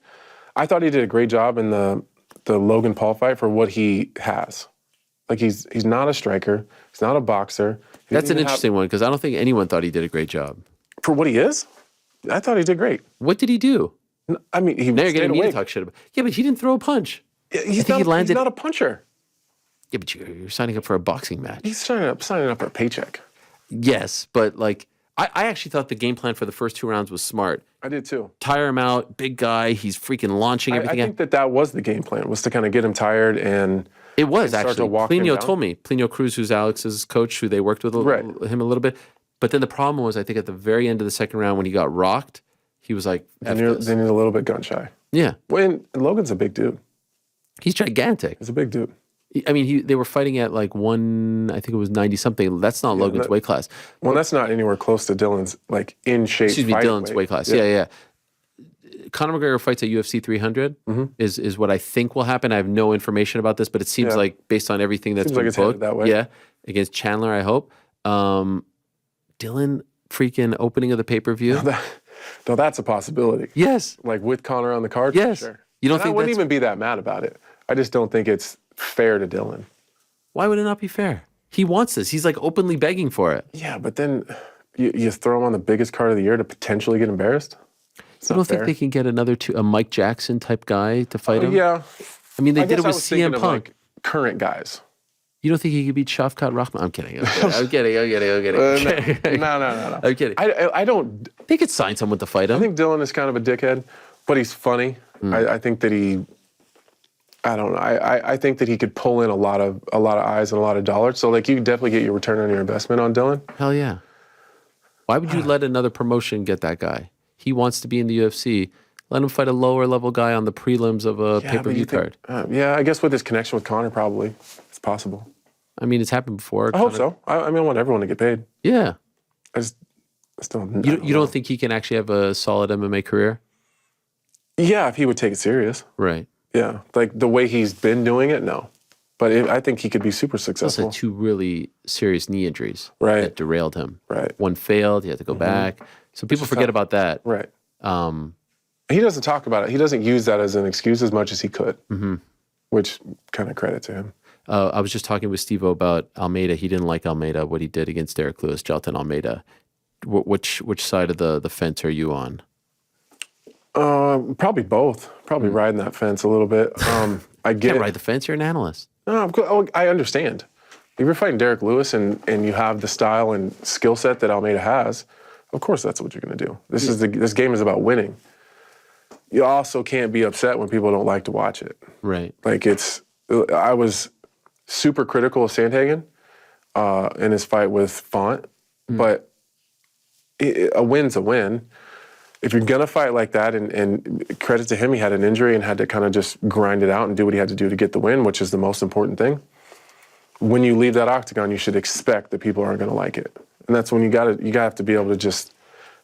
Speaker 5: I thought he did a great job in the Logan Paul fight for what he has. Like he's not a striker. He's not a boxer.
Speaker 2: That's an interesting one because I don't think anyone thought he did a great job.
Speaker 5: For what he is? I thought he did great.
Speaker 2: What did he do?
Speaker 5: I mean, he
Speaker 2: Now you're
Speaker 5: stayed
Speaker 2: getting me to
Speaker 5: awake.
Speaker 2: talk shit about. Yeah, but he didn't throw a punch.
Speaker 5: He's not a puncher.
Speaker 2: Yeah, but you're signing up for a boxing match.
Speaker 5: He's signing up for a paycheck.
Speaker 2: Yes, but like I actually thought the game plan for the first 2 rounds was smart.
Speaker 5: I did too.
Speaker 2: Tire him out, big guy. He's freaking launching everything.
Speaker 5: I think that was the game plan, was to kind of get him tired and
Speaker 2: it was
Speaker 5: start
Speaker 2: actually.
Speaker 5: to walk him
Speaker 2: Plinio
Speaker 5: down.
Speaker 2: told me. Plinio Cruz, who's Alex's coach, who they worked with him a little bit. But then the problem was, I think at the very end of the second round when he got rocked, he was like, F this.
Speaker 5: then he's a little bit gun shy.
Speaker 2: Yeah.
Speaker 5: When Logan's a big dude.
Speaker 2: He's gigantic.
Speaker 5: He's a big dude.
Speaker 2: I mean, they were fighting at like I think it was 90 something. That's not Logan's weight class.
Speaker 5: Well, that's not anywhere close to Dylan's like in shape.
Speaker 2: Excuse me, Dylan's weight class. Yeah. Conor McGregor fights at UFC 300 is what I think will happen. I have no information about this, but it seems like based on everything that's been
Speaker 5: it's headed
Speaker 2: booked,
Speaker 5: that way.
Speaker 2: against Chandler, I hope. Dylan freaking opening of the pay-per-view.
Speaker 5: No, that's a possibility.
Speaker 2: Yes.
Speaker 5: Like with Conor on the card.
Speaker 2: Yes.
Speaker 5: For sure.
Speaker 2: You don't
Speaker 5: And
Speaker 2: think
Speaker 5: I wouldn't
Speaker 2: that's-
Speaker 5: even be that mad about it. I just don't think it's fair to Dylan.
Speaker 2: Why would it not be fair? He wants this. He's like openly begging for it.
Speaker 5: Yeah, but then you throw him on the biggest card of the year to potentially get embarrassed.
Speaker 2: I don't think they can get a Mike Jackson type guy to fight him.
Speaker 5: Yeah.
Speaker 2: I mean, they did
Speaker 5: guess
Speaker 2: it
Speaker 5: I
Speaker 2: with
Speaker 5: was thinking
Speaker 2: CM
Speaker 5: of,
Speaker 2: Punk.
Speaker 5: like, current guys.
Speaker 2: You don't think he could beat Shavkat Rahman? I'm kidding. I'm kidding.
Speaker 5: No.
Speaker 2: I'm kidding.
Speaker 5: I don't.
Speaker 2: They could sign someone to fight him.
Speaker 5: I think Dylan is kind of a dickhead, but he's funny. I think that I don't know. I think that he could pull in a lot of eyes and a lot of dollars. So like you can definitely get your return on your investment on Dylan.
Speaker 2: Hell yeah. Why would you let another promotion get that guy? He wants to be in the UFC. Let him fight a lower level guy on the prelims of a pay-per-view card.
Speaker 5: Yeah, I guess with his connection with Conor, probably it's possible.
Speaker 2: I mean, it's happened before.
Speaker 5: I hope so. I mean, I want everyone to get paid.
Speaker 2: Yeah.
Speaker 5: I still.
Speaker 2: You don't think he can actually have a solid MMA career?
Speaker 5: Yeah, if he would take it serious.
Speaker 2: Right.
Speaker 5: Yeah, like the way he's been doing it, no. But I think he could be super successful.
Speaker 2: Also, 2 really serious knee injuries that derailed him.
Speaker 5: Right.
Speaker 2: One failed. He had to go back. So people forget about that.
Speaker 5: Right. He doesn't talk about it. He doesn't use that as an excuse as much as he could, which kind of credit to him.
Speaker 2: I was just talking with Steve-O about Almeida. He didn't like Almeida, what he did against Derek Lewis, Jelton Almeida. Which side of the fence are you on?
Speaker 5: Probably both. Probably riding that fence a little bit. I get
Speaker 2: Can't ride the fence. You're an analyst.
Speaker 5: No, I understand. If you're fighting Derek Lewis and you have the style and skill set that Almeida has, of course that's what you're going to do. This game is about winning. You also can't be upset when people don't like to watch it.
Speaker 2: Right.
Speaker 5: Like I was super critical of Sandhagen in his fight with Font, but a win's a win. If you're going to fight like that, and credit to him, he had an injury and had to kind of just grind it out and do what he had to do to get the win, which is the most important thing. When you leave that octagon, you should expect that people aren't going to like it. And that's when you have to be able to just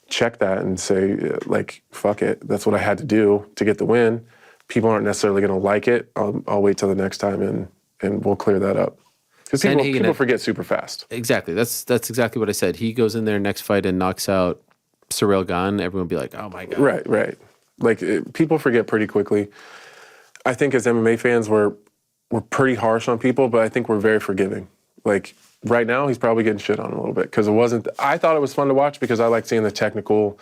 Speaker 5: check that and say, like, fuck it. That's what I had to do to get the win. People aren't necessarily going to like it. I'll wait till the next time and we'll clear that up. Because people forget super fast.
Speaker 2: Exactly. That's exactly what I said. He goes in there next fight and knocks out Ciryl Gane. Everyone will be like, oh my God.
Speaker 5: Right. Like, people forget pretty quickly. I think as MMA fans, we're pretty harsh on people, but I think we're very forgiving. Like, right now, he's probably getting shit on a little bit because I thought it was fun to watch because I like seeing the technical,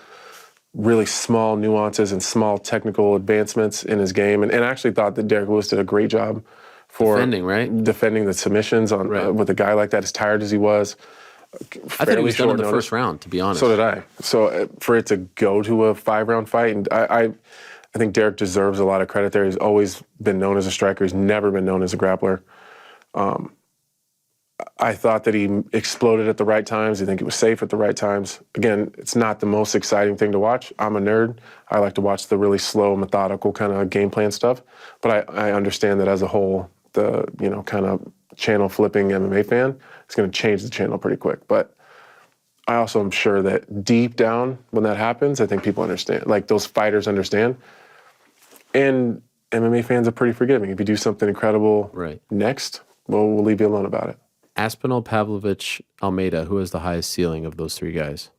Speaker 5: really small nuances and small technical advancements in his game. And I actually thought that Derek Lewis did a great job for defending the submissions with a guy like that, as tired as he was.
Speaker 2: I thought he was done in the first round, to be honest.
Speaker 5: So did I. So for it to go to a 5-round fight, and I think Derek deserves a lot of credit there. He's always been known as a striker. He's never been known as a grappler. I thought that he exploded at the right times. I think he was safe at the right times. Again, it's not the most exciting thing to watch. I'm a nerd. I like to watch the really slow, methodical kind of game plan stuff. But I understand that as a whole, the kind of channel flipping MMA fan is going to change the channel pretty quick. But I also am sure that deep down when that happens, I think people understand. Like, those fighters understand. And MMA fans are pretty forgiving. If you do something incredible next, well, we'll leave you alone about it.
Speaker 2: Aspinall, Pavlovich, Almeida, who has the highest ceiling of those 3 guys?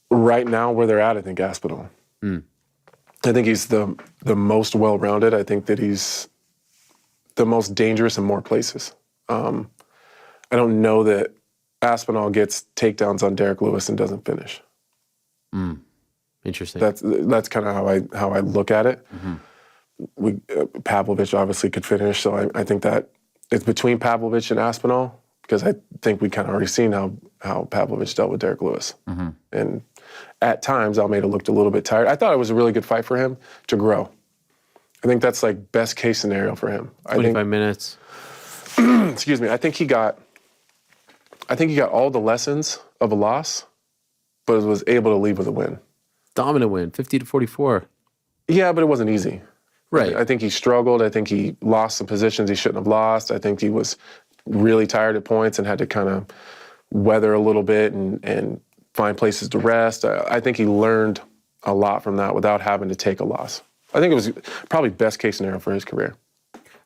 Speaker 5: Right now, where they're at, I think Aspinall. I think he's the most well-rounded. I think that he's the most dangerous in more places. I don't know that Aspinall gets takedowns on Derek Lewis and doesn't finish.
Speaker 2: Interesting.
Speaker 5: That's kind of how I look at it. Pavlovich obviously could finish, so I think that it's between Pavlovich and Aspinall, because I think we kind of already seen how Pavlovich dealt with Derek Lewis. And at times, Almeida looked a little bit tired. I thought it was a really good fight for him to grow. I think that's like best case scenario for him.
Speaker 2: 25 minutes.
Speaker 5: Excuse me. I think he got all the lessons of a loss, but was able to leave with a win.
Speaker 2: Dominant win, 50-44.
Speaker 5: Yeah, but it wasn't easy.
Speaker 2: Right.
Speaker 5: I think he struggled. I think he lost some positions he shouldn't have lost. I think he was really tired at points and had to kind of weather a little bit and find places to rest. I think he learned a lot from that without having to take a loss. I think it was probably best case scenario for his career.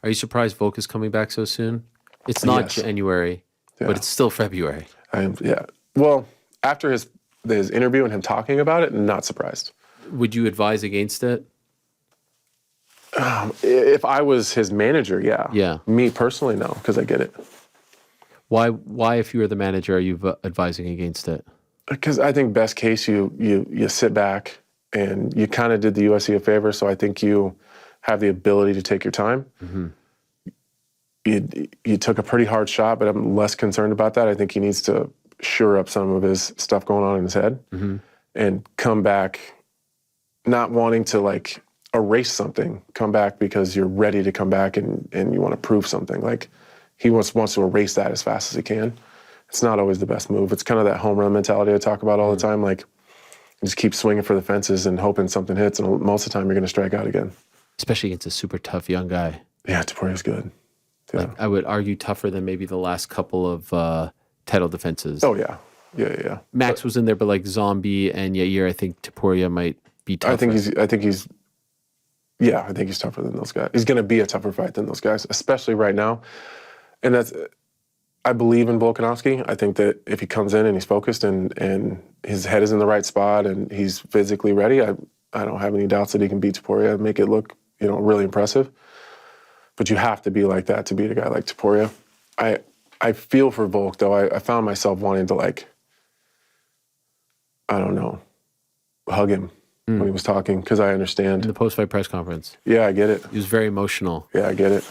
Speaker 2: Are you surprised Volk is coming back so soon? It's not January, but it's still February.
Speaker 5: Yeah. Well, after his interview and him talking about it, not surprised.
Speaker 2: Would you advise against it?
Speaker 5: If I was his manager, yeah.
Speaker 2: Yeah.
Speaker 5: Me personally, no, because I get it.
Speaker 2: Why, if you were the manager, are you advising against it?
Speaker 5: Because I think best case, you sit back and you kind of did the UFC a favor, so I think you have the ability to take your time. he took a pretty hard shot, but I'm less concerned about that. I think he needs to shore up some of his stuff going on in his head and come back not wanting to like erase something, come back because you're ready to come back and you want to prove something. Like he wants to erase that as fast as he can. It's not always the best move. It's kind of that home run mentality I talk about all the time. Like you just keep swinging for the fences and hoping something hits, and most of the time you're going to strike out again.
Speaker 2: Especially against a super tough young guy.
Speaker 5: Yeah, Topuria's good. Yeah.
Speaker 2: Like, I would argue tougher than maybe the last couple of title defenses.
Speaker 5: Oh, yeah. Yeah.
Speaker 2: Max was in there, but like Zombie and Yair, I think Topuria might be tougher.
Speaker 5: I think he's tougher than those guys. He's going to be a tougher fight than those guys, especially right now. And I believe in Volkanovski. I think that if he comes in and he's focused and his head is in the right spot and he's physically ready, I don't have any doubts that he can beat Topuria and make it look, really impressive. But you have to be like that to beat a guy like Topuria. I feel for Volk, though. I found myself wanting to, like, I don't know, hug him when he was talking, because I understand.
Speaker 2: In the post-fight press conference.
Speaker 5: Yeah, I get it.
Speaker 2: He was very emotional.
Speaker 5: Yeah, I get it.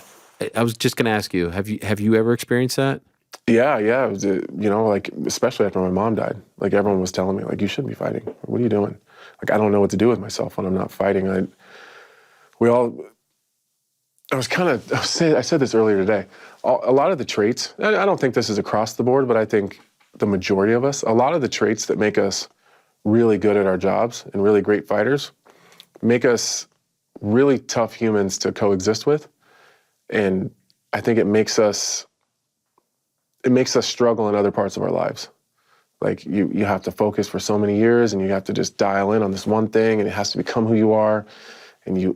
Speaker 2: I was just going to ask you, have you ever experienced that?
Speaker 5: Yeah. It was, like, especially after my mom died. Like, everyone was telling me, like, you shouldn't be fighting. What are you doing? Like, I don't know what to do with myself when I'm not fighting. I said this earlier today. A lot of the traits, I don't think this is across the board, but I think the majority of us, a lot of the traits that make us really good at our jobs and really great fighters make us really tough humans to coexist with. And I think it makes us struggle in other parts of our lives. Like you have to focus for so many years and you have to just dial in on this one thing and it has to become who you are. And you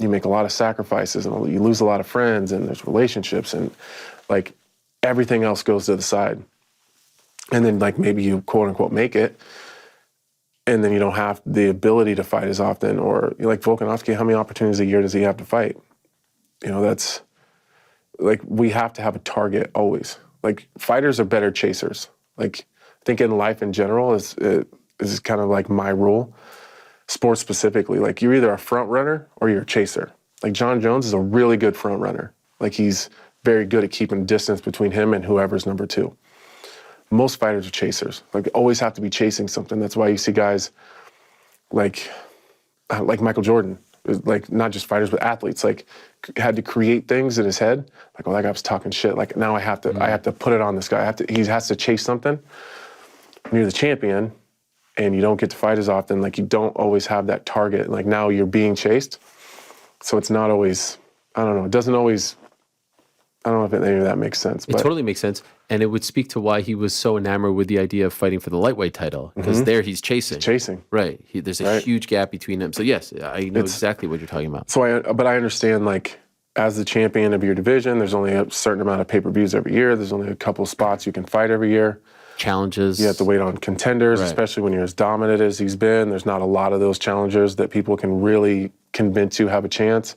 Speaker 5: make a lot of sacrifices and you lose a lot of friends and there's relationships and like everything else goes to the side. And then like maybe you quote unquote make it and then you don't have the ability to fight as often, or like Volkanovski, how many opportunities a year does he have to fight? That's like, we have to have a target always. Like fighters are better chasers. Like I think in life in general is kind of like my rule. Sports specifically, like you're either a front runner or you're a chaser. Like John Jones is a really good front runner. Like he's very good at keeping distance between him and whoever's number two. Most fighters are chasers. Like always have to be chasing something. That's why you see guys like Michael Jordan, like not just fighters but athletes, like had to create things in his head. Like, oh, that guy was talking shit. Like now I have to put it on this guy. He has to chase something. When you're the champion and you don't get to fight as often, like you don't always have that target. Like now you're being chased. So it's not always, I don't know, it doesn't always, I don't know if any of that makes sense.
Speaker 2: It totally makes sense. And it would speak to why he was so enamored with the idea of fighting for the lightweight title. Because there he's chasing.
Speaker 5: He's chasing.
Speaker 2: Right. There's a huge gap between them. So yes, I know exactly what you're talking about.
Speaker 5: So but I understand like as the champion of your division, there's only a certain amount of pay-per-views every year. There's only a couple of spots you can fight every year.
Speaker 2: Challenges.
Speaker 5: You have to wait on contenders, especially when you're as dominant as he's been. There's not a lot of those challengers that people can really convince you have a chance.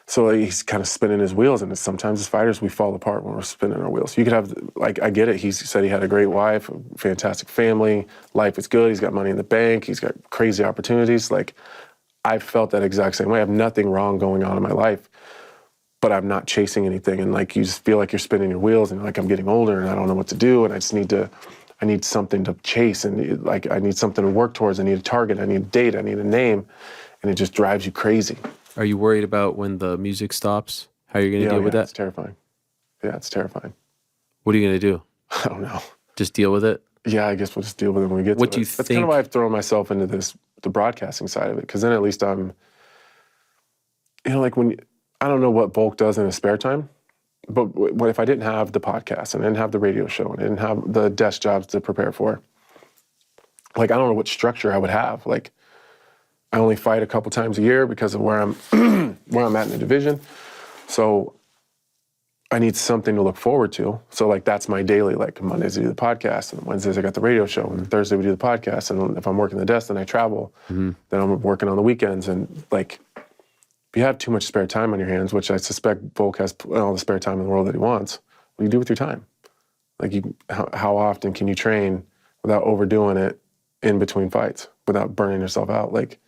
Speaker 5: So he's kind of spinning his wheels, and sometimes as fighters, we fall apart when we're spinning our wheels. You could have, like, I get it. He said he had a great wife, a fantastic family, life is good, he's got money in the bank, he's got crazy opportunities. Like, I felt that exact same way. I have nothing wrong going on in my life, but I'm not chasing anything. And like, you just feel like you're spinning your wheels and you're like, I'm getting older and I don't know what to do. And I need something to chase. And like, I need something to work towards. I need a target. I need a date. I need a name. And it just drives you crazy.
Speaker 2: Are you worried about when the music stops? How are you going to deal with that?
Speaker 5: It's terrifying. Yeah, it's terrifying.
Speaker 2: What are you going to do?
Speaker 5: I don't know.
Speaker 2: Just deal with it?
Speaker 5: Yeah, I guess we'll just deal with it when we get to it.
Speaker 2: What do you think?
Speaker 5: That's kind of why I've thrown myself into the broadcasting side of it. Because then at least I'm, like I don't know what Volk does in his spare time, but if I didn't have the podcast and I didn't have the radio show and I didn't have the desk jobs to prepare for, like I don't know what structure I would have. Like I only fight a couple times a year because of where I'm at in the division. So I need something to look forward to. So like that's my daily, like Mondays I do the podcast and Wednesdays I got the radio show and Thursday we do the podcast. And if I'm working the desk then I travel, then I'm working on the weekends. And like, if you have too much spare time on your hands, which I suspect Volk has all the spare time in the world that he wants, what do you do with your time? Like, how often can you train without overdoing it in between fights, without burning yourself out? Like,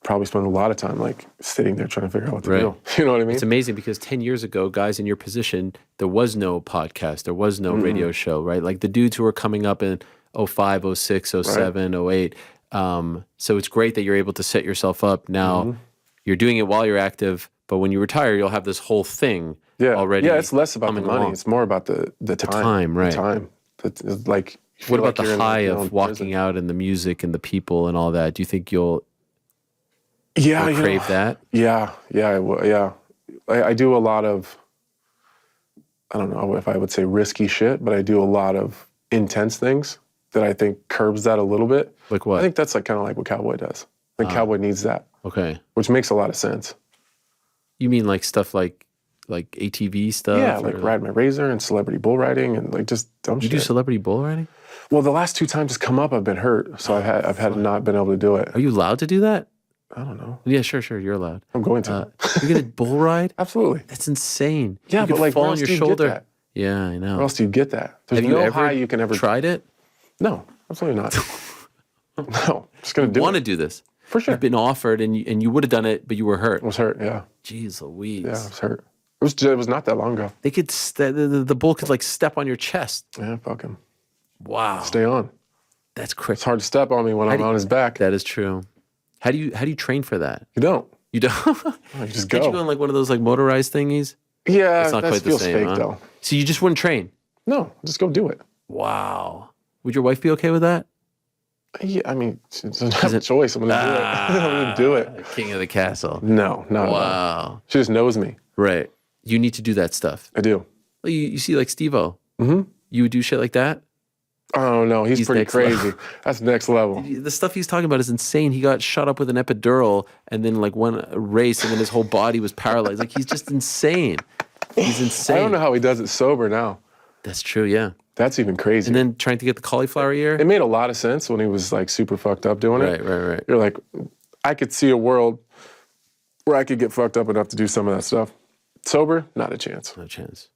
Speaker 5: probably spend a lot of time like sitting there trying to figure out what to do. You know what I mean?
Speaker 2: It's amazing because 10 years ago, guys in your position, there was no podcast, there was no radio show, right? Like the dudes who were coming up in 05, 06, 07, 08. So it's great that you're able to set yourself up. Now you're doing it while you're active, but when you retire, you'll have this whole thing already.
Speaker 5: Yeah, it's less about the money.
Speaker 2: along.
Speaker 5: It's more about the time.
Speaker 2: right.
Speaker 5: The time. It's like, you
Speaker 2: What
Speaker 5: feel
Speaker 2: about
Speaker 5: like you're
Speaker 2: the high
Speaker 5: in your
Speaker 2: of
Speaker 5: own
Speaker 2: walking
Speaker 5: prison.
Speaker 2: out and the music and the people and all that? Do you think you'll
Speaker 5: Yeah,
Speaker 2: crave that?
Speaker 5: Yeah, I do a lot of, I don't know if I would say risky shit, but I do a lot of intense things that I think curbs that a little bit.
Speaker 2: Like what?
Speaker 5: I think that's like kind of like what Cowboy does. I think Cowboy needs that,
Speaker 2: Okay.
Speaker 5: which makes a lot of sense.
Speaker 2: You mean like stuff like ATV stuff?
Speaker 5: Yeah,
Speaker 2: or
Speaker 5: like ride my razor and celebrity bull riding and like just dumb
Speaker 2: You
Speaker 5: shit.
Speaker 2: do celebrity bull riding?
Speaker 5: Well, the last 2 times it's come up, I've been hurt, so I've had not been able to do it.
Speaker 2: Are you allowed to do that?
Speaker 5: I don't know.
Speaker 2: Yeah, sure, you're allowed.
Speaker 5: I'm going to.
Speaker 2: You're gonna bull ride?
Speaker 5: Absolutely.
Speaker 2: That's insane.
Speaker 5: Yeah,
Speaker 2: you
Speaker 5: but
Speaker 2: could
Speaker 5: like,
Speaker 2: fall
Speaker 5: where
Speaker 2: on
Speaker 5: else
Speaker 2: your
Speaker 5: do you get
Speaker 2: shoulder.
Speaker 5: that?
Speaker 2: Yeah, I know.
Speaker 5: Where else do you get that? There's
Speaker 2: Have you
Speaker 5: no
Speaker 2: ever
Speaker 5: high you can ever
Speaker 2: tried it?
Speaker 5: No, absolutely not. No, just gonna do
Speaker 2: Want to
Speaker 5: it.
Speaker 2: do this?
Speaker 5: For sure.
Speaker 2: You've been offered, and you would have done it, but you were hurt.
Speaker 5: I was hurt, yeah.
Speaker 2: Jeez Louise.
Speaker 5: Yeah, I was hurt. It was not that long ago.
Speaker 2: They could the bull could like step on your chest.
Speaker 5: Yeah, fuck him.
Speaker 2: Wow,
Speaker 5: Stay on.
Speaker 2: that's
Speaker 5: It's
Speaker 2: crazy.
Speaker 5: hard to step on me when I'm on his back.
Speaker 2: That is true. How do you train for that?
Speaker 5: You don't.
Speaker 2: You don't.
Speaker 5: You just
Speaker 2: Can't
Speaker 5: go.
Speaker 2: you go on like one of those like motorized thingies?
Speaker 5: Yeah,
Speaker 2: It's not
Speaker 5: that
Speaker 2: quite the
Speaker 5: feels
Speaker 2: same.
Speaker 5: fake
Speaker 2: Huh?
Speaker 5: though.
Speaker 2: So you just wouldn't train?
Speaker 5: No, just go do it.
Speaker 2: Wow. Would your wife be okay with that?
Speaker 5: Yeah, I mean, she doesn't have a choice. I'm gonna do it. I'm gonna do it.
Speaker 2: King of the castle.
Speaker 5: No, not at all.
Speaker 2: Wow.
Speaker 5: She just knows me.
Speaker 2: Right. You need to do that stuff.
Speaker 5: I do.
Speaker 2: Well, you see like Steve-O. You would do shit like that?
Speaker 5: Oh no, he's pretty
Speaker 2: next level.
Speaker 5: crazy. That's next level.
Speaker 2: The stuff he's talking about is insane. He got shot up with an epidural and then like won a race and then his whole body was paralyzed. Like he's just insane. He's insane.
Speaker 5: I don't know how he does it sober now.
Speaker 2: That's true, yeah.
Speaker 5: That's even crazy.
Speaker 2: And then trying to get the cauliflower ear.
Speaker 5: It made a lot of sense when he was like super fucked up doing it.
Speaker 2: Right.
Speaker 5: You're like, I could see a world where I could get fucked up enough to do some of that stuff. Sober, not a chance.
Speaker 2: No chance.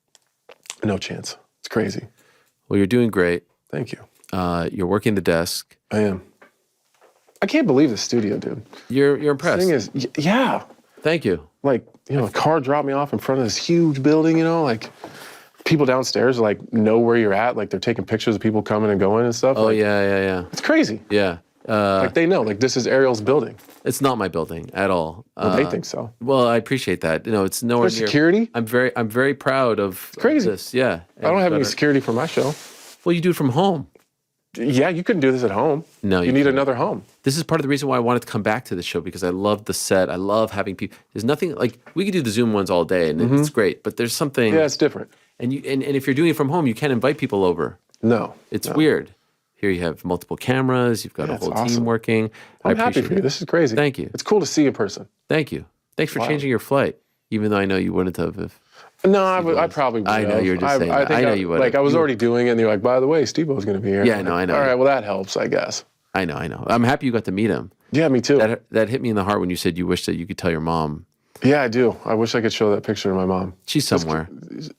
Speaker 5: No chance. It's crazy.
Speaker 2: Well, you're doing great.
Speaker 5: Thank you.
Speaker 2: You're working the desk.
Speaker 5: I am. I can't believe the studio, dude.
Speaker 2: You're
Speaker 5: The
Speaker 2: impressed.
Speaker 5: thing is, yeah.
Speaker 2: Thank you.
Speaker 5: Like, you know, a car dropped me off in front of this huge building, you know, like people downstairs like know where you're at. Like they're taking pictures of people coming and going and stuff.
Speaker 2: Oh,
Speaker 5: like,
Speaker 2: yeah.
Speaker 5: It's crazy.
Speaker 2: Yeah.
Speaker 5: Like they know, like this is Ariel's building.
Speaker 2: It's not my building at all.
Speaker 5: Well, they think so.
Speaker 2: Well, I appreciate that. You know, it's nowhere
Speaker 5: For
Speaker 2: near.
Speaker 5: security?
Speaker 2: I'm very proud of
Speaker 5: crazy.
Speaker 2: this. Yeah.
Speaker 5: I don't have any
Speaker 2: Better-
Speaker 5: security for my show.
Speaker 2: Well, you do it from home.
Speaker 5: Yeah, you couldn't do this at home.
Speaker 2: No,
Speaker 5: you
Speaker 2: you
Speaker 5: need
Speaker 2: couldn't.
Speaker 5: another home.
Speaker 2: This is part of the reason why I wanted to come back to the show because I love the set. I love having people. There's nothing like we could do the Zoom ones all day and it's great, but there's something.
Speaker 5: Yeah, it's different.
Speaker 2: And if you're doing it from home, you can't invite people over.
Speaker 5: No,
Speaker 2: It's
Speaker 5: no.
Speaker 2: weird. Here you have multiple cameras. You've got a
Speaker 5: it's
Speaker 2: whole
Speaker 5: awesome.
Speaker 2: team working.
Speaker 5: I'm happy
Speaker 2: appreciate
Speaker 5: for you.
Speaker 2: it.
Speaker 5: This is crazy.
Speaker 2: Thank you.
Speaker 5: It's cool to see a person.
Speaker 2: Thank you. Thanks for
Speaker 5: Wow.
Speaker 2: changing your flight, even though I know you wouldn't have. If,
Speaker 5: No, I probably would.
Speaker 2: I know you were just saying that.
Speaker 5: think
Speaker 2: I know you would.
Speaker 5: Like I was
Speaker 2: You-
Speaker 5: already doing it, and you're like, by the way, Steve-O's going to be here.
Speaker 2: Yeah,
Speaker 5: I'm
Speaker 2: no,
Speaker 5: like,
Speaker 2: I know.
Speaker 5: All right, well that helps, I guess.
Speaker 2: I know. I'm happy you got to meet him.
Speaker 5: Yeah, me too.
Speaker 2: That hit me in the heart when you said you wish that you could tell your mom.
Speaker 5: Yeah, I do. I wish I could show that picture to my mom.
Speaker 2: She's somewhere.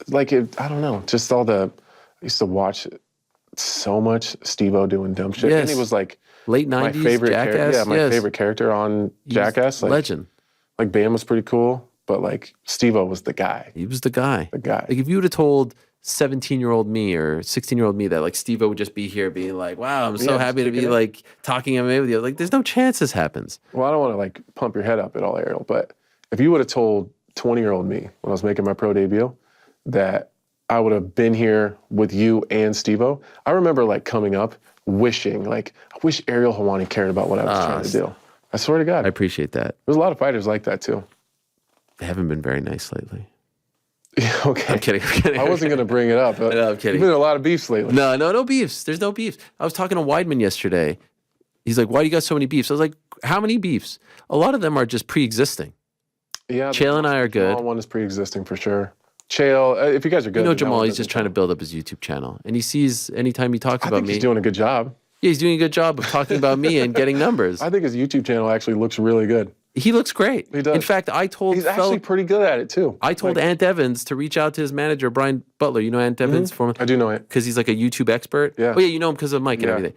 Speaker 5: Like I don't know, just all the. I used to watch so much Steve-O doing dumb shit, and
Speaker 2: Yes.
Speaker 5: he was like
Speaker 2: Late
Speaker 5: my
Speaker 2: 90s
Speaker 5: favorite
Speaker 2: Jackass.
Speaker 5: character. Yeah, my
Speaker 2: yes.
Speaker 5: favorite character on
Speaker 2: He was
Speaker 5: Jackass. Like,
Speaker 2: legend.
Speaker 5: Like Bam was pretty cool, but like Steve-O was the guy.
Speaker 2: He was the guy.
Speaker 5: The guy.
Speaker 2: Like if you would have told 17-year-old me or 16-year-old me that like Steve-O would just be here being like, wow, I'm so
Speaker 5: Yeah,
Speaker 2: happy to
Speaker 5: just
Speaker 2: be
Speaker 5: kicking it.
Speaker 2: like talking MMA with you. Like there's no chance this happens.
Speaker 5: Well, I don't want to like pump your head up at all, Ariel, but if you would have told 20-year-old me when I was making my pro debut that I would have been here with you and Steve-O, I remember like coming up wishing, like, I wish Ariel Helwani cared about what I was trying to do. I swear to God.
Speaker 2: I appreciate that.
Speaker 5: There's a lot of fighters like that too.
Speaker 2: They haven't been very nice lately.
Speaker 5: Okay.
Speaker 2: I'm kidding.
Speaker 5: I wasn't going to bring it up, but
Speaker 2: No, I'm kidding.
Speaker 5: you've been in a lot of beefs lately.
Speaker 2: No beefs. There's no beefs. I was talking to Weidman yesterday. He's like, why do you got so many beefs? I was like, how many beefs? A lot of them are just pre-existing.
Speaker 5: Yeah,
Speaker 2: Chael and I are good.
Speaker 5: Jamal one is pre-existing for sure. Chael, if you guys are good.
Speaker 2: You know
Speaker 5: then that
Speaker 2: Jamal,
Speaker 5: one
Speaker 2: he's just
Speaker 5: doesn't
Speaker 2: trying to
Speaker 5: count.
Speaker 2: build up his YouTube channel. And he sees anytime he talks
Speaker 5: I
Speaker 2: about
Speaker 5: think
Speaker 2: me.
Speaker 5: he's doing a good job.
Speaker 2: Yeah, he's doing a good job of talking about me and getting numbers.
Speaker 5: I think his YouTube channel actually looks really good.
Speaker 2: He looks great.
Speaker 5: He does.
Speaker 2: In fact, I told
Speaker 5: He's actually pretty good at it too.
Speaker 2: I told Ant Evans to reach out to his manager, Brian Butler. You know Ant Evans?
Speaker 5: I do know it.
Speaker 2: Because he's like a YouTube expert.
Speaker 5: Yeah.
Speaker 2: Oh, yeah, you know him because of Mike and
Speaker 5: Yeah.
Speaker 2: everything.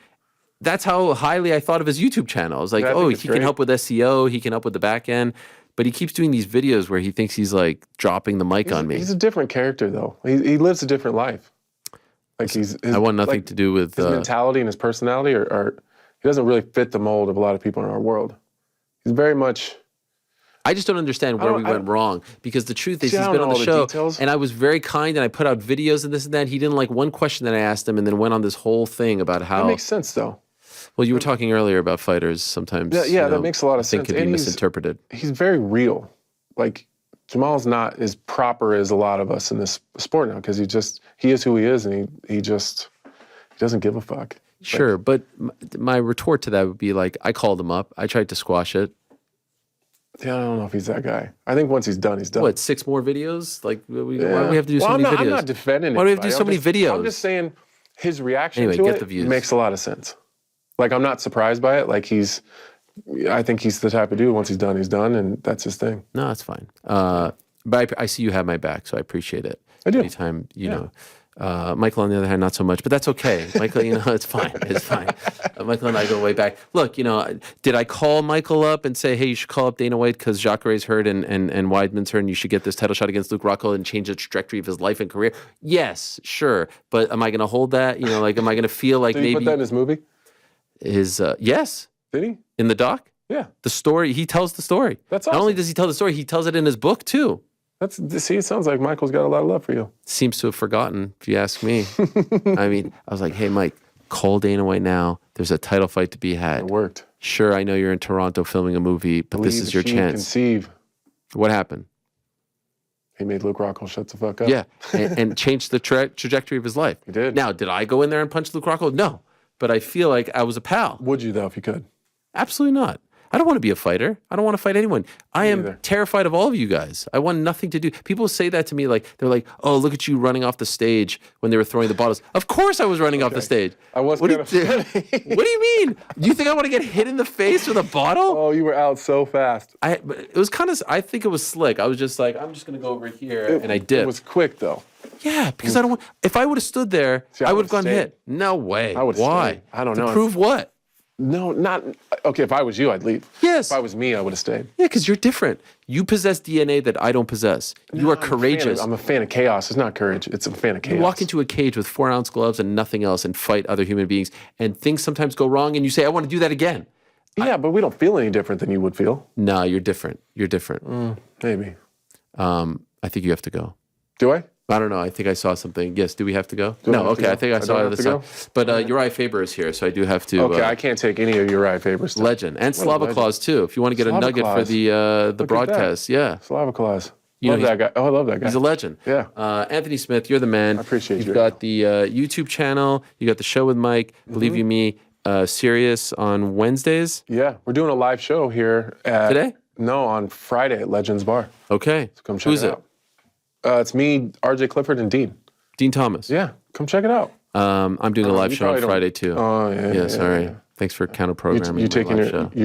Speaker 2: that's how highly I thought of his YouTube channel. I was like,
Speaker 5: Yeah, I
Speaker 2: oh,
Speaker 5: think
Speaker 2: he
Speaker 5: it's
Speaker 2: can
Speaker 5: great.
Speaker 2: help with SEO. He can help with the back end. But he keeps doing these videos where he thinks he's like dropping the mic on me.
Speaker 5: He's a different character, though. He lives a different life. Like
Speaker 2: I want nothing to do with
Speaker 5: his mentality and his personality, or he doesn't really fit the mold of a lot of people in our world. He's very much.
Speaker 2: I just don't understand where we went wrong, because the truth is
Speaker 5: See, I
Speaker 2: he's
Speaker 5: don't
Speaker 2: been on
Speaker 5: know
Speaker 2: the
Speaker 5: all the
Speaker 2: show
Speaker 5: details.
Speaker 2: and I was very kind and I put out videos and this and that. He didn't like one question that I asked him and then went on this whole thing about how.
Speaker 5: That makes sense, though.
Speaker 2: Well, you were talking earlier about fighters sometimes.
Speaker 5: Yeah, that makes a lot of
Speaker 2: I think
Speaker 5: sense.
Speaker 2: could be
Speaker 5: And
Speaker 2: misinterpreted.
Speaker 5: He's very real. Like, Jamal's not as proper as a lot of us in this sport now, because he is who he is, and he doesn't give a fuck.
Speaker 2: Sure, but my retort to that would be like, I called him up. I tried to squash it.
Speaker 5: Yeah, I don't know if he's that guy. I think once he's done, he's done.
Speaker 2: What, 6 more videos? Like, why do we have to do so many videos?
Speaker 5: I'm not defending it.
Speaker 2: Why do we have to do so many videos?
Speaker 5: I'm just saying his reaction
Speaker 2: Anyway,
Speaker 5: to
Speaker 2: get
Speaker 5: it
Speaker 2: the views.
Speaker 5: makes a lot of sense. Like, I'm not surprised by it. Like, I think he's the type of dude, once he's done, and that's his thing.
Speaker 2: No, that's fine. But I see you have my back, so I appreciate it.
Speaker 5: I do.
Speaker 2: Anytime, you know. Michael, on the other hand, not so much, but that's okay. Michael, it's fine. It's fine. Michael and I go way back. Look, did I call Michael up and say, hey, you should call up Dana White because Jacare's hurt and Weidman's hurt and you should get this title shot against Luke Rockhold and change the trajectory of his life and career? Yes, sure. But am I going to hold that? Like, am I going to feel like
Speaker 5: Did
Speaker 2: maybe...
Speaker 5: he put that in his movie?
Speaker 2: Yes.
Speaker 5: Did he?
Speaker 2: In the doc?
Speaker 5: Yeah.
Speaker 2: The story, he tells the story.
Speaker 5: That's
Speaker 2: Not only
Speaker 5: awesome.
Speaker 2: does he tell the story, he tells it in his book too.
Speaker 5: See, it sounds like Michael's got a lot of love for you.
Speaker 2: Seems to have forgotten, if you ask me. I mean, I was like, hey, Mike, call Dana White now. There's a title fight to be had.
Speaker 5: It worked.
Speaker 2: Sure, I know you're in Toronto filming a movie, but this is your chance.
Speaker 5: Conceive.
Speaker 2: What happened?
Speaker 5: He made Luke Rockhold shut the fuck up.
Speaker 2: Yeah, and changed the trajectory of his life.
Speaker 5: He did.
Speaker 2: Now, did I go in there and punch Luke Rockhold? No, but I feel like I was a pal.
Speaker 5: Would you, though, if you could?
Speaker 2: Absolutely not. I don't want to be a fighter. I don't want to fight anyone. I am
Speaker 5: either.
Speaker 2: terrified of all of you guys. I want nothing to do. People say that to me like, they're like, oh, look at you running off the stage when they were throwing the bottles. Of course I was running off the stage.
Speaker 5: I was
Speaker 2: What do
Speaker 5: kind of...
Speaker 2: what do you mean? Do you think I want to get hit in the face with a bottle?
Speaker 5: Oh, you were out so fast.
Speaker 2: It was kind of, I think it was slick. I was just like, I'm just going to go over here and I did.
Speaker 5: It was quick, though.
Speaker 2: Yeah, because I don't want, if I would have stood there,
Speaker 5: See,
Speaker 2: I
Speaker 5: I
Speaker 2: would have
Speaker 5: would've
Speaker 2: gone
Speaker 5: stayed.
Speaker 2: hit. No way.
Speaker 5: I would've
Speaker 2: Why?
Speaker 5: stayed. I don't
Speaker 2: To
Speaker 5: know.
Speaker 2: prove what?
Speaker 5: No, not... Okay, if I was you, I'd leave.
Speaker 2: Yes.
Speaker 5: If I was me, I would have stayed.
Speaker 2: Yeah, because you're different. You possess DNA that I don't possess. You are courageous.
Speaker 5: I'm a fan of chaos. It's not courage. It's a fan of chaos.
Speaker 2: You walk into a cage with 4-ounce gloves and nothing else and fight other human beings, and things sometimes go wrong, and you say, I want to do that again.
Speaker 5: Yeah, but we don't feel any different than you would feel.
Speaker 2: No, you're different. You're different.
Speaker 5: Maybe.
Speaker 2: I think you have to go.
Speaker 5: Do I?
Speaker 2: I don't know. I think I saw something. Yes, do we have to go?
Speaker 5: Do I
Speaker 2: No,
Speaker 5: have to
Speaker 2: okay.
Speaker 5: go?
Speaker 2: I think I
Speaker 5: I
Speaker 2: saw
Speaker 5: don't
Speaker 2: it
Speaker 5: have
Speaker 2: at the
Speaker 5: to go?
Speaker 2: side. But Uriah Faber is here, so I do have to.
Speaker 5: Okay, I can't take any of Uriah Faber's stuff.
Speaker 2: Legend. And
Speaker 5: What a legend.
Speaker 2: Slava too, if you want to get a nugget for
Speaker 5: Slava
Speaker 2: the
Speaker 5: that.
Speaker 2: broadcast. Yeah.
Speaker 5: Slava Claus.
Speaker 2: You
Speaker 5: Love
Speaker 2: know,
Speaker 5: that guy. Oh, I love that guy.
Speaker 2: He's a legend.
Speaker 5: Yeah.
Speaker 2: Anthony Smith, you're the man.
Speaker 5: I appreciate
Speaker 2: You've
Speaker 5: you.
Speaker 2: got the YouTube channel. You got the show with Mike. Believe you me, Sirius on Wednesdays.
Speaker 5: Yeah, we're doing a live show here at...
Speaker 2: Today?
Speaker 5: No, on Friday at Legends Bar.
Speaker 2: Okay.
Speaker 5: So come check
Speaker 2: Who's
Speaker 5: it out. It's me, RJ Clifford, and Dean.
Speaker 2: Dean Thomas.
Speaker 5: Yeah, come check it out.
Speaker 2: I'm doing a live
Speaker 5: you
Speaker 2: show on
Speaker 5: probably don't-
Speaker 2: Friday too.
Speaker 5: Oh, yeah.
Speaker 2: Yes,
Speaker 5: yeah,
Speaker 2: all right.
Speaker 5: yeah.
Speaker 2: Thanks for counter programming.
Speaker 5: You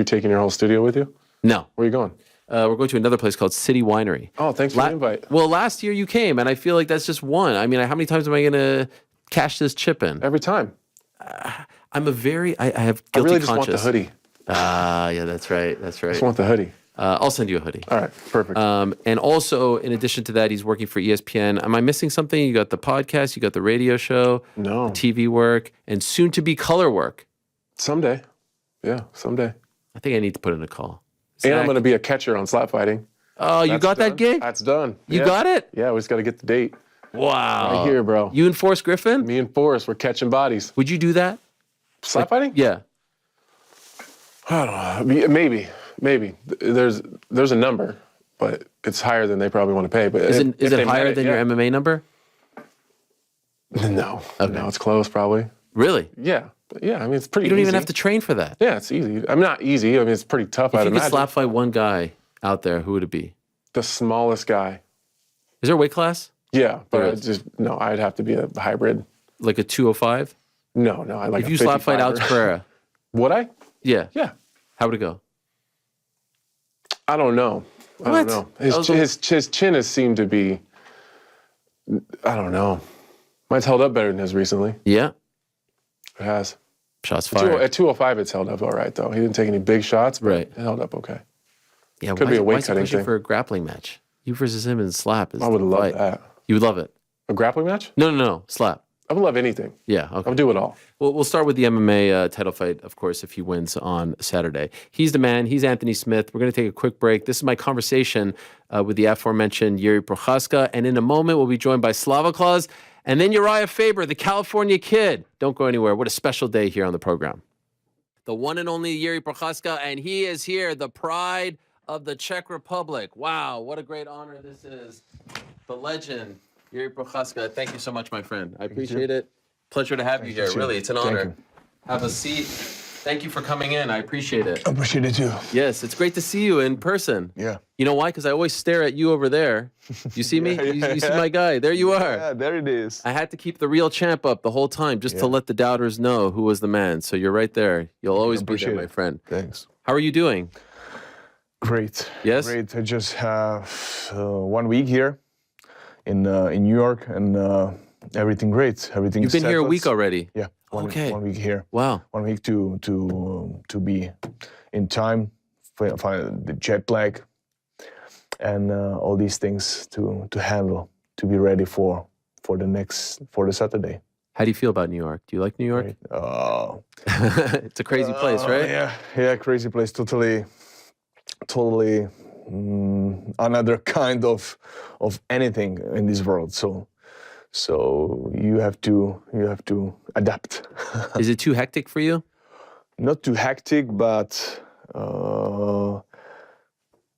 Speaker 5: taking your whole studio with you?
Speaker 2: No.
Speaker 5: Where are you going?
Speaker 2: We're going to another place called City Winery.
Speaker 5: Oh, thanks for the invite.
Speaker 2: Well, last year you came, and I feel like that's just one. I mean, how many times am I going to cash this chip in?
Speaker 5: Every time.
Speaker 2: I'm a very, I have
Speaker 5: I
Speaker 2: guilty
Speaker 5: really just
Speaker 2: conscience.
Speaker 5: want the hoodie.
Speaker 2: Yeah, that's right. That's right.
Speaker 5: I just want the hoodie.
Speaker 2: I'll send you a hoodie.
Speaker 5: All right, perfect.
Speaker 2: And also, in addition to that, he's working for ESPN. Am I missing something? You got the podcast, you got the radio show,
Speaker 5: No.
Speaker 2: the TV work, and soon to be color work.
Speaker 5: Someday. Yeah, someday.
Speaker 2: I think I need to put in a call.
Speaker 5: And I'm
Speaker 2: Zach?
Speaker 5: going to be a catcher on slap fighting.
Speaker 2: Oh, you
Speaker 5: That's
Speaker 2: got that
Speaker 5: done.
Speaker 2: gig?
Speaker 5: That's done.
Speaker 2: You
Speaker 5: Yeah.
Speaker 2: got it?
Speaker 5: Yeah, we just got to get the date.
Speaker 2: Wow.
Speaker 5: Right here, bro.
Speaker 2: You and Forrest Griffin?
Speaker 5: Me and Forrest, we're catching bodies.
Speaker 2: Would you do that?
Speaker 5: Slap fighting?
Speaker 2: Yeah.
Speaker 5: I don't know. Maybe. There's a number, but it's higher than they probably want to pay. But
Speaker 2: Is
Speaker 5: if
Speaker 2: it
Speaker 5: they
Speaker 2: higher
Speaker 5: met
Speaker 2: than your MMA number?
Speaker 5: No.
Speaker 2: Okay.
Speaker 5: No, it's close probably.
Speaker 2: Really?
Speaker 5: Yeah. Yeah, I mean, it's pretty
Speaker 2: You don't
Speaker 5: easy.
Speaker 2: even have to train for that.
Speaker 5: Yeah, it's easy. I mean, not easy. I mean, it's pretty tough,
Speaker 2: If
Speaker 5: I'd
Speaker 2: you could
Speaker 5: imagine.
Speaker 2: slap fight one guy out there, who would it be?
Speaker 5: The smallest guy.
Speaker 2: Is there a weight class?
Speaker 5: Yeah, but
Speaker 2: There
Speaker 5: I'd
Speaker 2: is.
Speaker 5: no, I'd have to be a hybrid.
Speaker 2: Like a 205?
Speaker 5: No, I like
Speaker 2: If
Speaker 5: a
Speaker 2: you slap fight
Speaker 5: 55er.
Speaker 2: Alex Pereira.
Speaker 5: Would I?
Speaker 2: Yeah.
Speaker 5: Yeah.
Speaker 2: How would it go?
Speaker 5: I don't know. I
Speaker 2: What?
Speaker 5: don't know.
Speaker 2: That was a-
Speaker 5: His chin has seemed to be, I don't know. Mine's held up better than his recently.
Speaker 2: Yeah.
Speaker 5: It has.
Speaker 2: Shots fired.
Speaker 5: At 205, it's held up all right, though. He didn't take any big shots, but
Speaker 2: Right.
Speaker 5: it held up okay.
Speaker 2: Yeah,
Speaker 5: Could be a weight
Speaker 2: why is he
Speaker 5: cutting
Speaker 2: pushing
Speaker 5: thing.
Speaker 2: for a grappling match? You versus him in slap is
Speaker 5: I would
Speaker 2: the
Speaker 5: love
Speaker 2: fight.
Speaker 5: that.
Speaker 2: You would love it.
Speaker 5: A grappling match?
Speaker 2: No. Slap.
Speaker 5: I would love anything.
Speaker 2: Yeah, okay.
Speaker 5: I would do it all.
Speaker 2: Well, we'll start with the MMA title fight, of course, if he wins on Saturday. He's the man. He's Anthony Smith. We're going to take a quick break. This is my conversation with the aforementioned Yuri Prochazka. And in a moment, we'll be joined by Slava Claus and then Urijah Faber, the California Kid. Don't go anywhere. What a special day here on the program. The one and only Yuri Prochazka, and he is here, the pride of the Czech Republic. Wow, what a great honor this is. The legend, Yuri Prochazka. Thank you so much, my friend. I appreciate it. Pleasure to have you here. Really, it's an honor. Have a seat. Thank you for coming in. I appreciate it.
Speaker 6: I appreciate it too.
Speaker 2: Yes, it's great to see you in person.
Speaker 6: Yeah.
Speaker 2: You know why? Because I always stare at you over there. You see me? You see my guy? There you are.
Speaker 6: Yeah, there it is.
Speaker 2: I had to keep the real champ up the whole time just to let the doubters know who was the man. So you're right there. You'll always be there, my friend.
Speaker 6: Thanks.
Speaker 2: How are you doing?
Speaker 6: Great.
Speaker 2: Yes?
Speaker 6: Great. I just have 1 week here in New York, and everything great. Everything.
Speaker 2: You've been here a
Speaker 6: settled.
Speaker 2: week already.
Speaker 6: Yeah.
Speaker 2: Okay.
Speaker 6: 1 week here.
Speaker 2: Wow.
Speaker 6: 1 week to be in time, find the jet lag, and all these things to handle, to be ready for the Saturday.
Speaker 2: How do you feel about New York? Do you like New York?
Speaker 6: Right.
Speaker 2: It's a crazy place, right?
Speaker 6: Yeah, crazy place. Totally, another kind of anything in this world. So you have to adapt.
Speaker 2: Is it too hectic for you?
Speaker 6: Not too hectic, but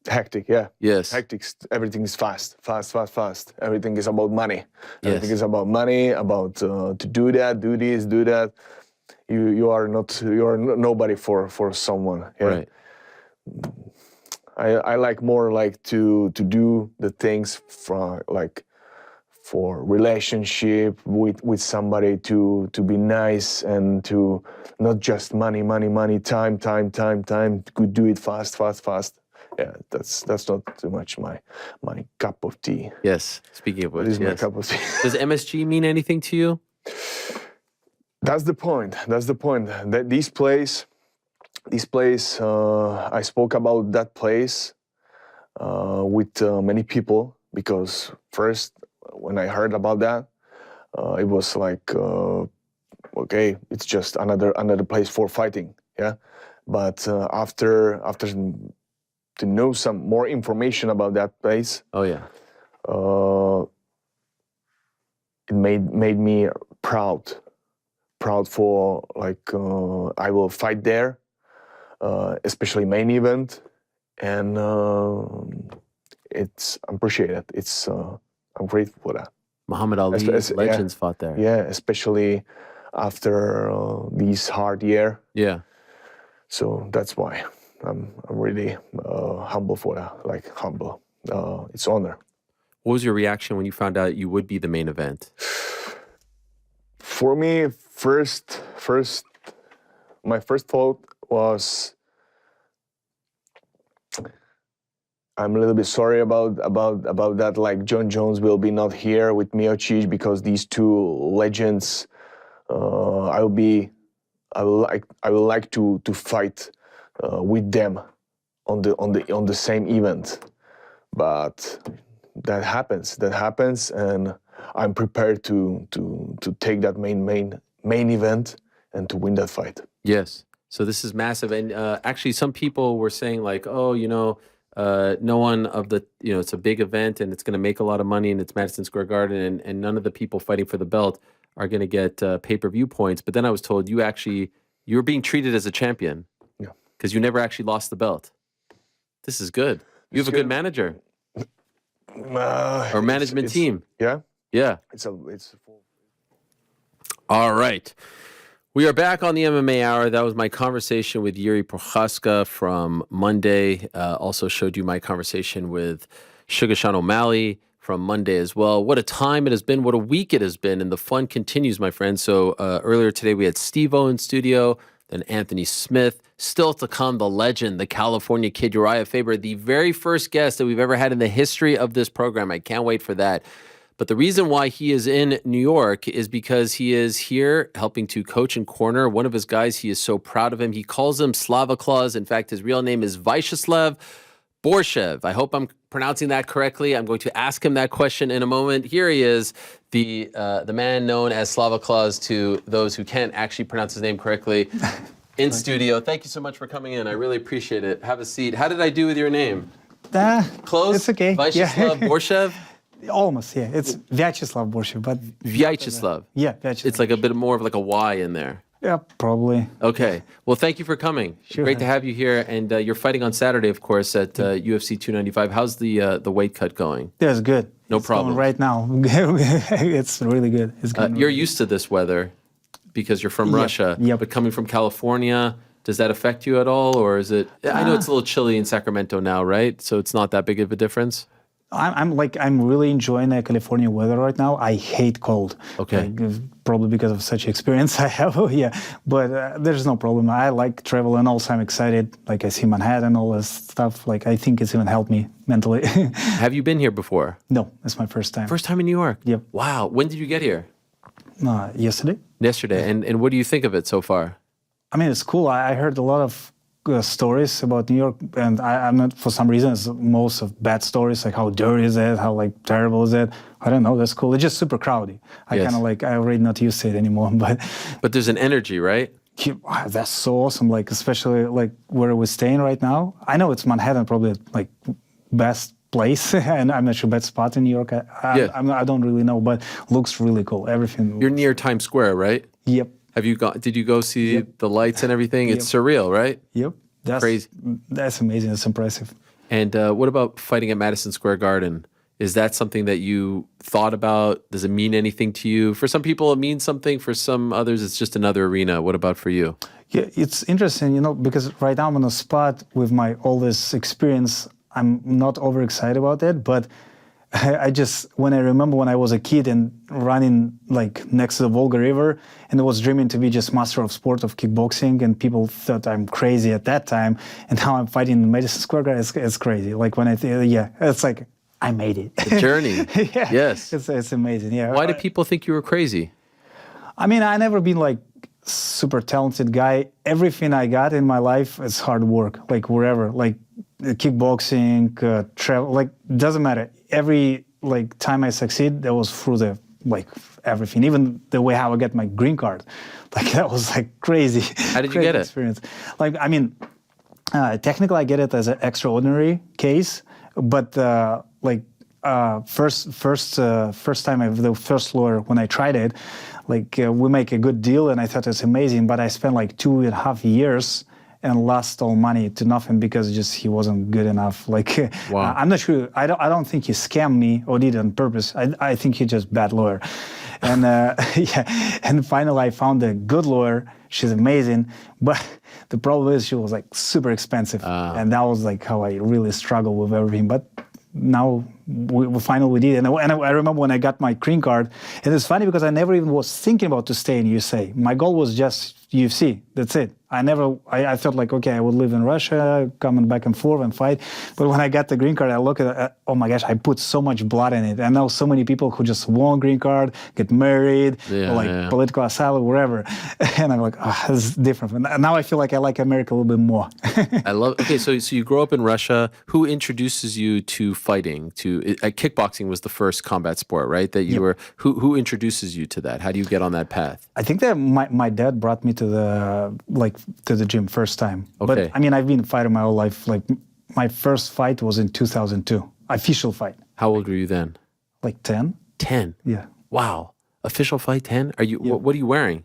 Speaker 6: hectic. Yeah.
Speaker 2: Yes.
Speaker 6: Hectic. Everything is fast. Everything is about money.
Speaker 2: Yes.
Speaker 6: Everything is about money. About to do that, do this, do that. You are nobody for someone. Yeah?
Speaker 2: Right.
Speaker 6: I like more like to do the things for relationship with somebody, to be nice, and to not just money, time. Could do it fast. Yeah, that's not too much my cup of tea.
Speaker 2: Yes. Speaking of which,
Speaker 6: It is my
Speaker 2: yes.
Speaker 6: cup of tea.
Speaker 2: Does MSG mean anything to you?
Speaker 6: That's the point. That this place, I spoke about that place with many people, because first, when I heard about that, it was like, okay, it's just another place for fighting, yeah. But after to know some more information about that place,
Speaker 2: Oh, yeah.
Speaker 6: it made me proud for I will fight there, especially main event, and I'm appreciated. I'm grateful for that.
Speaker 2: Muhammad Ali, legends fought there.
Speaker 6: Yeah, especially after this hard year.
Speaker 2: Yeah.
Speaker 6: So that's why I'm really humble for that. Humble. It's honor.
Speaker 2: What was your reaction when you found out you would be the main event?
Speaker 6: For me, my first thought was, I'm a little bit sorry about that. Like, John Jones will be not here with Miocic, because these two legends, I would like to fight with them on the same event. But that happens, and I'm prepared to take that main event and to win that fight.
Speaker 2: Yes. So this is massive. And actually, some people were saying like, oh, no one of the, it's a big event and it's going to make a lot of money and it's Madison Square Garden, and none of the people fighting for the belt are going to get pay-per-view points. But then I was told you're being treated as a champion.
Speaker 6: Yeah.
Speaker 2: Because you never actually lost the belt. This is good. You have a good manager. Or management team.
Speaker 6: Yeah.
Speaker 2: Yeah.
Speaker 6: It's
Speaker 2: All right. We are back on the MMA Hour. That was my conversation with Yuri Prochazka from Monday. Also showed you my conversation with Sugar Sean O'Malley from Monday as well. What a time it has been. What a week it has been. And the fun continues, my friends. So earlier today we had Steve-O in studio, then Anthony Smith. Still to come, the legend, the California Kid, Urijah Faber, the very first guest that we've ever had in the history of this program. I can't wait for that. But the reason why he is in New York is because he is here helping to coach and corner one of his guys. He is so proud of him. He calls him Slava Claus. In fact, his real name is Viacheslav Borshchev. I hope I'm pronouncing that correctly. I'm going to ask him that question in a moment. Here he is, the man known as Slava Claus to those who can't actually pronounce his name correctly. In studio. Thank you so much for coming in. I really appreciate it. Have a seat. How did I do with your name? Close?
Speaker 7: It's okay.
Speaker 2: Viacheslav Borshchev?
Speaker 7: Almost, yeah. It's Viacheslav Borshchev, but...
Speaker 2: Viacheslav.
Speaker 7: Yeah, Viacheslav.
Speaker 2: It's like a bit more of like a Y in there.
Speaker 7: Yeah, probably.
Speaker 2: Okay. Well, thank you for coming.
Speaker 7: Sure.
Speaker 2: Great to have you here. And you're fighting on Saturday, of course, at UFC 295. How's the weight cut going?
Speaker 7: That's good.
Speaker 2: No
Speaker 7: it's
Speaker 2: problem.
Speaker 7: Going right now. It's really good. It's going
Speaker 2: You're
Speaker 7: really
Speaker 2: used to this weather because you're from Russia.
Speaker 7: Yep.
Speaker 2: But coming from California, does that affect you at all? Or is it... I know it's a little chilly in Sacramento now, right? So it's not that big of a difference?
Speaker 7: I'm really enjoying the California weather right now. I hate cold.
Speaker 2: Okay.
Speaker 7: Probably because of such experience I have. Yeah, but there's no problem. I like travel, and also I'm excited. Like I see Manhattan, all this stuff. Like I think it's even helped me mentally.
Speaker 2: Have you been here before?
Speaker 7: No, it's my first time.
Speaker 2: First time in New York?
Speaker 7: Yep.
Speaker 2: Wow. When did you get here?
Speaker 7: Yesterday.
Speaker 2: Yesterday. And what do you think of it so far?
Speaker 7: I mean, it's cool. I heard a lot of stories about New York, and I'm not, for some reason, it's most of bad stories, like how dirty is it, how like terrible is it. I don't know, that's cool. It's just super crowded. I kind of like, I already not used to it anymore, but
Speaker 2: there's an energy, right?
Speaker 7: That's so awesome, like especially like where we're staying right now. I know it's Manhattan, probably like best place, and I'm not sure best spot in New York. I don't really know, but looks really cool. Everything.
Speaker 2: You're near Times Square, right?
Speaker 7: Yep.
Speaker 2: Did you go see the lights and everything? It's surreal, right?
Speaker 7: Yep. That's
Speaker 2: crazy.
Speaker 7: That's amazing. That's impressive.
Speaker 2: And what about fighting at Madison Square Garden? Is that something that you thought about? Does it mean anything to you? For some people, it means something. For some others, it's just another arena. What about for you?
Speaker 7: Yeah, it's interesting, because right now I'm on a spot with all this experience. I'm not overexcited about it, but when I remember when I was a kid and running like next to the Volga River, and I was dreaming to be just master of sport of kickboxing, and people thought I'm crazy at that time, and now I'm fighting in Madison Square Garden. It's crazy. Like when it's like I made it.
Speaker 2: The journey.
Speaker 7: Yeah,
Speaker 2: yes.
Speaker 7: It's amazing. Yeah.
Speaker 2: Why do people think you were crazy?
Speaker 7: I mean, I never been like super talented guy. Everything I got in my life is hard work. Like wherever, like kickboxing, travel, like doesn't matter. Every like time I succeed, that was through the like everything. Even the way how I got my green card, like that was like crazy.
Speaker 2: How did you get it?
Speaker 7: Experience. Like I mean, technically I get it as an extraordinary case, but first time the first lawyer when I tried it, like we make a good deal and I thought it's amazing, but I spent like 2.5 years and lost all money to nothing because just he wasn't good enough. Like
Speaker 2: wow.
Speaker 7: I'm not sure. I don't think he scammed me or did it on purpose. I think he's just bad lawyer. And and finally I found a good lawyer. She's amazing, but the problem is she was like super expensive, and that was like how I really struggled with everything. But now we finally did, and I remember when I got my green card, and it's funny because I never even was thinking about to stay in USA. My goal was just UFC. That's it. I thought like, okay, I would live in Russia, coming back and forth and fight. But when I got the green card, I look at it, oh my gosh, I put so much blood in it. I know so many people who just won green card, get married, or like political asylum, wherever. And I'm like, oh, this is different. And now I feel like I like America a little bit more.
Speaker 2: I love, okay, so you grow up in Russia. Who introduces you to fighting? Kickboxing was the first combat sport, right? That you were, who introduces you to that? How do you get on that path?
Speaker 7: I think that my dad brought me to the gym first time.
Speaker 2: Okay.
Speaker 7: But I mean, I've been fighting my whole life. Like my first fight was in 2002, official fight.
Speaker 2: How old were you then?
Speaker 7: Like 10.
Speaker 2: 10?
Speaker 7: Yeah.
Speaker 2: Wow. Official fight 10? Are you? What are you wearing?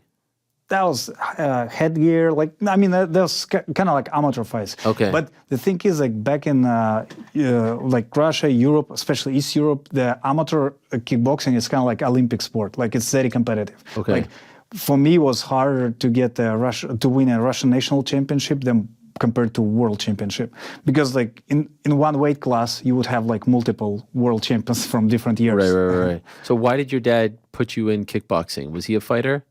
Speaker 7: That was headgear. Like, I mean, that was kind of like amateur fights.
Speaker 2: Okay.
Speaker 7: But the thing is, like back in like Russia, Europe, especially East Europe, the amateur kickboxing is kind of like Olympic sport. Like it's very competitive.
Speaker 2: Okay.
Speaker 7: Like, for me, it was harder to get to win a Russian national championship than compared to world championship, because like in one weight class you would have like multiple world champions from different years.
Speaker 2: Right. So why did your dad put you in kickboxing? Was he a fighter?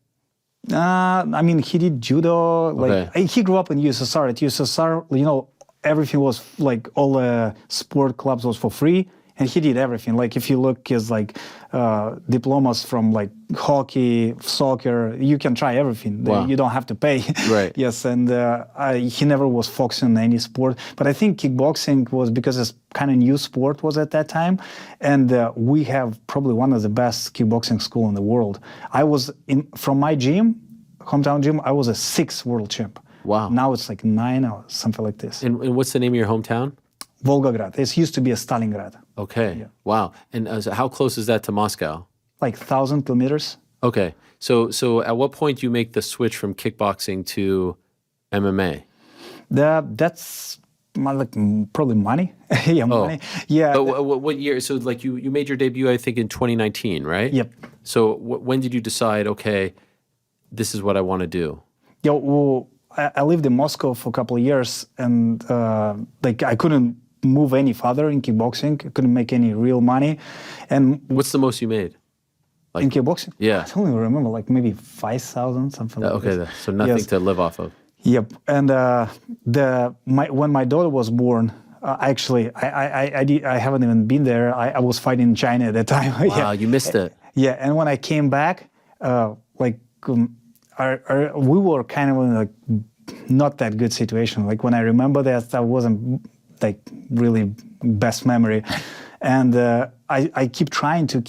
Speaker 7: I mean, he did judo. Like he grew up in USSR. At USSR, everything was like all sport clubs was for free. And he did everything. Like if you look his like diplomas from like hockey, soccer, you can try everything.
Speaker 2: Wow.
Speaker 7: You don't have to pay.
Speaker 2: Right.
Speaker 7: Yes, and he never was focusing on any sport. But I think kickboxing was because it's kind of new sport was at that time, and we have probably one of the best kickboxing school in the world. I was from my gym, hometown gym. I was a 6th world champ.
Speaker 2: Wow.
Speaker 7: Now it's like 9 or something like this.
Speaker 2: And what's the name of your hometown?
Speaker 7: Volgograd. It used to be a Stalingrad.
Speaker 2: Okay.
Speaker 7: Yeah.
Speaker 2: Wow. And so how close is that to Moscow?
Speaker 7: Like 1,000 kilometers.
Speaker 2: Okay. So at what point do you make the switch from kickboxing to MMA?
Speaker 7: That's probably money. Yeah, money. Yeah.
Speaker 2: But what year? So like you made your debut, I think, in 2019, right?
Speaker 7: Yep.
Speaker 2: So when did you decide, okay, this is what I want to do?
Speaker 7: Yeah, well, I lived in Moscow for a couple of years, and like I couldn't move any further in kickboxing. I couldn't make any real money. And
Speaker 2: What's the most you made?
Speaker 7: in kickboxing?
Speaker 2: Yeah.
Speaker 7: I don't even remember, like maybe 5,000, something like
Speaker 2: Okay,
Speaker 7: this.
Speaker 2: so nothing
Speaker 7: Yes.
Speaker 2: to live off of.
Speaker 7: Yep. And when my daughter was born, actually, I haven't even been there. I was fighting in China at that time.
Speaker 2: Wow,
Speaker 7: Yeah.
Speaker 2: you missed it.
Speaker 7: Yeah, and when I came back, we were kind of in like not that good situation. Like when I remember that wasn't like really best memory, and I keep trying to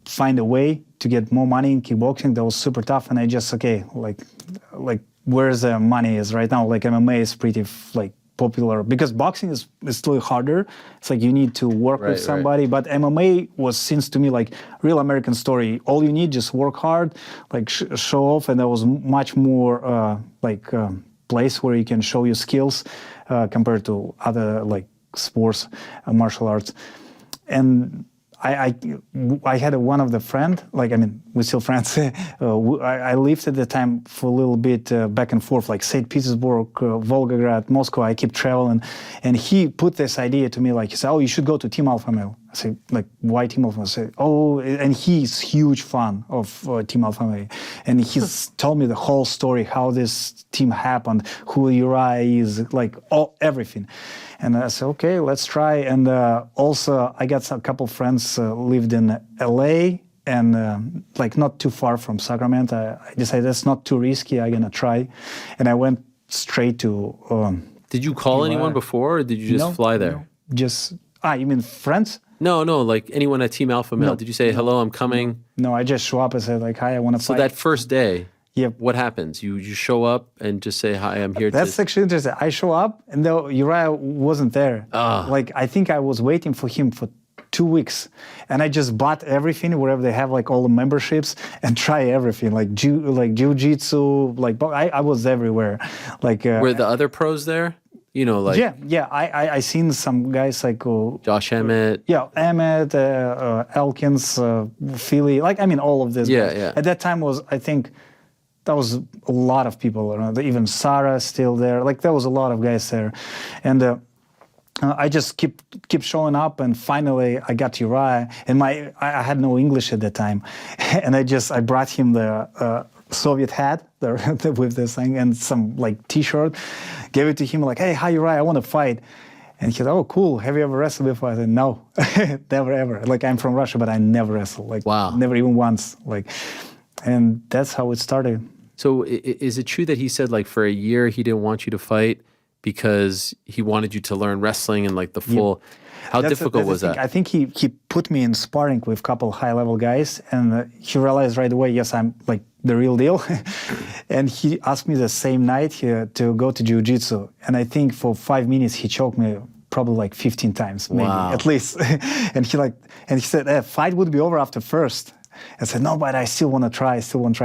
Speaker 7: find a way to get more money in kickboxing. That was super tough, and I just like where's the money is right now. Like MMA is pretty like popular because boxing is still harder. It's like you need to work with somebody, but MMA seems to me like real American story. All you need just work hard, like show off, and there was much more place where you can show your skills compared to other like sports, martial arts. And I had one of the friend, like, I mean, we're still friends. I lived at the time for a little bit back and forth, like St. Petersburg, Volgograd, Moscow. I keep traveling. And he put this idea to me, like, he said, oh, you should go to Team Alpha Male. I say, like, why Team Alpha Male? I say, oh, and he's huge fan of Team Alpha Male. And he's told me the whole story, how this team happened, who Uriah is, like, everything. And I said, okay, let's try. And also, I got a couple friends lived in LA and like not too far from Sacramento. I decided that's not too risky. I'm gonna try, and I went straight to.
Speaker 2: Did you call anyone before, or did you just fly there?
Speaker 7: No, just you mean friends?
Speaker 2: No, like anyone at Team Alpha Male. Did you say hello? I'm coming.
Speaker 7: No, I just show up and say like, hi, I want to fight.
Speaker 2: So that first day.
Speaker 7: Yep.
Speaker 2: What happens? You show up and just say, hi, I'm here.
Speaker 7: That's actually interesting. I show up and though Uriah wasn't there. Like I think I was waiting for him for 2 weeks, and I just bought everything wherever they have like all the memberships and try everything like jiu-jitsu. Like I was everywhere. Like
Speaker 2: were the other pros there? You know, like
Speaker 7: yeah. I seen some guys like
Speaker 2: Josh Emmett.
Speaker 7: Yeah, Emmett, Elkins, Philly. Like I mean, all of this.
Speaker 2: Yeah.
Speaker 7: At that time I think. There was a lot of people around. Even Sarah still there. Like there was a lot of guys there, and I just keep showing up. And finally, I got Uriah. And I had no English at that time, and I brought him the Soviet hat with this thing and some like T-shirt. Gave it to him like, hey, hi Uriah, I want to fight. And he said, oh, cool. Have you ever wrestled before? I said, no, never ever. Like I'm from Russia, but I never wrestled. Like never even once. Like, and that's how it started.
Speaker 2: So is it true that he said like for a year he didn't want you to fight because he wanted you to learn wrestling and like the full? Yeah. How difficult was that?
Speaker 7: I think he put me in sparring with a couple high-level guys, and he realized right away, yes, I'm like the real deal. And he asked me the same night to go to jiu-jitsu, and I think for 5 minutes he choked me probably like 15 times, maybe at least. And he said, fight would be over after first. I said, no, but I still want to try.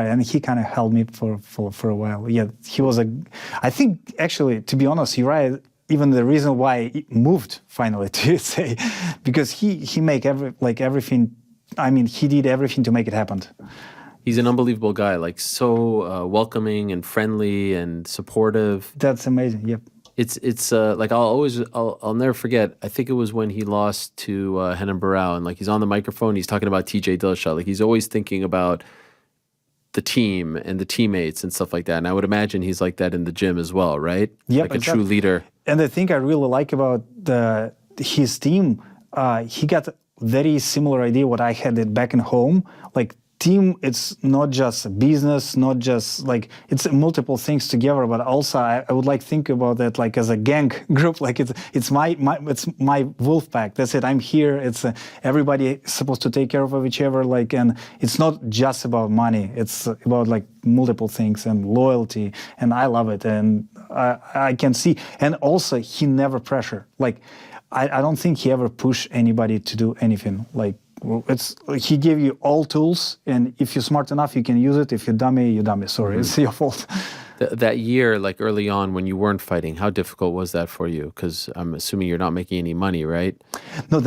Speaker 7: And he kind of held me for a while. Yeah, he was I think, actually, to be honest, Uriah, even the reason why he moved finally to say, because he make everything, I mean, he did everything to make it happen.
Speaker 2: He's an unbelievable guy, like so welcoming and friendly and supportive.
Speaker 7: That's amazing, yep.
Speaker 2: It's like I'll never forget. I think it was when he lost to Henan Barao, and like he's on the microphone, he's talking about TJ Dillashaw. Like he's always thinking about the team and the teammates and stuff like that. And I would imagine he's like that in the gym as well, right?
Speaker 7: Yeah,
Speaker 2: like a true leader.
Speaker 7: And the thing I really like about his team, he got very similar idea what I had it back in home. Like team, it's not just a business, not just like, it's multiple things together, but also I would like think about that like as a gang group, like it's my wolf pack. That's it. I'm here. It's everybody supposed to take care of each other. Like, and it's not just about money. It's about like multiple things and loyalty. And I love it. And I can see, and also he never pressure. Like, I don't think he ever pushed anybody to do anything. Like, he gave you all tools, and if you're smart enough, you can use it. If you're dummy, you're dummy. Sorry, it's your fault.
Speaker 2: That year, like early on when you weren't fighting, how difficult was that for you? Because I'm assuming you're not making any money, right?
Speaker 7: No,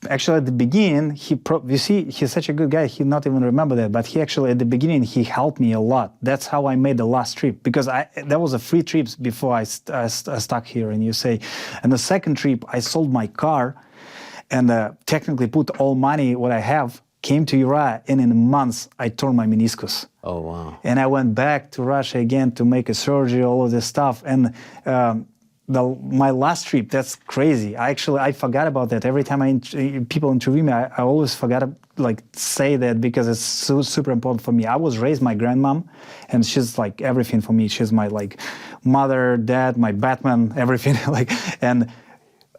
Speaker 7: actually at the beginning, you see, he's such a good guy, he not even remember that, but he actually, at the beginning, he helped me a lot. That's how I made the last trip, because that was a free trip before I stuck here in USA. And the second trip, I sold my car and technically put all money, what I have, came to Uriah, and in months, I tore my meniscus.
Speaker 2: Oh, wow.
Speaker 7: And I went back to Russia again to make a surgery, all of this stuff. And my last trip, that's crazy. I forgot about that. Every time people interview me, I always forgot to like say that because it's so super important for me. I was raised my grandmom, and she's like everything for me. She's my like mother, dad, my Batman, everything. Like, and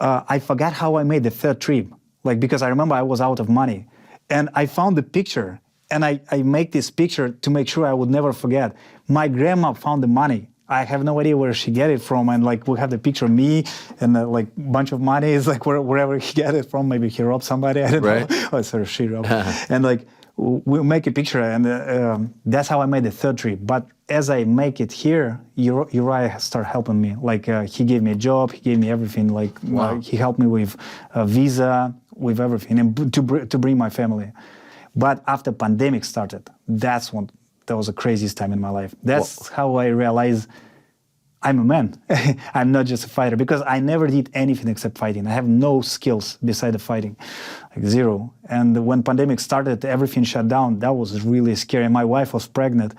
Speaker 7: I forgot how I made the third trip. Like, because I remember I was out of money, and I found the picture, and I make this picture to make sure I would never forget. My grandma found the money. I have no idea where she get it from, and like we have the picture of me and like bunch of money is like wherever he get it from. Maybe he robbed somebody. I don't know. Oh, sorry, she robbed. And like we make a picture, and that's how I made the third trip. But as I make it here, Uriah started helping me. Like he gave me a job, he gave me everything. Like he helped me with a visa, with everything, and to bring my family. But after pandemic started, that was the craziest time in my life. That's how I realized I'm a man. I'm not just a fighter, because I never did anything except fighting. I have no skills beside the fighting, like zero. And when pandemic started, everything shut down. That was really scary. My wife was pregnant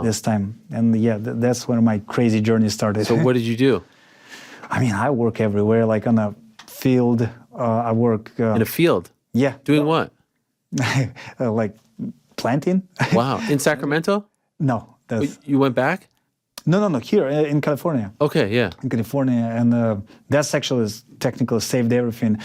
Speaker 7: this time. And yeah, that's where my crazy journey started.
Speaker 2: So what did you do?
Speaker 7: I mean, I work everywhere, like on a field. I work...
Speaker 2: in a field?
Speaker 7: Yeah.
Speaker 2: Doing what?
Speaker 7: Like planting.
Speaker 2: Wow. In Sacramento?
Speaker 7: No.
Speaker 2: You went back?
Speaker 7: No, here in California.
Speaker 2: Okay, yeah.
Speaker 7: In California, and that's actually technically saved everything.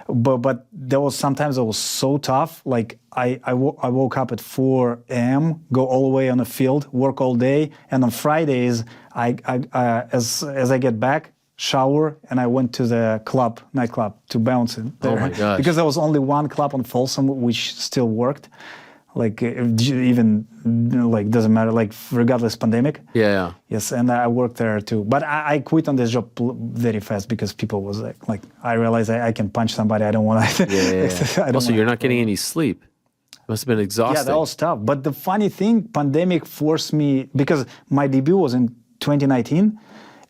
Speaker 7: But there was sometimes it was so tough. Like I woke up at 4 a.m., go all the way on the field, work all day, and on Fridays, as I get back, shower, and I went to the nightclub to bounce in there.
Speaker 2: Oh my gosh.
Speaker 7: Because there was only one club on Folsom which still worked. Like even like doesn't matter, like regardless pandemic.
Speaker 2: Yeah.
Speaker 7: Yes, and I worked there too. But I quit on this job very fast because people was like I realized I can punch somebody. I don't want to.
Speaker 2: Yeah. Also, you're not getting any sleep. It must have been exhausting.
Speaker 7: Yeah, that was tough. But the funny thing, pandemic forced me, because my debut was in 2019.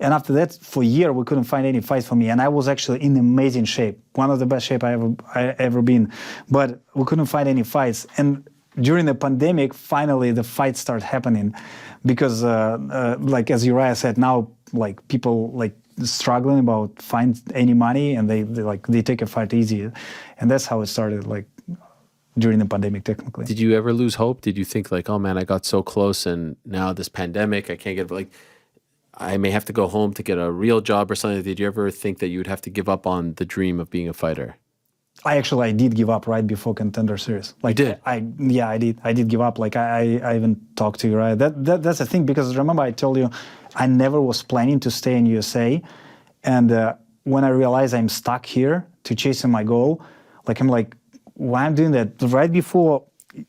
Speaker 7: And after that, for a year, we couldn't find any fights for me. And I was actually in amazing shape, one of the best shape I ever been. But we couldn't find any fights. And during the pandemic, finally the fights start happening, because like as Uriah said, now like people like struggling about find any money, and they take a fight easy, and that's how it started. Like during the pandemic, technically.
Speaker 2: Did you ever lose hope? Did you think like, oh man, I got so close, and now this pandemic, I can't get like. I may have to go home to get a real job or something. Did you ever think that you would have to give up on the dream of being a fighter?
Speaker 7: I did give up right before Contender Series. Like,
Speaker 2: you did?
Speaker 7: I did. I did give up. Like I even talked to you, right? That's the thing, because remember I told you I never was planning to stay in USA, and when I realized I'm stuck here to chasing my goal, like I'm like, why I'm doing that? Right before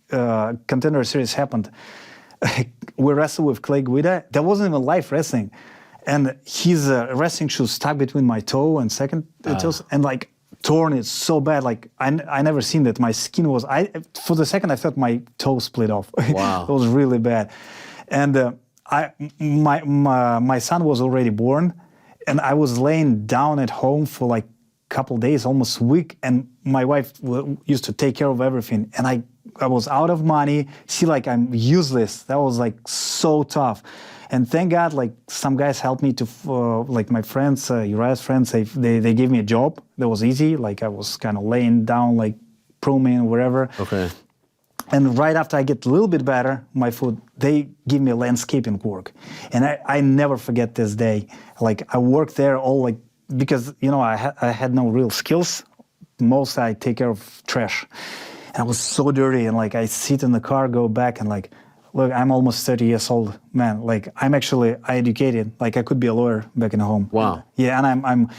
Speaker 7: Contender Series happened, we wrestled with Clay Guida. That wasn't even live wrestling, and his wrestling shoe stuck between my toe and second toes, and like torn it so bad. Like I never seen that. My skin was for the second I thought my toe split off.
Speaker 2: Wow.
Speaker 7: It was really bad. And my son was already born, and I was laying down at home for like a couple days, almost a week, and my wife used to take care of everything, and I was out of money. See, like I'm useless. That was like so tough. And thank God, like some guys helped me to, like my friends, Uriah's friends, they gave me a job that was easy. Like I was kind of laying down, like Promin, whatever.
Speaker 2: Okay.
Speaker 7: And right after I get a little bit better, my food, they give me landscaping work. And I never forget this day. Like I worked there all like, because, you know, I had no real skills. Most I take care of trash. And I was so dirty, and like I sit in the car, go back, and like, look, I'm almost 30 years old, man. Like I'm actually educated. Like I could be a lawyer back in home.
Speaker 2: Wow.
Speaker 7: Yeah, and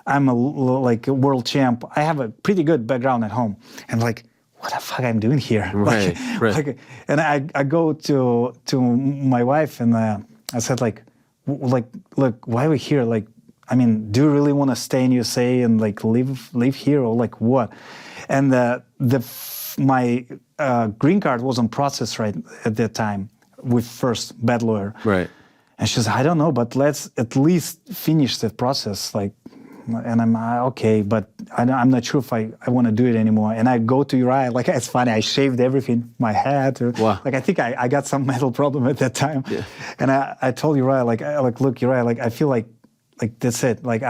Speaker 7: I'm like a world champ. I have a pretty good background at home, and like, what the fuck I'm doing here?
Speaker 2: Right, right.
Speaker 7: Like, and I go to my wife, and I said like, look, why are we here? Like, I mean, do you really want to stay in USA and like live here, or like what? And my green card was on process right at that time with first bad lawyer.
Speaker 2: Right.
Speaker 7: And she says, I don't know, but let's at least finish the process. Like, and I'm okay, but I'm not sure if I want to do it anymore. And I go to Uriah, like it's funny, I shaved everything, my hat.
Speaker 2: Wow.
Speaker 7: Like I think I got some mental problem at that time. Yeah. And I told Uriah, like look, Uriah, like I feel like that's it. Like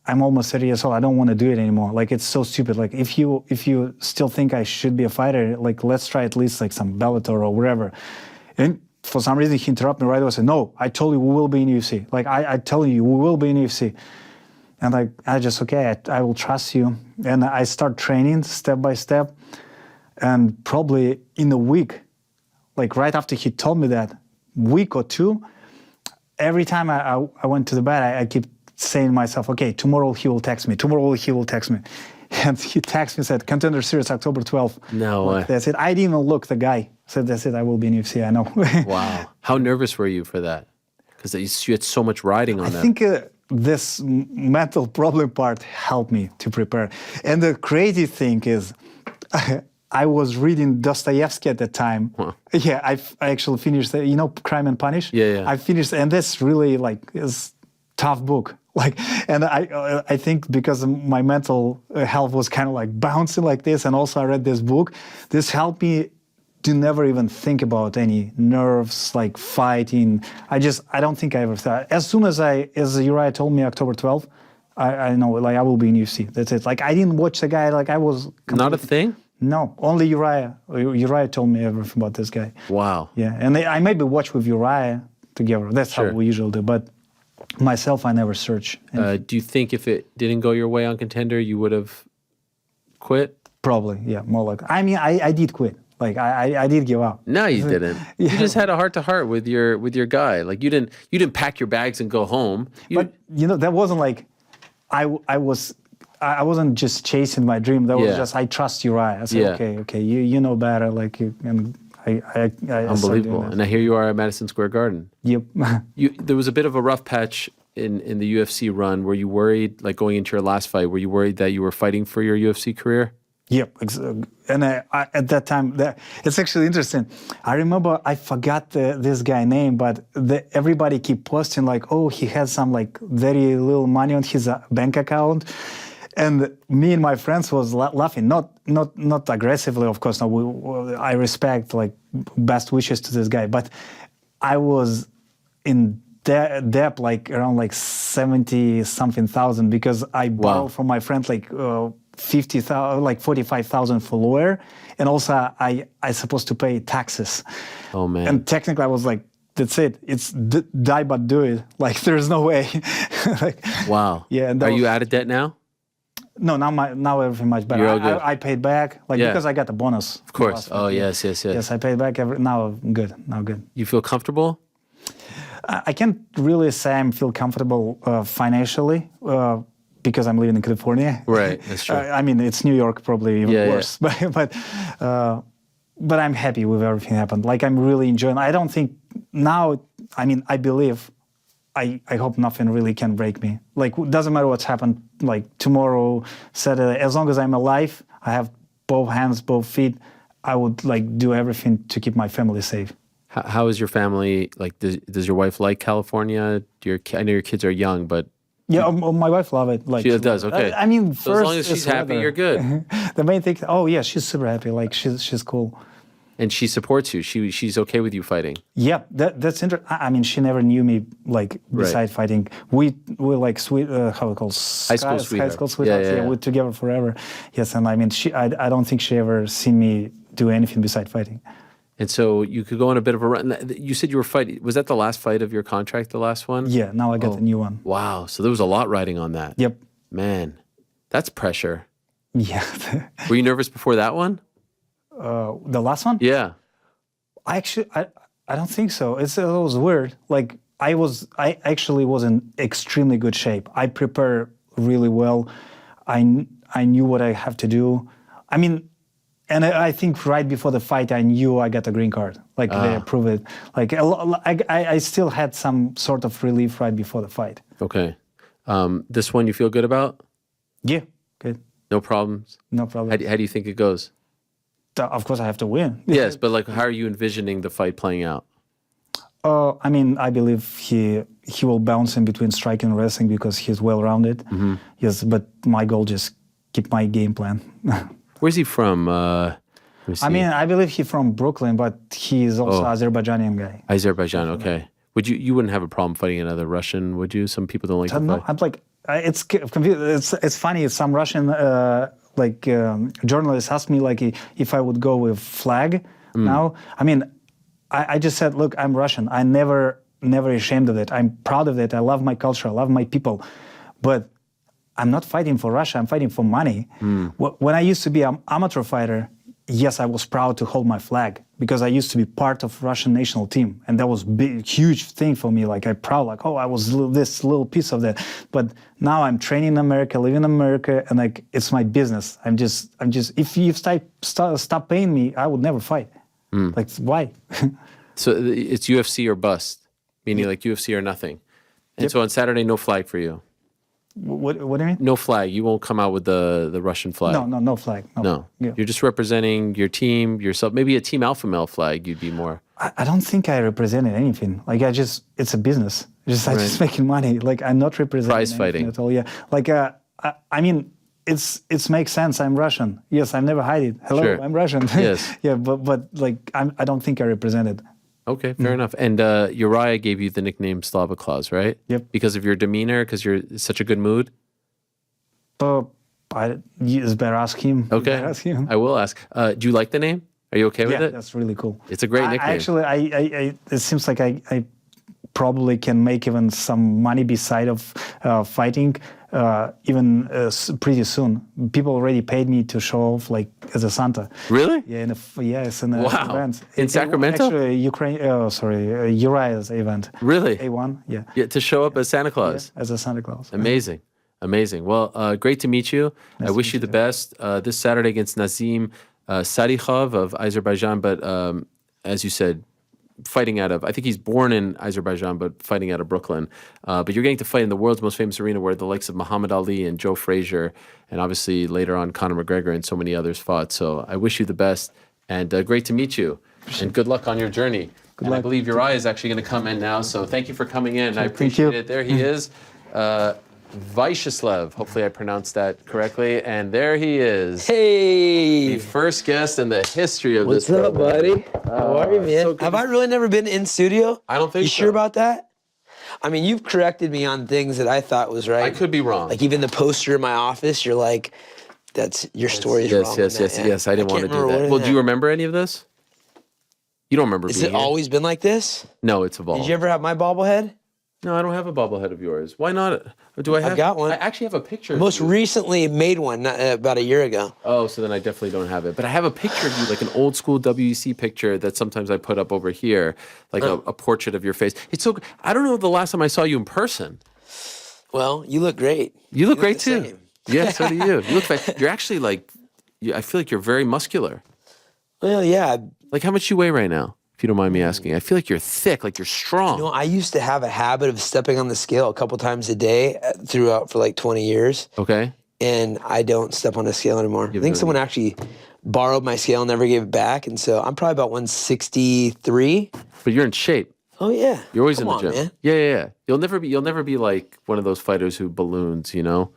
Speaker 7: I'm almost 30 years old. I don't want to do it anymore. Like it's so stupid. Like if you still think I should be a fighter, like let's try at least like some Bellator or whatever. And for some reason he interrupted me right away. I said, no, I told you we will be in UFC. Like I tell you, we will be in UFC. And like I just I will trust you. And I start training step by step. And probably in a week, like right after he told me that, week or two, every time I went to the bed, I keep saying to myself, okay, tomorrow he will text me. Tomorrow he will text me. And he texted me, said, Contender Series, October 12th.
Speaker 2: No way.
Speaker 7: That's it. I didn't even look, the guy said, that's it, I will be in UFC, I know.
Speaker 2: Wow. How nervous were you for that? Because you had so much riding on that.
Speaker 7: I think this mental problem part helped me to prepare. And the crazy thing is, I was reading Dostoevsky at the time. Huh. Yeah, I actually finished, Crime and Punish?
Speaker 2: Yeah.
Speaker 7: I finished, and that's really like, is tough book. Like, and I think because my mental health was kind of like bouncing like this, and also I read this book, this helped me to never even think about any nerves, like fighting. I don't think I ever thought. As soon as Uriah told me October 12th, I know, like I will be in UFC. That's it. Like I didn't watch the guy, like I was...
Speaker 2: Not a thing?
Speaker 7: No, only Uriah. Uriah told me everything about this guy.
Speaker 2: Wow.
Speaker 7: Yeah, and I maybe watch with Uriah together. That's how we usually do, but myself, I never search.
Speaker 2: Do you think if it didn't go your way on Contender, you would have quit?
Speaker 7: Probably, yeah, more like. I mean, I did quit. Like I did give up.
Speaker 2: No, you didn't.
Speaker 7: Yeah.
Speaker 2: You just had a heart-to-heart with your guy. Like you didn't pack your bags and go home.
Speaker 7: But that wasn't like I wasn't just chasing my dream. That was just I trust Uriah. I said, okay, you know better. Like you and I
Speaker 2: unbelievable. And I hear you are at Madison Square Garden.
Speaker 7: Yep.
Speaker 2: There was a bit of a rough patch in the UFC run. Were you worried, like going into your last fight, were you worried that you were fighting for your UFC career?
Speaker 7: Yep. And at that time, it's actually interesting. I remember, I forgot this guy's name, but everybody keep posting like, oh, he has some like very little money on his bank account. And me and my friends was laughing, not aggressively, of course. No, I respect like best wishes to this guy, but I was in debt like around like 70-something thousand because I borrowed from my friend like 50,000, like 45,000 for lawyer, and also I supposed to pay taxes.
Speaker 2: Oh man!
Speaker 7: And technically I was like, that's it. It's die but do it. Like there's no way. Like,
Speaker 2: wow.
Speaker 7: Yeah. And
Speaker 2: are you out of debt now?
Speaker 7: No, now everything much better.
Speaker 2: You're all good.
Speaker 7: I paid back, like because I got the bonus.
Speaker 2: Of course. Oh yes.
Speaker 7: Yes, I paid back now good.
Speaker 2: You feel comfortable?
Speaker 7: I can't really say I feel comfortable financially because I'm living in California.
Speaker 2: Right, that's true.
Speaker 7: I mean, it's New York, probably even worse. Yeah. But I'm happy with everything happened. Like I'm really enjoying. I don't think now. I mean, I believe. I hope nothing really can break me. Like, it doesn't matter what's happened, like tomorrow, Saturday, as long as I'm alive, I have both hands, both feet, I would like do everything to keep my family safe.
Speaker 2: How is your family, like, does your wife like California? I know your kids are young, but...
Speaker 7: Yeah, my wife loves it. Like,
Speaker 2: she does, okay.
Speaker 7: I mean,
Speaker 2: so as long as she's happy, you're good.
Speaker 7: The main thing, she's super happy, like she's cool.
Speaker 2: And she supports you. She's okay with you fighting.
Speaker 7: Yeah, that's interesting. I mean, she never knew me like beside fighting. We like sweet how it calls
Speaker 2: high school sweethearts.
Speaker 7: High school sweethearts. Yeah, we're together forever. Yes, and I mean, I don't think she ever seen me do anything beside fighting.
Speaker 2: And so you could go on a bit of a run. You said you were fighting. Was that the last fight of your contract? The last one?
Speaker 7: Yeah. Now I got a new one.
Speaker 2: Wow. So there was a lot riding on that.
Speaker 7: Yep.
Speaker 2: Man, that's pressure.
Speaker 7: Yeah.
Speaker 2: Were you nervous before that one?
Speaker 7: The last one?
Speaker 2: Yeah.
Speaker 7: I don't think so. It was weird. Like I actually was in extremely good shape. I prepared really well. I knew what I have to do. I mean, and I think right before the fight, I knew I got a green card. Like they approved it. Like I still had some sort of relief right before the fight.
Speaker 2: Okay. This one you feel good about?
Speaker 7: Yeah, good.
Speaker 2: No problems?
Speaker 7: No problem.
Speaker 2: How do you think it goes?
Speaker 7: Of course, I have to win.
Speaker 2: Yes, but like, how are you envisioning the fight playing out?
Speaker 7: I mean, I believe he will bounce in between striking and wrestling because he's well-rounded.
Speaker 2: Mm-hmm.
Speaker 7: Yes, but my goal just keep my game plan.
Speaker 2: Where's he from? I
Speaker 7: mean, I believe he's from Brooklyn, but he's also Azerbaijani guy.
Speaker 2: Azerbaijan, okay. Would you wouldn't have a problem fighting another Russian, would you? Some people don't like to fight.
Speaker 7: I'm like, it's confused. It's funny. Some Russian journalists asked me like if I would go with flag now. I mean, I just said, look, I'm Russian. I never ashamed of it. I'm proud of it. I love my culture. I love my people, but I'm not fighting for Russia. I'm fighting for money. When I used to be an amateur fighter, yes, I was proud to hold my flag because I used to be part of Russian national team, and that was big, huge thing for me. Like I'm proud, like I was this little piece of that. But now I'm training in America, living in America, and like it's my business. I'm just. If you stop paying me, I would never fight. Like why?
Speaker 2: So it's UFC or bust, meaning like UFC or nothing. And so on Saturday, no flag for you.
Speaker 7: What do you mean?
Speaker 2: No flag. You won't come out with the Russian flag.
Speaker 7: No flag.
Speaker 2: No.
Speaker 7: Yeah.
Speaker 2: You're just representing your team, yourself. Maybe a Team Alpha Male flag. You'd be more.
Speaker 7: I don't think I represented anything. Like it's a business. I just making money. Like I'm not representing
Speaker 2: prize fighting
Speaker 7: at all. Yeah. Like I mean, it makes sense. I'm Russian. Yes, I've never hide it. Hello,
Speaker 2: Sure.
Speaker 7: I'm Russian.
Speaker 2: Yes.
Speaker 7: Yeah, but like I don't think I represented.
Speaker 2: Okay, fair enough. And Urijah gave you the nickname Slava Claus, right?
Speaker 7: Yep.
Speaker 2: Because of your demeanor, because you're in such a good mood.
Speaker 7: It's better ask him.
Speaker 2: Okay,
Speaker 7: Better ask him.
Speaker 2: I will ask. Do you like the name? Are you okay with
Speaker 7: Yeah,
Speaker 2: it?
Speaker 7: that's really cool.
Speaker 2: It's a great nickname.
Speaker 7: Actually, it seems like I probably can make even some money beside of fighting, even pretty soon. People already paid me to show off like as a Santa.
Speaker 2: Really?
Speaker 7: Yeah, yes, in the
Speaker 2: Wow.
Speaker 7: event.
Speaker 2: In Sacramento?
Speaker 7: Actually, Uriah's event.
Speaker 2: Really?
Speaker 7: A1, yeah.
Speaker 2: Yeah, to show up as Santa Claus.
Speaker 7: As a Santa Claus.
Speaker 2: Amazing. Amazing. Well, great to meet you. I wish you the best this Saturday against Nazim Sadykhov of Azerbaijan. But as you said, fighting out of, I think he's born in Azerbaijan, but fighting out of Brooklyn. But you're getting to fight in the world's most famous arena where the likes of Muhammad Ali and Joe Frazier, and obviously later on Conor McGregor and so many others fought. So I wish you the best, and great to meet you. And good luck on your journey. And I believe Urijah is actually going to come in now. So thank you for coming in. I appreciate it. There he is. Viacheslav, hopefully I pronounced that correctly, and there he is.
Speaker 8: Hey!
Speaker 2: The first guest in the history of
Speaker 8: What's
Speaker 2: this
Speaker 8: up, buddy? How are you, man?
Speaker 2: so good
Speaker 8: Have
Speaker 2: to
Speaker 8: I really never been in studio?
Speaker 2: I don't think
Speaker 8: You
Speaker 2: so.
Speaker 8: sure about that? I mean, you've corrected me on things that I thought was right.
Speaker 2: I could be wrong.
Speaker 8: Like even the poster in my office, you're like, your story is wrong.
Speaker 2: Yes. I didn't want to do that. Well, do you remember any of this? You don't remember
Speaker 8: Has
Speaker 2: being
Speaker 8: it
Speaker 2: here?
Speaker 8: always been like this?
Speaker 2: No, it's evolved.
Speaker 8: Did you ever have my bobblehead?
Speaker 2: No, I don't have a bobblehead of yours. Why not? Do I have?
Speaker 8: I've got one.
Speaker 2: I actually have a picture of
Speaker 8: Most
Speaker 2: you.
Speaker 8: recently made one about a year ago.
Speaker 2: Oh, so then I definitely don't have it. But I have a picture of you, like an old school WEC picture that sometimes I put up over here, like a portrait of your face. It's so. I don't know the last time I saw you in person.
Speaker 8: Well, you look great.
Speaker 2: You look great
Speaker 8: the
Speaker 2: too.
Speaker 8: same.
Speaker 2: Yeah, so do you. You look. You're actually like. I feel like you're very muscular.
Speaker 8: Well, yeah.
Speaker 2: Like how much you weigh right now, if you don't mind me asking? I feel like you're thick, like you're strong.
Speaker 8: You know, I used to have a habit of stepping on the scale a couple times a day throughout for like 20 years.
Speaker 2: Okay.
Speaker 8: And I don't step on a scale anymore. I think someone actually borrowed my scale and never gave it back. And so I'm probably about 163.
Speaker 2: But you're in shape.
Speaker 8: Oh, yeah.
Speaker 2: You're always
Speaker 8: Come
Speaker 2: in the
Speaker 8: on,
Speaker 2: gym.
Speaker 8: man.
Speaker 2: Yeah. You'll never be like one of those fighters who balloons, you know?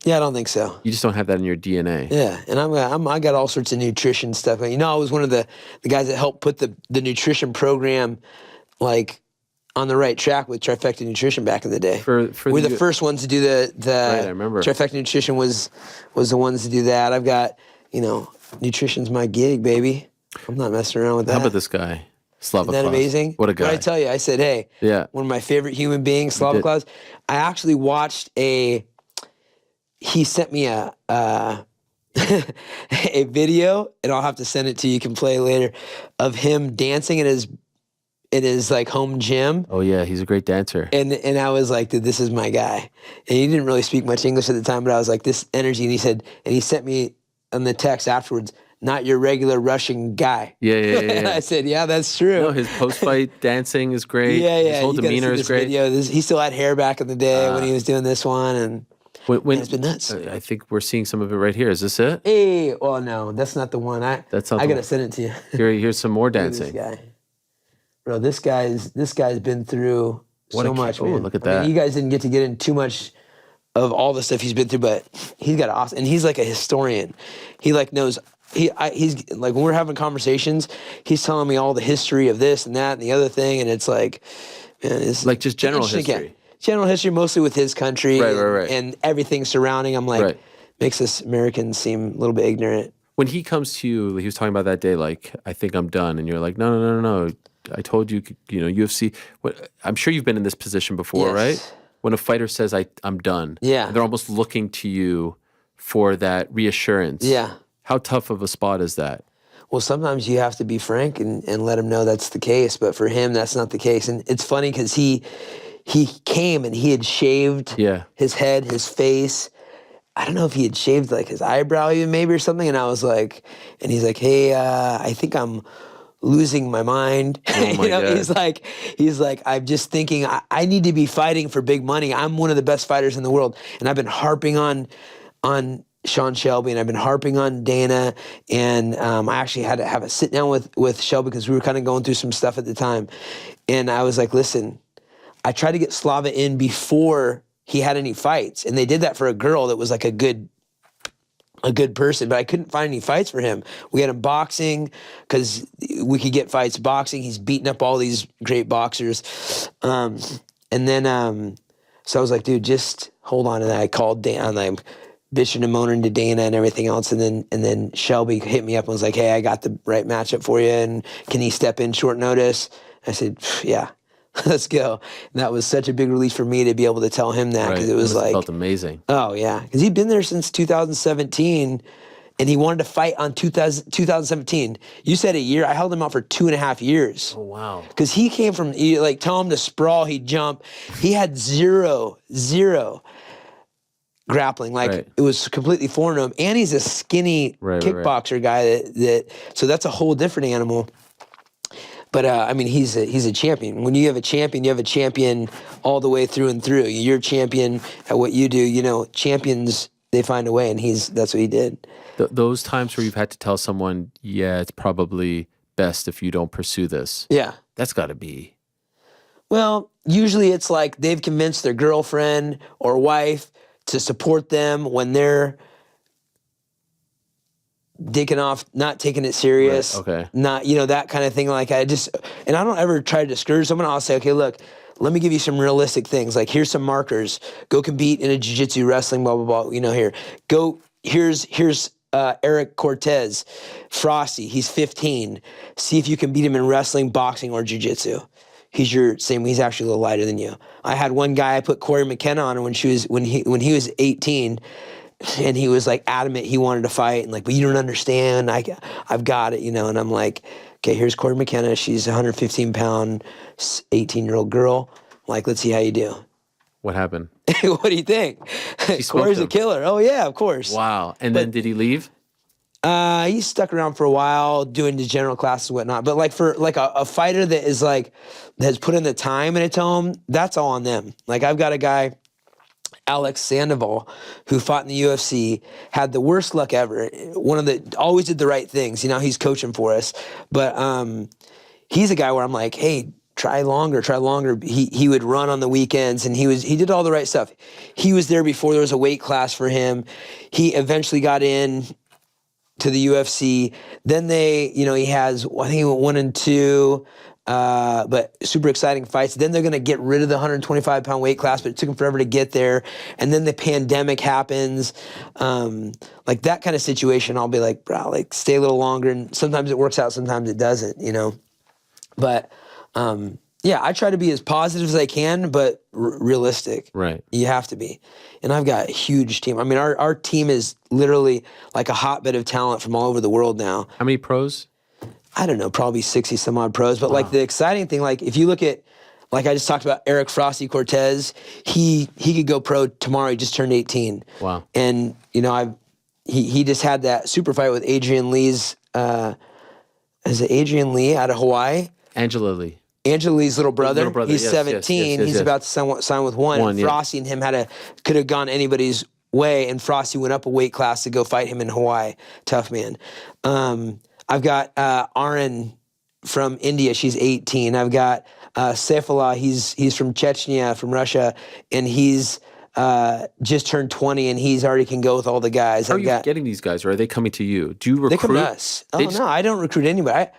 Speaker 8: Yeah, I don't think so.
Speaker 2: You just don't have that in your DNA.
Speaker 8: Yeah, and I got all sorts of nutrition stuff. You know, I was one of the guys that helped put the nutrition program, like, on the right track with Trifecta Nutrition back in the day. We're the first ones to do the
Speaker 2: Right, I remember.
Speaker 8: Trifecta Nutrition was the ones to do that. I've got, nutrition's my gig, baby. I'm not messing around with that.
Speaker 2: How about this guy? Slava
Speaker 8: Isn't that
Speaker 2: Klaus.
Speaker 8: amazing?
Speaker 2: What a guy.
Speaker 8: What I tell you, I said, hey,
Speaker 2: Yeah.
Speaker 8: one of my favorite human beings, Slava Klaus. I actually watched he sent me a video, and I'll have to send it to you. You can play later, of him dancing in his like home gym.
Speaker 2: Oh yeah, he's a great dancer.
Speaker 8: And I was like, dude, this is my guy. And he didn't really speak much English at the time, but I was like, this energy. And he sent me on the text afterwards, not your regular Russian guy.
Speaker 2: Yeah.
Speaker 8: I said, yeah, that's true.
Speaker 2: No, his post-fight dancing is great.
Speaker 8: Yeah.
Speaker 2: His whole
Speaker 8: You gotta
Speaker 2: demeanor
Speaker 8: see
Speaker 2: is
Speaker 8: this
Speaker 2: great.
Speaker 8: Video. He still had hair back in the day when he was doing this one, and
Speaker 2: When,
Speaker 8: it's been nuts.
Speaker 2: I think we're seeing some of it right here. Is this it?
Speaker 8: Hey, well, no, that's not the one.
Speaker 2: That's not
Speaker 8: I
Speaker 2: the
Speaker 8: gotta
Speaker 2: one.
Speaker 8: send it to you.
Speaker 2: Here's some more
Speaker 8: Look at
Speaker 2: dancing.
Speaker 8: This guy. Bro, this guy's been through so much,
Speaker 2: oh,
Speaker 8: man.
Speaker 2: look at
Speaker 8: I mean,
Speaker 2: that.
Speaker 8: you guys didn't get to get in too much of all the stuff he's been through, but he's got awesome, and he's like a historian. He like knows. He's like, when we're having conversations, he's telling me all the history of this and that and the other thing, and it's like, man, it's
Speaker 2: Like just general
Speaker 8: interesting.
Speaker 2: history.
Speaker 8: General history, mostly with his country,
Speaker 2: Right.
Speaker 8: and everything surrounding him. Like,
Speaker 2: Right.
Speaker 8: makes us Americans seem a little bit ignorant.
Speaker 2: When he comes to you, he was talking about that day, like, I think I'm done. And you're like, no. I told you, UFC. I'm sure you've been in this position before,
Speaker 8: Yes.
Speaker 2: right? When a fighter says, I'm done.
Speaker 8: Yeah.
Speaker 2: They're almost looking to you for that reassurance.
Speaker 8: Yeah.
Speaker 2: How tough of a spot is that?
Speaker 8: Well, sometimes you have to be frank and let him know that's the case. But for him, that's not the case. And it's funny because he came and he had shaved his head, his face. I don't know if he had shaved like his eyebrow even maybe or something. And I was like, and he's like, hey, I think I'm losing my mind.
Speaker 2: Oh my God.
Speaker 8: He's like, I'm just thinking I need to be fighting for big money. I'm one of the best fighters in the world. And I've been harping on Sean Shelby, and I've been harping on Dana, and I actually had to have a sit down with Shelby because we were kind of going through some stuff at the time. And I was like, listen, I tried to get Slava in before he had any fights, and they did that for a girl that was like a good person, but I couldn't find any fights for him. We had him boxing because we could get fights boxing. He's beating up all these great boxers. And then, so I was like, dude, just hold on to that. I called Dana, and I'm bitching and moaning to Dana and everything else. And then Shelby hit me up and was like, hey, I got the right matchup for you. And can he step in short notice? I said, yeah. Let's go. And that was such a big relief for me to be able to tell him that, because it was like,
Speaker 2: felt amazing.
Speaker 8: Oh yeah, because he'd been there since 2017, and he wanted to fight on 2017. You said a year. I held him out for 2.5 years.
Speaker 2: Oh wow.
Speaker 8: Because he came from, like, tell him to sprawl, he'd jump. He had zero grappling. Like, it was completely foreign to him. And he's a skinny kickboxer guy that so that's a whole different animal. But I mean, he's a champion. When you have a champion all the way through and through. You're a champion at what you do. Champions, they find a way, and that's what he did.
Speaker 2: Those times where you've had to tell someone, yeah, it's probably best if you don't pursue this.
Speaker 8: Yeah.
Speaker 2: That's got to be.
Speaker 8: Well, usually it's like they've convinced their girlfriend or wife to support them when they're dicking off, not taking it serious.
Speaker 2: Right, okay.
Speaker 8: Not, that kind of thing. Like, and I don't ever try to discourage someone. I'll say, okay, look, let me give you some realistic things. Like, here's some markers. Go compete in a jiu-jitsu, wrestling, blah, blah, blah. Here. Here's Eric Cortez, Frosty. He's 15. See if you can beat him in wrestling, boxing, or jiu-jitsu. He's actually a little lighter than you. I had one guy, I put Corey McKenna on her when he was 18. And he was like adamant he wanted to fight, and like, but you don't understand. I've got it, and I'm like, okay, here's Corey McKenna. She's a 115-pound, 18-year-old girl. Like, let's see how you do.
Speaker 2: What happened?
Speaker 8: What do you think? Corey's a killer. Oh yeah, of course.
Speaker 2: Wow. And then did he leave?
Speaker 8: He stuck around for a while doing the general classes and whatnot. But like, for like a fighter that is like, that has put in the time into him, that's all on them. Like, I've got a guy, Alex Sandoval, who fought in the UFC, had the worst luck ever. Always did the right things. He's coaching for us. But he's a guy where I'm like, hey, try longer. He would run on the weekends, and he did all the right stuff. He was there before there was a weight class for him. He eventually got in to the UFC. Then he has, I think he went 1 and 2, but super exciting fights. Then they're going to get rid of the 125-pound weight class, but it took him forever to get there. And then the pandemic happens. Like that kind of situation, I'll be like, bro, like stay a little longer. And sometimes it works out, sometimes it doesn't, But yeah, I try to be as positive as I can, but realistic.
Speaker 2: Right.
Speaker 8: You have to be. And I've got a huge team. I mean, our team is literally like a hotbed of talent from all over the world now.
Speaker 2: How many pros?
Speaker 8: I don't know, probably 60 some odd pros. But like the exciting thing, like if you look at, like I just talked about Eric Frosty Cortez, he could go pro tomorrow. He just turned 18.
Speaker 2: Wow.
Speaker 8: And he just had that super fight with Adrian Lee's, is it Adrian Lee out of Hawaii?
Speaker 2: Angela Lee.
Speaker 8: Angela Lee's little brother. He's
Speaker 2: yes,
Speaker 8: 17.
Speaker 2: yes,
Speaker 8: He's
Speaker 2: yes.
Speaker 8: about to sign with one. And Frosty and him could have gone anybody's way, and Frosty went up a weight class to go fight him in Hawaii. Tough man. I've got Arin from India. She's 18. I've got Saifullah. He's from Chechnya, from Russia, and he's just turned 20, and he's already can go with all the guys.
Speaker 2: How are you getting these guys, or are they coming to you? Do you recruit?
Speaker 8: They come to us. No, I don't recruit anybody.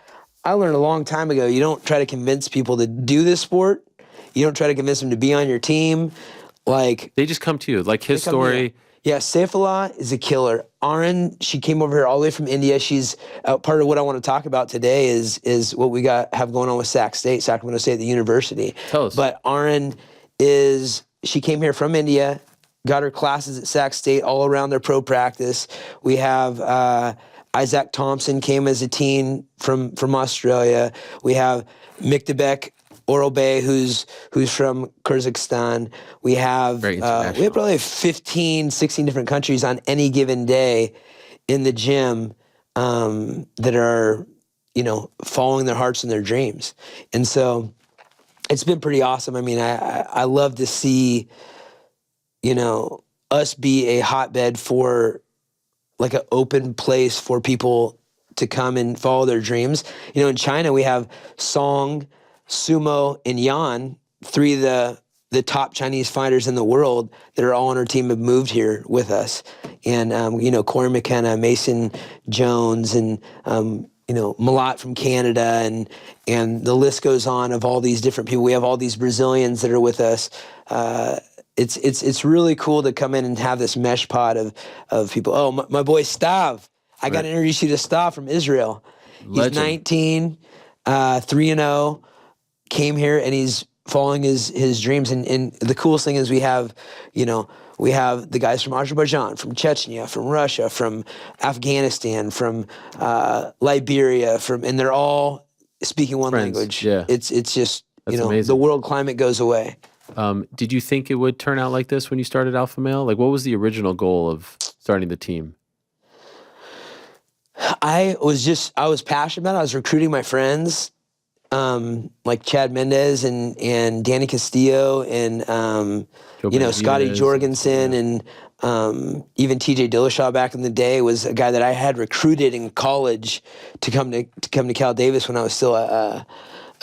Speaker 8: I learned a long time ago, you don't try to convince people to do this sport. You don't try to convince them to be on your team. Like
Speaker 2: they just come to you. Like his story.
Speaker 8: Yeah, Saifullah is a killer. Arin, she came over here all the way from India. She's part of what I want to talk about today is what we have going on with Sacramento State, the university.
Speaker 2: Tell us.
Speaker 8: But Arin she came here from India, got her classes at Sac State all around their pro practice. We have Isaac Thompson came as a teen from Australia. We have Miktabek Orolbey, who's from Kyrgyzstan. We have probably 15, 16 different countries on any given day in the gym that are, following their hearts and their dreams. And so it's been pretty awesome. I mean, I love to see, us be a hotbed for like an open place for people to come and follow their dreams. In China, we have Song, Sumo, and Yan, 3 of the top Chinese fighters in the world that are all on our team have moved here with us. And, Corey McKenna, Mason Jones, and, Malat from Canada, and the list goes on of all these different people. We have all these Brazilians that are with us. It's really cool to come in and have this mesh pot of people. Oh, my boy Stav. I got to introduce you to Stav from Israel.
Speaker 2: Legend.
Speaker 8: He's 19, 3-0, came here, and he's following his dreams. And the coolest thing is we have the guys from Azerbaijan, from Chechnya, from Russia, from Afghanistan, from Liberia, and they're all speaking one language.
Speaker 2: Yeah.
Speaker 8: It's just,
Speaker 2: amazing.
Speaker 8: The world climate goes away.
Speaker 2: Did you think it would turn out like this when you started Alpha Male? Like, what was the original goal of starting the team?
Speaker 8: I was passionate about it. I was recruiting my friends, like Chad Mendez and Danny Castillo and, Scotty Jorgensen and even TJ Dillashaw back in the day was a guy that I had recruited in college to come to Cal Davis when I was still a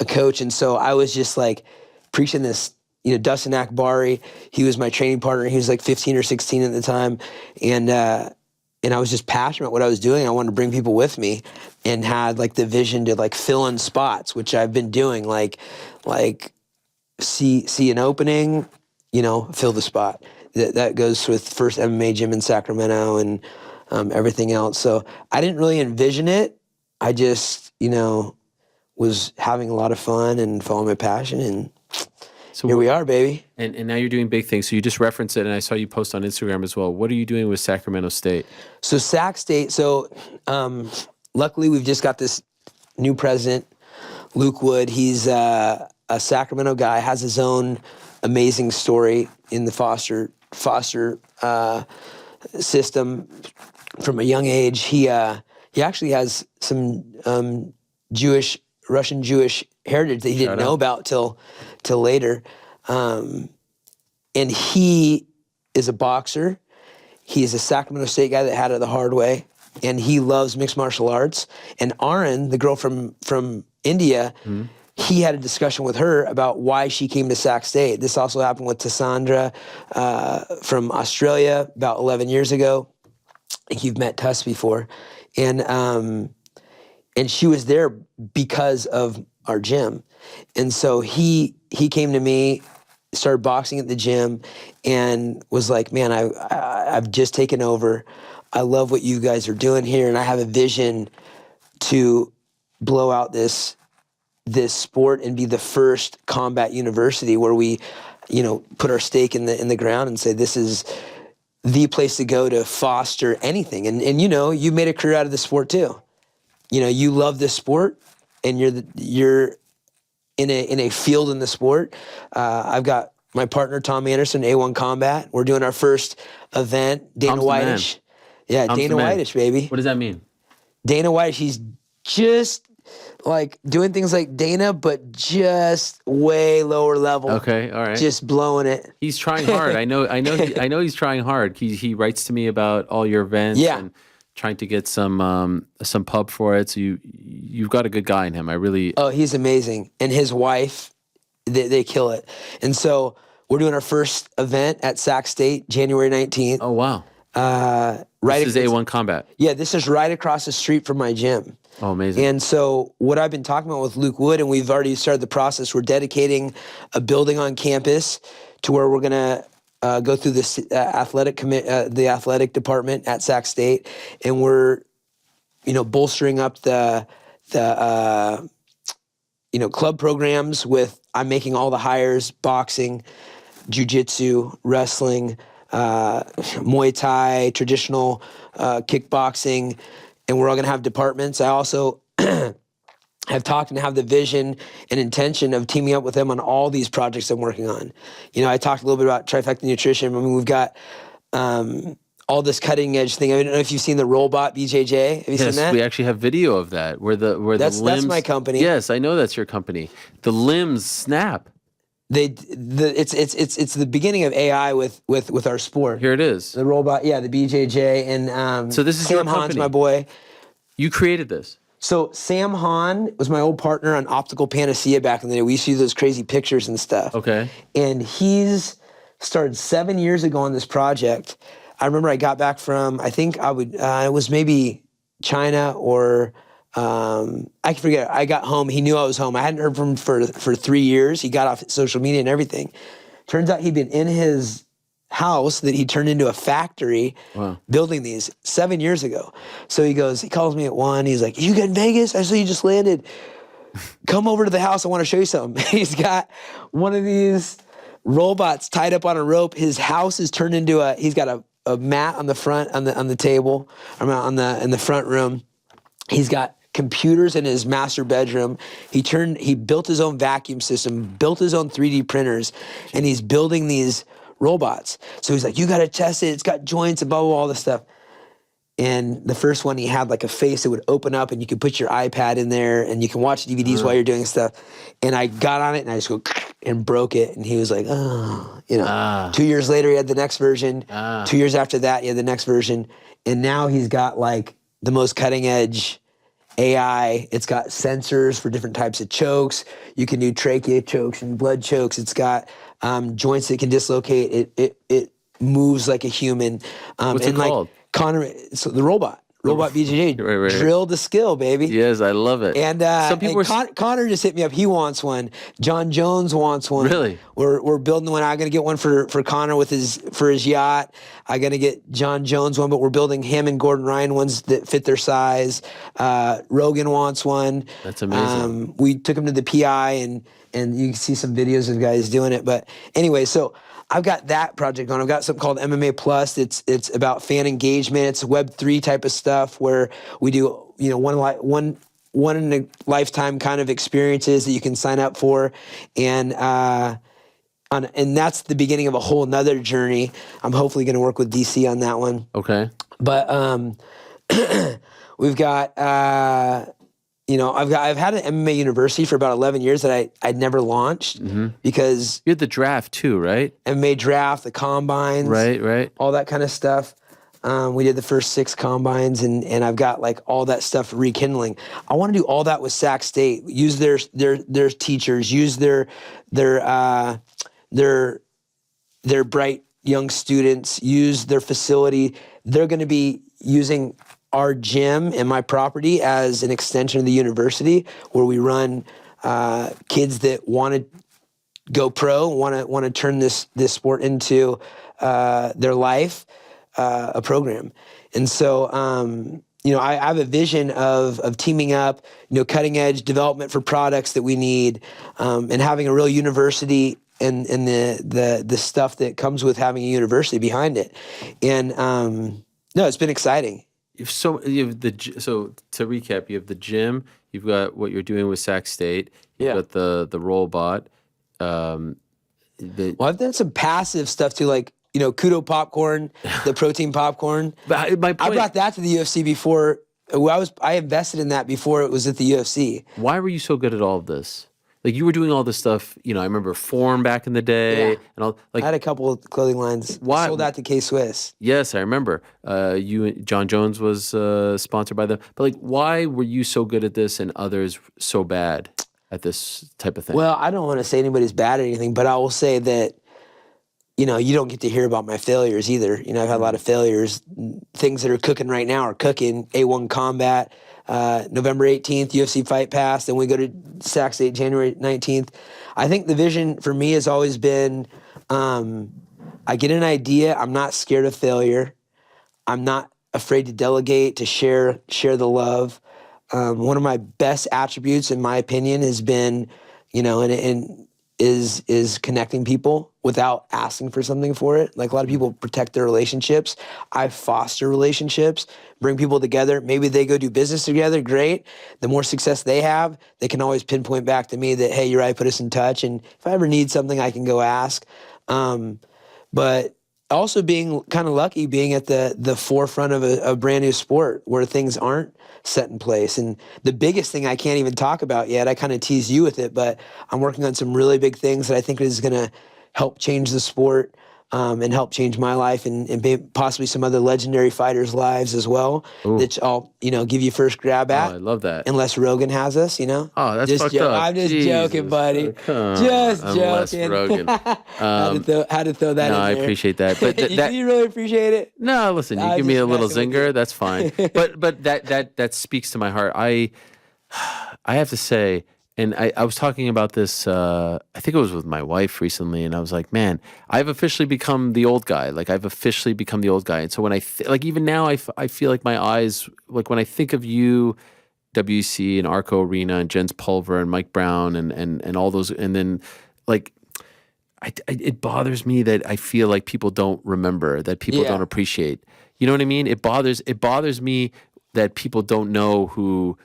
Speaker 8: coach. And so I was just like preaching this, Dustin Akbari, he was my training partner. He was like 15 or 16 at the time. And I was just passionate about what I was doing. I wanted to bring people with me and had like the vision to like fill in spots, which I've been doing, like see an opening, fill the spot. That goes with first MMA gym in Sacramento and everything else. So I didn't really envision it. I just, was having a lot of fun and following my passion, and so here we are, baby.
Speaker 2: And now you're doing big things. So you just referenced it, and I saw you post on Instagram as well. What are you doing with Sacramento State?
Speaker 8: So Sac State, luckily we've just got this new president, Luke Wood. He's a Sacramento guy, has his own amazing story in the foster system from a young age. He actually has some Russian Jewish heritage that he didn't know about till later. And he is a boxer. He is a Sacramento State guy that had it the hard way, and he loves mixed martial arts. And Arin, the girl from India, he had a discussion with her about why she came to Sac State. This also happened with Tassandra from Australia about 11 years ago. I think you've met Tuss before. And she was there because of our gym. And so he came to me, started boxing at the gym, and was like, man, I've just taken over. I love what you guys are doing here, and I have a vision to blow out this sport and be the first combat university where we, put our stake in the ground and say this is the place to go to foster anything. And you made a career out of the sport too. You love this sport, and you're in a field in the sport. I've got my partner Tom Anderson, A1 Combat. We're doing our first event. Dana Whitish. Yeah,
Speaker 2: Tom's
Speaker 8: Dana
Speaker 2: the man.
Speaker 8: Whitish, baby.
Speaker 2: What does that mean?
Speaker 8: Dana Whitish, he's just like doing things like Dana, but just way lower level.
Speaker 2: Okay, all right.
Speaker 8: Just blowing it.
Speaker 2: He's trying hard. I know he's trying hard. He writes to me about all your events and trying to get some pub for it. So you've got a good guy in him.
Speaker 8: Oh, he's amazing. And his wife, they kill it. And so we're doing our first event at Sac State, January 19th.
Speaker 2: Oh, wow.
Speaker 8: This
Speaker 2: is A1 Combat.
Speaker 8: Yeah, this is right across the street from my gym.
Speaker 2: Oh, amazing.
Speaker 8: And so what I've been talking about with Luke Wood, and we've already started the process, we're dedicating a building on campus to where we're going to go through this the athletic department at Sac State, and we're, bolstering up the club programs with, I'm making all the hires, boxing, jiu-jitsu, wrestling, Muay Thai, traditional kickboxing, and we're all going to have departments. I also have talked and have the vision and intention of teaming up with them on all these projects I'm working on. I talked a little bit about Trifecta Nutrition. I mean, we've got all this cutting edge thing. I don't know if you've seen the Robot BJJ. Have you seen that?
Speaker 2: Yes, we actually have video of that where the limbs.
Speaker 8: That's my company.
Speaker 2: Yes, I know that's your company. The limbs snap.
Speaker 8: It's the beginning of AI with our sport.
Speaker 2: Here it is.
Speaker 8: The Robot, the BJJ, and
Speaker 2: so this is
Speaker 8: Sam
Speaker 2: your
Speaker 8: Hahn's
Speaker 2: company.
Speaker 8: my boy.
Speaker 2: You created this.
Speaker 8: So Sam Hahn was my old partner on Optical Panacea back in the day. We used to do those crazy pictures and stuff.
Speaker 2: Okay.
Speaker 8: And he's started 7 years ago on this project. I remember I got back from, I think it was maybe China or I can forget. I got home. He knew I was home. I hadn't heard from him for 3 years. He got off social media and everything. Turns out he'd been in his house that he turned into a factory building these 7 years ago. So he calls me at 1. He's like, you got in Vegas? I saw you just landed. Come over to the house. I want to show you something. He's got one of these robots tied up on a rope. His house is turned into he's got a mat on the front, on the table, in the front room. He's got computers in his master bedroom. He built his own vacuum system, built his own 3D printers, and he's building these robots. So he's like, you got to test it. It's got joints and blah, blah, blah, all this stuff. And the first one, he had like a face that would open up and you could put your iPad in there and you can watch DVDs while you're doing stuff. And I got on it and I just go and broke it. And he was like, 2 years later, he had the next version. 2 years after that, he had the next version. And now he's got like the most cutting edge AI. It's got sensors for different types of chokes. You can do trachea chokes and blood chokes. It's got joints that can dislocate. It moves like a human.
Speaker 2: What's it called?
Speaker 8: Connor, so the Robot BJJ,
Speaker 2: right.
Speaker 8: drilled the skill, baby.
Speaker 2: Yes, I love it.
Speaker 8: And, Connor just hit me up. He wants one. John Jones wants one.
Speaker 2: Really?
Speaker 8: We're building one. I'm gonna get one for Connor for his yacht. I'm gonna get John Jones one, but we're building him and Gordon Ryan ones that fit their size. Rogan wants one.
Speaker 2: That's amazing.
Speaker 8: We took him to the PI and you can see some videos of guys doing it. But anyway, so I've got that project on. I've got something called MMA Plus. It's about fan engagement. It's Web3 type of stuff where we do one in a lifetime kind of experiences that you can sign up for, and that's the beginning of a whole nother journey. I'm hopefully going to work with DC on that one.
Speaker 2: Okay.
Speaker 8: But we've got. I've had an MMA university for about 11 years that I'd never launched because
Speaker 2: you had the draft too, right?
Speaker 8: MMA draft, the combines,
Speaker 2: right,
Speaker 8: all that kind of stuff. We did the first 6 combines, and I've got like all that stuff rekindling. I want to do all that with Sac State. Use their teachers. Use their bright young students. Use their facility. They're going to be using our gym and my property as an extension of the university, where we run kids that want to go pro, want to turn this sport into their life, a program. And so, I have a vision of teaming up, cutting edge development for products that we need, and having a real university and the stuff that comes with having a university behind it. And no, it's been exciting.
Speaker 2: So to recap, you have the gym, you've got what you're doing with Sac State, you've got the robot.
Speaker 8: Well, I've done some passive stuff too, like Kudo popcorn, the protein popcorn.
Speaker 2: But my point,
Speaker 8: I brought that to the UFC before. I invested in that before it was at the UFC.
Speaker 2: Why were you so good at all of this? Like, you were doing all this stuff, I remember Form back in the day, and all. Like,
Speaker 8: I had a couple of clothing lines.
Speaker 2: Why?
Speaker 8: I sold that to K-Swiss.
Speaker 2: Yes, I remember. John Jones was sponsored by them. But why were you so good at this and others so bad at this type of thing?
Speaker 8: Well, I don't want to say anybody's bad at anything, but I will say that, you don't get to hear about my failures either. I've had a lot of failures. Things that are cooking right now are cooking. A1 Combat, November 18th, UFC Fight Pass. Then we go to Sac State January 19th. I think the vision for me has always been, I get an idea. I'm not scared of failure. I'm not afraid to delegate, to share the love. One of my best attributes, in my opinion, has been, is connecting people without asking for something for it. Like, a lot of people protect their relationships. I foster relationships, bring people together. Maybe they go do business together, great. The more success they have, they can always pinpoint back to me that, hey, you're right, put us in touch. And if I ever need something, I can go ask. But also being kind of lucky, being at the forefront of a brand new sport where things aren't set in place. And the biggest thing I can't even talk about yet, I kind of tease you with it, but I'm working on some really big things that I think is going to help change the sport, and help change my life and possibly some other legendary fighters' lives as well.
Speaker 2: Ooh.
Speaker 8: That I'll, give you first grab at.
Speaker 2: I love that.
Speaker 8: Unless Rogan has us,
Speaker 2: Oh, that's
Speaker 8: just
Speaker 2: fucked up.
Speaker 8: I'm just joking, buddy. Just
Speaker 2: Unless
Speaker 8: joking.
Speaker 2: Rogan.
Speaker 8: Had to throw that in there.
Speaker 2: I appreciate that. But
Speaker 8: you really appreciate it?
Speaker 2: No, listen, you give me a little zinger, that's fine. But that speaks to my heart. I have to say, and I was talking about this, I think it was with my wife recently, and I was like, man, I've officially become the old guy. And so when even now, I feel like my eyes, like when I think of you, WC and Arco Arena and Jens Pulver and Mike Brown and all those, and then it bothers me that I feel like people don't remember, that people don't appreciate. You know what I mean? It bothers me that people don't know who,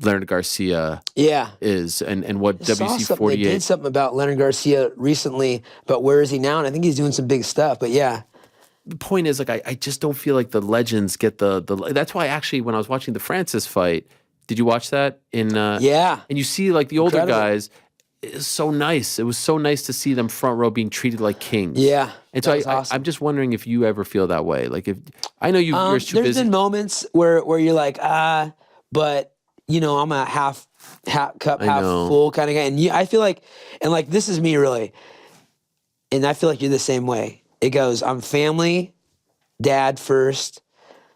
Speaker 2: Leonard Garcia is and what WC 48.
Speaker 8: They did something about Leonard Garcia recently, but where is he now? And I think he's doing some big stuff, but yeah.
Speaker 2: The point is, I just don't feel like the legends get the that's why actually when I was watching the Francis fight, did you watch that?
Speaker 8: Yeah.
Speaker 2: And you see like the older
Speaker 8: Incredible.
Speaker 2: guys, it's so nice. It was so nice to see them front row being treated like kings.
Speaker 8: Yeah.
Speaker 2: And so
Speaker 8: awesome.
Speaker 2: I'm just wondering if you ever feel that way. Like, if I know you're too busy.
Speaker 8: There's been moments where you're like, but I'm a half cup, half full kind of guy. And I feel like, and like, this is me really. And I feel like you're the same way. It goes, I'm family, dad first,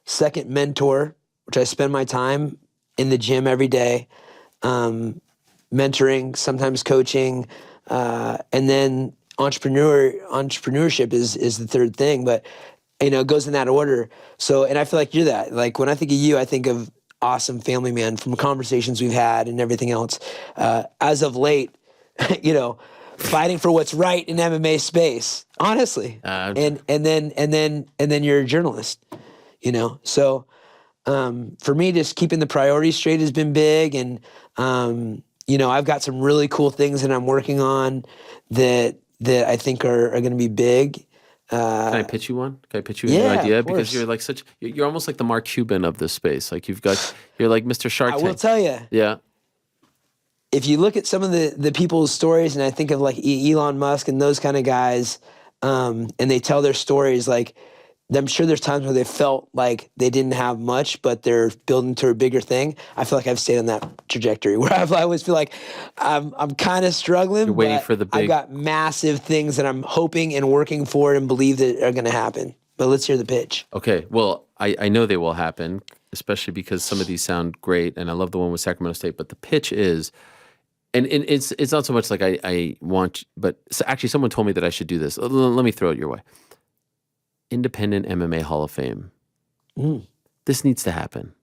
Speaker 8: second mentor, which I spend my time in the gym every day, mentoring, sometimes coaching, and then entrepreneurship is the third thing. But, it goes in that order. So, and I feel like you're that. Like, when I think of you, I think of awesome family man from conversations we've had and everything else. As of late, fighting for what's right in MMA space, honestly. And then you're a journalist, So for me, just keeping the priorities straight has been big. And I've got some really cool things that I'm working on that I think are going to be big.
Speaker 2: Can I pitch you one? Can I pitch you an
Speaker 8: Yeah,
Speaker 2: idea?
Speaker 8: of
Speaker 2: Because
Speaker 8: course.
Speaker 2: you're almost like the Mark Cuban of this space. Like you're like Mr. Shark
Speaker 8: I
Speaker 2: Tank.
Speaker 8: will tell you.
Speaker 2: Yeah.
Speaker 8: If you look at some of the people's stories, and I think of like Elon Musk and those kind of guys, and they tell their stories, like I'm sure there's times where they felt like they didn't have much, but they're building to a bigger thing. I feel like I've stayed on that trajectory where I always feel like I'm kind of struggling.
Speaker 2: You're waiting
Speaker 8: but
Speaker 2: for the big.
Speaker 8: I've got massive things that I'm hoping and working for and believe that are going to happen. But let's hear the pitch.
Speaker 2: Okay, well, I know they will happen, especially because some of these sound great, and I love the one with Sacramento State. But the pitch is, and it's not so much like I want, but actually someone told me that I should do this. Let me throw it your way. Independent MMA Hall of Fame. This needs to happen.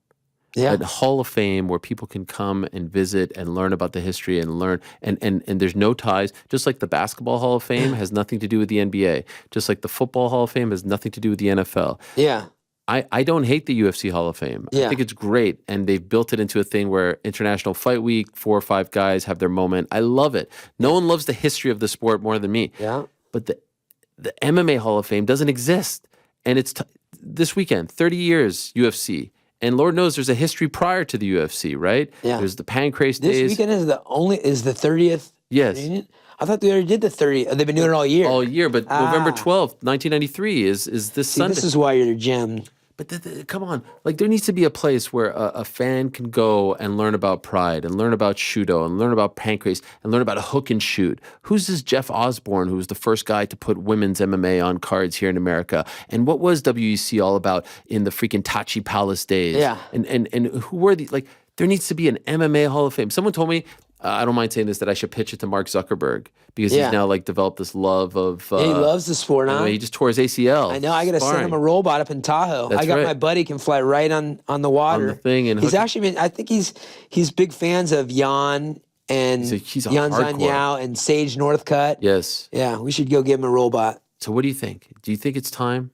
Speaker 8: Yeah.
Speaker 2: A Hall of Fame where people can come and visit and learn about the history and learn, and there's no ties. Just like the Basketball Hall of Fame has nothing to do with the NBA. Just like the Football Hall of Fame has nothing to do with the NFL.
Speaker 8: Yeah.
Speaker 2: I don't hate the UFC Hall of Fame.
Speaker 8: Yeah.
Speaker 2: I think it's great, and they've built it into a thing where International Fight Week, 4 or 5 guys have their moment. I love it. No one loves the history of the sport more than me.
Speaker 8: Yeah.
Speaker 2: But the MMA Hall of Fame doesn't exist. And it's this weekend, 30 years UFC. And Lord knows there's a history prior to the UFC, right?
Speaker 8: Yeah.
Speaker 2: There's the Pancrase
Speaker 8: This
Speaker 2: days.
Speaker 8: weekend is the 30th
Speaker 2: Yes.
Speaker 8: reunion? I thought they already did the 30th. They've been doing it all year.
Speaker 2: All year, but November 12th, 1993 is this
Speaker 8: See,
Speaker 2: Sunday.
Speaker 8: this is why you're a gem.
Speaker 2: But come on, like there needs to be a place where a fan can go and learn about Pride and learn about Shudo and learn about Pancrase and learn about a hook and shoot. Who's this Jeff Osborne who was the first guy to put women's MMA on cards here in America? And what was WEC all about in the freaking Tachi Palace days?
Speaker 8: Yeah.
Speaker 2: And who were these? Like there needs to be an MMA Hall of Fame. Someone told me, I don't mind saying this, that I should pitch it to Mark Zuckerberg because
Speaker 8: Yeah.
Speaker 2: he's now like developed this love of.
Speaker 8: Yeah, he loves the sport, huh?
Speaker 2: He just tore his ACL.
Speaker 8: I know. I got to send him a
Speaker 2: sparring.
Speaker 8: robot up in Tahoe.
Speaker 2: That's
Speaker 8: I got
Speaker 2: right.
Speaker 8: my buddy can fly right on the water.
Speaker 2: On the thing and
Speaker 8: he's
Speaker 2: hook-
Speaker 8: actually been. I think he's big fans of Jan and
Speaker 2: He's a
Speaker 8: Yan
Speaker 2: hardcore.
Speaker 8: Zhanyao and Sage Northcutt.
Speaker 2: Yes.
Speaker 8: Yeah, we should go give him a robot.
Speaker 2: So what do you think? Do you think it's time?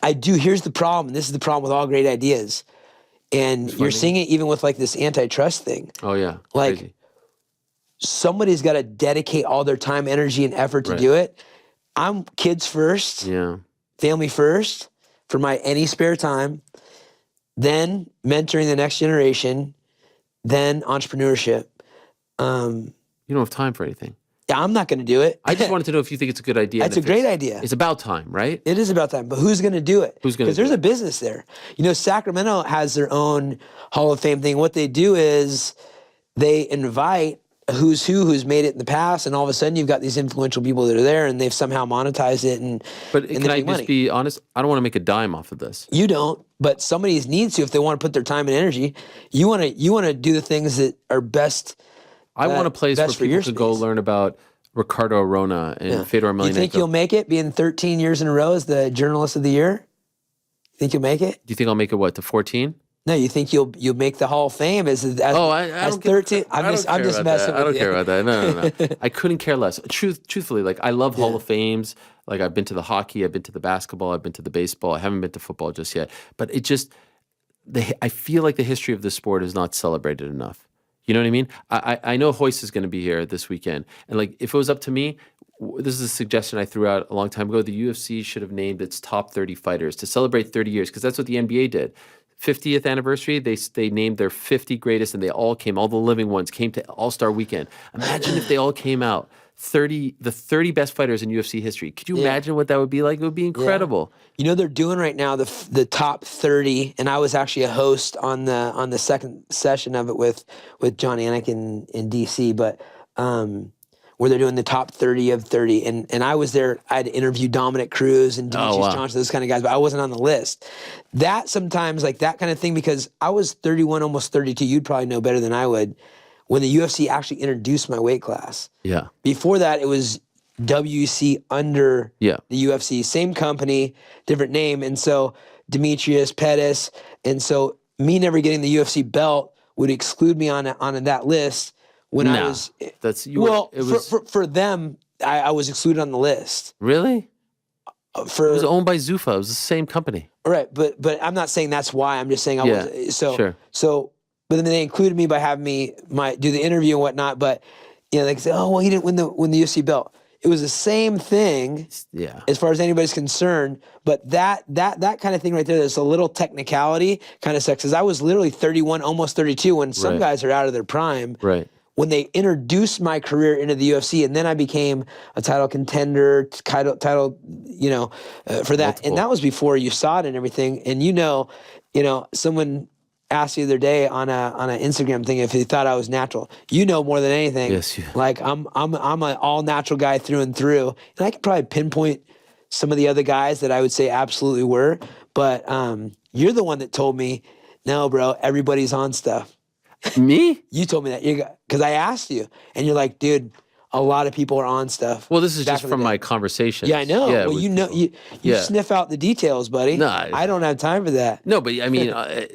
Speaker 8: I do. Here's the problem. This is the problem with all great ideas, and you're seeing it even with like this antitrust thing.
Speaker 2: Oh yeah.
Speaker 8: Like,
Speaker 2: Crazy.
Speaker 8: Somebody's got to dedicate all their time, energy, and effort to
Speaker 2: Right.
Speaker 8: do it. I'm kids first.
Speaker 2: Yeah.
Speaker 8: Family first for my any spare time, then mentoring the next generation, then entrepreneurship.
Speaker 2: You don't have time for anything.
Speaker 8: Yeah, I'm not going to do it.
Speaker 2: I just wanted to know if you think it's a good idea. and
Speaker 8: That's a
Speaker 2: if
Speaker 8: great
Speaker 2: it's-
Speaker 8: idea.
Speaker 2: It's about time, right?
Speaker 8: It is about time, but who's going to do it?
Speaker 2: Who's gonna
Speaker 8: Because there's
Speaker 2: do
Speaker 8: a business there. You know, Sacramento has their own Hall of Fame thing. What they do is they invite a who's who's made it in the past, and all of a sudden you've got these influential people that are there, and they've somehow monetized it.
Speaker 2: But
Speaker 8: and
Speaker 2: can
Speaker 8: they
Speaker 2: I
Speaker 8: make
Speaker 2: just
Speaker 8: money.
Speaker 2: be honest? I don't want to make a dime off of this.
Speaker 8: You don't, but somebody needs to if they want to put their time and energy. You want to do the things that are best.
Speaker 2: I want a place where
Speaker 8: best for
Speaker 2: people
Speaker 8: your
Speaker 2: could go
Speaker 8: space.
Speaker 2: learn about Ricardo Arona and Fedor Emelianenko.
Speaker 8: You think you'll make it being 13 years in a row as the journalist of the year? You think you'll make it?
Speaker 2: Do you think I'll make it to 14?
Speaker 8: No, you think you'll make the Hall of Fame as
Speaker 2: I don't
Speaker 8: 13?
Speaker 2: I don't
Speaker 8: I'm
Speaker 2: care
Speaker 8: just
Speaker 2: about
Speaker 8: messing
Speaker 2: that.
Speaker 8: with
Speaker 2: I don't
Speaker 8: you.
Speaker 2: care about that. No. I couldn't care less. Truthfully, like I love Hall of Fames. Like I've been to the hockey, I've been to the basketball, I've been to the baseball. I haven't been to football just yet. But it just, I feel like the history of this sport is not celebrated enough. You know what I mean? I know Hoist is going to be here this weekend, and like if it was up to me, this is a suggestion I threw out a long time ago. The UFC should have named its top 30 fighters to celebrate 30 years because that's what the NBA did. 50th anniversary, they named their 50 greatest, and they all the living ones came to All-Star Weekend. Imagine if they all came out, the 30 best fighters in UFC history. Could you imagine what that would be like? It would be incredible.
Speaker 8: You know they're doing right now the top 30, and I was actually a host on the second session of it with John Anik in DC, but where they're doing the top 30 of 30, and I was there. I had to interview Dominic Cruz and Demetrius Johnson, those kind of guys, but I wasn't on the list. That sometimes like that kind of thing, because I was 31, almost 32. You'd probably know better than I would. When the UFC actually introduced my weight class.
Speaker 2: Yeah.
Speaker 8: Before that, it was WEC under the UFC, same company, different name, and so Demetrius Pettis, and so me never getting the UFC belt would exclude me on that list. When I was for them, I was excluded on the list.
Speaker 2: Really?
Speaker 8: It
Speaker 2: was owned by Zuffa. It was the same company.
Speaker 8: Right, but I'm not saying that's why. I'm just saying I was
Speaker 2: Sure.
Speaker 8: But then they included me by having me do the interview and whatnot. But you know, they say, oh well, he didn't win the UFC belt. It was the same thing, as far as anybody's concerned. But that kind of thing right there, there's a little technicality kind of sucks. Because I was literally 31, almost 32, when some guys are out of their prime.
Speaker 2: Right.
Speaker 8: when they introduced my career into the UFC, and then I became a title contender, title, for that.
Speaker 2: Multiple.
Speaker 8: And that was before you saw it and everything. And someone asked the other day on an Instagram thing if he thought I was natural. More than anything.
Speaker 2: Yes,
Speaker 8: Like I'm an all natural guy through and through, and I could probably pinpoint some of the other guys that I would say absolutely were. But you're the one that told me, no, bro, everybody's on stuff.
Speaker 2: Me?
Speaker 8: You told me that because I asked you, and you're like, dude, a lot of people are on stuff.
Speaker 2: Well, this is
Speaker 8: back
Speaker 2: just
Speaker 8: in the
Speaker 2: from
Speaker 8: day.
Speaker 2: my conversation.
Speaker 8: Yeah, I know.
Speaker 2: Yeah,
Speaker 8: well,
Speaker 2: with
Speaker 8: you
Speaker 2: people.
Speaker 8: you
Speaker 2: Yeah.
Speaker 8: sniff out the details, buddy.
Speaker 2: No,
Speaker 8: I don't have time for that.
Speaker 2: No, but I mean,
Speaker 8: A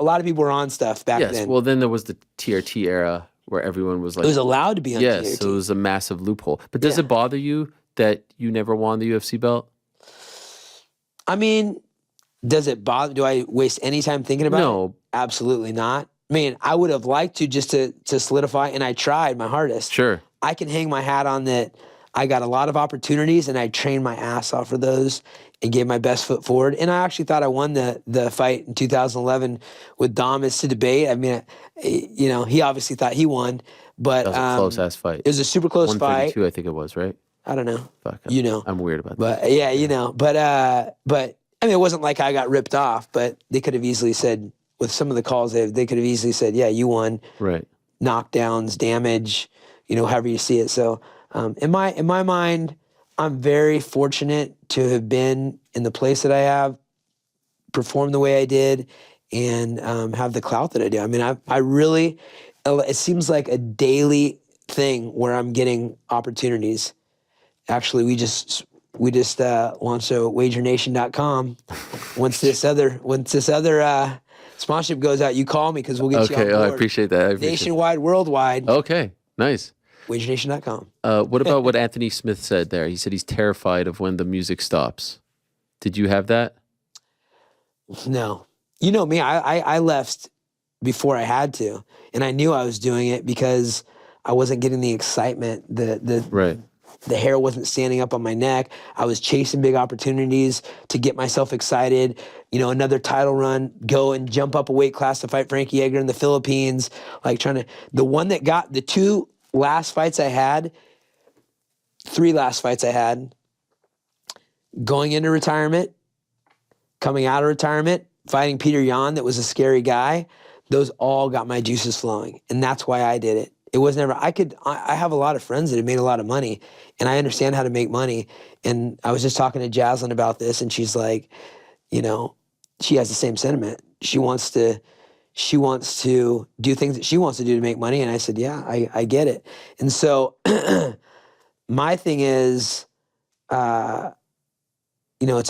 Speaker 8: lot of people were on stuff back
Speaker 2: yes.
Speaker 8: then.
Speaker 2: Well, then there was the TRT era where everyone was like,
Speaker 8: it was allowed to be on
Speaker 2: yes,
Speaker 8: TRT.
Speaker 2: so it was a massive loophole. But does it bother you that you never won the UFC belt?
Speaker 8: I mean, does it bother? Do I waste any time thinking about it?
Speaker 2: No.
Speaker 8: Absolutely not. I mean, I would have liked to just to solidify, and I tried my hardest.
Speaker 2: Sure.
Speaker 8: I can hang my hat on that. I got a lot of opportunities, and I trained my ass off for those and gave my best foot forward. And I actually thought I won the fight in 2011 with Damas to debate. I mean, he obviously thought he won, but
Speaker 2: That was a close ass fight.
Speaker 8: it was a super close fight.
Speaker 2: 132, I think it was, right?
Speaker 8: I don't know.
Speaker 2: Fuck. I'm weird about that.
Speaker 8: But yeah, but I mean, it wasn't like I got ripped off, but they could have easily said, with some of the calls, they could have easily said, yeah, you won.
Speaker 2: Right.
Speaker 8: Knockdowns, damage, however you see it. So in my mind, I'm very fortunate to have been in the place that I have, performed the way I did, and have the clout that I do. I mean, I really, it seems like a daily thing where I'm getting opportunities. Actually, we just launched a wagernation.com. Once this other sponsorship goes out, you call me because we'll get you on
Speaker 2: Okay,
Speaker 8: board.
Speaker 2: I appreciate that.
Speaker 8: Nationwide, worldwide.
Speaker 2: Okay, nice.
Speaker 8: Wagernation.com.
Speaker 2: What about what Anthony Smith said there? He said he's terrified of when the music stops. Did you have that?
Speaker 8: No. You know me, I left before I had to. And I knew I was doing it because I wasn't getting the excitement.
Speaker 2: Right.
Speaker 8: The hair wasn't standing up on my neck. I was chasing big opportunities to get myself excited. Another title run, go and jump up a weight class to fight Frankie Edgar in the Philippines. Like the one that got the two last fights I had, three last fights I had, going into retirement, coming out of retirement, fighting Peter Yan, that was a scary guy. Those all got my juices flowing. And that's why I did it. It was never, I have a lot of friends that have made a lot of money, and I understand how to make money. And I was just talking to Jaslyn about this, and she's like, she has the same sentiment. She wants to do things that she wants to do to make money. And I said, yeah, I get it. And so my thing is, it's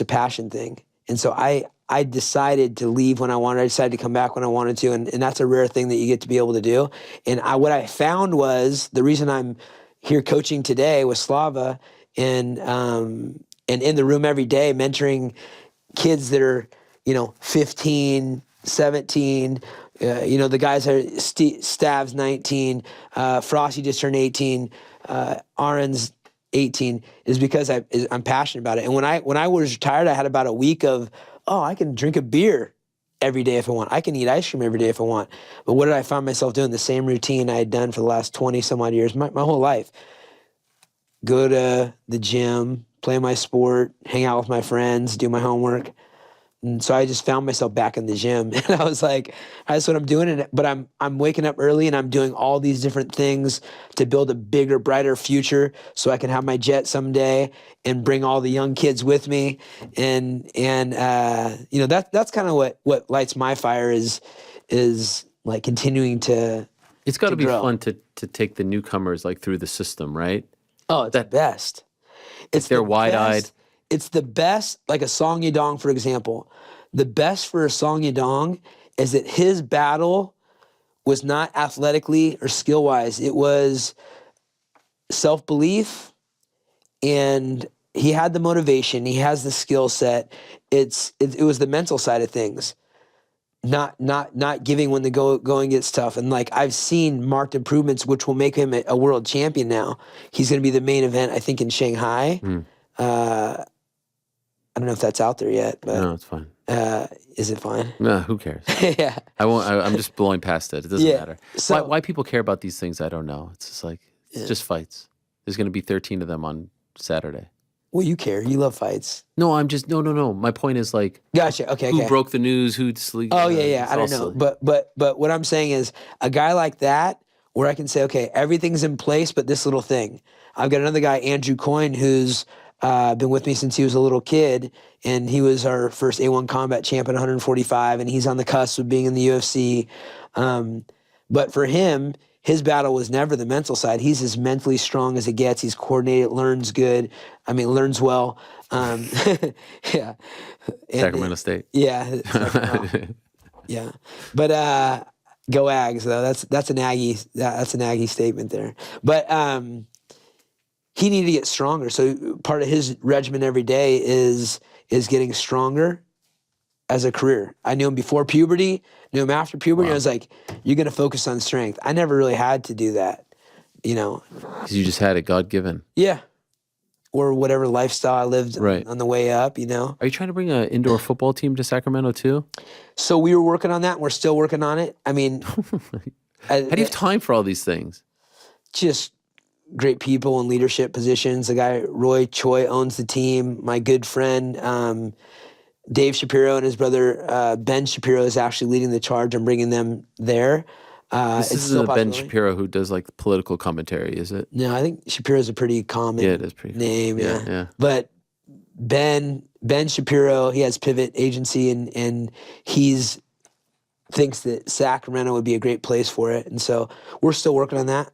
Speaker 8: a passion thing. And so I decided to leave when I wanted. I decided to come back when I wanted to. And that's a rare thing that you get to be able to do. And what I found was the reason I'm here coaching today with Slava and in the room every day, mentoring kids that are, 15, 17, the guys are Stav's 19, Frosty just turned 18, Aaron's 18, is because I'm passionate about it. And when I was retired, I had about a week of, I can drink a beer every day if I want. I can eat ice cream every day if I want. But what did I find myself doing? The same routine I had done for the last 20 some odd years, my whole life. Go to the gym, play my sport, hang out with my friends, do my homework. And so I just found myself back in the gym, and I was like, that's what I'm doing. But I'm waking up early, and I'm doing all these different things to build a bigger, brighter future, so I can have my jet someday and bring all the young kids with me. And that's kind of what lights my fire is like continuing to.
Speaker 2: It's got to be
Speaker 8: grow.
Speaker 2: fun to take the newcomers like through the system, right?
Speaker 8: Oh, it's the best.
Speaker 2: They're wide-eyed.
Speaker 8: Best. It's the best, like a Song Yadong, for example. The best for a Song Yadong is that his battle was not athletically or skill-wise. It was self-belief, and he had the motivation. He has the skill set. It was the mental side of things. Not giving when the going gets tough. And like I've seen marked improvements, which will make him a world champion now. He's going to be the main event, I think, in Shanghai. I don't know if that's out there yet, but
Speaker 2: No, it's fine.
Speaker 8: is it fine?
Speaker 2: No, who cares?
Speaker 8: Yeah.
Speaker 2: I won't. I'm just blowing past it. It doesn't
Speaker 8: Yeah.
Speaker 2: matter.
Speaker 8: So-
Speaker 2: why people care about these things, I don't know. It's just like it's just fights. There's going to be 13 of them on Saturday.
Speaker 8: Well, you care. You love fights.
Speaker 2: No, I'm just no. My point is like,
Speaker 8: Gotcha. Okay.
Speaker 2: who
Speaker 8: Okay.
Speaker 2: broke the news? Who'd sleep?
Speaker 8: Oh yeah.
Speaker 2: it's
Speaker 8: I
Speaker 2: all
Speaker 8: don't know.
Speaker 2: silly.
Speaker 8: But what I'm saying is a guy like that where I can say, okay, everything's in place, but this little thing. I've got another guy, Andrew Coyne, who's been with me since he was a little kid, and he was our first A1 combat champ at 145, and he's on the cusp of being in the UFC. But for him, his battle was never the mental side. He's as mentally strong as it gets. He's coordinated, learns well. Yeah.
Speaker 2: Sacramento State.
Speaker 8: Yeah. Yeah. But go Ags though. That's an Aggie statement there. But he needed to get stronger. So part of his regimen every day is getting stronger as a career. I knew him before puberty, knew him after puberty. I was like, you're going to focus on strength. I never really had to do that, you know.
Speaker 2: Because you just had it God given.
Speaker 8: Yeah. Or whatever lifestyle I lived
Speaker 2: Right.
Speaker 8: on the way up, you know.
Speaker 2: Are you trying to bring an indoor football team to Sacramento too?
Speaker 8: So we were working on that, and we're still working on it. I mean,
Speaker 2: How do you have time for all these things?
Speaker 8: just great people in leadership positions. The guy, Roy Choi, owns the team. My good friend, Dave Shapiro, and his brother, Ben Shapiro, is actually leading the charge on bringing them there.
Speaker 2: This
Speaker 8: It's
Speaker 2: is
Speaker 8: still a
Speaker 2: Ben
Speaker 8: possibility.
Speaker 2: Shapiro who does like political commentary, is it?
Speaker 8: No, I think Shapiro's a pretty common
Speaker 2: Yeah, it is pretty
Speaker 8: name.
Speaker 2: yeah,
Speaker 8: Yeah.
Speaker 2: yeah.
Speaker 8: But Ben Shapiro, he has Pivot Agency, and he's thinks that Sacramento would be a great place for it. And so we're still working on that.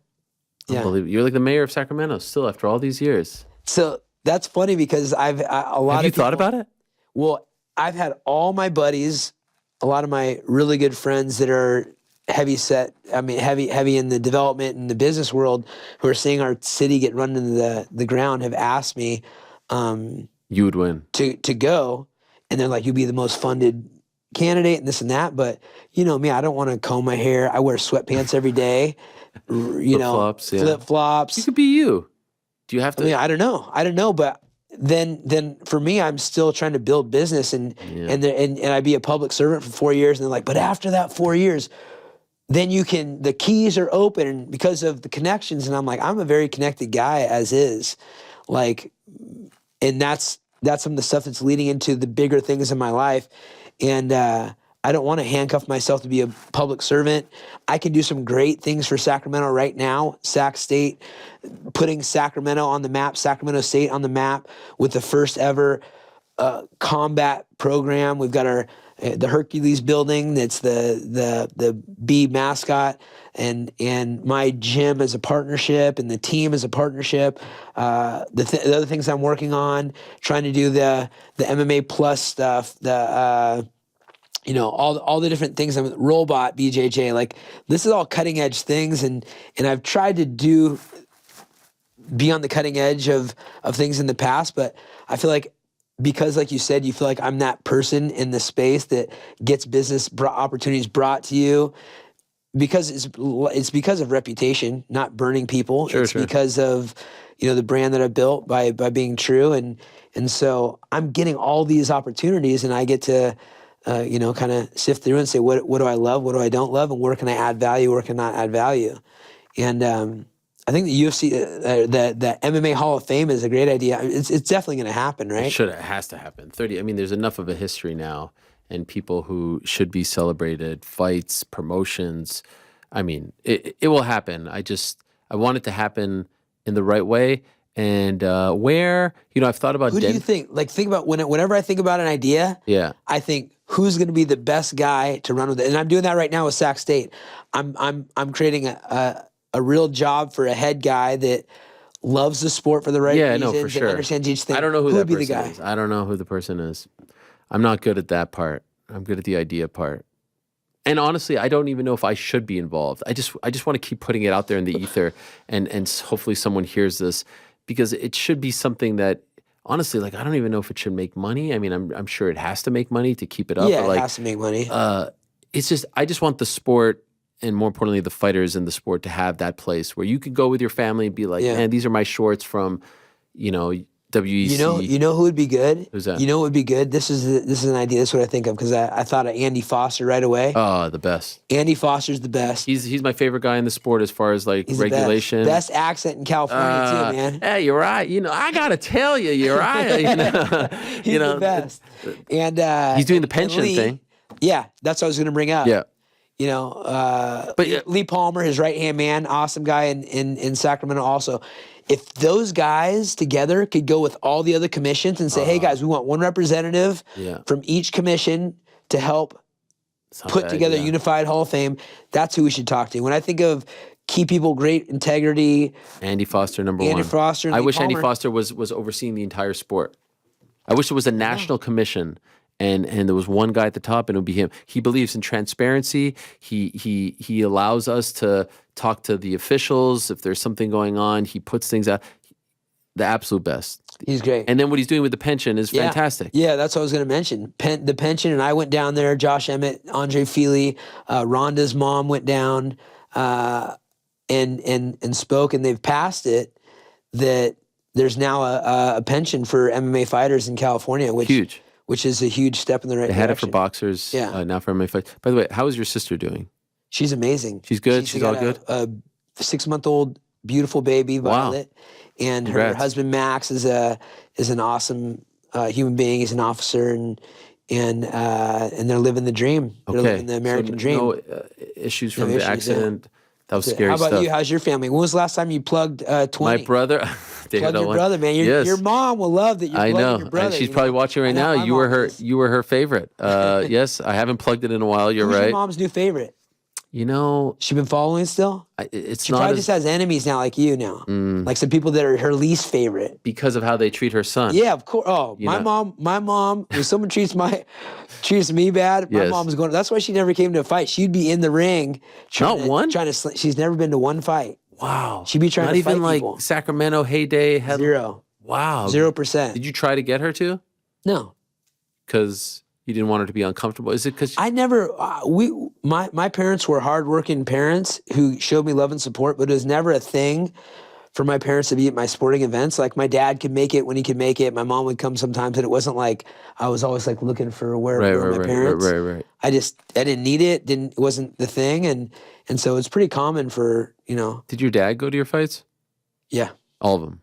Speaker 8: Yeah.
Speaker 2: Unbelievable. You're like the mayor of Sacramento still after all these years.
Speaker 8: So that's funny because a lot
Speaker 2: Have
Speaker 8: of
Speaker 2: you thought
Speaker 8: people-
Speaker 2: about it?
Speaker 8: Well, I've had all my buddies, a lot of my really good friends that are heavy in the development and the business world, who are seeing our city get run into the ground, have asked me
Speaker 2: You would win.
Speaker 8: to go, and they're like, "You'd be the most funded candidate," and this and that. But you know me, I don't want to comb my hair. I wear sweatpants every day. You know,
Speaker 2: Flip-flops, yeah.
Speaker 8: flip flops.
Speaker 2: You could be you. Do you have to?
Speaker 8: I mean, I don't know, but then for me, I'm still trying to build business, and I be a public servant for 4 years, and they're like, but after that 4 years, then the keys are open, and because of the connections, and I'm like, I'm a very connected guy as is, like, and that's some of the stuff that's leading into the bigger things in my life, and I don't want to handcuff myself to be a public servant. I can do some great things for Sacramento right now. Sac State, putting Sacramento on the map, Sacramento State on the map with the first ever combat program. We've got the Hercules building that's the bee mascot, and my gym as a partnership, and the team as a partnership. The other things I'm working on, trying to do the MMA plus stuff, you know, all the different things. I'm robot BJJ, like this is all cutting edge things, and I've tried to be on the cutting edge of things in the past, but I feel like, because like you said, you feel like I'm that person in the space that gets business opportunities brought to you, because it's because of reputation, not burning people.
Speaker 2: Sure.
Speaker 8: Because of, you know, the brand that I built by being true, and so I'm getting all these opportunities, and I get to you know, kind of sift through and say, what do I love, what do I don't love, and where can I add value, where can I not add value. And I think the UFC, the MMA Hall of Fame is a great idea. It's definitely going to happen, right?
Speaker 2: It has to happen. 30. I mean, there's enough of a history now, and people who should be celebrated, fights, promotions. I mean, it will happen. I want it to happen in the right way. And where, you know, I've thought about.
Speaker 8: Who do you think? Like, think about whenever I think about an idea.
Speaker 2: Yeah.
Speaker 8: I think, who's going to be the best guy to run with it? And I'm doing that right now with Sac State. I'm creating a real job for a head guy that loves the sport for the right reasons,
Speaker 2: no, for sure.
Speaker 8: and understands each thing.
Speaker 2: I don't know who
Speaker 8: would
Speaker 2: that
Speaker 8: be the
Speaker 2: person
Speaker 8: guy.
Speaker 2: is. I don't know who the person is. I'm not good at that part. I'm good at the idea part. And honestly, I don't even know if I should be involved. I just want to keep putting it out there in the ether, and hopefully someone hears this, because it should be something that, honestly, like, I don't even know if it should make money. I mean, I'm sure it has to make money to keep it up.
Speaker 8: Yeah,
Speaker 2: but like,
Speaker 8: it has to make money.
Speaker 2: it's just, I just want the sport, and more importantly, the fighters in the sport, to have that place where you could go with your family and be like,
Speaker 8: Yeah.
Speaker 2: man, these are my shorts from, you know, WEC.
Speaker 8: You know who would be good?
Speaker 2: Who's that?
Speaker 8: You know what would be good? This is an idea. This is what I think of because I thought of Andy Foster right away.
Speaker 2: Oh, the best.
Speaker 8: Andy Foster's the best.
Speaker 2: He's my favorite guy in the sport as far as like
Speaker 8: He's the
Speaker 2: regulation.
Speaker 8: best accent in California too, man.
Speaker 2: Hey, Uriah. You know, I gotta tell you, Uriah. You know,
Speaker 8: He's the best. And
Speaker 2: he's doing the pension
Speaker 8: Lee,
Speaker 2: thing.
Speaker 8: Yeah, that's what I was gonna bring up.
Speaker 2: Yeah.
Speaker 8: You know,
Speaker 2: But
Speaker 8: Lee Palmer, his right hand man, awesome guy in Sacramento also. If those guys together could go with all the other commissions and say, hey guys, we want one representative from each commission to help put together a unified Hall of Fame, that's who we should talk to. When I think of key people, great integrity.
Speaker 2: Andy Foster, number one.
Speaker 8: Andy Foster and
Speaker 2: I
Speaker 8: Lee
Speaker 2: wish
Speaker 8: Palmer.
Speaker 2: Andy Foster was overseeing the entire sport. I wish it was a national commission. And there was one guy at the top, and it would be him. He believes in transparency. He allows us to talk to the officials if there's something going on. He puts things out. The absolute best.
Speaker 8: He's great.
Speaker 2: And then what he's doing with the pension is fantastic.
Speaker 8: Yeah, that's what I was going to mention. The pension, and I went down there. Josh Emmett, Andre Feely, Rhonda's mom went down and spoke, and they've passed it that there's now a pension for MMA fighters in California, which is a huge step in the right direction.
Speaker 2: They had it for boxers, now for MMA fights. By the way, how is your sister doing?
Speaker 8: She's amazing.
Speaker 2: She's good? She's all good?
Speaker 8: A 6-month-old beautiful baby, Violet. And her husband, Max, is an awesome human being. He's an officer, and they're living the dream. They're living the American dream.
Speaker 2: No issues from the accident. That was scary stuff.
Speaker 8: How about you? How's your family? When was the last time you plugged 20?
Speaker 2: My brother.
Speaker 8: Plug your brother, man. Your mom will love that you're plugging your brother.
Speaker 2: And she's probably watching right now. You were her favorite. Yes, I haven't plugged it in a while. You're
Speaker 8: Who's
Speaker 2: right.
Speaker 8: your mom's new favorite?
Speaker 2: You know,
Speaker 8: she been following still.
Speaker 2: She
Speaker 8: probably just has enemies now, like you now, like some people that are her least favorite
Speaker 2: because of how they treat her son.
Speaker 8: Yeah, of course. Oh, my mom. If someone treats me bad, my mom's going. That's why she never came to a fight. She'd be in the ring. She's never been to one fight.
Speaker 2: Wow.
Speaker 8: She'd be trying
Speaker 2: Not
Speaker 8: to
Speaker 2: even
Speaker 8: fight
Speaker 2: like
Speaker 8: people.
Speaker 2: Sacramento heyday.
Speaker 8: Zero.
Speaker 2: Wow.
Speaker 8: 0%.
Speaker 2: Did you try to get her to?
Speaker 8: No.
Speaker 2: Because you didn't want her to be uncomfortable. Is it because
Speaker 8: I never? My parents were hardworking parents who showed me love and support, but it was never a thing for my parents to be at my sporting events. Like my dad could make it when he could make it. My mom would come sometimes, and it wasn't like I was always like looking for where were my parents.
Speaker 2: Right.
Speaker 8: I didn't need it. It wasn't the thing, and so it's pretty common for
Speaker 2: Did your dad go to your fights?
Speaker 8: Yeah,
Speaker 2: all of them.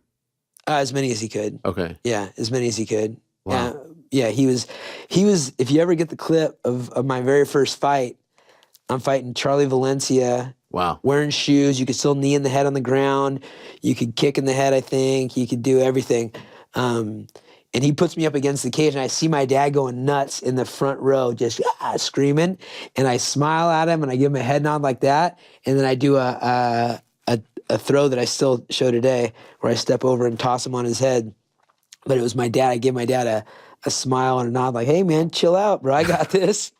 Speaker 8: As many as he could.
Speaker 2: Okay.
Speaker 8: Yeah, as many as he could.
Speaker 2: Wow.
Speaker 8: Yeah, he was. If you ever get the clip of my very first fight, I'm fighting Charlie Valencia.
Speaker 2: Wow.
Speaker 8: Wearing shoes, you could still knee in the head on the ground. You could kick in the head, I think. You could do everything. And he puts me up against the cage, and I see my dad going nuts in the front row, just screaming. And I smile at him, and I give him a head nod like that. And then I do a throw that I still show today, where I step over and toss him on his head. But it was my dad. I give my dad a smile and a nod, like, "Hey, man, chill out, bro. I got this."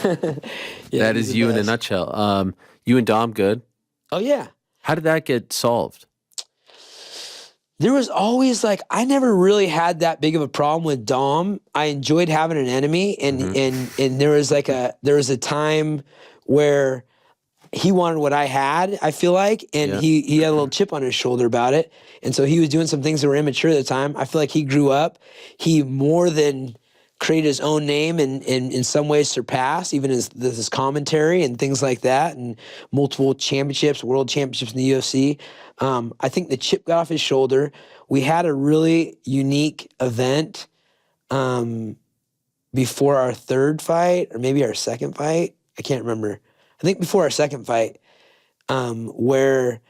Speaker 2: That is you in a nutshell. You and Dom good?
Speaker 8: Oh, yeah.
Speaker 2: How did that get solved?
Speaker 8: There was always I never really had that big of a problem with Dom. I enjoyed having an enemy, and there was a time where he wanted what I had, I feel like, and he had a little chip on his shoulder about it. And so he was doing some things that were immature at the time. I feel like he grew up. He more than created his own name and in some ways surpassed even his commentary and things like that, and multiple championships, world championships in the UFC. I think the chip got off his shoulder. We had a really unique event before our third fight, or maybe our second fight. I can't remember. I think before our second fight, where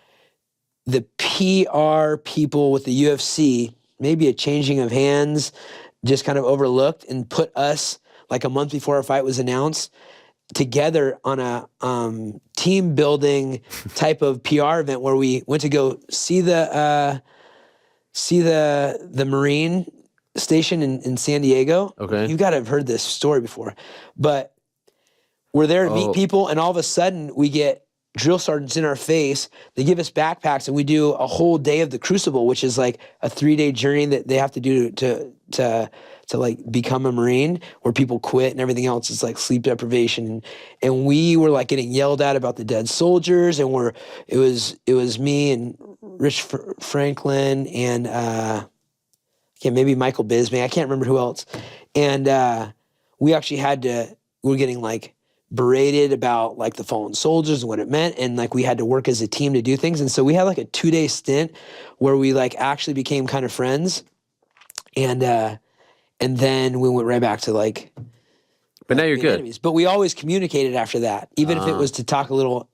Speaker 8: the PR people with the UFC, maybe a changing of hands, just kind of overlooked and put us, like a month before our fight was announced, together on a team building type of PR event where we went to go see the Marine station in San Diego.
Speaker 2: Okay.
Speaker 8: You've got to have heard this story before. But we're there to meet people, and all of a sudden we get drill sergeants in our face. They give us backpacks, and we do a whole day of the Crucible, which is like a 3-day journey that they have to do to like become a Marine, where people quit and everything else. It's like sleep deprivation, and we were like getting yelled at about the dead soldiers, and it was me and Rich Franklin and maybe Michael Bismay. I can't remember who else. And we actually we were getting like berated about like the fallen soldiers and what it meant. And like we had to work as a team to do things. And so we had like a 2-day stint where we like actually became kind of friends. And then we went right back to like,
Speaker 2: But now you're good.
Speaker 8: enemies. But we always communicated after that, even if it was to talk a little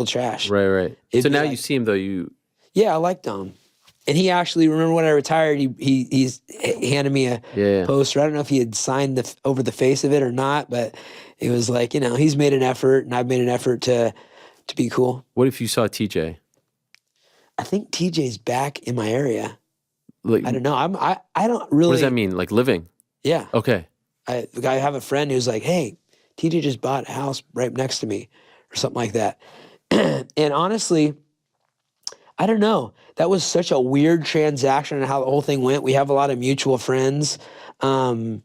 Speaker 8: trash.
Speaker 2: Right.
Speaker 8: It'd
Speaker 2: So
Speaker 8: be
Speaker 2: now
Speaker 8: like-
Speaker 2: you see him though.
Speaker 8: Yeah, I liked him. And he actually, remember when I retired, he's handed me a poster. I don't know if he had signed over the face of it or not, but it was like, he's made an effort and I've made an effort to be cool.
Speaker 2: What if you saw TJ?
Speaker 8: I think TJ's back in my area.
Speaker 2: Like,
Speaker 8: I don't know. I don't really.
Speaker 2: what does that mean? Like living?
Speaker 8: Yeah.
Speaker 2: Okay.
Speaker 8: I have a friend who's like, hey, TJ just bought a house right next to me or something like that. And honestly, I don't know. That was such a weird transaction and how the whole thing went. We have a lot of mutual friends that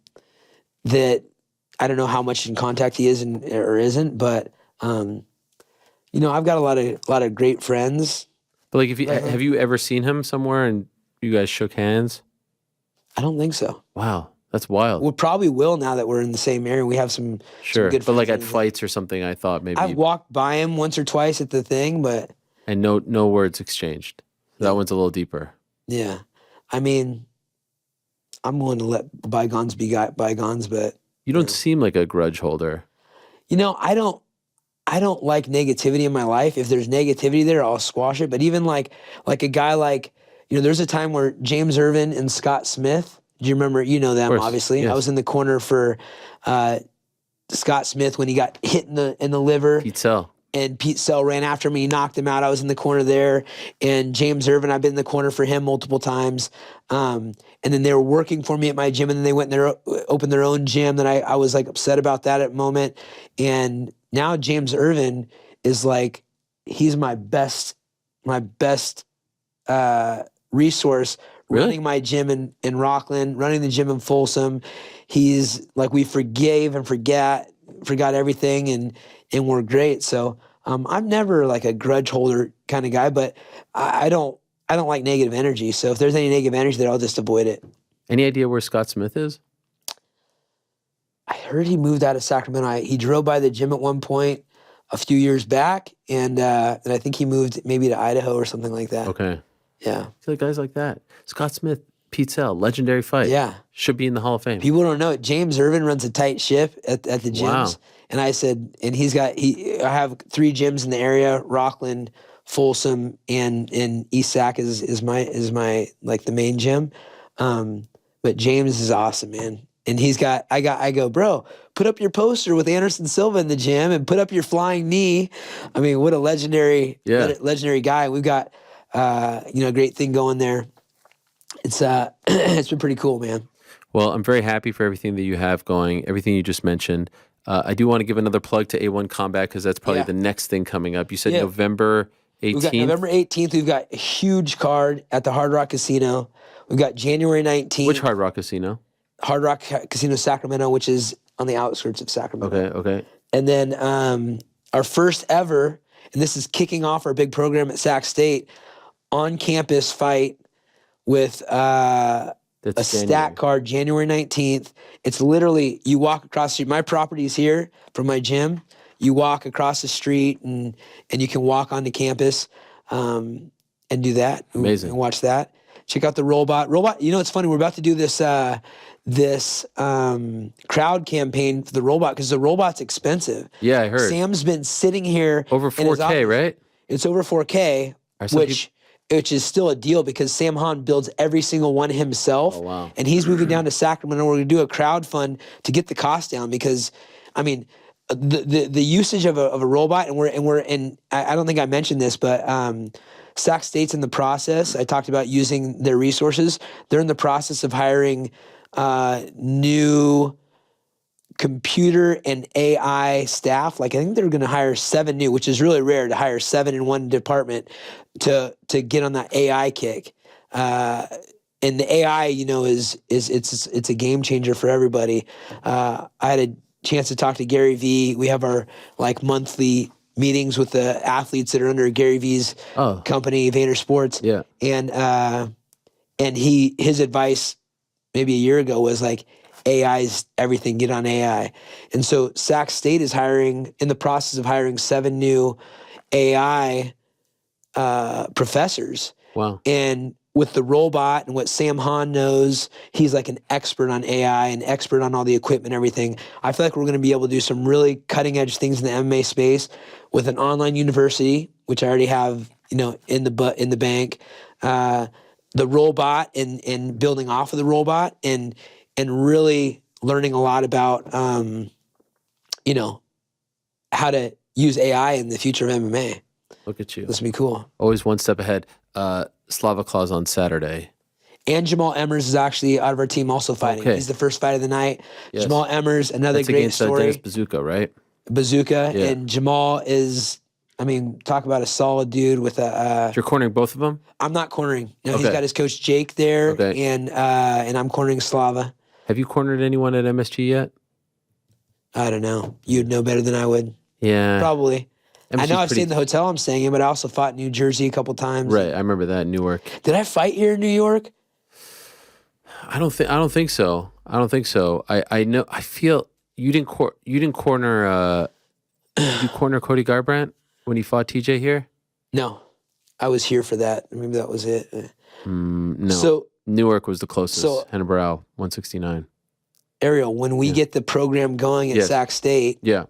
Speaker 8: I don't know how much in contact he is or isn't, but I've got a lot of great friends.
Speaker 2: But like, have you ever seen him somewhere and you guys shook hands?
Speaker 8: I don't think so.
Speaker 2: Wow, that's wild.
Speaker 8: We probably will now that we're in the same area. We have some good
Speaker 2: but like at
Speaker 8: friends.
Speaker 2: fights or something, I thought maybe.
Speaker 8: I've walked by him once or twice at the thing, but
Speaker 2: and no words exchanged. That one's a little deeper.
Speaker 8: yeah, I mean, I'm willing to let bygones be bygones, but
Speaker 2: You don't seem like a grudge holder.
Speaker 8: I don't like negativity in my life. If there's negativity there, I'll squash it. But even like a guy like, there's a time where James Irvin and Scott Smith, do you remember, them,
Speaker 2: course,
Speaker 8: obviously.
Speaker 2: yes.
Speaker 8: I was in the corner for Scott Smith when he got hit in the liver.
Speaker 2: Pete Sell.
Speaker 8: And Pete Sell ran after me, knocked him out. I was in the corner there. And James Irvin, I've been in the corner for him multiple times. And then they were working for me at my gym, and then they went and opened their own gym. Then I was like upset about that at the moment. And now James Irvin is like, he's my best resource.
Speaker 2: Really?
Speaker 8: Running my gym in Rockland, running the gym in Folsom. He's like, we forgave and forgot everything, and we're great. So I'm never like a grudge holder kind of guy, but I don't like negative energy. So if there's any negative energy there, I'll just avoid it.
Speaker 2: Any idea where Scott Smith is?
Speaker 8: I heard he moved out of Sacramento. He drove by the gym at one point a few years back, and I think he moved maybe to Idaho or something like that.
Speaker 2: Okay.
Speaker 8: Yeah.
Speaker 2: I feel like guys like that. Scott Smith, Pete Sell, legendary fight.
Speaker 8: Yeah.
Speaker 2: Should be in the Hall of Fame.
Speaker 8: People don't know it. James Irvin runs a tight ship at the gyms.
Speaker 2: Wow.
Speaker 8: And I said, and I have 3 gyms in the area, Rockland, Folsom, and East Sac is my like the main gym. But James is awesome, man. And I go, bro, put up your poster with Anderson Silva in the gym and put up your flying knee. I mean, what a legendary guy. We've got, a great thing going there. It's it's been pretty cool, man.
Speaker 2: Well, I'm very happy for everything that you have going, everything you just mentioned. I do want to give another plug to A1 Combat because that's probably the next thing coming up. You said November 18th?
Speaker 8: We've got November 18th. We've got a huge card at the Hard Rock Casino. We've got January 19th.
Speaker 2: Which Hard Rock Casino?
Speaker 8: Hard Rock Casino Sacramento, which is on the outskirts of Sacramento.
Speaker 2: Okay.
Speaker 8: And then our first ever, and this is kicking off our big program at Sac State, on-campus fight with a stat card, January 19th. It's literally, you walk across the street. My property's here from my gym. You walk across the street and you can walk onto campus and do that.
Speaker 2: Amazing.
Speaker 8: And watch that. Check out the Robot. It's funny. We're about to do this crowd campaign for the Robot because the Robot's expensive.
Speaker 2: Yeah, I heard.
Speaker 8: Sam's been sitting here.
Speaker 2: Over 4K, right?
Speaker 8: It's over 4K, which is still a deal because Sam Hahn builds every single one himself.
Speaker 2: Oh, wow.
Speaker 8: And he's moving down to Sacramento. We're going to do a crowd fund to get the cost down because, I mean, the usage of a robot, and I don't think I mentioned this, but Sac State's in the process. I talked about using their resources. They're in the process of hiring new computer and AI staff. Like I think they're going to hire 7 new, which is really rare to hire 7 in one department to get on that AI kick. And the AI, it's a game changer for everybody. I had a chance to talk to Gary Vee. We have our monthly meetings with the athletes that are under Gary Vee's company, Vayner Sports.
Speaker 2: Yeah.
Speaker 8: And and his advice maybe a year ago was like, AI's everything, get on AI. And so Sac State is in the process of hiring 7 new AI professors.
Speaker 2: Wow.
Speaker 8: And with the robot and what Sam Hahn knows, he's like an expert on AI, an expert on all the equipment and everything. I feel like we're going to be able to do some really cutting edge things in the MMA space with an online university, which I already have, in the bank. The robot and building off of the robot and really learning a lot about, how to use AI in the future of MMA.
Speaker 2: Look at you.
Speaker 8: This will be cool.
Speaker 2: Always one step ahead. Slava Claus on Saturday.
Speaker 8: And Jamal Emmers is actually out of our team also fighting.
Speaker 2: Okay.
Speaker 8: He's the first fight of the night.
Speaker 2: Yes.
Speaker 8: Jamal Emmers, another
Speaker 2: That's
Speaker 8: great
Speaker 2: against
Speaker 8: story.
Speaker 2: Dennis Bazooka, right?
Speaker 8: Bazooka.
Speaker 2: Yeah.
Speaker 8: And Jamal is, talk about a solid dude with a...
Speaker 2: You're cornering both of them?
Speaker 8: I'm not cornering. No,
Speaker 2: Okay.
Speaker 8: he's got his coach Jake there,
Speaker 2: Okay.
Speaker 8: and I'm cornering Slava.
Speaker 2: Have you cornered anyone at MSG yet?
Speaker 8: I don't know. You'd know better than I would.
Speaker 2: Yeah.
Speaker 8: Probably. I
Speaker 2: MSG 's
Speaker 8: know I've
Speaker 2: pretty-
Speaker 8: stayed in the hotel I'm staying in, but I also fought in New Jersey a couple times.
Speaker 2: Right, I remember that in Newark.
Speaker 8: Did I fight here in New York?
Speaker 2: I don't think so. I know. I feel you didn't corner. Did you corner Cody Garbrandt when he fought TJ here?
Speaker 8: No. I was here for that. Maybe that was it.
Speaker 2: No.
Speaker 8: So,
Speaker 2: Newark was the closest.
Speaker 8: So-
Speaker 2: Hennebrow, 169.
Speaker 8: Ariel, when we get the program going at
Speaker 2: Yes.
Speaker 8: Sac State,
Speaker 2: Yeah.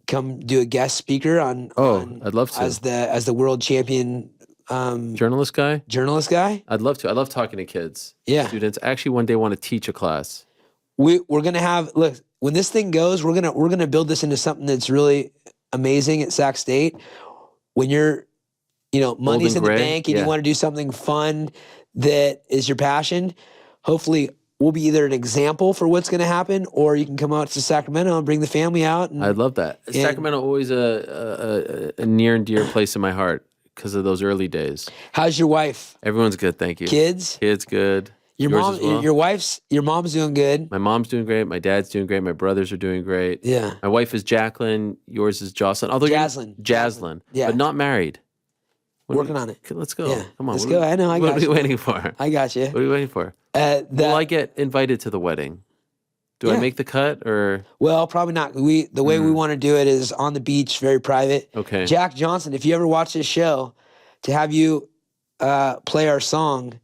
Speaker 8: come do a guest speaker on
Speaker 2: I'd love to.
Speaker 8: as the world champion
Speaker 2: Journalist guy?
Speaker 8: journalist guy.
Speaker 2: I'd love to. I love talking to kids.
Speaker 8: Yeah.
Speaker 2: Students. I actually one day want to teach a class.
Speaker 8: We're gonna have when this thing goes, we're gonna build this into something that's really amazing at Sac State. When you're, money's in the
Speaker 2: gray,
Speaker 8: bank and
Speaker 2: yeah.
Speaker 8: you want to do something fun that is your passion, hopefully we'll be either an example for what's going to happen, or you can come out to Sacramento and bring the family out. And,
Speaker 2: I'd love that. Sacramento always a near and dear place in my heart because of those early days.
Speaker 8: how's your wife?
Speaker 2: Everyone's good, thank you.
Speaker 8: Kids?
Speaker 2: Kids good.
Speaker 8: Your
Speaker 2: Yours
Speaker 8: mom?
Speaker 2: as well?
Speaker 8: Your mom's doing good.
Speaker 2: My mom's doing great. My dad's doing great. My brothers are doing great.
Speaker 8: Yeah.
Speaker 2: My wife is Jacqueline. Yours is Jocelyn. Although
Speaker 8: Jaslyn.
Speaker 2: Jaslyn.
Speaker 8: Yeah.
Speaker 2: But not married.
Speaker 8: Working on it.
Speaker 2: Let's go.
Speaker 8: Yeah.
Speaker 2: Come on.
Speaker 8: Let's go. I know. I
Speaker 2: What
Speaker 8: got
Speaker 2: are we
Speaker 8: you.
Speaker 2: waiting for?
Speaker 8: I got you.
Speaker 2: What are we waiting for? Will I get invited to the wedding? Do I
Speaker 8: Yeah.
Speaker 2: make the cut or?
Speaker 8: Well, probably not. The way we want to do it is on the beach, very private.
Speaker 2: Okay.
Speaker 8: Jack Johnson, if you ever watch this show, to have you play our song,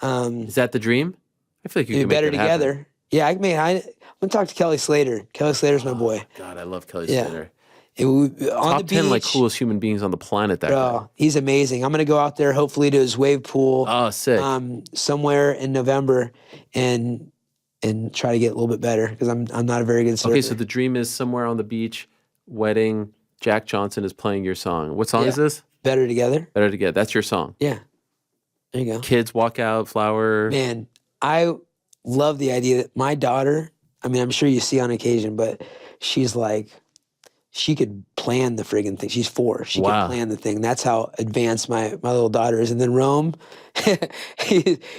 Speaker 2: Is that the dream? I feel like you
Speaker 8: be
Speaker 2: can
Speaker 8: better
Speaker 2: make that happen.
Speaker 8: together. Yeah, I'm gonna talk to Kelly Slater. Kelly Slater's my boy.
Speaker 2: God, I love Kelly
Speaker 8: Yeah.
Speaker 2: Slater.
Speaker 8: On
Speaker 2: Top
Speaker 8: the beach,
Speaker 2: 10 like coolest human beings on the planet. That guy.
Speaker 8: bro, he's amazing. I'm gonna go out there hopefully to his wave pool
Speaker 2: Oh, sick.
Speaker 8: somewhere in November and try to get a little bit better because I'm not a very good surfer.
Speaker 2: Okay, so the dream is somewhere on the beach, wedding. Jack Johnson is playing your song. What song
Speaker 8: Yeah.
Speaker 2: is this?
Speaker 8: Better together.
Speaker 2: Better Together. That's your song.
Speaker 8: Yeah, there you go.
Speaker 2: Kids walk out, flower.
Speaker 8: Man, I love the idea that my daughter, I'm sure you see on occasion, but she's like, she could plan the friggin' thing. She's 4. She
Speaker 2: Wow.
Speaker 8: can plan the thing. That's how advanced my little daughter is. And then Rome,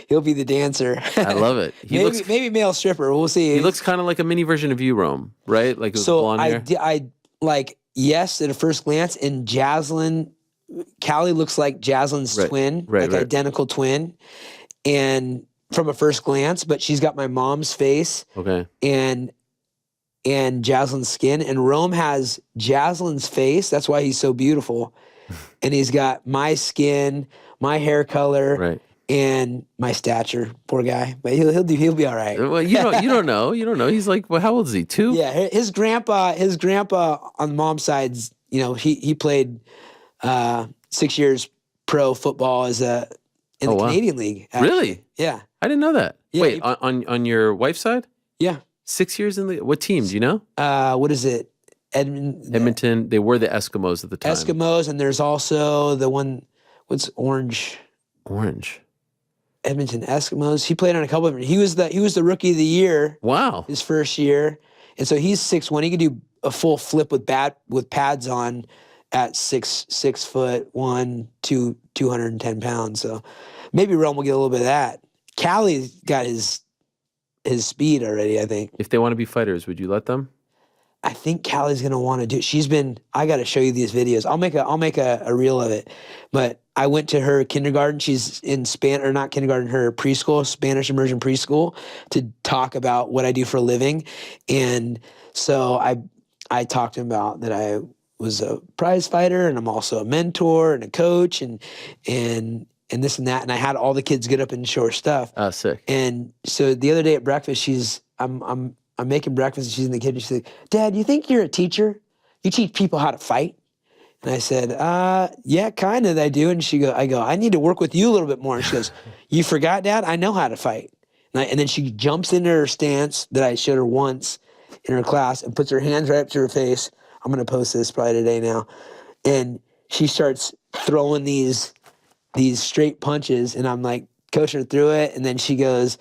Speaker 8: he'll be the dancer.
Speaker 2: I love it.
Speaker 8: Maybe male stripper. We'll see.
Speaker 2: He looks kind of like a mini version of you, Rome, right? Like with
Speaker 8: so
Speaker 2: blonde hair.
Speaker 8: I like, yes, at a first glance, and Jaslyn, Callie looks like Jaslyn's
Speaker 2: Right,
Speaker 8: twin,
Speaker 2: right,
Speaker 8: like
Speaker 2: right.
Speaker 8: identical twin. And from a first glance, but she's got my mom's face
Speaker 2: Okay.
Speaker 8: and Jaslyn's skin. And Rome has Jaslyn's face. That's why he's so beautiful. And he's got my skin, my hair color,
Speaker 2: Right.
Speaker 8: and my stature. Poor guy, but he'll be all right.
Speaker 2: Well, you don't know. You don't know. He's like, well, how old is he? 2?
Speaker 8: Yeah, his grandpa on the mom's side's, he played 6 years pro football in the
Speaker 2: wow.
Speaker 8: Canadian League. actually.
Speaker 2: Really?
Speaker 8: Yeah.
Speaker 2: I didn't know that.
Speaker 8: Yeah,
Speaker 2: Wait,
Speaker 8: he-
Speaker 2: on your wife's side?
Speaker 8: Yeah.
Speaker 2: 6 years in the what team? Do you know?
Speaker 8: What is it?
Speaker 2: Edmonton. They were the Eskimos at the time.
Speaker 8: Eskimos, and there's also the one. What's Orange?
Speaker 2: Orange.
Speaker 8: Edmonton Eskimos. He played on a couple of. He was the rookie of the year
Speaker 2: Wow.
Speaker 8: his first year, and so he's 6'1". He could do a full flip with pads on at 6'1", 210 pounds. So maybe Rome will get a little bit of that. Callie's got his speed already, I think.
Speaker 2: If they want to be fighters, would you let them?
Speaker 8: I think Callie's gonna want to do it. I got to show you these videos. I'll make a reel of it. But I went to her kindergarten. She's in not kindergarten, her preschool, Spanish immersion preschool, to talk about what I do for a living. And so I talked to him about that I was a prize fighter, and I'm also a mentor and a coach, and this and that. And I had all the kids get up and show her stuff.
Speaker 2: Oh, sick.
Speaker 8: And so the other day at breakfast, I'm making breakfast, and she's in the kitchen. She's like, "Dad, you think you're a teacher? You teach people how to fight?" And I said, "Yeah, kind of. I do." And I go, "I need to work with you a little bit more." And she goes, "You forgot, Dad? I know how to fight." And then she jumps into her stance that I showed her once in her class and puts her hands right up to her face. I'm gonna post this probably today now. And she starts throwing these straight punches, and I'm like coaching her through it. And then she goes.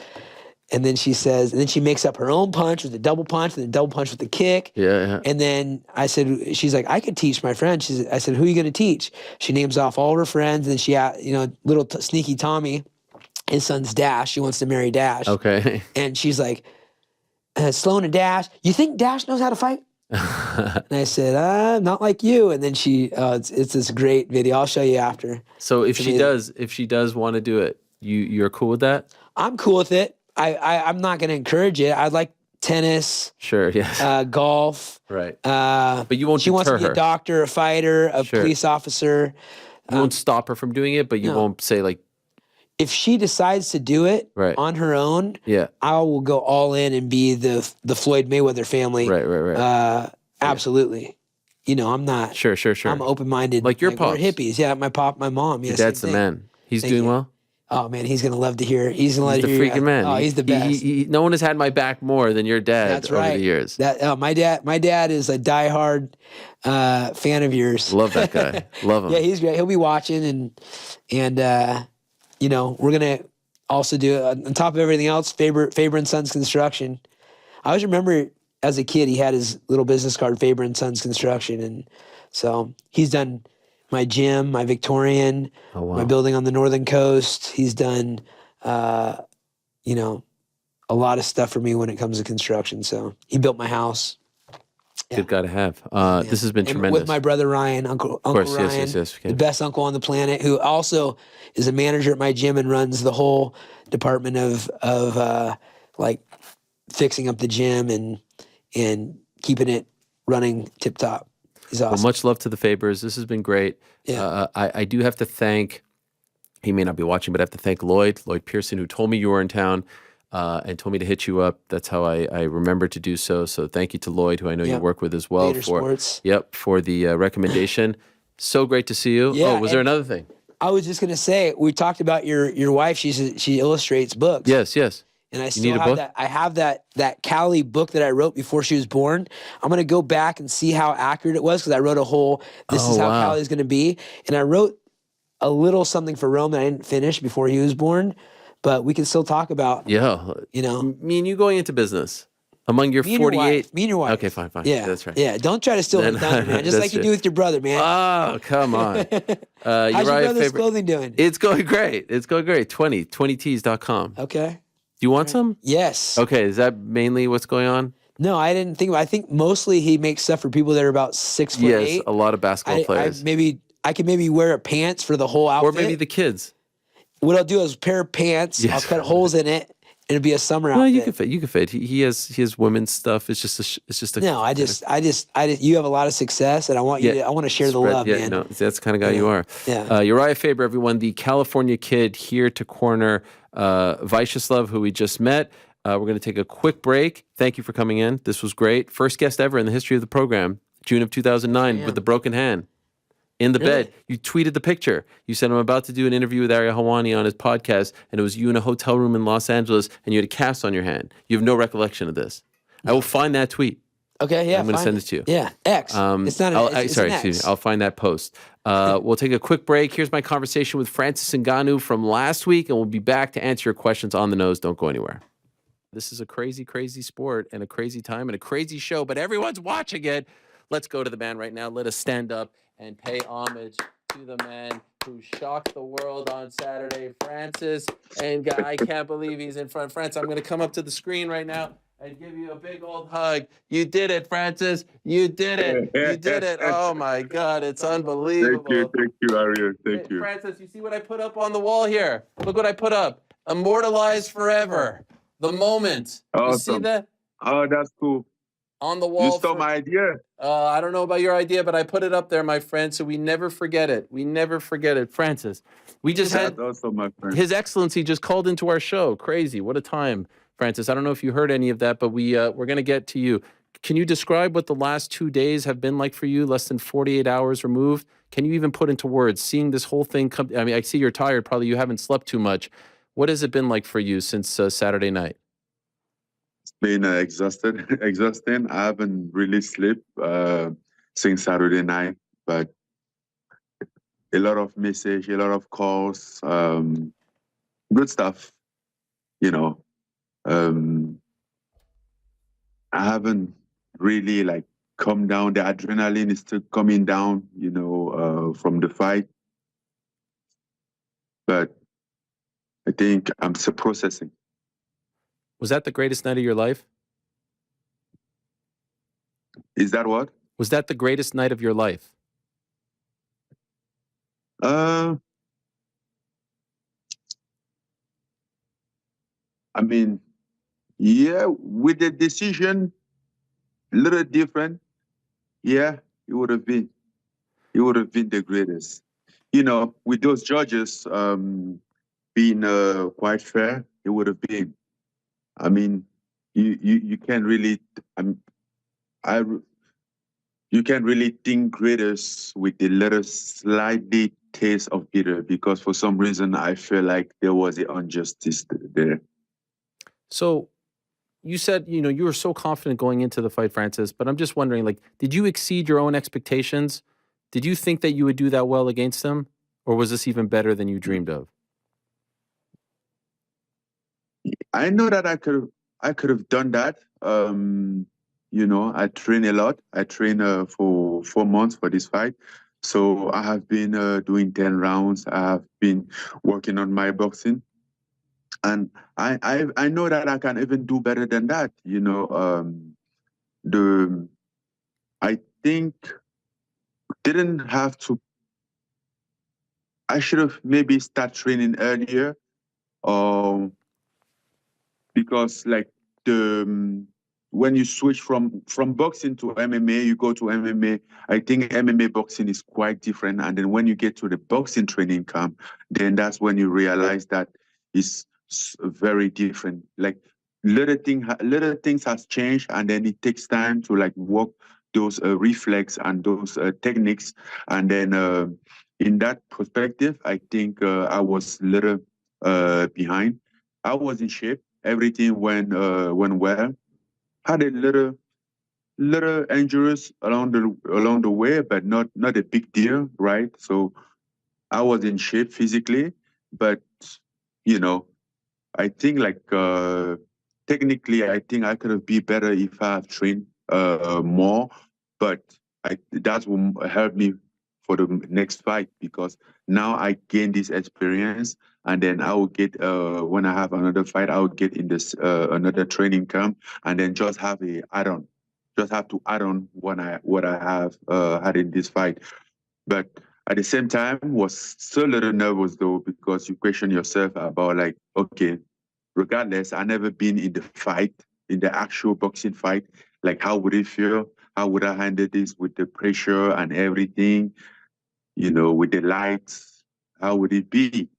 Speaker 8: And then she says, and then she makes up her own punch with a double punch, and then a double punch with the kick.
Speaker 2: Yeah.
Speaker 8: And then I said, she's like, "I could teach my friend." I said, "Who are you going to teach?" She names off all her friends, and then she, little sneaky Tommy, his son's Dash. She wants to marry Dash.
Speaker 2: Okay.
Speaker 8: And she's like, Sloan and Dash, "You think Dash knows how to fight?" And I said, "Not like you." And then it's this great video. I'll show you after.
Speaker 2: So if she does want to do it, you're cool with that?
Speaker 8: I'm cool with it. I'm not going to encourage it. I like tennis.
Speaker 2: Sure, yeah.
Speaker 8: Golf.
Speaker 2: Right. But you won't
Speaker 8: She wants to
Speaker 2: deter
Speaker 8: be a
Speaker 2: her.
Speaker 8: doctor, a fighter, a police officer.
Speaker 2: You won't stop her from doing it, but you won't say like,
Speaker 8: if she decides to do it
Speaker 2: Right.
Speaker 8: on her own,
Speaker 2: yeah.
Speaker 8: I will go all in and be the Floyd Mayweather family.
Speaker 2: Right.
Speaker 8: Absolutely. I'm not.
Speaker 2: Sure.
Speaker 8: I'm open-minded.
Speaker 2: Like your
Speaker 8: we're
Speaker 2: pops.
Speaker 8: hippies. Yeah, my pop, my mom. Yeah,
Speaker 2: Your dad's the
Speaker 8: same thing.
Speaker 2: man. He's
Speaker 8: Thank
Speaker 2: doing
Speaker 8: you.
Speaker 2: well?
Speaker 8: Oh man, he's gonna love to hear. He's gonna
Speaker 2: He's the freaking man.
Speaker 8: Oh, he's the best.
Speaker 2: No one has had my back more than your dad
Speaker 8: That's right.
Speaker 2: over the years.
Speaker 8: My dad is a diehard fan of yours.
Speaker 2: Love that guy. Love him.
Speaker 8: Yeah, he's great. He'll be watching, and we're gonna also do on top of everything else, Faber and Sons Construction. I always remember as a kid he had his little business card, Faber and Sons Construction, and so he's done my gym, my Victorian, my building on the northern coast. He's done, a lot of stuff for me when it comes to construction. So he built my house. Yeah.
Speaker 2: Good guy to have. This has been
Speaker 8: And
Speaker 2: tremendous.
Speaker 8: with my brother Ryan, Uncle
Speaker 2: course,
Speaker 8: Ryan,
Speaker 2: yes. Okay.
Speaker 8: the best uncle on the planet, who also is a manager at my gym and runs the whole department of fixing up the gym and keeping it running tip top. He's awesome.
Speaker 2: Well, much love to the Fabers. This has been great.
Speaker 8: Yeah.
Speaker 2: I do have to thank, he may not be watching, but I have to thank Lloyd Pearson, who told me you were in town and told me to hit you up. That's how I remember to do so. So thank you to Lloyd, who I know you work with as well.
Speaker 8: Later Sports.
Speaker 2: For the recommendation. So great to see you.
Speaker 8: Yeah,
Speaker 2: was there another thing?
Speaker 8: I was just gonna say, we talked about your wife. She illustrates books.
Speaker 2: Yes.
Speaker 8: And I
Speaker 2: need
Speaker 8: still
Speaker 2: a
Speaker 8: have
Speaker 2: book?
Speaker 8: that. I have that Callie book that I wrote before she was born. I'm gonna go back and see how accurate it was, because I wrote a whole. This is how
Speaker 2: wow.
Speaker 8: Callie's gonna be, and I wrote a little something for Rome that I didn't finish before he was born, but we can still talk about.
Speaker 2: Yeah. Me and you going into business among your 48.
Speaker 8: Me and your wife.
Speaker 2: Okay, fine.
Speaker 8: Yeah,
Speaker 2: that's right.
Speaker 8: Yeah, don't try to steal my thunder, man. Just
Speaker 2: That's
Speaker 8: like you
Speaker 2: true.
Speaker 8: do with your brother, man.
Speaker 2: Oh, come on.
Speaker 8: How's your brother's clothing doing?
Speaker 2: It's going great. 20tees.com.
Speaker 8: Okay.
Speaker 2: Do you want some?
Speaker 8: Yes.
Speaker 2: Okay, is that mainly what's going on?
Speaker 8: No, I didn't think. I think mostly he makes stuff for people that are about 6'8".
Speaker 2: Yes, a lot of basketball players.
Speaker 8: I could maybe wear pants for the whole outfit.
Speaker 2: Or maybe the kids.
Speaker 8: What I'll do is a pair of pants.
Speaker 2: Yes.
Speaker 8: I'll cut holes in it. It'll be a summer outfit.
Speaker 2: No, you can fit. He has women's stuff. It's just a.
Speaker 8: No, I just. You have a lot of success, and I want you.
Speaker 2: Yeah.
Speaker 8: I want to share the love, man.
Speaker 2: No, that's the kind of guy you are.
Speaker 8: Yeah.
Speaker 2: Uriah Faber, everyone, the California kid, here to corner Viacheslav, who we just met. We're going to take a quick break. Thank you for coming in. This was great. First guest ever in the history of the program, June of 2009, with the broken hand. In the bed. You tweeted the picture. You said, I'm about to do an interview with Ariel Helwani on his podcast, and it was you in a hotel room in Los Angeles, and you had a cast on your hand. You have no recollection of this. I will find that tweet.
Speaker 8: Okay, yeah.
Speaker 2: I'm going to send it to you.
Speaker 8: Yeah, X. It's not an X.
Speaker 2: Excuse me. I'll find that post. We'll take a quick break. Here's my conversation with Francis Ngannou from last week, and we'll be back to answer your questions on the nose. Don't go anywhere. This is a crazy, crazy sport and a crazy time and a crazy show, but everyone's watching it. Let's go to the man right now. Let us stand up and pay homage to the man, who shocked the world on Saturday, Francis. And I can't believe he's in front. Francis, I'm going to come up to the screen right now and give you a big old hug. You did it, Francis. You did it. You did it. Oh, my God. It's unbelievable.
Speaker 9: Thank you, Ariel. Thank you.
Speaker 2: Francis, you see what I put up on the wall here? Look what I put up. Immortalized forever. The moment.
Speaker 9: Awesome.
Speaker 2: You see that?
Speaker 9: Oh, that's cool.
Speaker 2: On the wall.
Speaker 9: You stole my idea.
Speaker 2: I don't know about your idea, but I put it up there, my friend, so we never forget it. We never forget it. Francis, we just had
Speaker 9: also my friend.
Speaker 2: His Excellency just called into our show. Crazy. What a time, Francis. I don't know if you heard any of that, but we're going to get to you. Can you describe what the last 2 days have been like for you, less than 48 hours removed? Can you even put into words, seeing this whole thing come? I mean, I see you're tired. Probably you haven't slept too much. What has it been like for you since Saturday night?
Speaker 9: It's been exhausting. I haven't really slept since Saturday night, but a lot of message, a lot of calls, good stuff. You know, I haven't really like come down. The adrenaline is still coming down, you know, from the fight, but I think I'm still processing.
Speaker 2: Was that the greatest night of your life?
Speaker 9: Is that what?
Speaker 2: Was that the greatest night of your life?
Speaker 9: I mean, yeah, with the decision, a little different. Yeah, it would have been. It would have been the greatest. You know, with those judges being quite fair, it would have been. I mean, you can't really. You can't really think greatest with a little slightly taste of bitter, because for some reason I feel like there was an injustice there.
Speaker 2: So you said, you know, you were so confident going into the fight, Francis, but I'm just wondering, like, did you exceed your own expectations? Did you think that you would do that well against them? Or was this even better than you dreamed of?
Speaker 9: I know that I could have done that. You know, I train a lot. I train for 4 months for this fight. So I have been doing 10 rounds. I have been working on my boxing. And I know that I can even do better than that. You know, I think didn't have to. I should have maybe start training earlier, because like when you switch from boxing to MMA, you go to MMA. I think MMA boxing is quite different, and then when you get to the boxing training camp, then that's when you realize that it's very different. Like little things has changed, and then it takes time to like work those reflex and those techniques. And then in that perspective, I think I was a little behind. I was in shape. Everything went well. Had a little injuries along the way, but not a big deal, right? So I was in shape physically, but you know, I think like technically, I think I could have been better if I have trained more. But that will help me for the next fight, because now I gain this experience, and then I will get when I have another fight, I will get in this another training camp, and then just have to add on what I have had in this fight. But at the same time, was so a little nervous though, because you question yourself about like, okay, regardless, I never been in the fight, in the actual boxing fight. Like, how would it feel? How would I handle this with the pressure and everything? You know, with the lights, how would it be?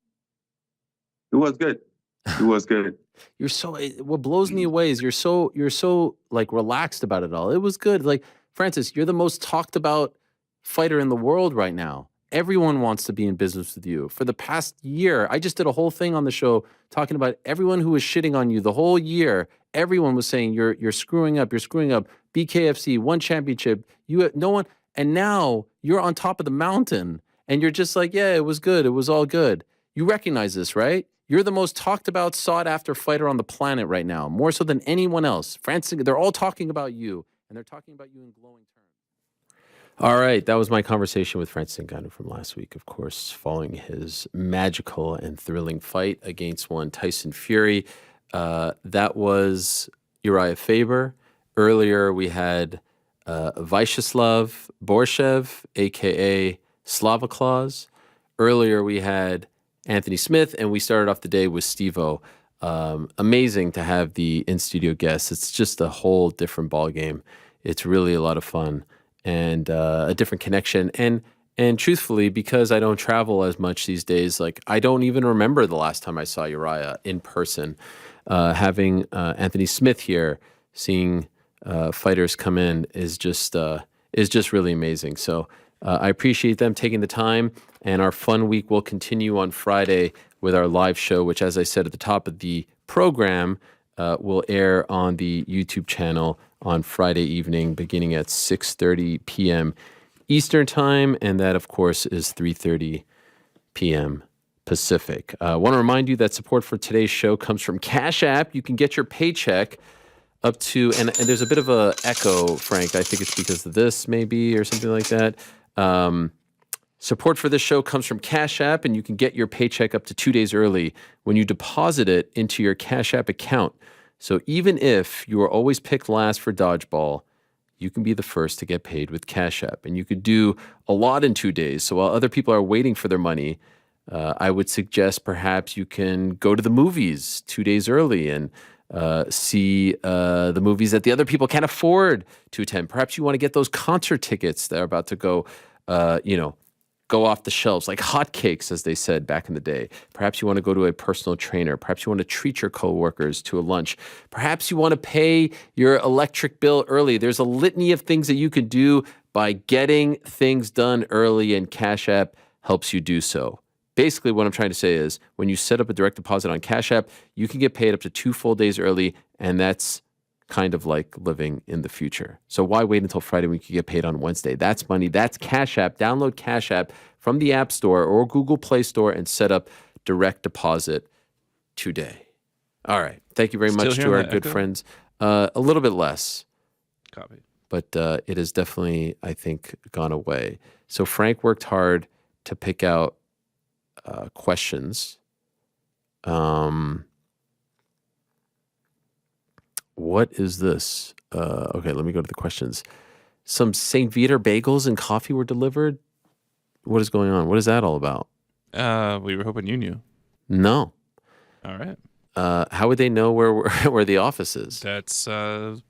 Speaker 9: It was good. It was good.
Speaker 2: You're so, what blows me away is you're so like relaxed about it all. It was good. Like, Francis, you're the most talked about fighter in the world right now. Everyone wants to be in business with you. For the past year, I just did a whole thing on the show talking about everyone who was shitting on you the whole year. Everyone was saying you're screwing up, BKFC, one championship, no one, and now you're on top of the mountain and you're just like, yeah, it was good. It was all good. You recognize this, right? You're the most talked about, sought after fighter on the planet right now, more so than anyone else. Francis, they're all talking about you, and they're talking about you in glowing terms. All right, that was my conversation with Francis Ngannou from last week, of course, following his magical and thrilling fight against one Tyson Fury. That was Urijah Faber. Earlier, we had Viacheslav Borshchev, a.k.a. Slava Claus. Earlier, we had Anthony Smith, and we started off the day with Steve-O. Amazing to have the in-studio guests. It's just a whole different ballgame. It's really a lot of fun and a different connection. And truthfully, because I don't travel as much these days, like I don't even remember the last time I saw Urijah in person. Having Anthony Smith here, seeing fighters come in is just really amazing. So I appreciate them taking the time, and our fun week will continue on Friday with our live show, which, as I said at the top of the program, will air on the YouTube channel on Friday evening, beginning at 6:30 p.m. Eastern Time, and that, of course, is 3:30 p.m. Pacific. I want to remind you that support for today's show comes from Cash App. You can get your paycheck up to, and there's a bit of a echo, Frank. I think it's because of this, maybe, or something like that. Support for this show comes from Cash App, and you can get your paycheck up to 2 days early when you deposit it into your Cash App account. So even if you are always picked last for dodgeball, you can be the first to get paid with Cash App. And you could do a lot in 2 days. So while other people are waiting for their money, I would suggest perhaps you can go to the movies 2 days early and see the movies that the other people can't afford to attend. Perhaps you want to get those concert tickets that are about to go, go off the shelves like hotcakes, as they said back in the day. Perhaps you want to go to a personal trainer. Perhaps you want to treat your coworkers to a lunch. Perhaps you want to pay your electric bill early. There's a litany of things that you can do by getting things done early, and Cash App helps you do so. Basically, what I'm trying to say is when you set up a direct deposit on Cash App, you can get paid up to 2 full days early, and that's kind of like living in the future. So why wait until Friday when you can get paid on Wednesday? That's money. That's Cash App. Download Cash App from the App Store or Google Play Store and set up direct deposit today. All right. Thank you very much to our good friends. A little bit less.
Speaker 10: Copy.
Speaker 2: But it has definitely, I think, gone away. So Frank worked hard to pick out questions. What is this? Okay, let me go to the questions. Some St. Viateur bagels and coffee were delivered. What is going on? What is that all about?
Speaker 10: We were hoping you knew.
Speaker 2: No.
Speaker 10: All right.
Speaker 2: How would they know where the office is?
Speaker 10: That's the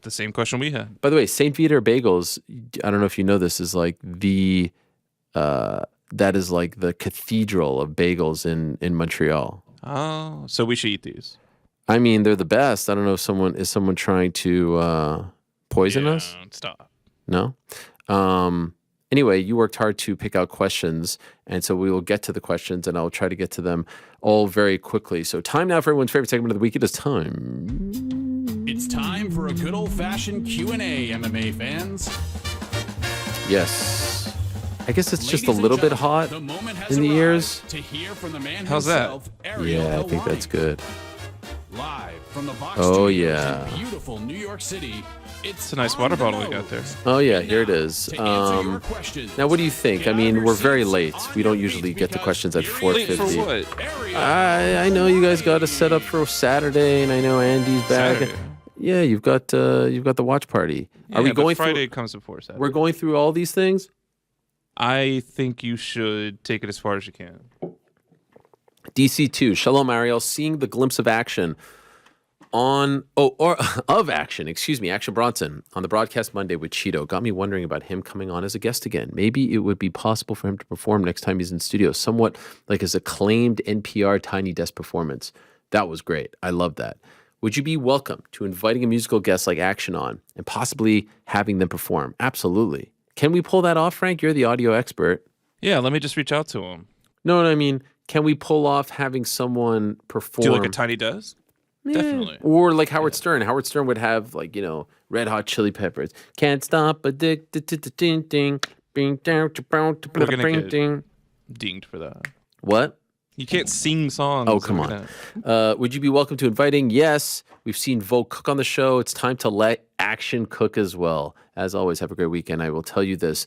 Speaker 10: same question we had.
Speaker 2: By the way, St. Viateur bagels, I don't know if you know this, is like the that is like the cathedral of bagels in Montreal.
Speaker 10: Oh, so we should eat these.
Speaker 2: I mean, they're the best. I don't know if someone trying to poison us?
Speaker 10: Stop.
Speaker 2: No? Anyway, you worked hard to pick out questions, and so we will get to the questions, and I'll try to get to them all very quickly. So time now for everyone's favorite segment of the week. It is time.
Speaker 1: It's time for a good old-fashioned Q&A, MMA fans.
Speaker 2: Yes. I guess it's just a little bit hot in the ears.
Speaker 10: How's that?
Speaker 2: Yeah, I think that's good.
Speaker 1: Live from the box
Speaker 2: yeah.
Speaker 1: Beautiful New York City.
Speaker 10: It's a nice water bottle we got there.
Speaker 2: Oh yeah, here it is. Now, what do you think? I mean, we're very late. We don't usually get to questions at 4:50.
Speaker 10: Late for what?
Speaker 2: I know you guys got to set up for Saturday, and I know Andy's back.
Speaker 10: Saturday.
Speaker 2: Yeah, you've got the watch party.
Speaker 10: Yeah,
Speaker 2: Are we going
Speaker 10: Friday
Speaker 2: through?
Speaker 10: comes before Saturday.
Speaker 2: We're going through all these things.
Speaker 10: I think you should take it as far as you can.
Speaker 2: DC2, Shalom Ariel, seeing the glimpse of action Action Bronson on the broadcast Monday with Cheeto got me wondering about him coming on as a guest again. Maybe it would be possible for him to perform next time he's in studio, somewhat like his acclaimed NPR Tiny Desk performance. That was great. I love that. Would you be welcome to inviting a musical guest like Action on and possibly having them perform? Absolutely. Can we pull that off, Frank? You're the audio expert.
Speaker 10: Yeah, let me just reach out to him.
Speaker 2: No, I mean, can we pull off having someone perform?
Speaker 10: Do like a Tiny Desk?
Speaker 2: Yeah.
Speaker 10: Definitely.
Speaker 2: Or like Howard Stern. Howard Stern would have like, Red Hot Chili Peppers. Can't stop addicted to the ding ding. We're
Speaker 10: gonna get dinged for that.
Speaker 2: What?
Speaker 10: You can't sing songs.
Speaker 2: Oh, come on. Would you be welcome to inviting? Yes. We've seen Vo cook on the show. It's time to let Action Cook as well. As always, have a great weekend. I will tell you this.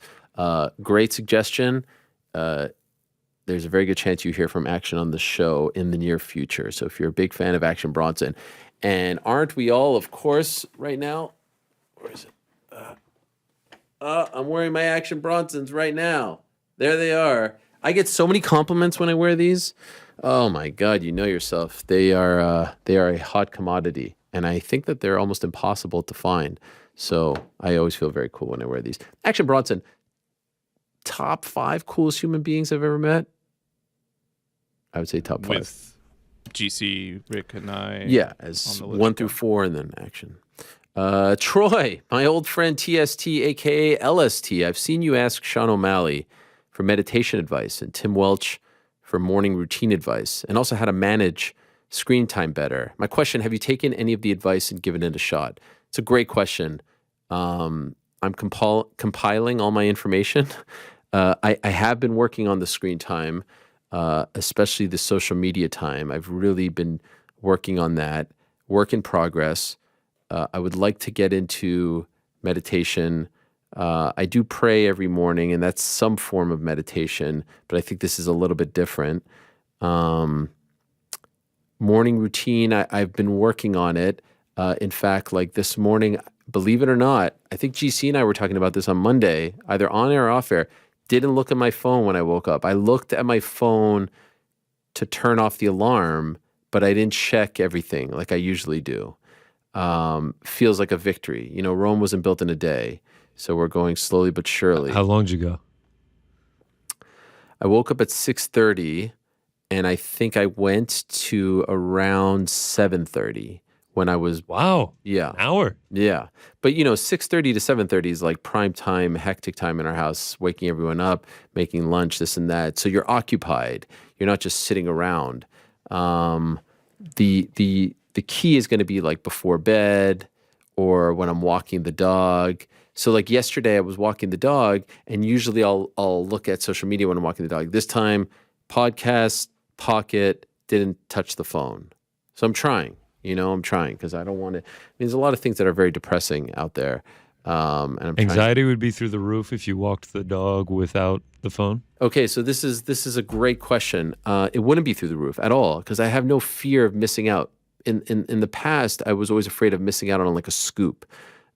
Speaker 2: Great suggestion. There's a very good chance you hear from Action on the show in the near future. So if you're a big fan of Action Bronson, and aren't we all, of course, right now? Where is it? I'm wearing my Action Bronsons right now. There they are. I get so many compliments when I wear these. Oh my God, you know yourself. They are a hot commodity, and I think that they're almost impossible to find. So I always feel very cool when I wear these. Action Bronson, top 5 coolest human beings I've ever met. I would say top 5.
Speaker 10: With GC, Rick, and I.
Speaker 2: Yeah, as 1 through 4, and then Action. Troy, my old friend TST, aka LST. I've seen you ask Sean O'Malley for meditation advice and Tim Welch for morning routine advice, and also how to manage screen time better. My question, have you taken any of the advice and given it a shot? It's a great question. I'm compiling all my information. I have been working on the screen time, especially the social media time. I've really been working on that. Work in progress. I would like to get into meditation. I do pray every morning, and that's some form of meditation, but I think this is a little bit different. Morning routine, I've been working on it. In fact, like this morning, believe it or not, I think GC and I were talking about this on Monday, either on air or off air. Didn't look at my phone when I woke up. I looked at my phone to turn off the alarm, but I didn't check everything like I usually do. Feels like a victory. You know, Rome wasn't built in a day, so we're going slowly but surely.
Speaker 11: How long did you go?
Speaker 2: I woke up at 6:30, and I think I went to around 7:30 when I was...
Speaker 11: Wow.
Speaker 2: Yeah.
Speaker 11: An hour.
Speaker 2: Yeah. But, you know, 6:30 to 7:30 is like prime time, hectic time in our house, waking everyone up, making lunch, this and that. So you're occupied. You're not just sitting around. The key is going to be like before bed or when I'm walking the dog. So like yesterday I was walking the dog, and usually I'll look at social media when I'm walking the dog. This time, podcast, pocket, didn't touch the phone. So I'm trying, because I don't want to. I mean, there's a lot of things that are very depressing out there. And
Speaker 11: Anxiety would be through the roof if you walked the dog without the phone?
Speaker 2: Okay, so this is a great question. It wouldn't be through the roof at all, because I have no fear of missing out. In the past, I was always afraid of missing out on like a scoop.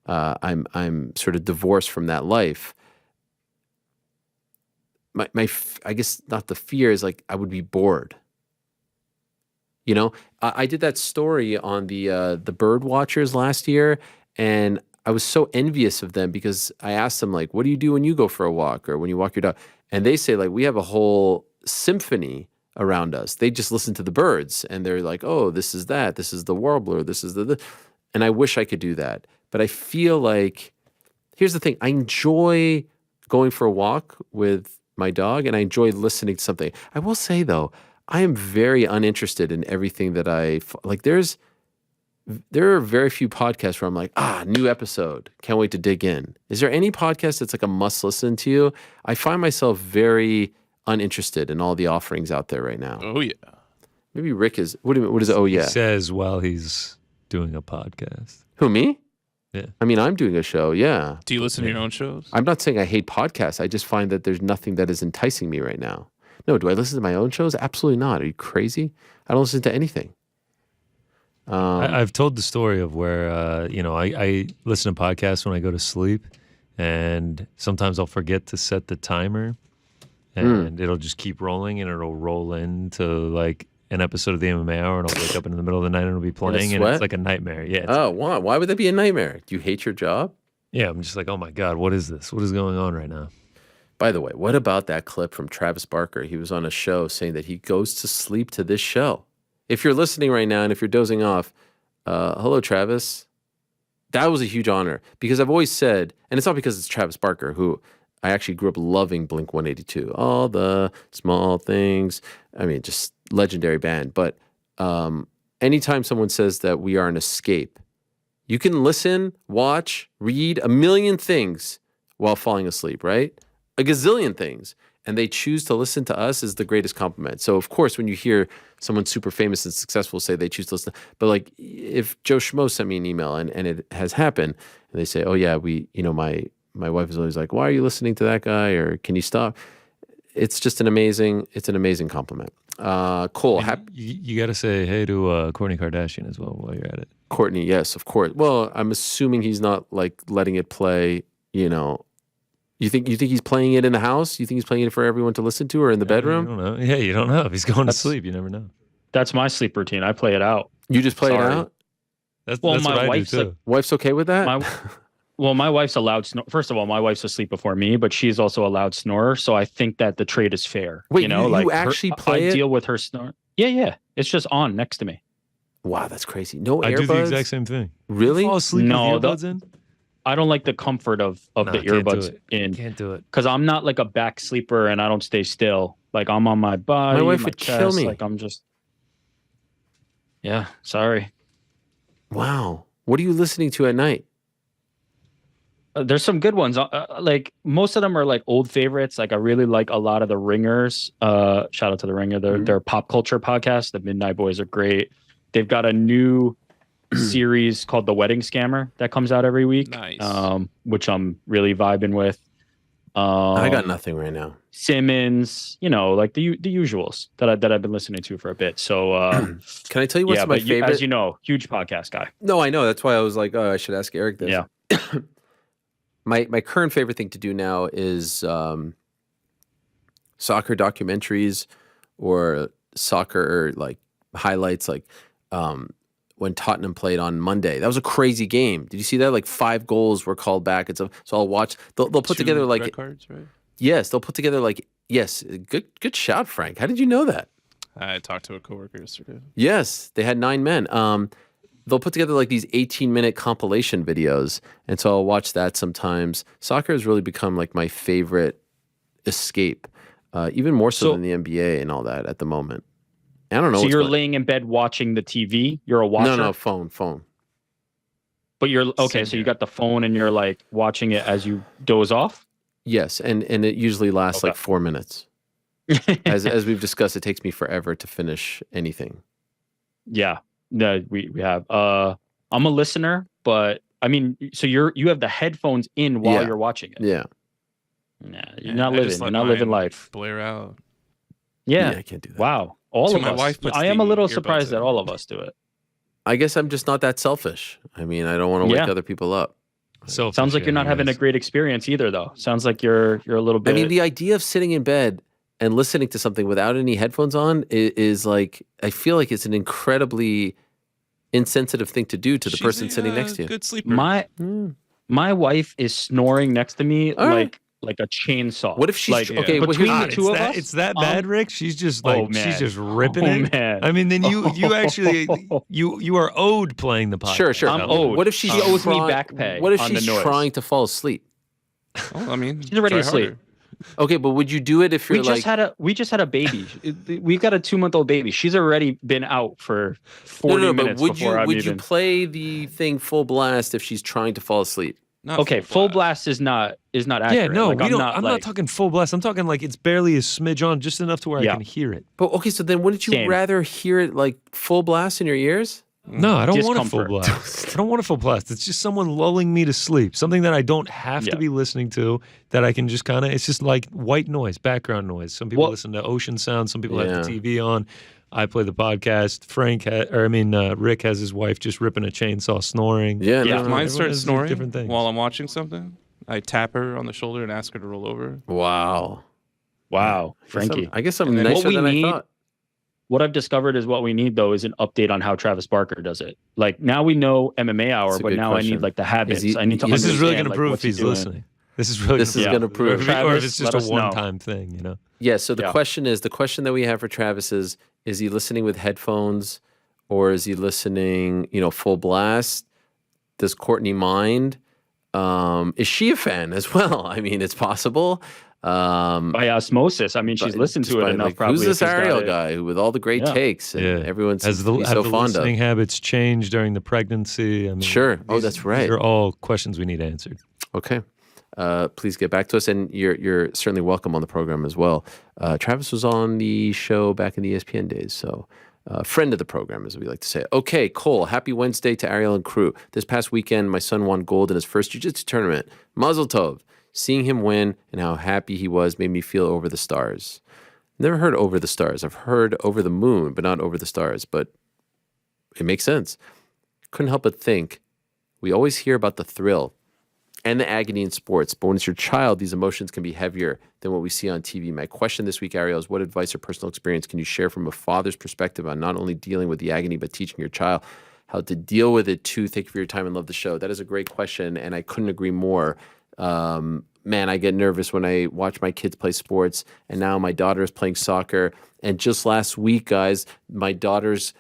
Speaker 2: I'm sort of divorced from that life. I guess not the fear is like I would be bored. I did that story on the bird watchers last year, and I was so envious of them because I asked them like, what do you do when you go for a walk or when you walk your dog? And they say like, we have a whole symphony around us. They just listen to the birds and they're like, oh, this is that. This is the warbler. This is the. And I wish I could do that. But I feel like, here's the thing. I enjoy going for a walk with my dog and I enjoy listening to something. I will say though, I am very uninterested in everything that like. There are very few podcasts where I'm like, new episode. Can't wait to dig in. Is there any podcast that's like a must listen to you? I find myself very uninterested in all the offerings out there right now.
Speaker 10: Oh, yeah.
Speaker 2: Maybe Rick is, what is oh, yeah?
Speaker 11: He says while he's doing a podcast.
Speaker 2: Who, me?
Speaker 11: Yeah.
Speaker 2: I mean, I'm doing a show, yeah.
Speaker 10: Do you listen to your own shows?
Speaker 2: I'm not saying I hate podcasts. I just find that there's nothing that is enticing me right now. No, do I listen to my own shows? Absolutely not. Are you crazy? I don't listen to anything.
Speaker 11: I've told the story of where, I listen to podcasts when I go to sleep, and sometimes I'll forget to set the timer, and it'll just keep rolling, and it'll roll into like an episode of the MMA Hour, and I'll wake up in the middle of the night and it'll be playing, and it's like a nightmare. Yeah.
Speaker 2: Oh, why? Why would that be a nightmare? Do you hate your job?
Speaker 11: Yeah, I'm just like, oh my God, what is this? What is going on right now?
Speaker 2: By the way, what about that clip from Travis Barker? He was on a show saying that he goes to sleep to this show. If you're listening right now and if you're dozing off, hello, Travis. That was a huge honor because I've always said, and it's not because it's Travis Barker, who I actually grew up loving Blink-182. All the small things. I mean, just legendary band. But anytime someone says that we are an escape, you can listen, watch, read a million things while falling asleep, right? A gazillion things. and they choose to listen to us is the greatest compliment. So of course, when you hear someone super famous and successful say they choose to listen, but like if Joe Schmo sent me an email and it has happened, and they say, oh yeah, my wife is always like, why are you listening to that guy? Or can you stop? It's just an amazing compliment. Cool.
Speaker 11: You got to say hey to Kourtney Kardashian as well while you're at it.
Speaker 2: Kourtney, yes, of course. Well, I'm assuming he's not like letting it play, You think he's playing it in the house? You think he's playing it for everyone to listen to, or in the bedroom?
Speaker 11: You don't know. Yeah, you don't know. If he's going to sleep, you never know.
Speaker 12: That's my sleep routine. I play it out.
Speaker 2: You just play it out?
Speaker 11: That's
Speaker 12: my
Speaker 11: what I
Speaker 12: wife's
Speaker 11: do too.
Speaker 2: Wife's okay with that?
Speaker 12: My wife's a loud snorer. First of all, my wife's asleep before me, but she's also a loud snorer, so I think that the trade is fair.
Speaker 2: Wait, you actually play it?
Speaker 12: I deal with her snore. Yeah. It's just on next to me.
Speaker 2: Wow, that's crazy. No earbuds?
Speaker 11: I do the exact same thing.
Speaker 2: Really?
Speaker 11: You fall asleep with earbuds in?
Speaker 12: I don't like the comfort of the earbuds in.
Speaker 11: Can't do it.
Speaker 12: Because I'm not like a back sleeper and I don't stay still. Like I'm on my body,
Speaker 2: my wife
Speaker 12: my
Speaker 2: would
Speaker 12: chest,
Speaker 2: kill me.
Speaker 12: Like I'm just. Yeah, sorry.
Speaker 2: Wow. What are you listening to at night?
Speaker 12: There's some good ones. Like most of them are like old favorites. Like I really like a lot of the Ringers. Shout out to the Ringer. They're pop culture podcast. The Midnight Boys are great. They've got a new series called The Wedding Scammer that comes out every week.
Speaker 10: Nice.
Speaker 12: Which I'm really vibing with.
Speaker 2: I got nothing right now.
Speaker 12: Simmons, like the usuals that I've been listening to for a bit. So
Speaker 2: can I tell you what's my favorite?
Speaker 12: As you know, huge podcast guy.
Speaker 2: No, I know. That's why I was like, oh, I should ask Eric this.
Speaker 12: Yeah.
Speaker 2: My current favorite thing to do now is soccer documentaries or soccer like highlights, like when Tottenham played on Monday. That was a crazy game. Did you see that? Like 5 goals were called back. So I'll watch. They'll put together like
Speaker 10: red cards, right?
Speaker 2: Yes, they'll put together like yes. Good shout, Frank. How did you know that?
Speaker 10: I talked to a coworker yesterday.
Speaker 2: Yes, they had 9 men. They'll put together like these 18-minute compilation videos, and so I'll watch that sometimes. Soccer has really become like my favorite escape, even more so than the NBA and all that at the moment. I don't know.
Speaker 12: So you're laying in bed watching the TV? You're a watcher?
Speaker 2: No, phone.
Speaker 12: But you're okay. So you got the phone and you're like watching it as you doze off?
Speaker 2: Yes, and it usually lasts like 4 minutes. As we've discussed, it takes me forever to finish anything.
Speaker 12: Yeah. No, we have. I'm a listener, but I mean, so you have the headphones in while you're watching it.
Speaker 2: Yeah.
Speaker 12: Nah, you're not living. You're not living life.
Speaker 10: Blare out.
Speaker 12: Yeah.
Speaker 2: I can't do that.
Speaker 12: Wow. All
Speaker 10: So
Speaker 12: of
Speaker 10: my
Speaker 12: us.
Speaker 10: wife puts
Speaker 12: I am
Speaker 10: the
Speaker 12: a little
Speaker 10: earbuds
Speaker 12: surprised
Speaker 10: in.
Speaker 12: that all of us do it.
Speaker 2: I guess I'm just not that selfish. I mean, I don't want to wake other people up.
Speaker 11: So
Speaker 12: Sounds like you're not having a great experience either, though. Sounds like you're a little bit.
Speaker 2: I mean, the idea of sitting in bed and listening to something without any headphones on is like, I feel like it's an incredibly insensitive thing to do to the person sitting next to you.
Speaker 10: Good sleeper.
Speaker 12: My wife is snoring next to me like a chainsaw.
Speaker 2: What if she's
Speaker 12: like,
Speaker 2: okay?
Speaker 12: between the two of us?
Speaker 11: It's that bad, Rick. She's just like she's just ripping it.
Speaker 12: Man.
Speaker 11: I mean, then you actually you are owed playing the podcast.
Speaker 2: Sure.
Speaker 12: I'm owed.
Speaker 2: What if she
Speaker 12: owes me back pay?
Speaker 2: What if
Speaker 12: on
Speaker 2: she's
Speaker 12: the noise?
Speaker 2: trying to fall asleep?
Speaker 10: Oh, I mean,
Speaker 12: She's already
Speaker 10: try
Speaker 12: asleep.
Speaker 10: harder.
Speaker 2: Okay, but would you do it if you're
Speaker 12: We just had a baby. We got a 2-month-old baby. She's already been out for 40 minutes
Speaker 2: but
Speaker 12: before
Speaker 2: would you play the thing full blast if she's trying to fall asleep?
Speaker 10: Not
Speaker 12: Okay, full blast is not accurate.
Speaker 11: Yeah, no,
Speaker 12: like,
Speaker 11: we don't.
Speaker 12: Not,
Speaker 11: I'm not talking full blast. I'm talking like it's barely a smidge on, just enough to where I can hear it.
Speaker 2: But okay, so then wouldn't you
Speaker 12: Same.
Speaker 2: rather hear it like full blast in your ears?
Speaker 11: No, I don't want a full
Speaker 12: Discomfort.
Speaker 11: blast. I don't want a full blast. It's just someone lulling me to sleep. Something that I don't have to be listening to, that I can just kind of, it's just like white noise, background noise. Some people listen to ocean sounds. Some people have the TV on. I play the podcast. Rick has his wife just ripping a chainsaw snoring.
Speaker 2: Yeah.
Speaker 10: If mine starts snoring
Speaker 11: different things.
Speaker 10: while I'm watching something, I tap her on the shoulder and ask her to roll over.
Speaker 2: Wow,
Speaker 12: Frankie.
Speaker 2: I guess I'm
Speaker 10: And then
Speaker 2: nicer
Speaker 12: what we
Speaker 2: than
Speaker 12: need-
Speaker 2: I thought.
Speaker 12: What I've discovered is what we need, though, is an update on how Travis Barker does it. Like, now we know MMA Hour,
Speaker 2: That's a
Speaker 12: but
Speaker 2: good
Speaker 12: now I
Speaker 2: question.
Speaker 12: need, like, the habits.
Speaker 2: Is he-
Speaker 12: I need to
Speaker 11: This is really
Speaker 12: understand,
Speaker 11: going to prove if
Speaker 12: what's he
Speaker 11: he's
Speaker 12: doing.
Speaker 11: listening. This is really
Speaker 2: This is going to prove.
Speaker 11: or if
Speaker 12: Travis,
Speaker 11: it's just
Speaker 12: let
Speaker 11: a
Speaker 12: us know.
Speaker 11: one-time thing, you know.
Speaker 2: Yeah. So the question that we have for Travis is he listening with headphones, or is he listening, full blast? Does Kourtney mind? Is she a fan as well? I mean, it's possible.
Speaker 12: By osmosis. I mean, she's listened to it enough, probably.
Speaker 2: Who's this
Speaker 12: if he's got
Speaker 2: Ariel
Speaker 12: it.
Speaker 2: guy with all the great takes and everyone's
Speaker 11: Has the
Speaker 2: so fond of?
Speaker 11: listening habits changed during the pregnancy? I mean,
Speaker 2: Sure. Oh, that's right.
Speaker 11: These are all questions we need answered.
Speaker 2: Okay. please get back to us. And you're certainly welcome on the program as well. Travis was on the show back in the ESPN days, so friend of the program, as we like to say. Okay, Cole, happy Wednesday to Ariel and crew. This past weekend, my son won gold in his first jiu-jitsu tournament. Mazel tov. Seeing him win and how happy he was made me feel over the stars. Never heard over the stars. I've heard over the moon, but not over the stars. But it makes sense. Couldn't help but think, we always hear about the thrill and the agony in sports, but when it's your child, these emotions can be heavier than what we see on TV. My question this week, Ariel, is what advice or personal experience can you share from a father's perspective on not only dealing with the agony, but teaching your child how to deal with it too? Thank you for your time and love the show. That is a great question, and I couldn't agree more. Man, I get nervous when I watch my kids play sports, and now my daughter is playing soccer. And just last week, guys, my daughter's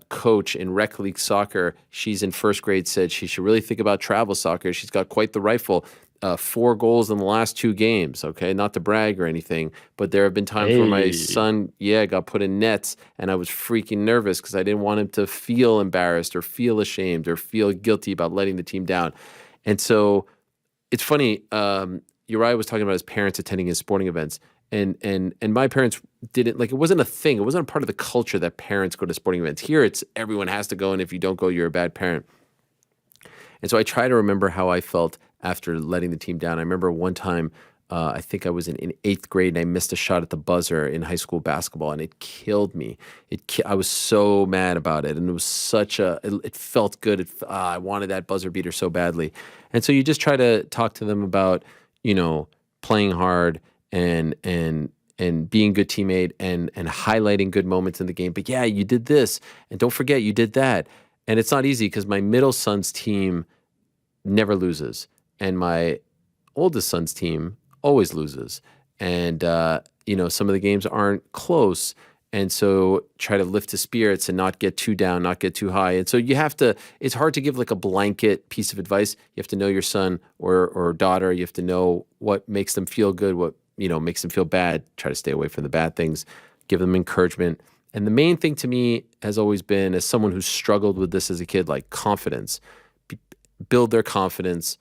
Speaker 2: coach in rec league soccer, she's in first grade, said she should really think about travel soccer. She's got quite the rifle. 4 goals in the last 2 games, okay? Not to brag or anything, but there have been times where my son, got put in nets, and I was freaking nervous because I didn't want him to feel embarrassed or feel ashamed or feel guilty about letting the team down. And so it's funny, Uriah was talking about his parents attending his sporting events, and my parents didn't, like, it wasn't a thing. It wasn't a part of the culture that parents go to sporting events. Here, it's everyone has to go, and if you don't go, you're a bad parent. And so I try to remember how I felt after letting the team down. I remember one time, I think I was in 8th grade, and I missed a shot at the buzzer in high school basketball, and it killed me. I was so mad about it, and it was it felt good. I wanted that buzzer beater so badly. And so you just try to talk to them about, playing hard and being a good teammate and highlighting good moments in the game. But yeah, you did this, and don't forget you did that. And it's not easy because my middle son's team never loses, and my oldest son's team always loses. And, some of the games aren't close. And so try to lift his spirits and not get too down, not get too high. And so it's hard to give like a blanket piece of advice. You have to know your son or daughter. You have to know what makes them feel good, what, makes them feel bad. Try to stay away from the bad things, give them encouragement. And the main thing to me has always been, as someone who's struggled with this as a kid, like confidence. Build their confidence.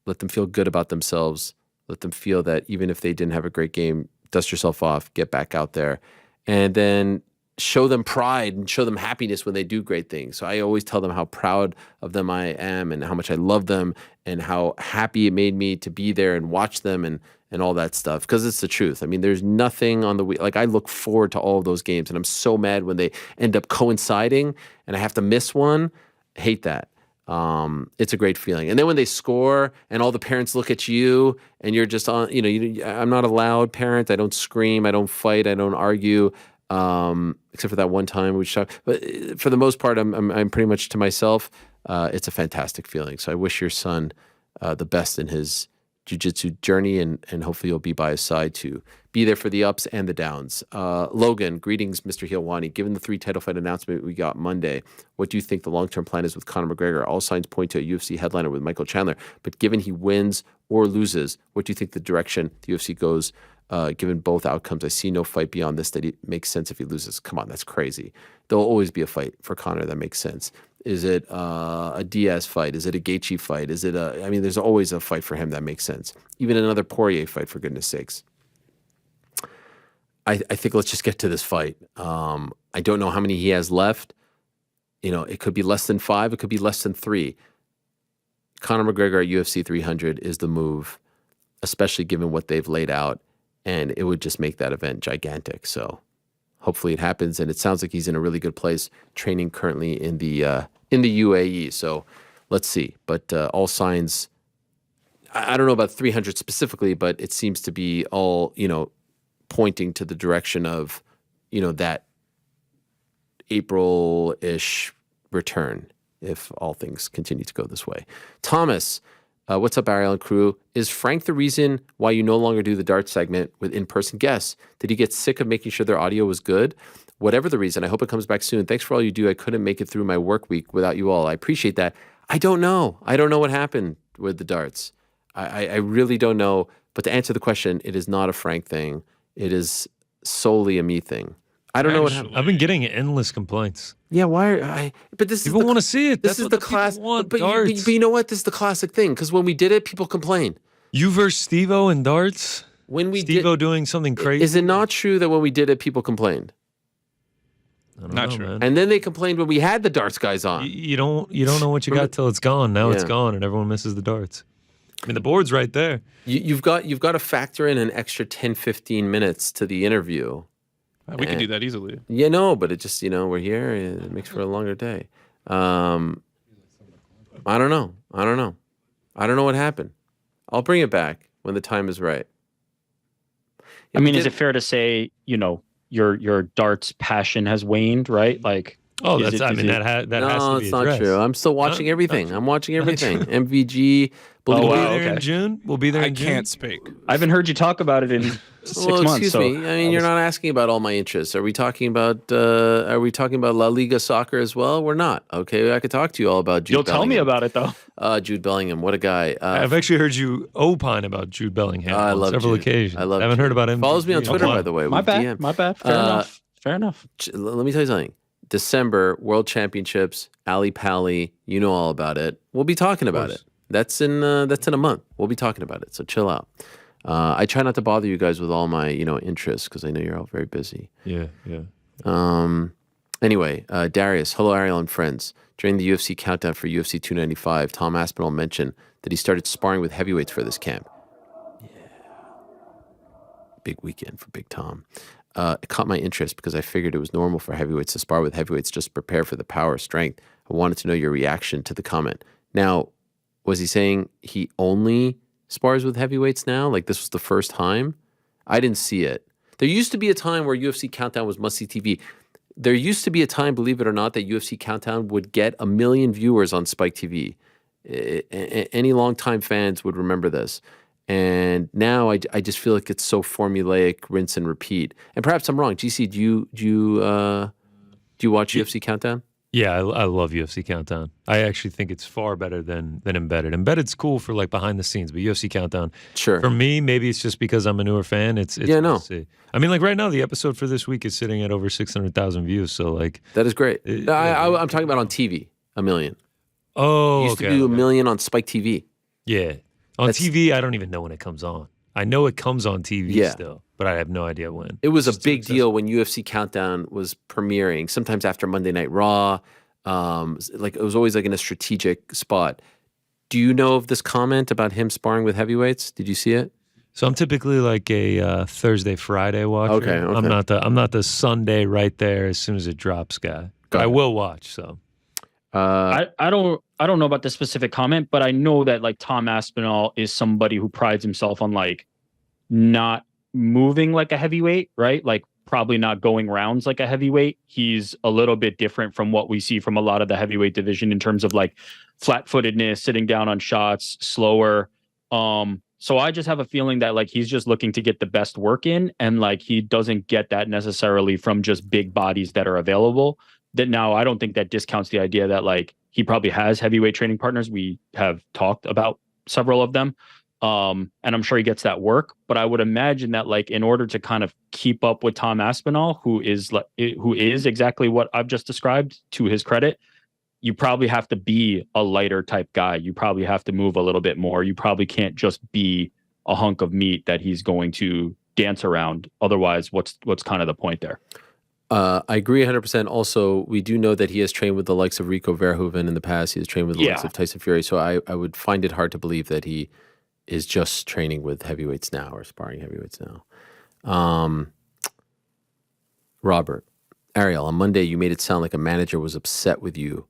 Speaker 2: Let them feel good about themselves. Let them feel that even if they didn't have a great game, dust yourself off, get back out there. And then show them pride and show them happiness when they do great things. So I always tell them how proud of them I am and how much I love them and how happy it made me to be there and watch them and all that stuff. Because it's the truth. I mean, there's nothing on the week. Like, I look forward to all of those games, and I'm so mad when they end up coinciding and I have to miss one. I hate that. It's a great feeling. And then when they score and all the parents look at you and you're just on, I'm not a loud parent. I don't scream. I don't fight. I don't argue. Except for that one time we shot. But for the most part, I'm pretty much to myself. It's a fantastic feeling. So I wish your son the best in his jiu-jitsu journey, and hopefully you'll be by his side to be there for the ups and the downs. Logan, greetings, Mr. Hilwani. Given the 3 title fight announcement we got Monday, what do you think the long-term plan is with Conor McGregor? All signs point to a UFC headliner with Michael Chandler, but given he wins or loses, what do you think the direction the UFC goes, given both outcomes? I see no fight beyond this that makes sense if he loses. Come on, that's crazy. There'll always be a fight for Conor that makes sense. Is it a Diaz fight? Is it a Gaethje fight? There's always a fight for him that makes sense. Even another Poirier fight, for goodness sakes. I think let's just get to this fight. I don't know how many he has left. It could be less than 5. It could be less than 3. Conor McGregor at UFC 300 is the move, especially given what they've laid out. And it would just make that event gigantic. So hopefully it happens. And it sounds like he's in a really good place, training currently in the UAE. So let's see. But all signs, I don't know about 300 specifically, but it seems to be all, pointing to the direction of, that April-ish return, if all things continue to go this way. Thomas, what's up, Ariel and crew? Is Frank the reason why you no longer do the dart segment with in-person guests? Did he get sick of making sure their audio was good? Whatever the reason, I hope it comes back soon. Thanks for all you do. I couldn't make it through my work week without you all. I appreciate that. I don't know. I don't know what happened with the darts. I really don't know. But to answer the question, it is not a Frank thing. It is solely a me thing. I don't know what happened.
Speaker 11: I've been getting endless complaints.
Speaker 2: Yeah, why? But this
Speaker 11: people want to see it.
Speaker 2: This
Speaker 11: That's
Speaker 2: is
Speaker 11: what
Speaker 2: the
Speaker 11: people
Speaker 2: class.
Speaker 11: want,
Speaker 2: But
Speaker 11: darts.
Speaker 2: you know what? This is the classic thing. Because when we did it, people complained.
Speaker 11: You versus Steve-O in darts?
Speaker 2: When we
Speaker 11: Steve-O doing something crazy?
Speaker 2: Is it not true that when we did it, people complained?
Speaker 11: Not true. Man.
Speaker 2: And then they complained when we had the darts guys on.
Speaker 11: You don't know what you got till it's gone. Now it's gone, and everyone misses the darts. I mean, the board's right there.
Speaker 2: You've got to factor in an extra 10, 15 minutes to the interview.
Speaker 10: We can do that easily.
Speaker 2: Yeah, no, but it just, we're here. It makes for a longer day. I don't know. I don't know what happened. I'll bring it back when the time is right.
Speaker 12: I mean, is it fair to say, your darts passion has waned, right? Like,
Speaker 11: that has to be addressed.
Speaker 2: No, it's not true. I'm still watching everything. I'm watching everything. MVG.
Speaker 11: We'll be there in June. We'll be there in June.
Speaker 10: I can't speak.
Speaker 12: I haven't heard you talk about it in 6 months.
Speaker 2: Excuse me. I mean, you're not asking about all my interests. Are we talking about La Liga soccer as well? We're not. Okay, I could talk to you all about Jude Bellingham.
Speaker 12: You'll tell me about it though.
Speaker 2: Jude Bellingham, what a guy.
Speaker 11: I've actually heard you opine about Jude Bellingham on several occasions.
Speaker 2: I love
Speaker 11: haven't
Speaker 2: Jude.
Speaker 11: heard about him.
Speaker 2: Follows me on Twitter, by the way.
Speaker 12: My bad. Fair enough.
Speaker 2: Let me tell you something. December, World Championships, Ali Pally, you know all about it. We'll be talking about it. That's in a month. We'll be talking about it. So chill out. I try not to bother you guys with all my interests because I know you're all very busy.
Speaker 11: Yeah.
Speaker 2: Anyway, Darius, hello Ariel and friends. During the UFC countdown for UFC 295, Tom Aspinall mentioned that he started sparring with heavyweights for this camp. Yeah, big weekend for Big Tom. It caught my interest because I figured it was normal for heavyweights to spar with heavyweights just to prepare for the power strength. I wanted to know your reaction to the comment. Now, was he saying he only spars with heavyweights now? Like this was the first time? I didn't see it. There used to be a time where UFC Countdown was must-see TV. There used to be a time, believe it or not, that UFC Countdown would get 1 million viewers on Spike TV. Any longtime fans would remember this. And now I just feel like it's so formulaic, rinse and repeat. And perhaps I'm wrong. GC, do you watch UFC Countdown?
Speaker 11: Yeah, I love UFC Countdown. I actually think it's far better than Embedded. Embedded's cool for like behind the scenes, but UFC Countdown,
Speaker 2: sure.
Speaker 11: For me, maybe it's just because I'm a newer fan. It's
Speaker 2: yeah, no.
Speaker 11: See. I mean, like right now, the episode for this week is sitting at over 600,000 views. So like
Speaker 2: that is great. I'm talking about on TV, 1 million.
Speaker 11: Oh,
Speaker 2: it used to do 1 million on Spike TV.
Speaker 11: Yeah, on TV, I don't even know when it comes on. I know it comes on TV still, but I have no idea when.
Speaker 2: It was a big deal when UFC Countdown was premiering, sometimes after Monday Night Raw. Like it was always like in a strategic spot. Do you know of this comment about him sparring with heavyweights? Did you see it?
Speaker 11: So I'm typically like a Thursday, Friday watcher.
Speaker 2: Okay.
Speaker 11: I'm not the Sunday right there as soon as it drops guy. I will watch. So
Speaker 12: I don't know about the specific comment, but I know that like Tom Aspinall is somebody who prides himself on like not moving like a heavyweight, right? Like probably not going rounds like a heavyweight. He's a little bit different from what we see from a lot of the heavyweight division in terms of like flat-footedness, sitting down on shots, slower. So I just have a feeling that like he's just looking to get the best work in, and like he doesn't get that necessarily from just big bodies that are available. That now I don't think that discounts the idea that like he probably has heavyweight training partners. We have talked about several of them. And I'm sure he gets that work, but I would imagine that like in order to kind of keep up with Tom Aspinall, who is exactly what I've just described, to his credit, you probably have to be a lighter type guy. You probably have to move a little bit more. You probably can't just be a hunk of meat that he's going to dance around. Otherwise, what's kind of the point there?
Speaker 2: I agree 100%. Also, we do know that he has trained with the likes of Rico Verhoeven in the past. He has trained with the likes of Tyson Fury. So I would find it hard to believe that he is just training with heavyweights now or sparring heavyweights now. Robert, Ariel, on Monday you made it sound like a manager was upset with you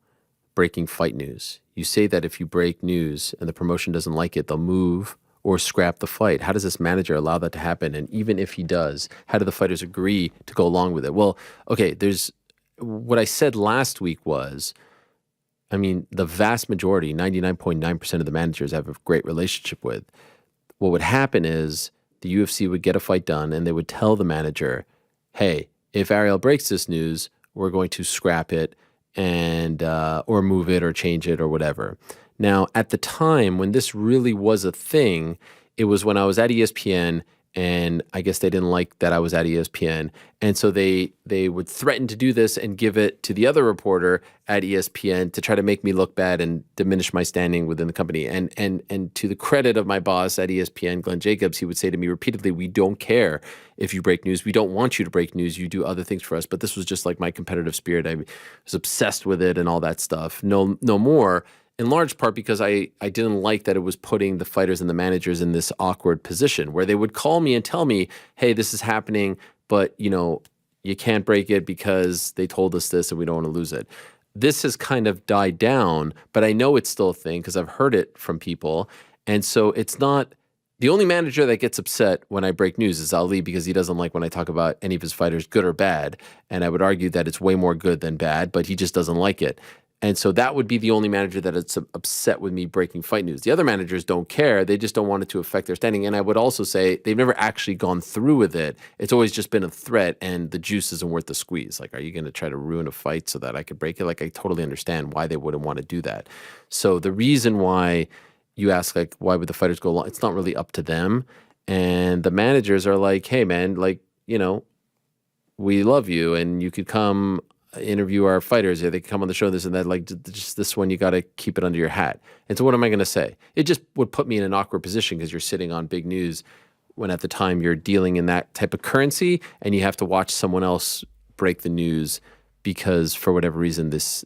Speaker 2: breaking fight news. You say that if you break news and the promotion doesn't like it, they'll move or scrap the fight. How does this manager allow that to happen? And even if he does, how do the fighters agree to go along with it? Well, okay, what I said last week was, I mean, the vast majority, 99.9% of the managers I have a great relationship with. What would happen is the UFC would get a fight done and they would tell the manager, hey, if Ariel breaks this news, we're going to scrap it and or move it or change it or whatever. Now, at the time when this really was a thing, it was when I was at ESPN and I guess they didn't like that I was at ESPN, and so they would threaten to do this and give it to the other reporter at ESPN to try to make me look bad and diminish my standing within the company. And to the credit of my boss at ESPN, Glenn Jacobs, he would say to me repeatedly, "We don't care if you break news. We don't want you to break news. You do other things for us." But this was just like my competitive spirit. I was obsessed with it and all that stuff. No more. In large part because I didn't like that it was putting the fighters and the managers in this awkward position where they would call me and tell me, "Hey, this is happening, but you can't break it because they told us this and we don't want to lose it." This has kind of died down, but I know it's still a thing because I've heard it from people. And so it's not the only manager that gets upset when I break news is Ali, because he doesn't like when I talk about any of his fighters, good or bad. And I would argue that it's way more good than bad, but he just doesn't like it. And so that would be the only manager that is upset with me breaking fight news. The other managers don't care. They just don't want it to affect their standing. And I would also say they've never actually gone through with it. It's always just been a threat, and the juice isn't worth the squeeze. Like, are you going to try to ruin a fight so that I could break it? Like, I totally understand why they wouldn't want to do that. So the reason why you ask, like, why would the fighters go along? It's not really up to them. And the managers are like, "Hey, man, like, we love you, and you could come interview our fighters, or they could come on the show, this and that, like, just this one, you got to keep it under your hat." And so what am I going to say? It just would put me in an awkward position because you're sitting on big news when at the time you're dealing in that type of currency and you have to watch someone else break the news because for whatever reason this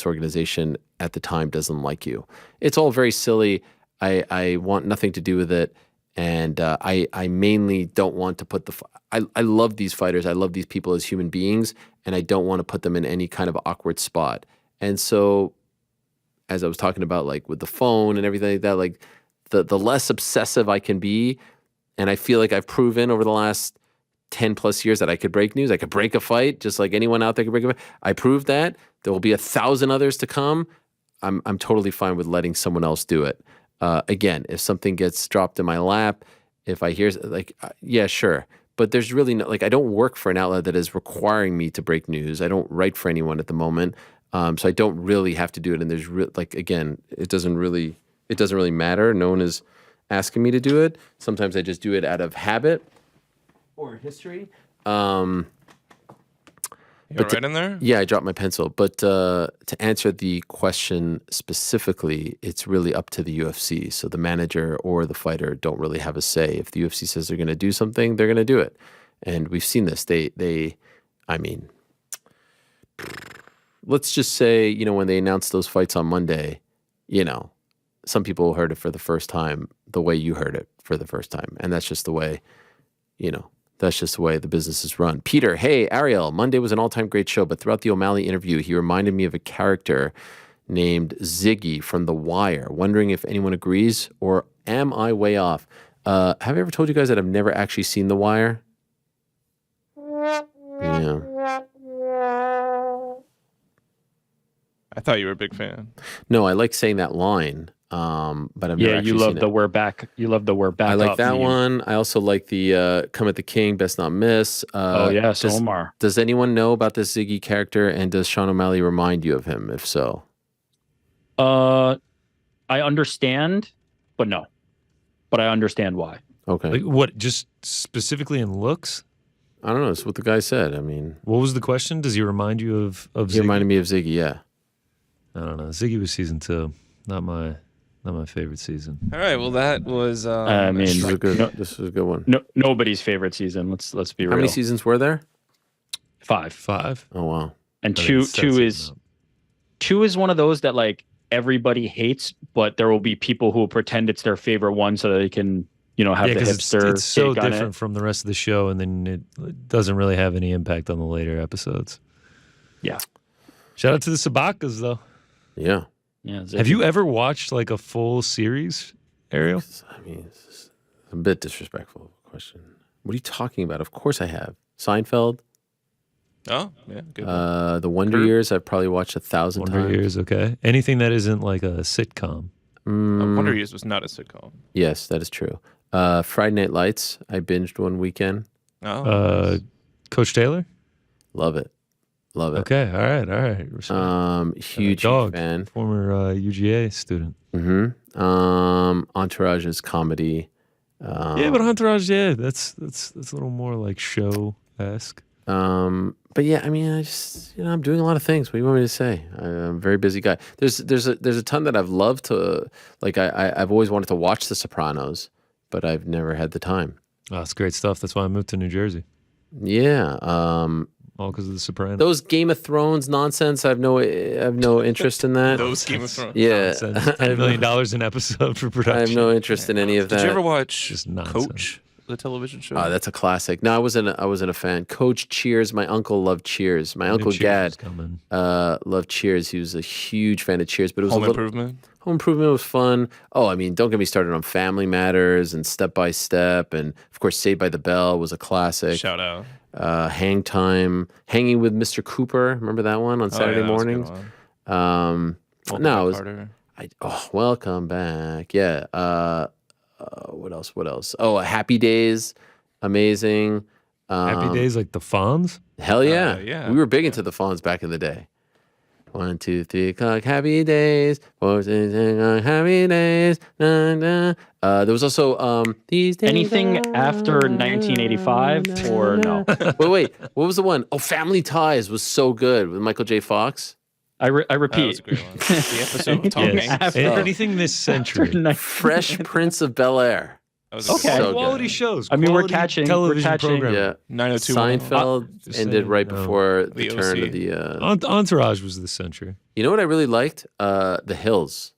Speaker 2: organization at the time doesn't like you. It's all very silly. I want nothing to do with it. And I mainly don't want to put I love these fighters. I love these people as human beings, and I don't want to put them in any kind of awkward spot. And so, as I was talking about, like with the phone and everything like that, like the less obsessive I can be, and I feel like I've proven over the last 10 plus years that I could break news. I could break a fight just like anyone out there could break a fight. I proved that. There will be 1,000 others to come. I'm totally fine with letting someone else do it. Again, if something gets dropped in my lap, if I hear yeah, sure. But there's really no, like, I don't work for an outlet that is requiring me to break news. I don't write for anyone at the moment. So I don't really have to do it. And there's again, it doesn't really matter. No one is asking me to do it. Sometimes I just do it out of habit or history.
Speaker 10: You right in there?
Speaker 2: Yeah, I dropped my pencil. But to answer the question specifically, it's really up to the UFC. So the manager or the fighter don't really have a say. If the UFC says they're going to do something, they're going to do it. And we've seen this. I mean, let's just say, when they announced those fights on Monday, some people heard it for the first time the way you heard it for the first time. And that's just the way, that's just the way the business is run. Peter, hey, Ariel, Monday was an all-time great show, but throughout the O'Malley interview, he reminded me of a character named Ziggy from The Wire. Wondering if anyone agrees, or am I way off? Have I ever told you guys that I've never actually seen The Wire? Yeah.
Speaker 10: I thought you were a big fan.
Speaker 2: No, I like saying that line. But I've never actually
Speaker 12: you love
Speaker 2: seen
Speaker 12: the
Speaker 2: it.
Speaker 12: "we're back." You love the "we're back."
Speaker 2: I like
Speaker 12: up
Speaker 2: that
Speaker 12: meme.
Speaker 2: one. I also like the "Come at the King, Best Not Miss."
Speaker 12: Oh yes, Omar.
Speaker 2: Does anyone know about this Ziggy character, and does Sean O'Malley remind you of him? If so,
Speaker 12: I understand, but no. But I understand why.
Speaker 2: okay.
Speaker 11: Like, what, just specifically in looks?
Speaker 2: I don't know. It's what the guy said. I mean,
Speaker 11: What was the question? Does he remind you of
Speaker 2: he
Speaker 11: Ziggy?
Speaker 2: reminded me of Ziggy. Yeah.
Speaker 11: I don't know. Ziggy was season 2. Not my favorite season.
Speaker 10: All right. Well, that was.
Speaker 12: I mean,
Speaker 2: This is a good one.
Speaker 12: Nobody's favorite season. Let's be real.
Speaker 2: How many seasons were there?
Speaker 12: 5.
Speaker 11: 5?
Speaker 2: Oh wow.
Speaker 12: And
Speaker 11: I
Speaker 12: two
Speaker 11: mean,
Speaker 12: two is
Speaker 11: up.
Speaker 12: 2 is one of those that like everybody hates, but there will be people who will pretend it's their favorite one so that they can have the
Speaker 11: 'cause
Speaker 12: hipster
Speaker 11: it's so
Speaker 12: take on
Speaker 11: different from the rest of the show, and then it doesn't really have any impact on the later episodes.
Speaker 12: Yeah.
Speaker 11: Shout out to the Sabakas, though.
Speaker 2: Yeah.
Speaker 12: Yeah.
Speaker 11: Have you ever watched like a full series, Ariel?
Speaker 2: I mean, it's a bit disrespectful question. What are you talking about? Of course I have. Seinfeld.
Speaker 10: Oh, yeah. Good.
Speaker 2: The Wonder Years. I've probably watched 1,000
Speaker 11: Wonder
Speaker 2: times.
Speaker 11: Years, okay. Anything that isn't like a sitcom.
Speaker 10: Wonder Years was not a sitcom.
Speaker 2: Yes, that is true. Friday Night Lights. I binged one weekend.
Speaker 10: Oh.
Speaker 11: Coach Taylor?
Speaker 2: Love it. Love it.
Speaker 11: Okay, all right. Respect.
Speaker 2: Huge
Speaker 11: Dog,
Speaker 2: fan.
Speaker 11: former UGA student.
Speaker 2: Mm-hmm. Entourage is comedy.
Speaker 11: Yeah, but Entourage, yeah, that's a little more like show-esque.
Speaker 2: But yeah, I mean, I'm doing a lot of things. What do you want me to say? I'm a very busy guy. There's a ton that I've loved to, like, I've always wanted to watch The Sopranos, but I've never had the time.
Speaker 11: Oh, it's great stuff. That's why I moved to New Jersey.
Speaker 2: Yeah.
Speaker 11: All because of The Sopranos.
Speaker 2: Those Game of Thrones nonsense, I have no interest in that.
Speaker 10: Those Game of Thrones.
Speaker 2: Yeah.
Speaker 11: $10 million an episode for production.
Speaker 2: I have no interest in any of that.
Speaker 10: Did you ever watch
Speaker 11: Just nonsense.
Speaker 10: Coach, the television show?
Speaker 2: That's a classic. No, I wasn't a fan. Coach Cheers. My uncle loved Cheers. My uncle
Speaker 11: Cheers
Speaker 2: Gad loved Cheers. He was a huge fan of Cheers. But it was
Speaker 10: Home
Speaker 2: a little,
Speaker 10: Improvement.
Speaker 2: Home Improvement was fun. Oh, I mean, don't get me started on Family Matters and Step by Step, and of course, Saved by the Bell was a classic.
Speaker 10: Shout out.
Speaker 2: Hang Time, Hanging with Mr. Cooper. Remember that one on Saturday mornings?
Speaker 10: Welcome
Speaker 2: No,
Speaker 10: back,
Speaker 2: it was.
Speaker 10: Carter.
Speaker 2: Welcome back. Yeah. What else? Oh, Happy Days, amazing.
Speaker 11: Happy Days like the Fonz?
Speaker 2: Hell yeah.
Speaker 10: yeah.
Speaker 2: We were big into the Fonz back in the day. 1, 2, 3 o'clock, happy days. 4, 6, 7 o'clock, happy days. Na, na. There was also these days.
Speaker 12: Anything after 1985 or no?
Speaker 2: Wait. What was the one? Oh, Family Ties was so good with Michael J. Fox.
Speaker 12: I repeat.
Speaker 10: That was a great one. The episode with Tom
Speaker 11: Yes.
Speaker 10: Hanks.
Speaker 11: Anything this century.
Speaker 2: Fresh Prince of Bel-Air.
Speaker 10: That was
Speaker 12: Okay.
Speaker 2: So
Speaker 11: Quality
Speaker 2: good.
Speaker 11: shows.
Speaker 12: I mean, we're
Speaker 11: quality
Speaker 12: catching
Speaker 11: television program.
Speaker 2: Yeah.
Speaker 10: 90210.
Speaker 2: Seinfeld
Speaker 11: Just
Speaker 2: ended
Speaker 11: saying,
Speaker 2: right
Speaker 11: no.
Speaker 2: before the
Speaker 10: The
Speaker 2: turn
Speaker 10: OC.
Speaker 2: of the.
Speaker 11: Entourage was the century.
Speaker 2: You know what I really liked? The Hills.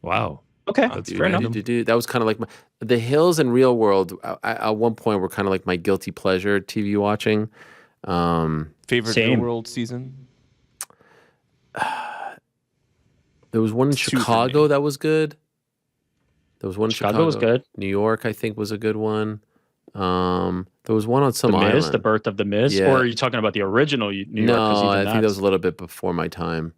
Speaker 11: Wow.
Speaker 12: Okay,
Speaker 11: That's
Speaker 12: fair enough.
Speaker 2: That was kind of like The Hills and Real World. At one point, were kind of like my guilty pleasure TV watching.
Speaker 10: Favorite
Speaker 12: Same.
Speaker 10: Real World season?
Speaker 2: There was one in
Speaker 10: Two for
Speaker 2: Chicago
Speaker 10: me.
Speaker 2: that was good. There was one in
Speaker 12: Chicago
Speaker 2: Chicago.
Speaker 12: was good.
Speaker 2: New York, I think, was a good one. There was one on some
Speaker 12: The Miz,
Speaker 2: island.
Speaker 12: the birth of the Miz,
Speaker 2: Yeah.
Speaker 12: or are you talking about the original New York? 'Cause
Speaker 2: No,
Speaker 12: even
Speaker 2: I think that
Speaker 12: that's-
Speaker 2: was a little bit before my time.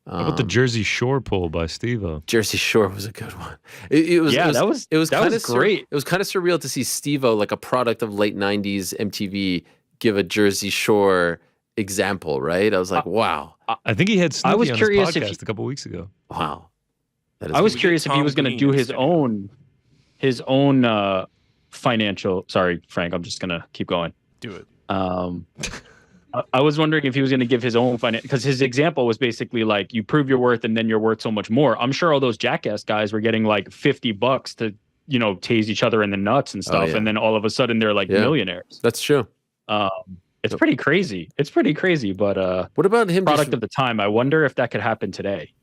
Speaker 11: How about the Jersey Shore poll by Steve-O?
Speaker 2: Jersey Shore was a good one. It was
Speaker 12: that was
Speaker 2: kind of
Speaker 12: great.
Speaker 2: It was kind of surreal to see Steve-O, like a product of late '90s MTV, give a Jersey Shore example. Right? I was like, wow,
Speaker 11: I think he had Snooki
Speaker 12: I was
Speaker 11: on
Speaker 12: curious
Speaker 11: his
Speaker 12: if
Speaker 11: podcast a couple weeks ago.
Speaker 2: wow. That is
Speaker 12: I was
Speaker 10: We get
Speaker 12: curious if he
Speaker 10: Tom
Speaker 12: was going to
Speaker 10: Green
Speaker 12: do
Speaker 10: in
Speaker 12: his
Speaker 10: studio.
Speaker 12: own financial. Sorry, Frank. I'm just going to keep going.
Speaker 10: Do it.
Speaker 12: I was wondering if he was going to give his own finance, because his example was basically like, you prove your worth and then you're worth so much more. I'm sure all those Jackass guys were getting like $50 to, tase each other in the nuts and stuff.
Speaker 2: yeah.
Speaker 12: And then all of a sudden they're like millionaires.
Speaker 2: That's true.
Speaker 12: It's pretty crazy. It's pretty crazy, but
Speaker 2: What about him?
Speaker 12: product of the time. I wonder if that could happen today.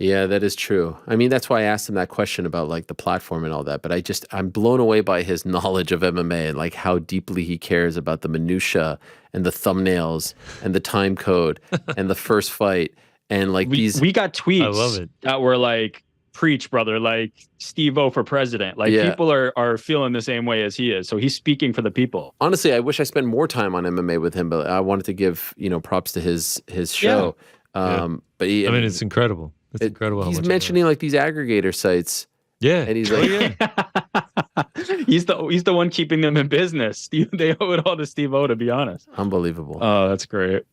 Speaker 2: Yeah, that is true. I mean, that's why I asked him that question about like the platform and all that. But I'm blown away by his knowledge of MMA and like how deeply he cares about the minutia and the thumbnails and the time code and the first fight and like
Speaker 12: We got tweets
Speaker 11: I love it.
Speaker 12: that were like, preach, brother, like Steve-O for president. Like
Speaker 2: Yeah.
Speaker 12: people are feeling the same way as he is. So he's speaking for the people.
Speaker 2: Honestly, I wish I spent more time on MMA with him, but I wanted to give props to his show. But he,
Speaker 11: I mean, it's incredible. It's incredible how
Speaker 2: he's
Speaker 11: much
Speaker 2: mentioning like these aggregator sites.
Speaker 11: Yeah.
Speaker 2: And he's
Speaker 11: Oh,
Speaker 2: like,
Speaker 11: yeah.
Speaker 12: He's the one keeping them in business. They owe it all to Steve-O, to be honest.
Speaker 2: unbelievable.
Speaker 12: Oh, that's great.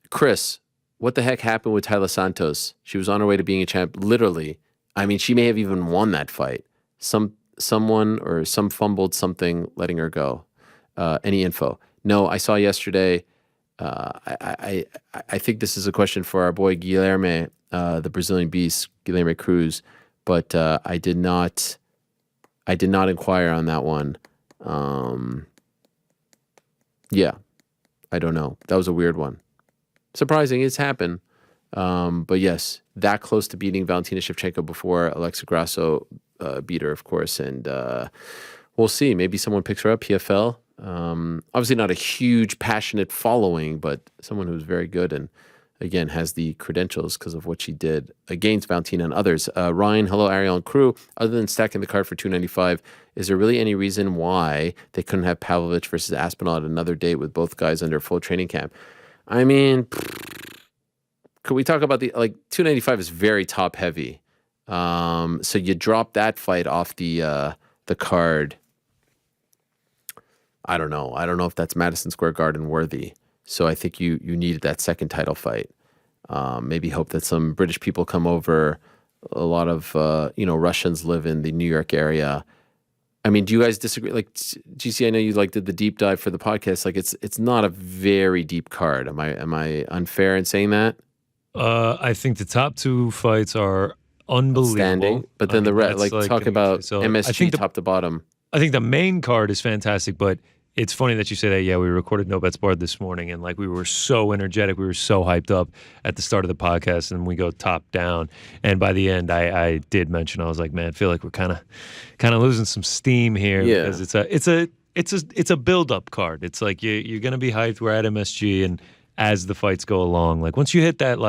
Speaker 2: Chris, what the heck happened with Tyler Santos? She was on her way to being a champ. Literally, I mean, she may have even won that fight. Someone or some fumbled something, letting her go. Any info? No, I saw yesterday. I think this is a question for our boy Guilherme, the Brazilian beast, Guilherme Cruz, but I did not inquire on that one. Yeah, I don't know. That was a weird one. Surprising, it's happened. But yes, that close to beating Valentina Shevchenko before Alexa Grasso beat her, of course. And we'll see. Maybe someone picks her up, PFL. Obviously not a huge, passionate following, but someone who's very good and, again, has the credentials because of what she did against Valentina and others. Ryan, hello, Ariel and crew. Other than stacking the card for $295, is there really any reason why they couldn't have Pavlovich versus Aspinall at another date with both guys under full training camp? I mean, could we talk about $295 is very top heavy. So you drop that fight off the card. I don't know. I don't know if that's Madison Square Garden worthy. So I think you needed that second title fight. Maybe hope that some British people come over. A lot of Russians live in the New York area. I mean, do you guys disagree? Like, GC, I know you did the deep dive for the podcast. Like, it's not a very deep card. Am I unfair in saying that?
Speaker 11: I think the top 2 fights are unbelievable.
Speaker 2: Standing, but then talk about MSG top to bottom.
Speaker 11: I think the main card is fantastic, but it's funny that you say that. Yeah, we recorded No Bets Barred this morning, and we were so energetic, we were so hyped up at the start of the podcast, and we go top down. And by the end, I did mention, I was like, man, I feel like we're kind of losing some steam here because it's a build up card. It's like you're gonna be hyped. We're at MSG, and as the fights go along, once you hit that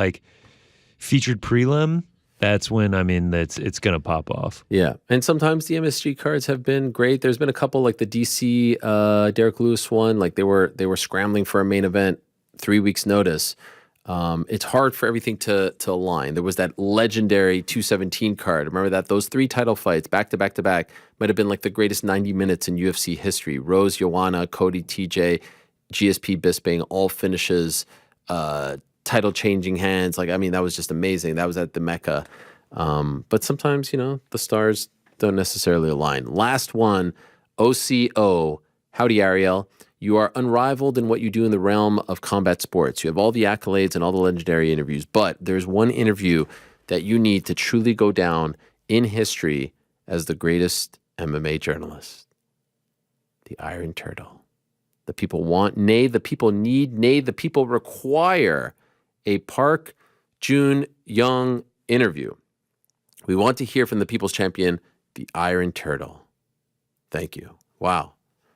Speaker 11: featured prelim, that's when it's gonna pop off.
Speaker 2: Yeah, and sometimes the MSG cards have been great. There's been a couple the DC Derek Lewis one. They were scrambling for a main event 3 weeks notice. It's hard for everything to align. There was that legendary 217 card. Remember that? Those 3 title fights back to back to back might have been the greatest 90 minutes in UFC history. Rose, Joanna, Cody, TJ, GSP, Bisping, all finishes. Title changing hands. That was just amazing. That was at the Mecca. But sometimes, the stars don't necessarily align. Last one, OCO. Howdy, Ariel. You are unrivaled in what you do in the realm of combat sports. You have all the accolades and all the legendary interviews, but there's one interview that you need to truly go down in history as the greatest MMA journalist. The Iron Turtle. The people want, nay, the people need, nay, the people require a Park Jun-young interview. We want to hear from the people's champion, the Iron Turtle. Thank you. Wow.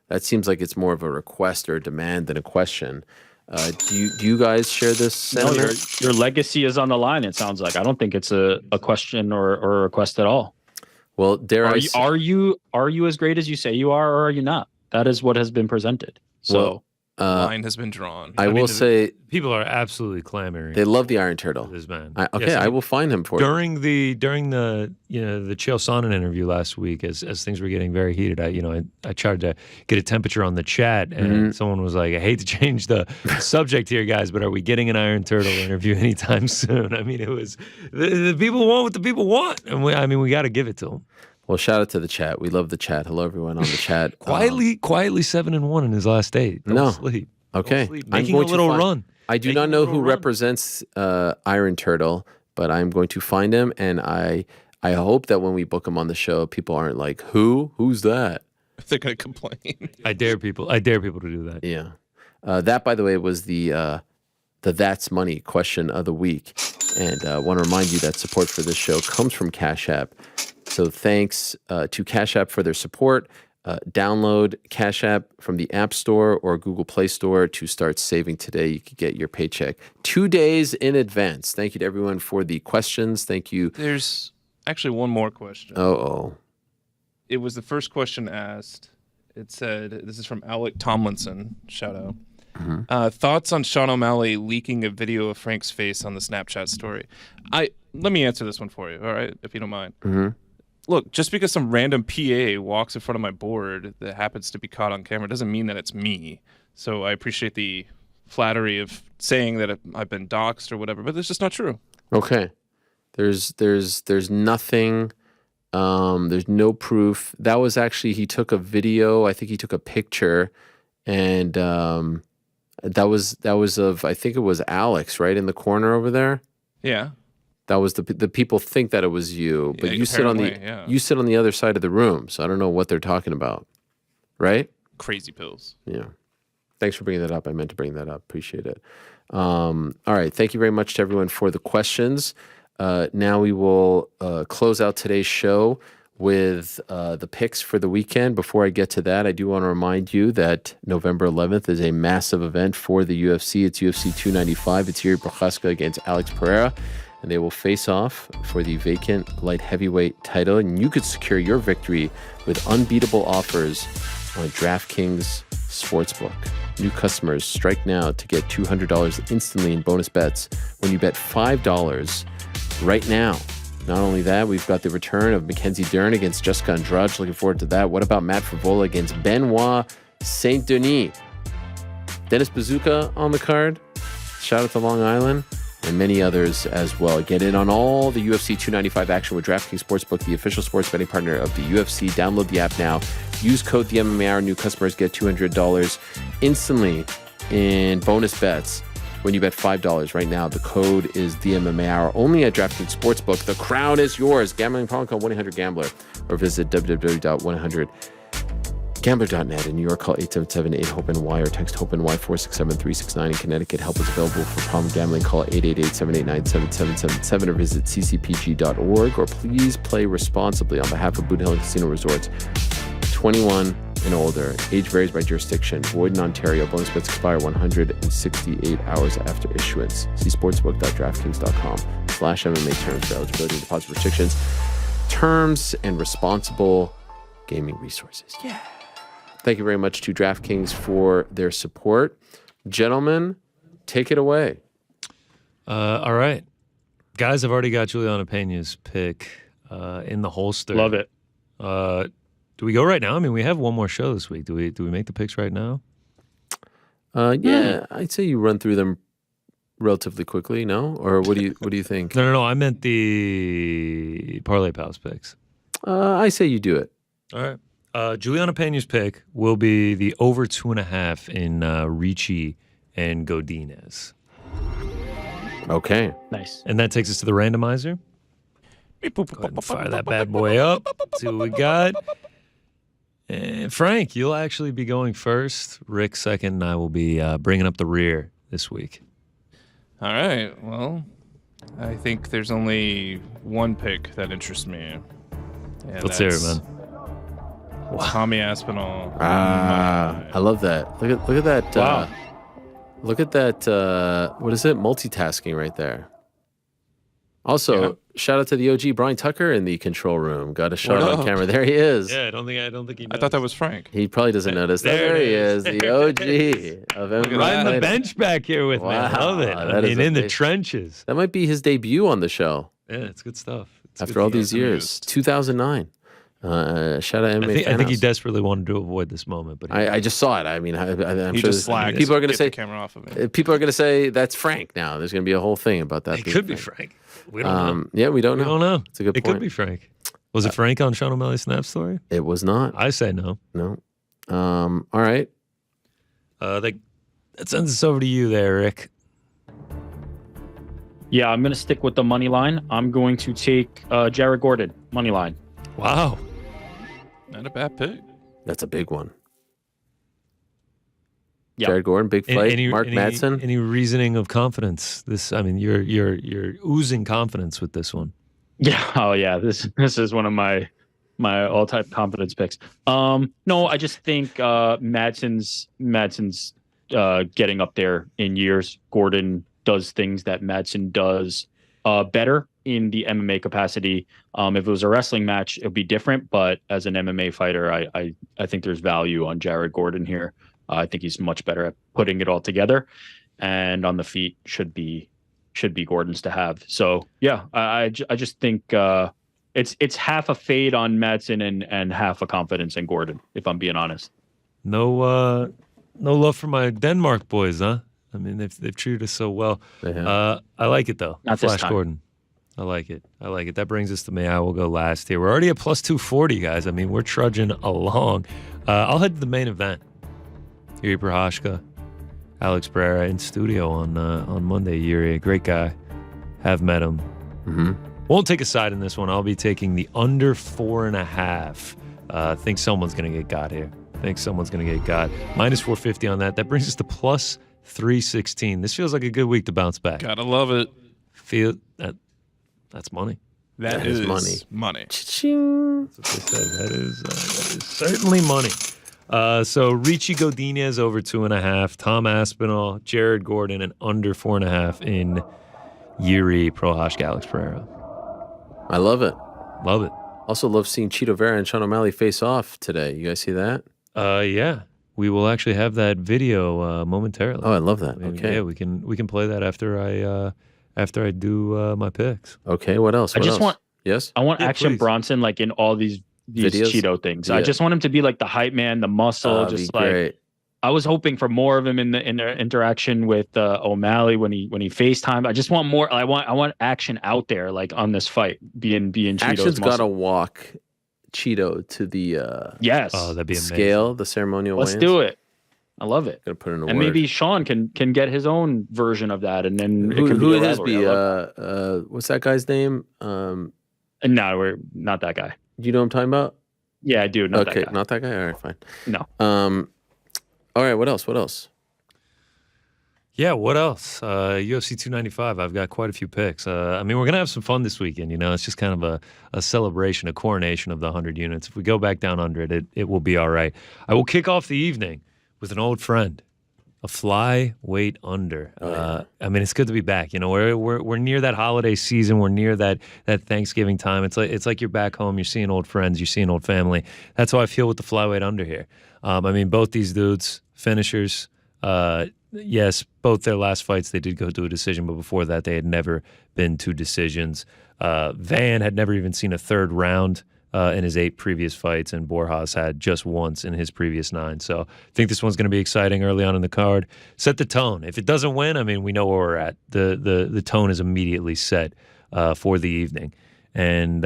Speaker 2: That seems like it's more of a request or a demand than a question. Do you guys share this sentiment?
Speaker 12: No, your legacy is on the line, it sounds like. I don't think it's a question or a request at all.
Speaker 2: Well,
Speaker 12: are you as great as you say you are, or are you not? That is what has been presented. So
Speaker 10: line has been drawn.
Speaker 2: I will say
Speaker 11: people are absolutely clamoring.
Speaker 2: They love the Iron Turtle.
Speaker 11: This man.
Speaker 2: I will find him for
Speaker 11: you. During the Chael Sonnen interview last week, as things were getting very heated, I tried to get a temperature on the chat, and someone was like, "I hate to change the subject here, guys, but are we getting an Iron Turtle interview anytime soon?" It was the people want what the people want, and we got to give it to them.
Speaker 2: Well, shout out to the chat. We love the chat. Hello, everyone on the chat.
Speaker 11: Quietly 7-1 in his last 8. Don't sleep.
Speaker 2: Okay.
Speaker 11: Don't sleep. Making a little run.
Speaker 2: I do not know who represents Iron Turtle, but I'm going to find him, and I hope that when we book him on the show, people aren't like, "Who? Who's that?"
Speaker 10: They're going to complain.
Speaker 11: I dare people to do that.
Speaker 2: Yeah. That, by the way, was the That's Money question of the week. And I want to remind you that support for this show comes from Cash App. So thanks to Cash App for their support. Download Cash App from the App Store or Google Play Store to start saving today. You can get your paycheck 2 days in advance. Thank you to everyone for the questions. Thank you.
Speaker 10: There's actually one more question.
Speaker 2: It
Speaker 10: was the first question asked. It said, this is from Alec Tomlinson. Shout out.
Speaker 2: Mm-hmm.
Speaker 10: Thoughts on Sean O'Malley leaking a video of Frank's face on the Snapchat story? Let me answer this one for you, all right, if you don't mind.
Speaker 2: Mm-hmm.
Speaker 10: Look, just because some random PA walks in front of my board that happens to be caught on camera doesn't mean that it's me. So I appreciate the flattery of saying that I've been doxxed or whatever, but it's just not true.
Speaker 2: Okay. There's nothing. There's no proof. That was actually, he took a video. I think he took a picture, and that was of, I think it was Alex, right, in the corner over there.
Speaker 10: Yeah.
Speaker 2: That was the people think that it was you, but you sit on the other side of the room, so I don't know what they're talking about, right?
Speaker 10: Crazy pills.
Speaker 2: Yeah. Thanks for bringing that up. I meant to bring that up. Appreciate it. All right. Thank you very much to everyone for the questions. Now we will close out today's show with the picks for the weekend. Before I get to that, I do want to remind you that November 11th is a massive event for the UFC. It's UFC 295. It's Urijah Faber against Alex Pereira, and they will face off for the vacant light heavyweight title. And you could secure your victory with unbeatable offers on DraftKings Sportsbook. New customers, strike now to get $200 instantly in bonus bets when you bet $5 right now. Not only that, we've got the return of Mackenzie Dern against Jessica Andrade. Looking forward to that. What about Matt Favola against Benoit Saint Denis? Dennis Bazooka on the card. Shout out to Long Island. And many others as well. Get in on all the UFC 295 action with DraftKings Sportsbook, the official sports betting partner of the UFC. Download the app now. Use code the MMA Hour. New customers get $200 instantly in bonus bets when you bet $5 right now. The code is the MMA Hour. Only at DraftKings Sportsbook. The crown is yours. Gambling problem, call 1-800-GAMBLER or visit www.100gambler.net. In New York, call 877-8-HOPENY or text HOPENY 467-369. In Connecticut, help is available for problem gambling. Call 888-789-7777 or visit ccpg.org. Or please play responsibly on behalf of Boot Hill and Casino Resorts. 21 and older. Age varies by jurisdiction. Void in Ontario. Bonus bets expire 168 hours after issuance. See sportsbook.draftkings.com/MMA terms for eligibility and deposit restrictions. Terms and responsible gaming resources. Yeah. Thank you very much to DraftKings for their support. Gentlemen, take it away.
Speaker 11: All right. Guys, I've already got Juliana Pena's pick in the holster.
Speaker 12: Love it.
Speaker 11: Do we go right now? I mean, we have one more show this week. Do we make the picks right now?
Speaker 2: Yeah, I'd say you run through them relatively quickly, no? Or what do you think?
Speaker 11: No. I meant the Parlay Pals picks.
Speaker 2: I say you do it.
Speaker 11: All right. Juliana Pena's pick will be the over 2.5 in Ricci and Godinez.
Speaker 2: Okay.
Speaker 12: Nice.
Speaker 11: And that takes us to the randomizer. Go ahead and fire that bad boy up. See what we got. And Frank, you'll actually be going first. Rick second, and I will be bringing up the rear this week.
Speaker 10: All right. Well, I think there's only one pick that interests me.
Speaker 11: Let's hear it, man.
Speaker 10: Tommy Aspinall.
Speaker 2: I love that. Look at that.
Speaker 12: Wow.
Speaker 2: Look at that. What is it? Multitasking right there. Also, shout out to the OG Brian Tucker in the control room. Got a shot on camera. There he is.
Speaker 11: Yeah, I don't think he noticed.
Speaker 10: I thought that was Frank.
Speaker 2: He probably doesn't notice. There he is. The OG of MMA.
Speaker 11: Right on the bench back here with me. I love it. I mean, in the trenches.
Speaker 2: That might be his debut on the show.
Speaker 11: Yeah, it's good stuff.
Speaker 2: After all these years. 2009. Shout out MMA.
Speaker 11: I think he desperately wanted to avoid this moment, but
Speaker 2: I just saw it. I mean, I'm
Speaker 10: he
Speaker 2: sure
Speaker 10: just slagged.
Speaker 2: people are going to
Speaker 10: Get
Speaker 2: say
Speaker 10: the camera off of it.
Speaker 2: People are going to say that's Frank now. There's going to be a whole thing about that.
Speaker 11: It could be Frank. We don't know.
Speaker 2: Yeah, we don't know.
Speaker 11: We don't know.
Speaker 2: It's a good point.
Speaker 11: It could be Frank. Was it Frank on Sean O'Malley's Snap Story?
Speaker 2: It was not.
Speaker 11: I say no.
Speaker 2: No. All right.
Speaker 11: That sends us over to you there, Rick.
Speaker 12: Yeah, I'm going to stick with the money line. I'm going to take Jared Gordon, money line.
Speaker 11: Wow.
Speaker 10: Not a bad pick.
Speaker 2: That's a big one.
Speaker 12: Yeah.
Speaker 2: Jared Gordon, big fight. Mark Madsen.
Speaker 11: Any reasoning of confidence? You're oozing confidence with this one.
Speaker 12: Yeah. Oh, yeah. This is one of my all-time confidence picks. No, I just think Madsen's getting up there in years. Gordon does things that Madsen does better in the MMA capacity. If it was a wrestling match, it would be different. But as an MMA fighter, I think there's value on Jared Gordon here. I think he's much better at putting it all together, and on the feet should be Gordon's to have. So yeah, I just think it's half a fade on Madsen and half a confidence in Gordon, if I'm being honest.
Speaker 11: No love for my Denmark boys, huh? I mean, they've treated us so well. I like it though.
Speaker 12: Not
Speaker 11: Flash
Speaker 12: this time.
Speaker 11: Gordon. I like it. That brings us to me. I will go last here. We're already at plus 240, guys. I mean, we're trudging along. I'll head to the main event. Yuri Prochazka, Alex Pereira in studio on Monday. Yuri, a great guy. Have met him.
Speaker 2: Mm-hmm.
Speaker 11: Won't take a side in this one. I'll be taking the under 4.5. Think someone's going to get got here. Minus 450 on that. That brings us to plus 316. This feels like a good week to bounce back.
Speaker 10: Gotta love it.
Speaker 11: That's money.
Speaker 10: That is money.
Speaker 2: Cha-ching.
Speaker 11: That's what they said. That is certainly money. So Ricci Godinez over 2.5, Tom Aspinall, Jared Gordon, and under 4.5 in Yuri Prochazka, Alex Pereira.
Speaker 2: I love it.
Speaker 11: Love it.
Speaker 2: Also love seeing Cheeto Vera and Sean O'Malley face off today. You guys see that?
Speaker 11: Yeah. We will actually have that video momentarily.
Speaker 2: Oh, I love that. Okay.
Speaker 11: Yeah, we can play that after I do my picks.
Speaker 2: Okay, what else? Yes?
Speaker 12: I want Action
Speaker 11: please.
Speaker 12: Bronson like in all these
Speaker 2: Videos?
Speaker 12: Cheeto things.
Speaker 2: Yeah.
Speaker 12: I just want him to be like the hype man, the muscle, just like
Speaker 2: great.
Speaker 12: I was hoping for more of him in their interaction with O'Malley when he FaceTime. I just want more. I want action out there, like on this fight, being Cheeto's
Speaker 2: Action's got to
Speaker 12: muscle.
Speaker 2: walk Cheeto to the
Speaker 12: Yes.
Speaker 11: Oh, that'd be
Speaker 2: scale, the ceremonial
Speaker 12: Let's
Speaker 2: weigh-ins.
Speaker 12: do it. I love it.
Speaker 2: Gotta put in a
Speaker 12: And
Speaker 2: word.
Speaker 12: maybe Sean can get his own version of that, and then it
Speaker 2: Who
Speaker 12: can be
Speaker 2: would
Speaker 12: a
Speaker 2: his
Speaker 12: rivalry.
Speaker 2: be?
Speaker 12: I love that.
Speaker 2: What's that guy's name?
Speaker 12: No, we're not that guy.
Speaker 2: You know what I'm talking about?
Speaker 12: Yeah, I do. Not
Speaker 2: Okay,
Speaker 12: that guy.
Speaker 2: not that guy. All right, fine.
Speaker 12: No.
Speaker 2: All right, what else?
Speaker 11: Yeah, what else? UFC 295. I've got quite a few picks. I mean, we're going to have some fun this weekend. You know, it's just kind of a celebration, a coronation of the 100 units. If we go back down under it, it will be all right. I will kick off the evening with an old friend, a flyweight under. I mean, it's good to be back. You know, we're near that holiday season. We're near that Thanksgiving time. It's like you're back home. You're seeing old friends. You're seeing old family. That's how I feel with the flyweight under here. I mean, both these dudes, finishers. Yes, both their last fights, they did go to a decision, but before that, they had never been to decisions. Van had never even seen a third round in his 8 previous fights, and Borjas had just once in his previous 9. So I think this one's going to be exciting early on in the card. Set the tone. If it doesn't win, I mean, we know where we're at. The tone is immediately set for the evening. And,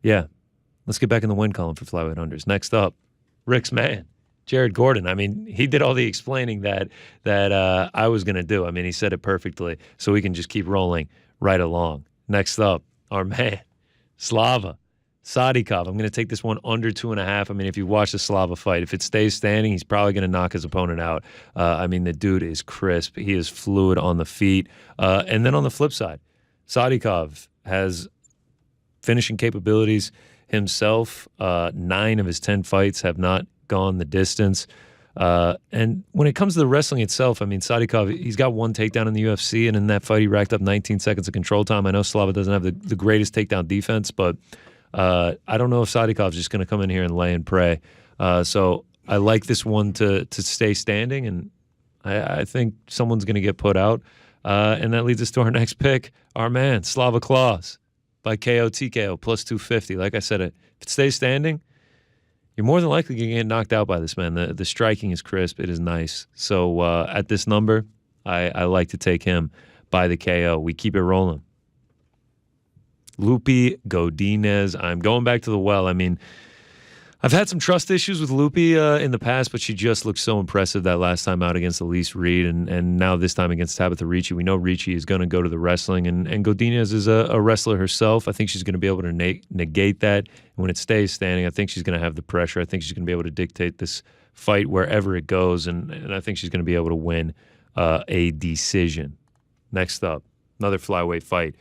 Speaker 11: yeah, let's get back in the win column for flyweight unders. Next up, Rick's man. Jared Gordon. I mean, he did all the explaining that I was going to do. I mean, he said it perfectly, so we can just keep rolling right along. Next up, our man, Slava Sadykhov. I'm going to take this one under 2.5. I mean, if you watch the Slava fight, if it stays standing, he's probably going to knock his opponent out. I mean, the dude is crisp. He is fluid on the feet. And then on the flip side, Sadykhov has finishing capabilities himself. 9 of his 10 fights have not gone the distance. And when it comes to the wrestling itself, I mean, Sadykhov, he's got 1 takedown in the UFC, and in that fight, he racked up 19 seconds of control time. I know Slava doesn't have the greatest takedown defense, but I don't know if Sadykhov's just going to come in here and lay and pray. So I like this one to stay standing, and I think someone's going to get put out. And that leads us to our next pick, our man, Slava Claus, by KO TKO, plus 250. Like I said, if it stays standing, you're more than likely going to get knocked out by this man. The striking is crisp. It is nice. So at this number, I like to take him by the KO. We keep it rolling. Lupi Godinez. I'm going back to the well. I mean, I've had some trust issues with Lupi in the past, but she just looked so impressive that last time out against Elise Reed, and now this time against Tabitha Ricci. We know Ricci is going to go to the wrestling, and Godinez is a wrestler herself. I think she's going to be able to negate that. And when it stays standing, I think she's going to have the pressure. I think she's going to be able to dictate this fight wherever it goes, and I think she's going to be able to win a decision. Next up, another flyweight fight.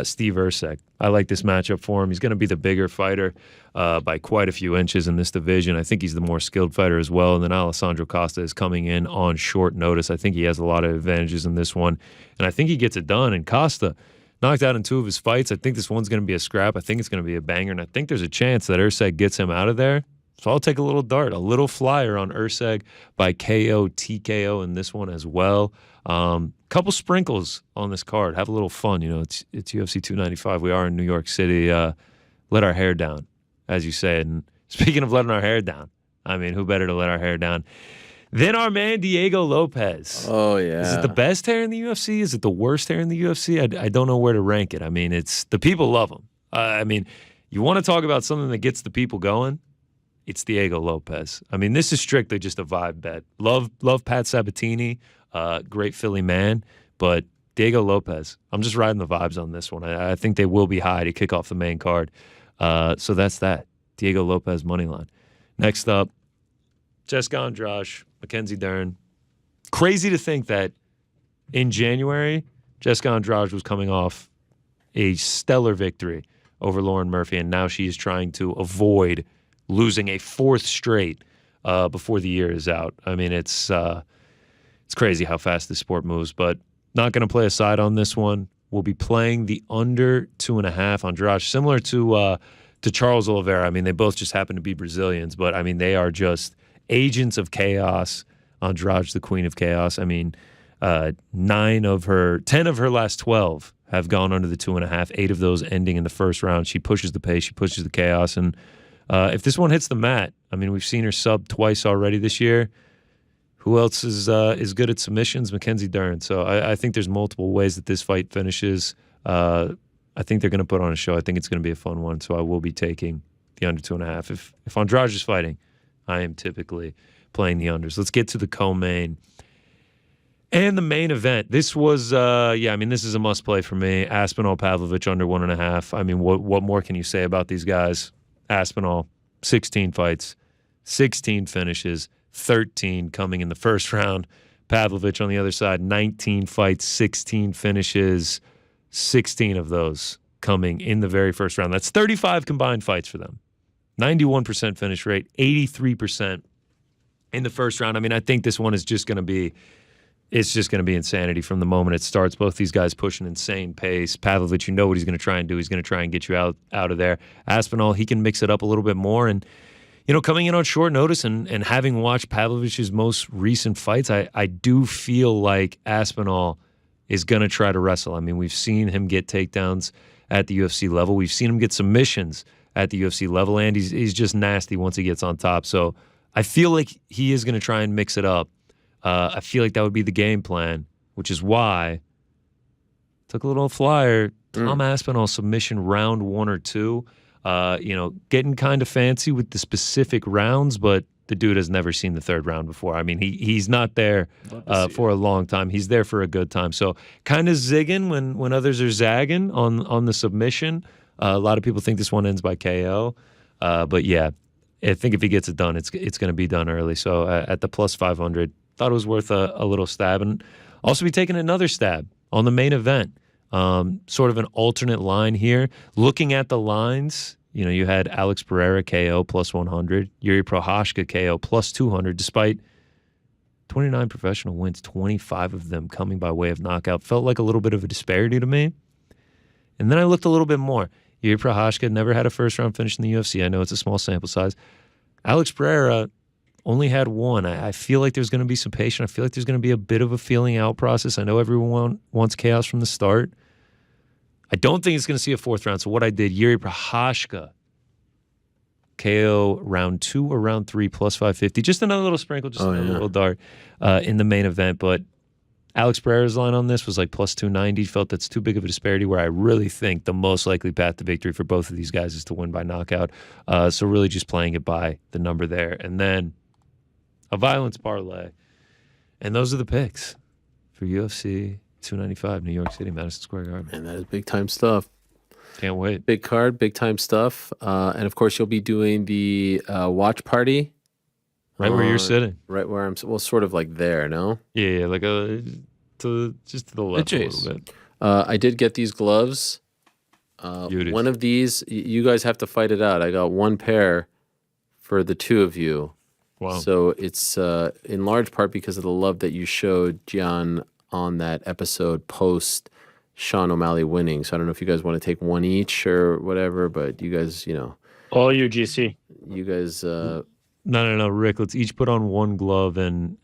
Speaker 11: Steve Erceg. I like this matchup for him. He's going to be the bigger fighter by quite a few inches in this division. I think he's the more skilled fighter as well. And then Alessandro Costa is coming in on short notice. I think he has a lot of advantages in this one. And I think he gets it done. And Costa knocked out in 2 of his fights. I think this one's going to be a scrap. I think it's going to be a banger. And I think there's a chance that Erceg gets him out of there. So I'll take a little dart, a little flyer on Erceg by KO TKO in this one as well. Couple sprinkles on this card. Have a little fun. You know, it's UFC 295. We are in New York City. Let our hair down, as you said. And speaking of letting our hair down, I mean, who better to let our hair down than our man Diego Lopez?
Speaker 2: Oh, yeah.
Speaker 11: Is it the best hair in the UFC? Is it the worst hair in the UFC? I don't know where to rank it. I mean, it's the people love him. I mean, you want to talk about something that gets the people going? It's Diego Lopez. I mean, this is strictly just a vibe bet. Love Pat Sabatini. Great Philly man, but Diego Lopez, I'm just riding the vibes on this one. I think they will be high to kick off the main card. So that's that. Diego Lopez money line. Next up, Jessica Andrade, Mackenzie Dern. Crazy to think that in January, Jessica Andrade was coming off a stellar victory over Lauren Murphy, and now she is trying to avoid losing a 4th straight before the year is out. I mean, it's crazy how fast this sport moves, but not going to play a side on this one. We'll be playing the under 2.5 on Andrade, similar to Charles Oliveira. I mean, they both just happen to be Brazilians, but I mean, they are just agents of chaos. Andrade, the queen of chaos. I mean, 10 of her last 12 have gone under the 2.5, 8 of those ending in the first round. She pushes the pace, she pushes the chaos, and if this one hits the mat, I mean, we've seen her sub twice already this year. Who else is good at submissions? Mackenzie Dern. So I think there's multiple ways that this fight finishes. I think they're going to put on a show. I think it's going to be a fun one. So I will be taking the under 2.5. If Andrade is fighting, I am typically playing the unders. Let's get to the co-main. And the main event. This was, this is a must play for me. Aspinall, Pavlovich, under 1.5. I mean, what more can you say about these guys? Aspinall, 16 fights, 16 finishes, 13 coming in the first round. Pavlovich on the other side, 19 fights, 16 finishes, 16 of those coming in the very first round. That's 35 combined fights for them. 91% finish rate, 83% in the first round. I mean, I think this one is just going to be insanity from the moment it starts. Both these guys pushing insane pace. Pavlovich, you know what he's going to try and do. He's going to try and get you out of there. Aspinall, he can mix it up a little bit more. And, coming in on short notice and having watched Pavlovich's most recent fights, I do feel like Aspinall is going to try to wrestle. I mean, we've seen him get takedowns at the UFC level. We've seen him get submissions at the UFC level, and he's just nasty once he gets on top. So I feel like he is going to try and mix it up. I feel like that would be the game plan, which is why I took a little flyer. Tom Aspinall submission round 1 or 2. Getting kind of fancy with the specific rounds, but the dude has never seen the third round before. I mean, he's not there for a long time. He's there for a good time. So kind of zigging when others are zagging on the submission. A lot of people think this one ends by KO. But yeah, I think if he gets it done, it's going to be done early. So at the plus 500, thought it was worth a little stab. And also be taking another stab on the main event. Sort of an alternate line here. Looking at the lines, you had Alex Pereira KO plus 100, Yuri Prochazka KO plus 200, despite 29 professional wins, 25 of them coming by way of knockout. Felt like a little bit of a disparity to me. And then I looked a little bit more. Yuri Prochazka never had a first-round finish in the UFC. I know it's a small sample size. Alex Pereira only had one. I feel like there's going to be some patience. I feel like there's going to be a bit of a feeling out process. I know everyone wants chaos from the start. I don't think it's going to see a fourth round. So what I did, Yuri Prochazka, KO round 2 or round 3 plus 550. Just another little sprinkle, another little dart in the main event. But Alex Pereira's line on this was like plus 290. Felt that's too big of a disparity, where I really think the most likely path to victory for both of these guys is to win by knockout. So really just playing it by the number there. And then a violence parlay. And those are the picks for UFC 295, New York City, Madison Square Garden.
Speaker 2: And that is big-time stuff.
Speaker 11: Can't wait.
Speaker 2: Big card, big-time stuff. And, of course, you'll be doing the watch party.
Speaker 11: Right where you're sitting.
Speaker 2: Right where I'm, sort of like there, no?
Speaker 11: Yeah, like just to the left a little bit.
Speaker 2: I did get these gloves. One of these, you guys have to fight it out. I got one pair for the two of you.
Speaker 11: Wow.
Speaker 2: So it's in large part because of the love that you showed Gian on that episode post Sean O'Malley winning. So I don't know if you guys want to take one each or whatever, but you guys,
Speaker 12: all you GC.
Speaker 2: You guys.
Speaker 11: No, Rick. Let's each put on one glove and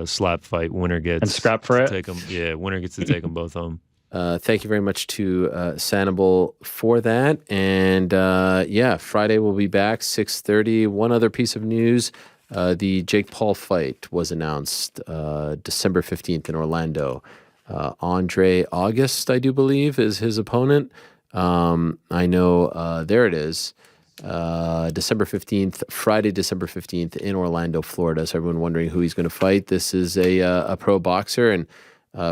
Speaker 11: slap fight. Winner gets
Speaker 12: and scrap for it.
Speaker 11: Take them. Yeah, winner gets to take them both home.
Speaker 2: Thank you very much to Sanibel for that. And Friday we'll be back 6:30. One other piece of news: the Jake Paul fight was announced December 15th in Orlando. Andre August, I do believe, is his opponent. I know there it is. December 15th, Friday, December 15th in Orlando, Florida. So everyone wondering who he's going to fight. This is a pro boxer, and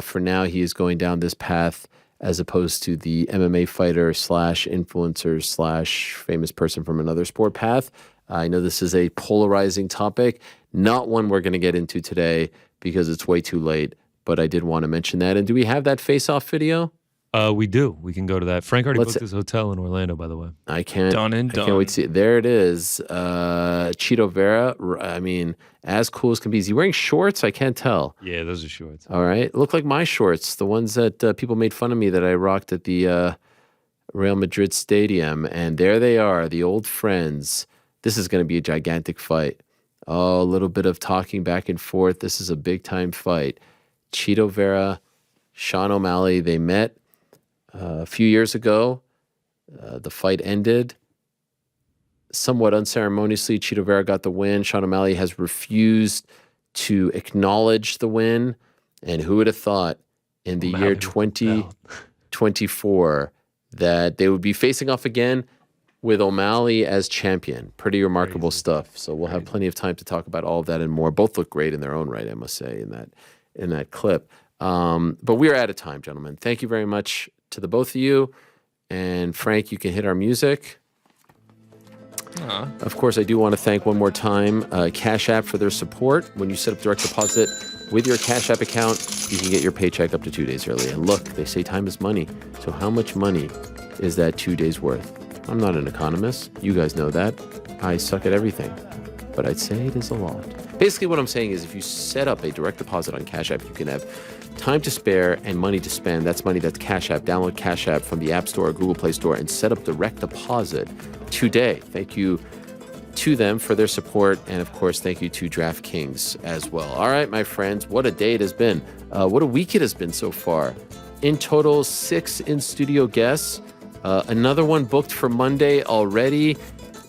Speaker 2: for now he is going down this path as opposed to the MMA fighter / influencer / famous person from another sport path. I know this is a polarizing topic, not one we're going to get into today because it's way too late, but I did want to mention that. And do we have that face-off video?
Speaker 11: We do. We can go to that. Frank already booked his hotel in Orlando, by the way.
Speaker 2: I can't wait to see it. There it is. Cheeto Vera. I mean, as cool as can be. Is he wearing shorts? I can't tell.
Speaker 11: Yeah, those are shorts.
Speaker 2: All right. Look like my shorts, the ones that people made fun of me that I rocked at the Real Madrid Stadium. And there they are, the old friends. This is going to be a gigantic fight. Oh, a little bit of talking back and forth. This is a big-time fight. Cheeto Vera, Sean O'Malley, they met a few years ago. The fight ended somewhat unceremoniously. Cheeto Vera got the win. Sean O'Malley has refused to acknowledge the win. And who would have thought in the year 2024 that they would be facing off again? with O'Malley as champion. Pretty remarkable stuff. So we'll have plenty of time to talk about all of that and more. Both look great in their own right, I must say, in that clip. But we are out of time, gentlemen. Thank you very much to the both of you. And Frank, you can hit our music. Of course, I do want to thank one more time Cash App for their support. When you set up direct deposit with your Cash App account, you can get your paycheck up to 2 days early. And look, they say time is money. So how much money is that 2 days worth? I'm not an economist. You guys know that. I suck at everything. But I'd say it is a lot. Basically, what I'm saying is if you set up a direct deposit on Cash App, you can have time to spare and money to spend. That's money that's Cash App. Download Cash App from the App Store or Google Play Store and set up direct deposit today. Thank you to them for their support. And of course, thank you to DraftKings as well. All right, my friends, what a day it has been. What a week it has been so far. In total, 6 in-studio guests. Another one booked for Monday already.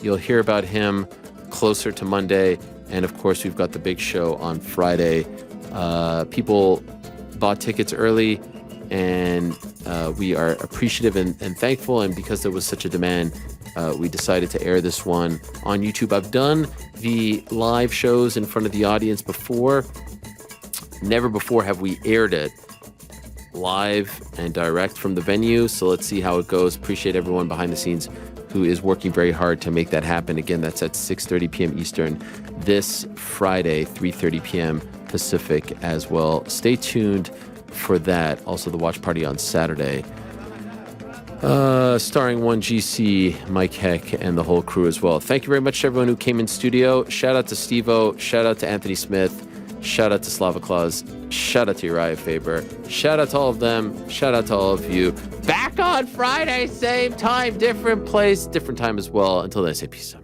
Speaker 2: You'll hear about him closer to Monday. And of course, we've got the big show on Friday. People bought tickets early, and we are appreciative and thankful. And because there was such a demand, we decided to air this one on YouTube. I've done the live shows in front of the audience before. Never before have we aired it live and direct from the venue. So let's see how it goes. Appreciate everyone behind the scenes who is working very hard to make that happen. Again, that's at 6:30 p.m. Eastern this Friday, 3:30 p.m. Pacific as well. Stay tuned for that. Also, the watch party on Saturday, starring 1GC, Mike Heck, and the whole crew as well. Thank you very much to everyone who came in studio. Shout out to Steve-O. Shout out to Anthony Smith. Shout out to Slava Claus. Shout out to Uriah Faber. Shout out to all of them. Shout out to all of you. Back on Friday, same time, different place, different time as well. Until then, I say peace out.